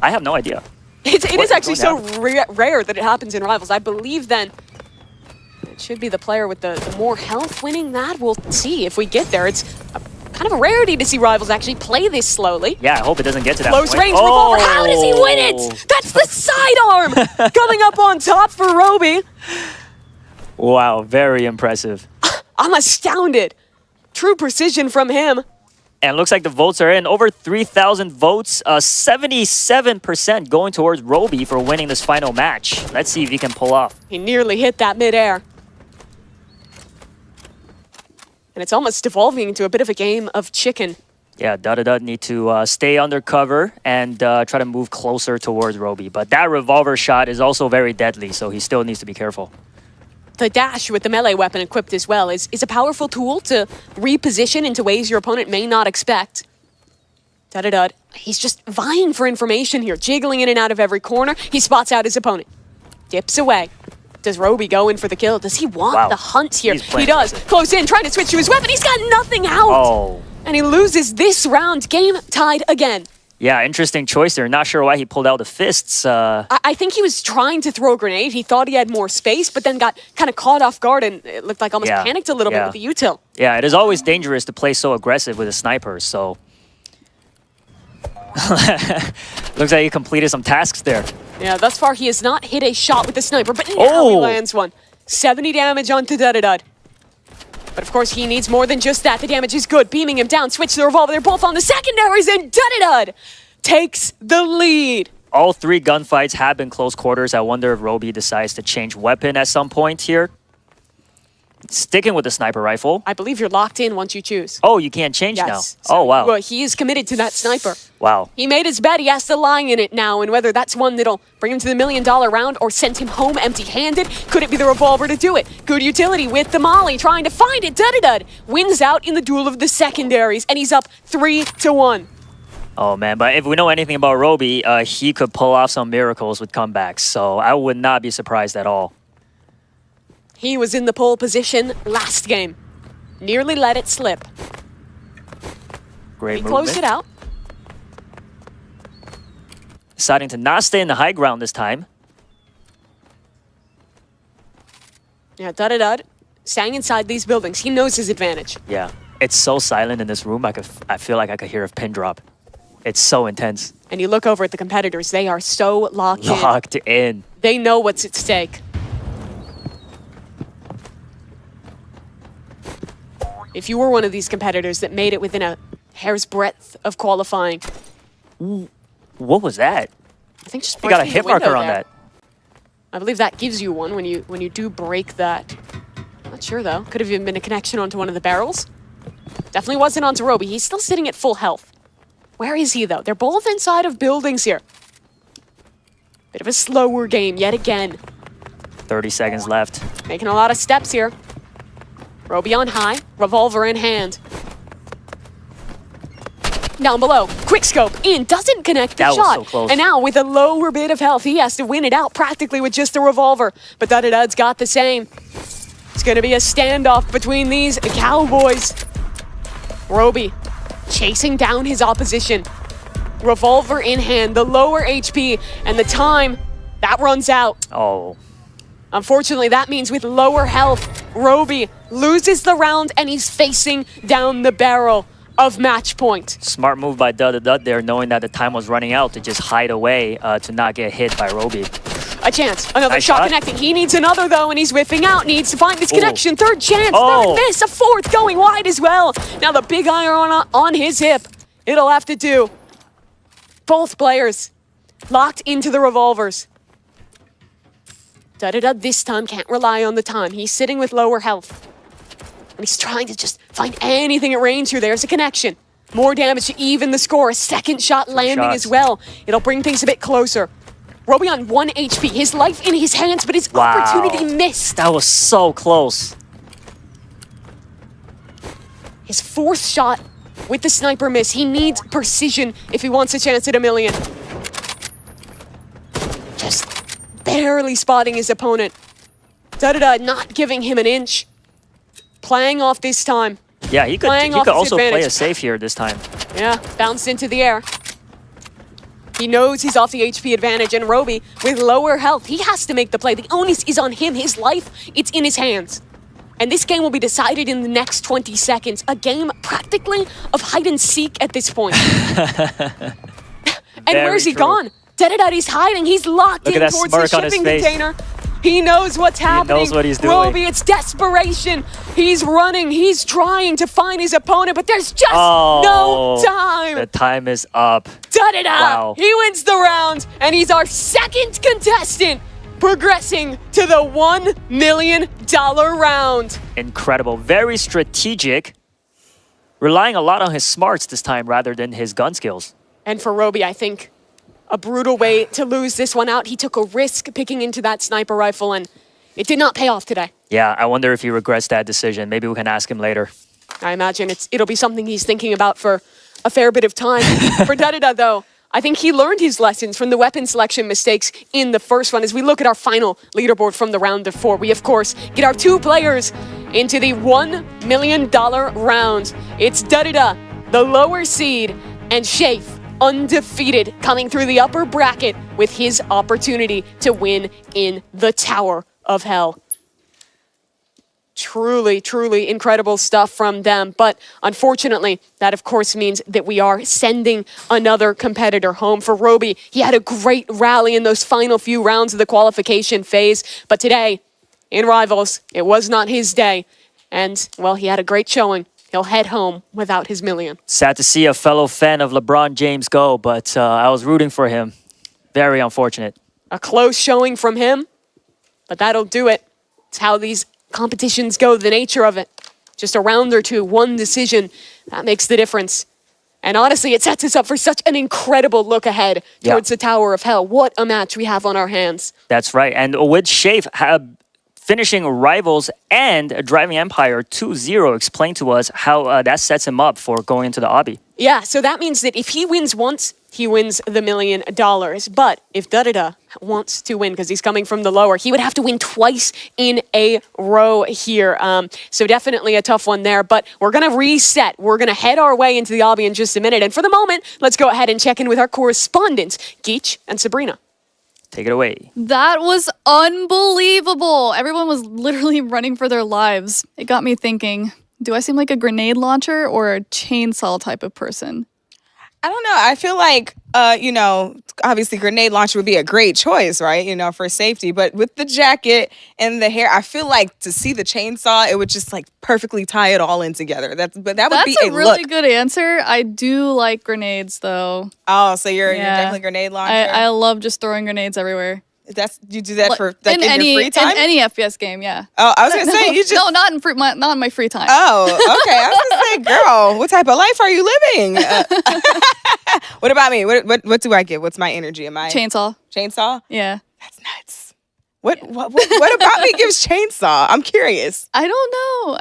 I have no idea. It is actually so rare that it happens in Rivals. I believe then it should be the player with the more health winning that. We'll see if we get there. It's kind of a rarity to see Rivals actually play this slowly. Yeah, I hope it doesn't get to that Close point. range revolver. How does he win it? That's the sidearm coming up on top for Roby. Wow, very impressive. I'm astounded. True precision from him. And it looks like the votes are in. Over 3,000 votes. 77% going towards Roby for winning this final match. Let's see if he can pull off. He nearly hit that midair. And it's almost devolving into a bit of a game of chicken. Yeah, Dudadud need to stay under cover and try to move closer towards Roby. But that revolver shot is also very deadly, so he still needs to be careful. The dash with the melee weapon equipped as well is a powerful tool to reposition into ways your opponent may not expect. Da-da-da. He's just vying for information here, jiggling in and out of every corner. He spots out his opponent. Dips away. Does Roby go in for the kill? Does he want the hunt here? He does. Close in, trying to switch to his weapon. He's got nothing out. Oh. And he loses this round. Game tied again. Yeah, interesting choice there. Not sure why he pulled out the fists. I think he was trying to throw a grenade. He thought he had more space, but then got kind of caught off guard and it looked like almost panicked a little bit with the util. Yeah, it is always dangerous to play so aggressive with a sniper, so... Looks like he completed some tasks there. Yeah, thus far he has not hit a shot with the sniper, but now he lands one. 70 damage onto Da-da-da. But of course, he needs more than just that. The damage is good. Beaming him down. Switch to the revolver. They're both on the secondaries, and Da-da-da takes the lead. All 3 gunfights have been close quarters. I wonder if Roby decides to change weapon at some point here. Sticking with the sniper rifle. I believe you're locked in once you choose. Oh, you can't change now. So, oh, wow. Well, he is committed to that sniper. Wow. He made his bet. He has to lie in it now. And whether that's one that'll bring him to the $1 million round or send him home empty-handed, could it be the revolver to do it? Good utility with the molly, trying to find it. Da-da-da wins out in the duel of the secondaries, and he's up 3-1. Oh, man. But if we know anything about Roby, he could pull off some miracles with comebacks. So I would not be surprised at all. He was in the pole position last game. Nearly let it slip. Great He movement. closed it out. Deciding to not stay in the high ground this time. Yeah, Da-da-da staying inside these buildings. He knows his advantage. Yeah. It's so silent in this room. I feel like I could hear a pin drop. It's so intense. And you look over at the competitors. They are so locked in. They know what's at stake. If you were one of these competitors that made it within a hair's breadth of qualifying. What was that? I think just you got a breaking hit the window marker on there. that. I believe that gives you one when you do break that. Not sure though. Could have even been a connection onto one of the barrels. Definitely wasn't onto Roby. He's still sitting at full health. Where is he though? They're both inside of buildings here. Bit of a slower game yet again. 30 seconds left. Making a lot of steps here. Roby on high, revolver in hand. Down below, quick scope in, doesn't connect the That was shot. so close. And now with a lower bit of health, he has to win it out practically with just a revolver. But Da-da-da's got the same. It's gonna be a standoff between these cowboys. Roby chasing down his opposition. Revolver in hand, the lower HP, and the time, that runs out. Oh. Unfortunately, that means with lower health, Roby loses the round and he's facing down the barrel of match point. Smart move by Da-da-da there, knowing that the time was running out to just hide away to not get hit by Roby. A chance, another Nice shot shot. connecting. He needs another though, and he's whiffing out. Needs to find this connection. Third chance, Oh. third miss, a fourth going wide as well. Now the big iron on his hip. It'll have to do. Both players locked into the revolvers. Da-da-da this time can't rely on the time. He's sitting with lower health. And he's trying to just find anything at range here. There's a connection. More damage to even the score. A second shot landing shots. as well. It'll bring things a bit closer. Roby on 1 HP. His life in his hands, but his opportunity missed. That was so close. His fourth shot with the sniper miss. He needs precision if he wants a chance at $1 million. Just barely spotting his opponent. Da-da-da not giving him an inch. Playing off this time. Yeah, he could Playing off his also play advantage. it safe here this time. Yeah, bounced into the air. He knows he's off the HP advantage, and Roby, with lower health, he has to make the play. The onus is on him. His life, it's in his hands. And this game will be decided in the next 20 seconds. A game practically of hide and seek at this point. And where's he gone? Da-da-da, he's hiding. He's locked Look in at that towards the smirk on his shipping face. container. He knows what's happening. knows what he's doing. Roby, it's desperation. He's running. He's trying to find his opponent, but there's just no time. The time is up. Da-da-da! Wow. He wins the round, and he's our second contestant, progressing to the $1 million round. Incredible. Very strategic. Relying a lot on his smarts this time rather than his gun skills. And for Roby, I think a brutal way to lose this one out. He took a risk picking into that sniper rifle, and it did not pay off today. Yeah, I wonder if he regrets that decision. Maybe we can ask him later. I imagine it'll be something he's thinking about for a fair bit of time. For Dada, though, I think he learned his lessons from the weapon selection mistakes in the first one. As we look at our final leaderboard from the round of 4, we, of course, get our 2 players into the $1 million round. It's Dada, the lower seed, and Shafe, undefeated, coming through the upper bracket with his opportunity to win in the Tower of Hell. Truly, truly incredible stuff from them. But unfortunately, that of course means that we are sending another competitor home. For Roby, he had a great rally in those final few rounds of the qualification phase. But today, in Rivals, it was not his day. And, well, he had a great showing. He'll head home without his million. Sad to see a fellow fan of LeBron James go, but I was rooting for him. Very unfortunate. A close showing from him, but that'll do it. It's how these competitions go, the nature of it. Just a round or two, one decision, that makes the difference. And honestly, it sets us up for such an incredible look ahead towards the Tower of Hell. What a match we have on our hands. That's right. And with Shafe finishing Rivals and driving Empire 2-0, explain to us how that sets him up for going into the obby. Yeah, so that means that if he wins once, he wins the $1 million. But if Dada wants to win, because he's coming from the lower, he would have to win twice in a row here. So definitely a tough one there. But we're going to reset. We're going to head our way into the obby in just a minute. And for the moment, let's go ahead and check in with our correspondents, Geach and Sabrina. Take it away. That was unbelievable. Everyone was literally running for their lives. It got me thinking, do I seem like a grenade launcher or a chainsaw type of person? I don't know. I feel like, obviously grenade launcher would be a great choice, right? For safety. But with the jacket and the hair, I feel like to see the chainsaw, it would just like perfectly tie it all in together. That would be a really look. good answer. I do like grenades, though. Oh, so you're definitely a grenade launcher? I love just throwing grenades everywhere. You do that for in your free time? In any FPS game, yeah. Oh, I was gonna say you just not in my free time. Oh, okay. I was gonna say, girl, what type of life are you living? What about me? What do I get? What's my energy? Am I chainsaw? Chainsaw? Yeah. That's nuts. What about me gives chainsaw? I'm curious. I don't know.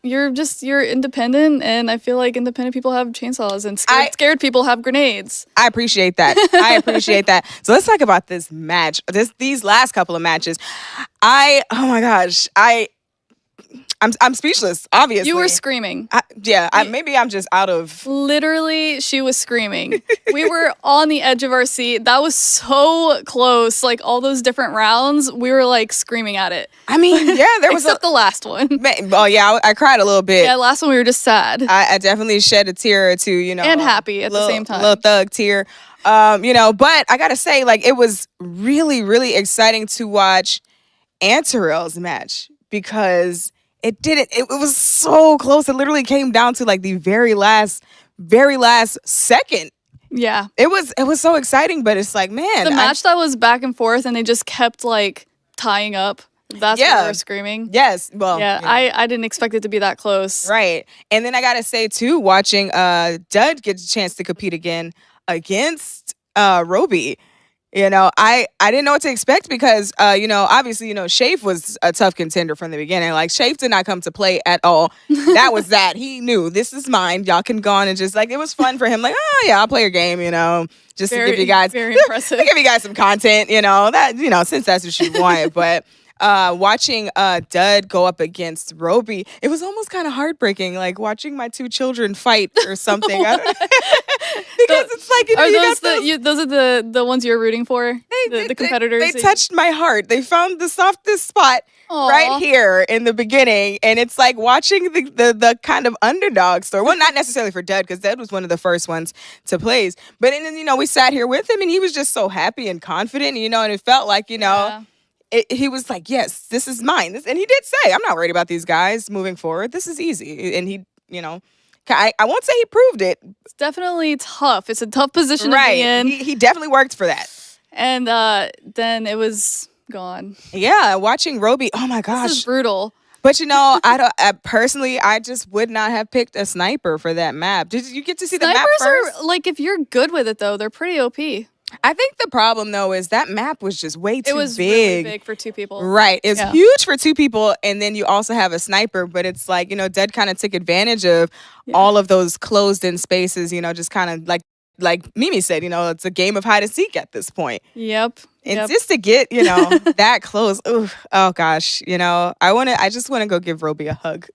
You're independent, and I feel like independent people have chainsaws, and scared people have grenades. I appreciate that. So let's talk about this match. These last couple of matches. Oh my gosh. I'm speechless, obviously. You were screaming. Maybe I'm just out of... Literally, she was screaming. We were on the edge of our seat. That was so close. Like, all those different rounds, we were, like, screaming at it. I mean, yeah, there was... Except the last one. Oh, yeah, I cried a little bit. Yeah, last one we were just sad. I definitely shed a tear or two, And happy at the same time. Little thug tear. But I gotta say, like, it was really, really exciting to watch Antarel's match because... It was so close. It literally came down to like the very last second. Yeah. It was so exciting, but it's like, man. The match that was back and forth and they just kept like tying up. That's why we were screaming. Yes. Well, yeah. I didn't expect it to be that close. Right. And then I gotta say too, watching Dud get a chance to compete again against Roby. I didn't know what to expect because, obviously, Shafe was a tough contender from the beginning. Like, Shafe did not come to play at all. That was that. He knew, this is mine. Y'all can go on and just, like, it was fun for him. Like, oh, yeah, I'll play your game, just to give you guys... Very impressive. To give you guys some content, since that's what you want. But... watching Dud go up against Roby, it was almost kind of heartbreaking, like watching my 2 children fight or something. I don't because it's like those are the ones you're rooting for, the competitors. They touched my heart. They found the softest spot right here in the beginning, and it's like watching the kind of underdog story. Well, not necessarily for Dud because Dud was one of the first ones to plays, but then we sat here with him, and he was just so happy and confident, and it felt like he was like, yes, this is mine. And he did say, I'm not worried about these guys moving forward. This is easy. And he, I won't say he proved it. It's definitely tough. It's a tough position to be in. He definitely worked for that. And then it was gone. Yeah, watching Roby, oh my gosh. This is brutal. But personally, I just would not have picked a sniper for that map. Did you get to see the map first? Snipers are, like, if you're good with it, though, they're pretty OP. I think the problem though is that map was just way too big. It was really big for 2 people. Right. It's huge for 2 people. And then you also have a sniper, but it's like, Dead kind of took advantage of all of those closed in spaces, just kind of like Mimi said, it's a game of hide and seek at this point. Yep. And just to get, that close, oh gosh, I just want to go give Roby a hug.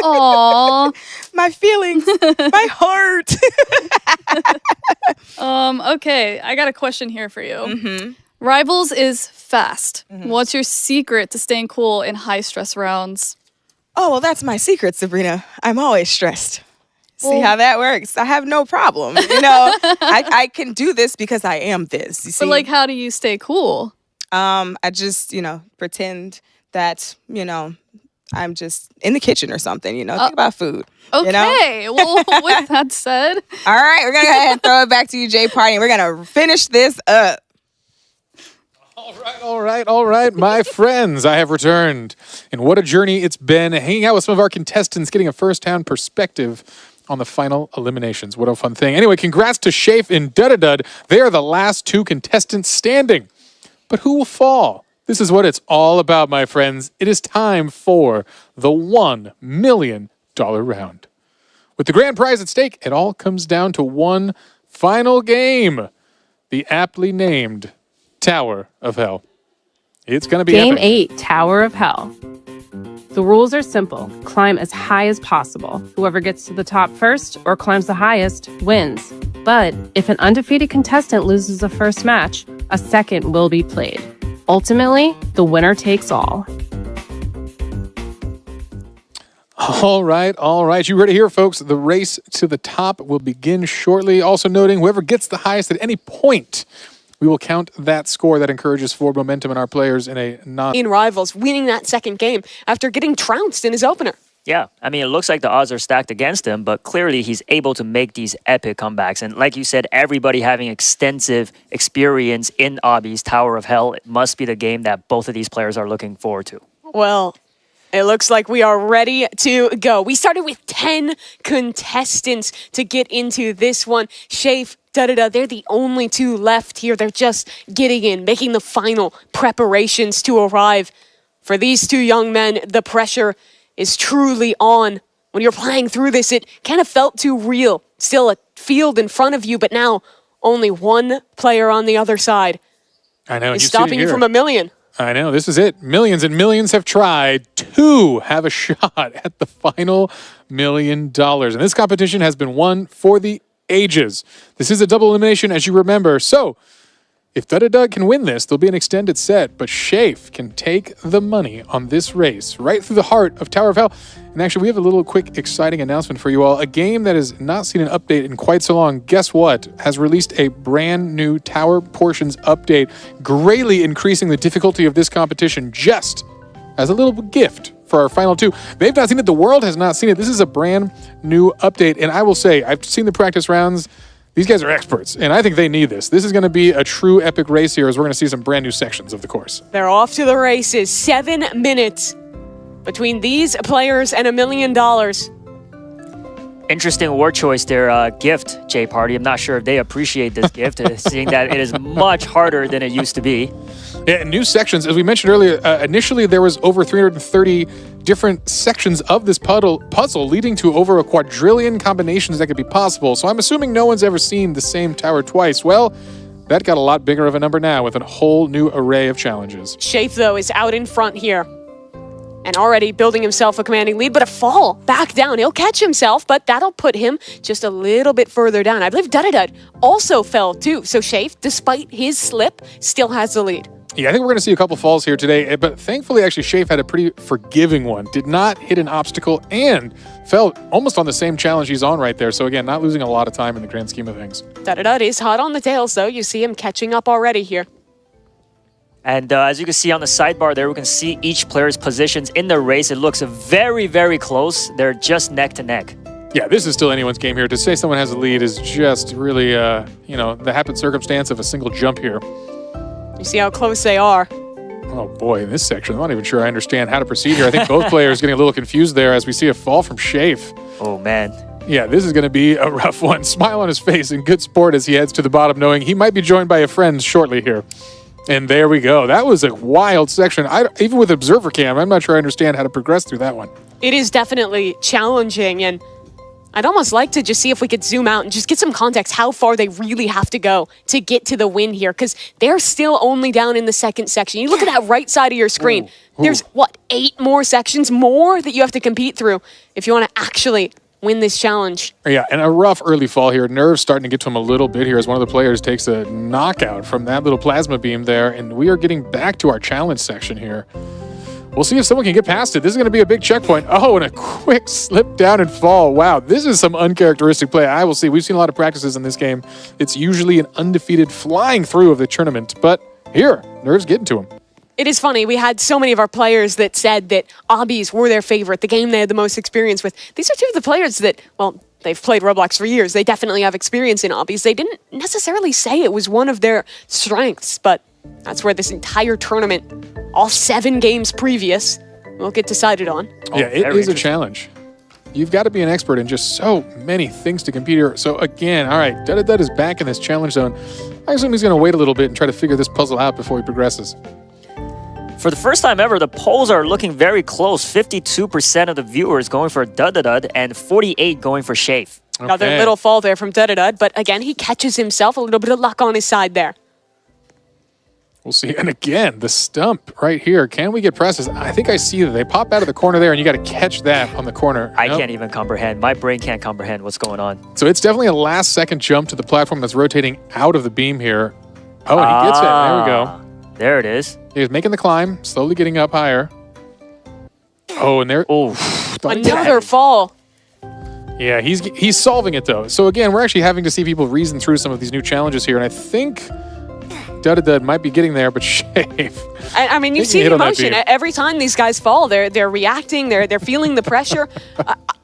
Aw. My feelings, my heart. Okay, I got a question here for you. Rivals is fast. What's your secret to staying cool in high stress rounds? Oh, well, that's my secret, Sabrina. I'm always stressed. See how that works? I have no problem. I can do this because I am this. You see? But how do you stay cool? I just, pretend that, I'm just in the kitchen or something, think about food. Okay. Well, with that said. All right, we're going to go ahead and throw it back to you, Jay Party, and we're going to finish this up. All right, my friends, I have returned. And what a journey it's been, hanging out with some of our contestants, getting a first-hand perspective on the final eliminations. What a fun thing. Anyway, congrats to Shafe and Dudadud. They are the last 2 contestants standing. But who will fall? This is what it's all about, my friends. It is time for the $1 million round. With the grand prize at stake, it all comes down to one final game. The aptly named Tower of Hell. It's going to be Game epic. 8, Tower of Hell. The rules are simple. Climb as high as possible. Whoever gets to the top first or climbs the highest wins. But if an undefeated contestant loses the first match, a second will be played. Ultimately, the winner takes all. All right. You ready here, folks? The race to the top will begin shortly. Also noting, whoever gets the highest at any point, we will count that score. That encourages forward momentum in our players in Rivals winning that second game after getting trounced in his opener. Yeah, I mean, it looks like the odds are stacked against him, but clearly he's able to make these epic comebacks. And like you said, everybody having extensive experience in Obby's Tower of Hell, it must be the game that both of these players are looking forward to. Well, it looks like we are ready to go. We started with 10 contestants to get into this one. Shafe, they're the only 2 left here. They're just getting in, making the final preparations to arrive. For these 2 young men, the pressure is truly on. When you're playing through this, it kind of felt too real. Still a field in front of you, but now only 1 player on the other side. I know. Is stopping you from $1 million. I know. This is it. Millions and millions have tried to have a shot at the final $1 million. And this competition has been won for the ages. This is a double elimination, as you remember. So, if Dudadud can win this, there'll be an extended set, but Shafe can take the money on this race right through the heart of Tower of Hell. And actually, we have a little quick exciting announcement for you all. A game that has not seen an update in quite so long, guess what? Has released a brand new Tower Portions update, greatly increasing the difficulty of this competition just as a little gift for our final 2. They've not seen it. The world has not seen it. This is a brand new update. And I will say, I've seen the practice rounds. These guys are experts, and I think they need this. This is going to be a true epic race here as we're going to see some brand new sections of the course. They're off to the races. 7 minutes between these players and $1 million. Interesting word choice there, gift, Jay Party. I'm not sure if they appreciate this gift, seeing that it is much harder than it used to be. Yeah, new sections. As we mentioned earlier, initially there was over 330 different sections of this puzzle, leading to over a quadrillion combinations that could be possible. So I'm assuming no one's ever seen the same tower twice. Well, that got a lot bigger of a number now with a whole new array of challenges. Shafe, though, is out in front here and already building himself a commanding lead, but a fall back down. He'll catch himself, but that'll put him just a little bit further down. I believe Dudadud also fell too. So Shafe, despite his slip, still has the lead. Yeah, I think we're going to see a couple falls here today, but thankfully, actually, Shafe had a pretty forgiving one. Did not hit an obstacle and fell almost on the same challenge he's on right there. So again, not losing a lot of time in the grand scheme of things. Dudadud is hot on the tails, though. You see him catching up already here. And as you can see on the sidebar there, we can see each player's positions in the race. It looks very, very close. They're just neck to neck. Yeah, this is still anyone's game here. To say someone has a lead is just really, the happen circumstance of a single jump here. You see how close they are. Oh boy, in this section, I'm not even sure I understand how to proceed here. I think both players getting a little confused there as we see a fall from Shafe. Oh man. Yeah, this is going to be a rough one. Smile on his face in good sport as he heads to the bottom, knowing he might be joined by a friend shortly here. And there we go. That was a wild section. Even with observer cam, I'm not sure I understand how to progress through that one. It is definitely challenging, and I'd almost like to just see if we could zoom out and just get some context how far they really have to go to get to the win here, because they're still only down in the second section. You look at that right side of your screen. There's, 8 more sections more that you have to compete through if you want to actually win this challenge. Yeah, and a rough early fall here. Nerves starting to get to him a little bit here as one of the players takes a knockout from that little plasma beam there, and we are getting back to our challenge section here. We'll see if someone can get past it. This is going to be a big checkpoint. Oh, and a quick slip down and fall. Wow, this is some uncharacteristic play. I will see. We've seen a lot of practices in this game. It's usually an undefeated flying through of the tournament, but here, Nerves getting to him. It is funny, we had so many of our players that said that obbies were their favorite, the game they had the most experience with. These are two of the players that, well, they've played Roblox for years. They definitely have experience in obbies. They didn't necessarily say it was one of their strengths, but that's where this entire tournament, all 7 games previous, will get decided on. Yeah, it is a challenge. You've got to be an expert in just so many things to compete here. So again, all right, Dud is back in this challenge zone. I assume he's going to wait a little bit and try to figure this puzzle out before he progresses. For the first time ever, the polls are looking very close. 52% of the viewers going for Dud and 48% going for Shafe. Okay. Another little fall there from Dud, but again, he catches himself. A little bit of luck on his side there. We'll see. And again, the stump right here. Can we get presses? I think I see that they pop out of the corner there, and you got to catch that on the corner. I can't even comprehend. My brain can't comprehend what's going on. So it's definitely a last-second jump to the platform that's rotating out of the beam here. Oh, and he gets it. There we go. There it is. He's making the climb, slowly getting up higher. Oh, and there. Oh, another fall. Yeah, he's solving it though. So again, we're actually having to see people reason through some of these new challenges here, and I think Dud might be getting there, but Shafe. I mean, you see the emotion every time these guys fall. They're reacting. They're feeling the pressure.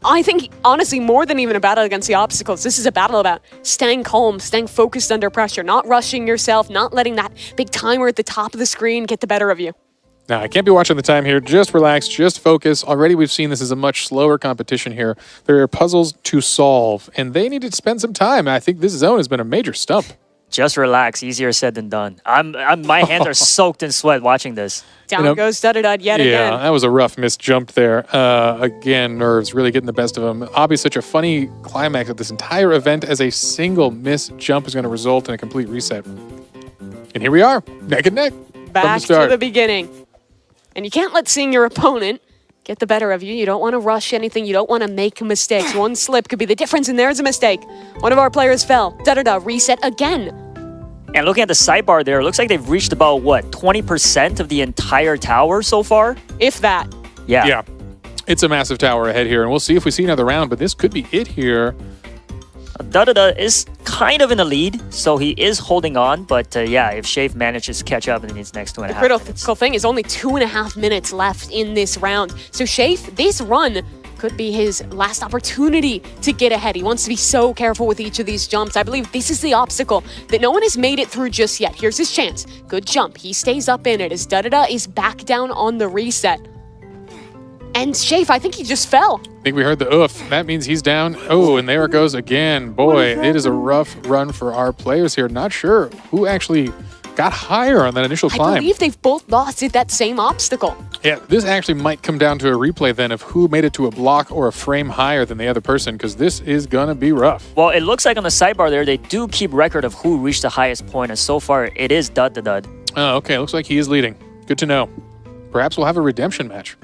I think honestly, more than even a battle against the obstacles, this is a battle about staying calm, staying focused under pressure, not rushing yourself, not letting that big timer at the top of the screen get the better of you. Now, I can't be watching the time here. Just relax, just focus. Already we've seen this is a much slower competition here. There are puzzles to solve, and they need to spend some time. I think this zone has been a major stump. Just relax. Easier said than done. My hands are soaked in sweat watching this. Down goes Dud yet again. Yeah, that was a rough missed jump there. Again, Nerves really getting the best of him. Obviously, such a funny climax of this entire event as a single missed jump is going to result in a complete reset. And here we are, neck and neck. Back to the beginning. And you can't let seeing your opponent get the better of you. You don't want to rush anything. You don't want to make mistakes. One slip could be the difference, and there's a mistake. One of our players fell. Reset again. And looking at the sidebar there, it looks like they've reached about, 20% of the entire tower so far? If that. Yeah. Yeah. It's a massive tower ahead here, and we'll see if we see another round, but this could be it here. Dud is kind of in the lead, so he is holding on. But yeah, if Shafe manages to catch up in these next 2.5 minutes. The critical thing is only 2.5 minutes left in this round. So Shafe, this run could be his last opportunity to get ahead. He wants to be so careful with each of these jumps. I believe this is the obstacle that no one has made it through just yet. Here's his chance. Good jump. He stays up in it as Dud is back down on the reset. And Shafe, I think he just fell. I think we heard the oof. That means he's down. Oh, and there it goes again. Boy, it is a rough run for our players here. Not sure who actually got higher on that initial climb. I believe they've both lost at that same obstacle. Yeah, this actually might come down to a replay then of who made it to a block or a frame higher than the other person, because this is going to be rough. Well, it looks like on the sidebar there, they do keep record of who reached the highest point, and so far, it is Dud. Oh, okay. Looks like he is leading. Good to know. Perhaps we'll have a redemption match.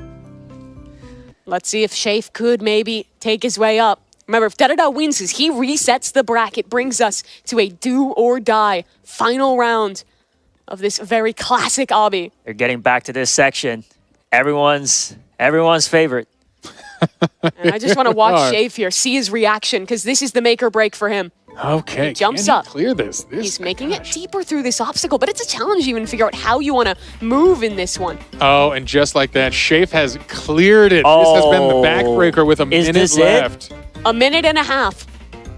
Let's see if Shafe could maybe take his way up. Remember, if Dud wins this, he resets the bracket, brings us to a do-or-die final round of this very classic obby. They're getting back to this section. Everyone's favorite. And I just want to watch Shafe here, see his reaction, because this is the make or break for him. Okay, he jumps up. Clear this. He's making it deeper through this obstacle, but it's a challenge even to figure out how you want to move in this one. Oh, and just like that, Shafe has cleared it. This has been the backbreaker with a minute left. A minute and a half.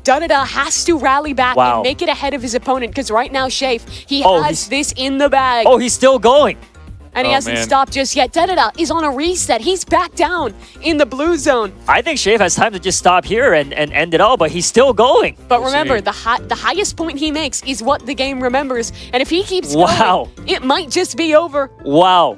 Dud has to rally back and make it ahead of his opponent, because right now, Shafe, he has this in the bag. Oh, he's still going. And he hasn't stopped just yet. Da-da-da is on a reset. He's back down in the blue zone. I think Shave has time to just stop here and end it all, but he's still going. But remember, the highest point he makes is what the game remembers. And if he keeps going, it might just be over. Wow.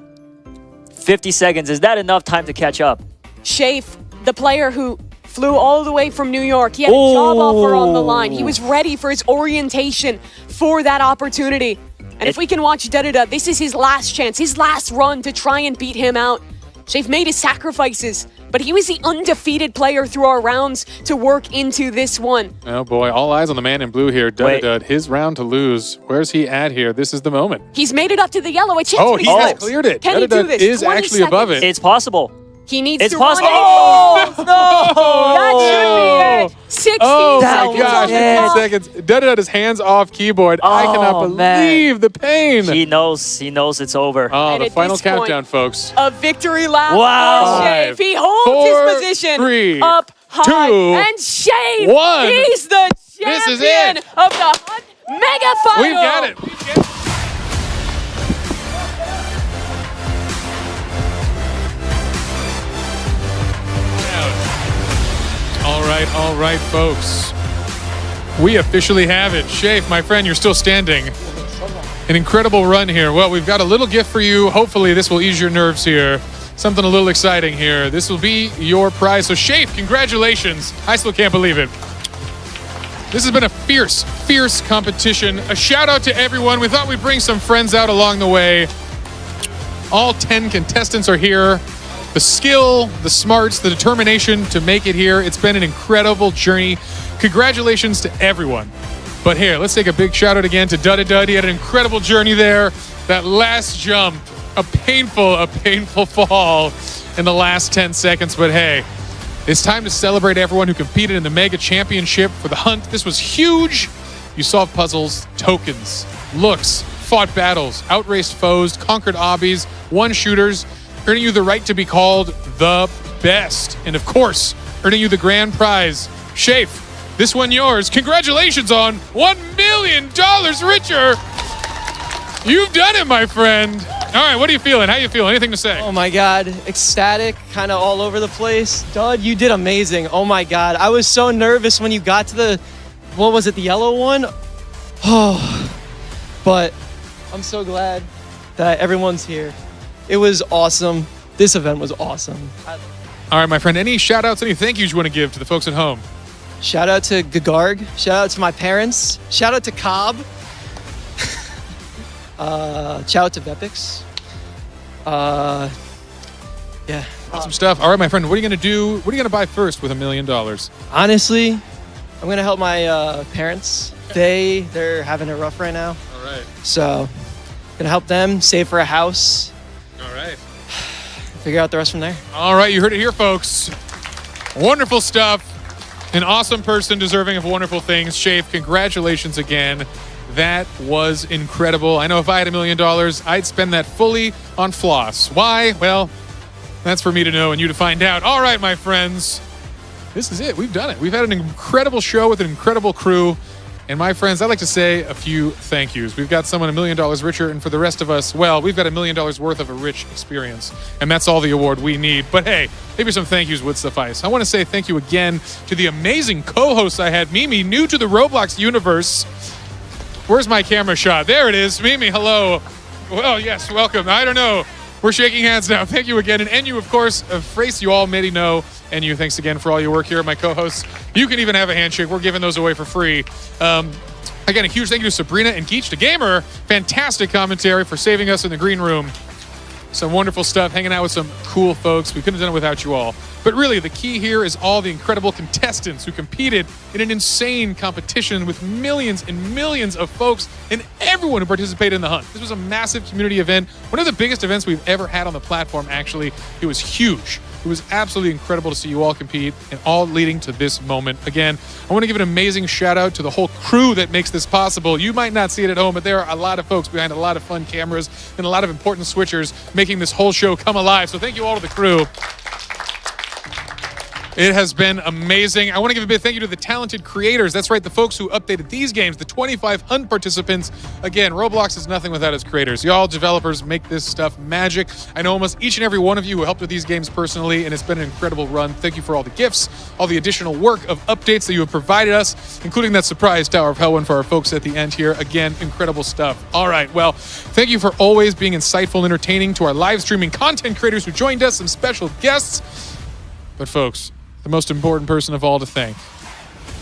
50 seconds. Is that enough time to catch up? Shafe, the player who flew all the way from New York. He had a job offer on the line. He was ready for his orientation for that opportunity. And if we can watch Da-da-da, this is his last chance, his last run to try and beat him out. Shafe made his sacrifices, but he was the undefeated player through our rounds to work into this one. Oh boy, all eyes on the man in blue here. Da-da-da, his round to lose. Where's he at here? This is the moment. He's made it up to the yellow. A chance he has cleared it. Can he do this? Is actually above it. It's possible. He needs it's to possible. run. No! That should be it. 16 Oh seconds. my gosh, 15 seconds. Da-da-da's hands off keyboard. I cannot believe the pain. He knows it's over. Oh, And the at final this point, countdown, folks. A victory lap Wow. for Shafe. He holds 4, his position 3, up high. 2, and Shafe, 1. he's the This is champion it. of the Hunt Mega Final. We've got it. All right, folks. We officially have it. Shafe, my friend, you're still standing. An incredible run here. Well, we've got a little gift for you. Hopefully, this will ease your nerves here. Something a little exciting here. This will be your prize. So, Shafe, congratulations. I still can't believe it. This has been a fierce, fierce competition. A shout out to everyone. We thought we'd bring some friends out along the way. All 10 contestants are here. The skill, the smarts, the determination to make it here. It's been an incredible journey. Congratulations to everyone. But here, let's take a big shout out again to Da-da-da. He had an incredible journey there. That last jump, a painful fall in the last 10 seconds. But hey, it's time to celebrate everyone who competed in the Mega Championship for the Hunt. This was huge. You solved puzzles, tokens, looks, fought battles, outraced foes, conquered obbies, won shooters, earning you the right to be called the best. And of course, earning you the grand prize. Shafe, this one yours. Congratulations on $1 million richer. You've done it, my friend. All right, what are you feeling? How you feeling? Anything to say? Oh my God, ecstatic, kind of all over the place. Dud, you did amazing. Oh my God, I was so nervous when you got to the, what was it, the yellow one? Oh, but I'm so glad that everyone's here. It was awesome. This event was awesome. All right, my friend, any shout outs, any thank yous you want to give to the folks at home? Shout out to Gagarg. Shout out to my parents. Shout out to Cobb. Shout out to Vepix. Yeah. Awesome stuff. All right, my friend, what are you going to do? What are you going to buy first with $1 million? Honestly, I'm going to help my parents. They're having it rough right now. All right. So, going to help them save for a house. All right. Figure out the rest from there. All right, you heard it here, folks. Wonderful stuff. An awesome person deserving of wonderful things. Shafe, congratulations again. That was incredible. I know if I had $1 million, I'd spend that fully on floss. Why? Well, that's for me to know and you to find out. All right, my friends. This is it. We've done it. We've had an incredible show with an incredible crew. And my friends, I'd like to say a few thank yous. We've got someone $1 million richer, and for the rest of us, well, we've got $1 million worth of a rich experience. And that's all the award we need. But hey, maybe some thank yous would suffice. I want to say thank you again to the amazing co-hosts I had. Mimi, new to the Roblox universe. Where's my camera shot? There it is. Mimi, hello. Well, yes, welcome. I don't know. We're shaking hands now. Thank you again. And you, of course, Frace, you already know. And you, thanks again for all your work here, my co-hosts. You can even have a handshake. We're giving those away for free. Again, a huge thank you to Sabrina and Geach the Gamer. Fantastic commentary for saving us in the green room. Some wonderful stuff, hanging out with some cool folks. We couldn't have done it without you all. But really, the key here is all the incredible contestants who competed in an insane competition with millions and millions of folks and everyone who participated in the hunt. This was a massive community event, one of the biggest events we've ever had on the platform, actually. It was huge. It was absolutely incredible to see you all compete and all leading to this moment. Again, I want to give an amazing shout out to the whole crew that makes this possible. You might not see it at home, but there are a lot of folks behind a lot of fun cameras and a lot of important switchers making this whole show come alive. So thank you all to the crew. It has been amazing. I want to give a big thank you to the talented creators. That's right, the folks who updated these games, the 25 Hunt participants. Again, Roblox is nothing without its creators. Y'all developers make this stuff magic. I know almost each and every one of you who helped with these games personally, and it's been an incredible run. Thank you for all the gifts, all the additional work of updates that you have provided us, including that surprise Tower of Hell one for our folks at the end here. Again, incredible stuff. All right, well, thank you for always being insightful and entertaining, to our live streaming content creators who joined us, some special guests. But folks, the most important person of all to thank,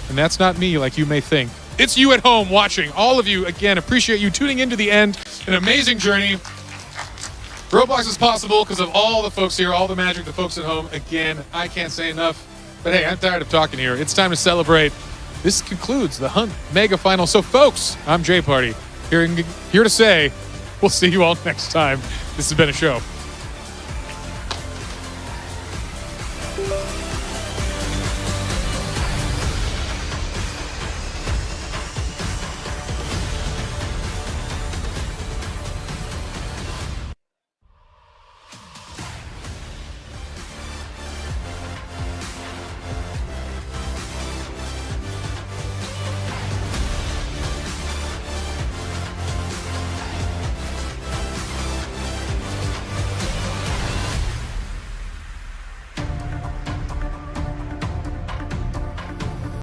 and that's not me like you may think. It's you at home watching. All of you, again, appreciate you tuning into the end. An amazing journey. Roblox is possible because of all the folks here, all the magic, the folks at home. Again, I can't say enough. But hey, I'm tired of talking here. It's time to celebrate. This concludes the Hunt Mega Final. So folks, I'm Jay Party, here to say we'll see you all next time. This has been a show.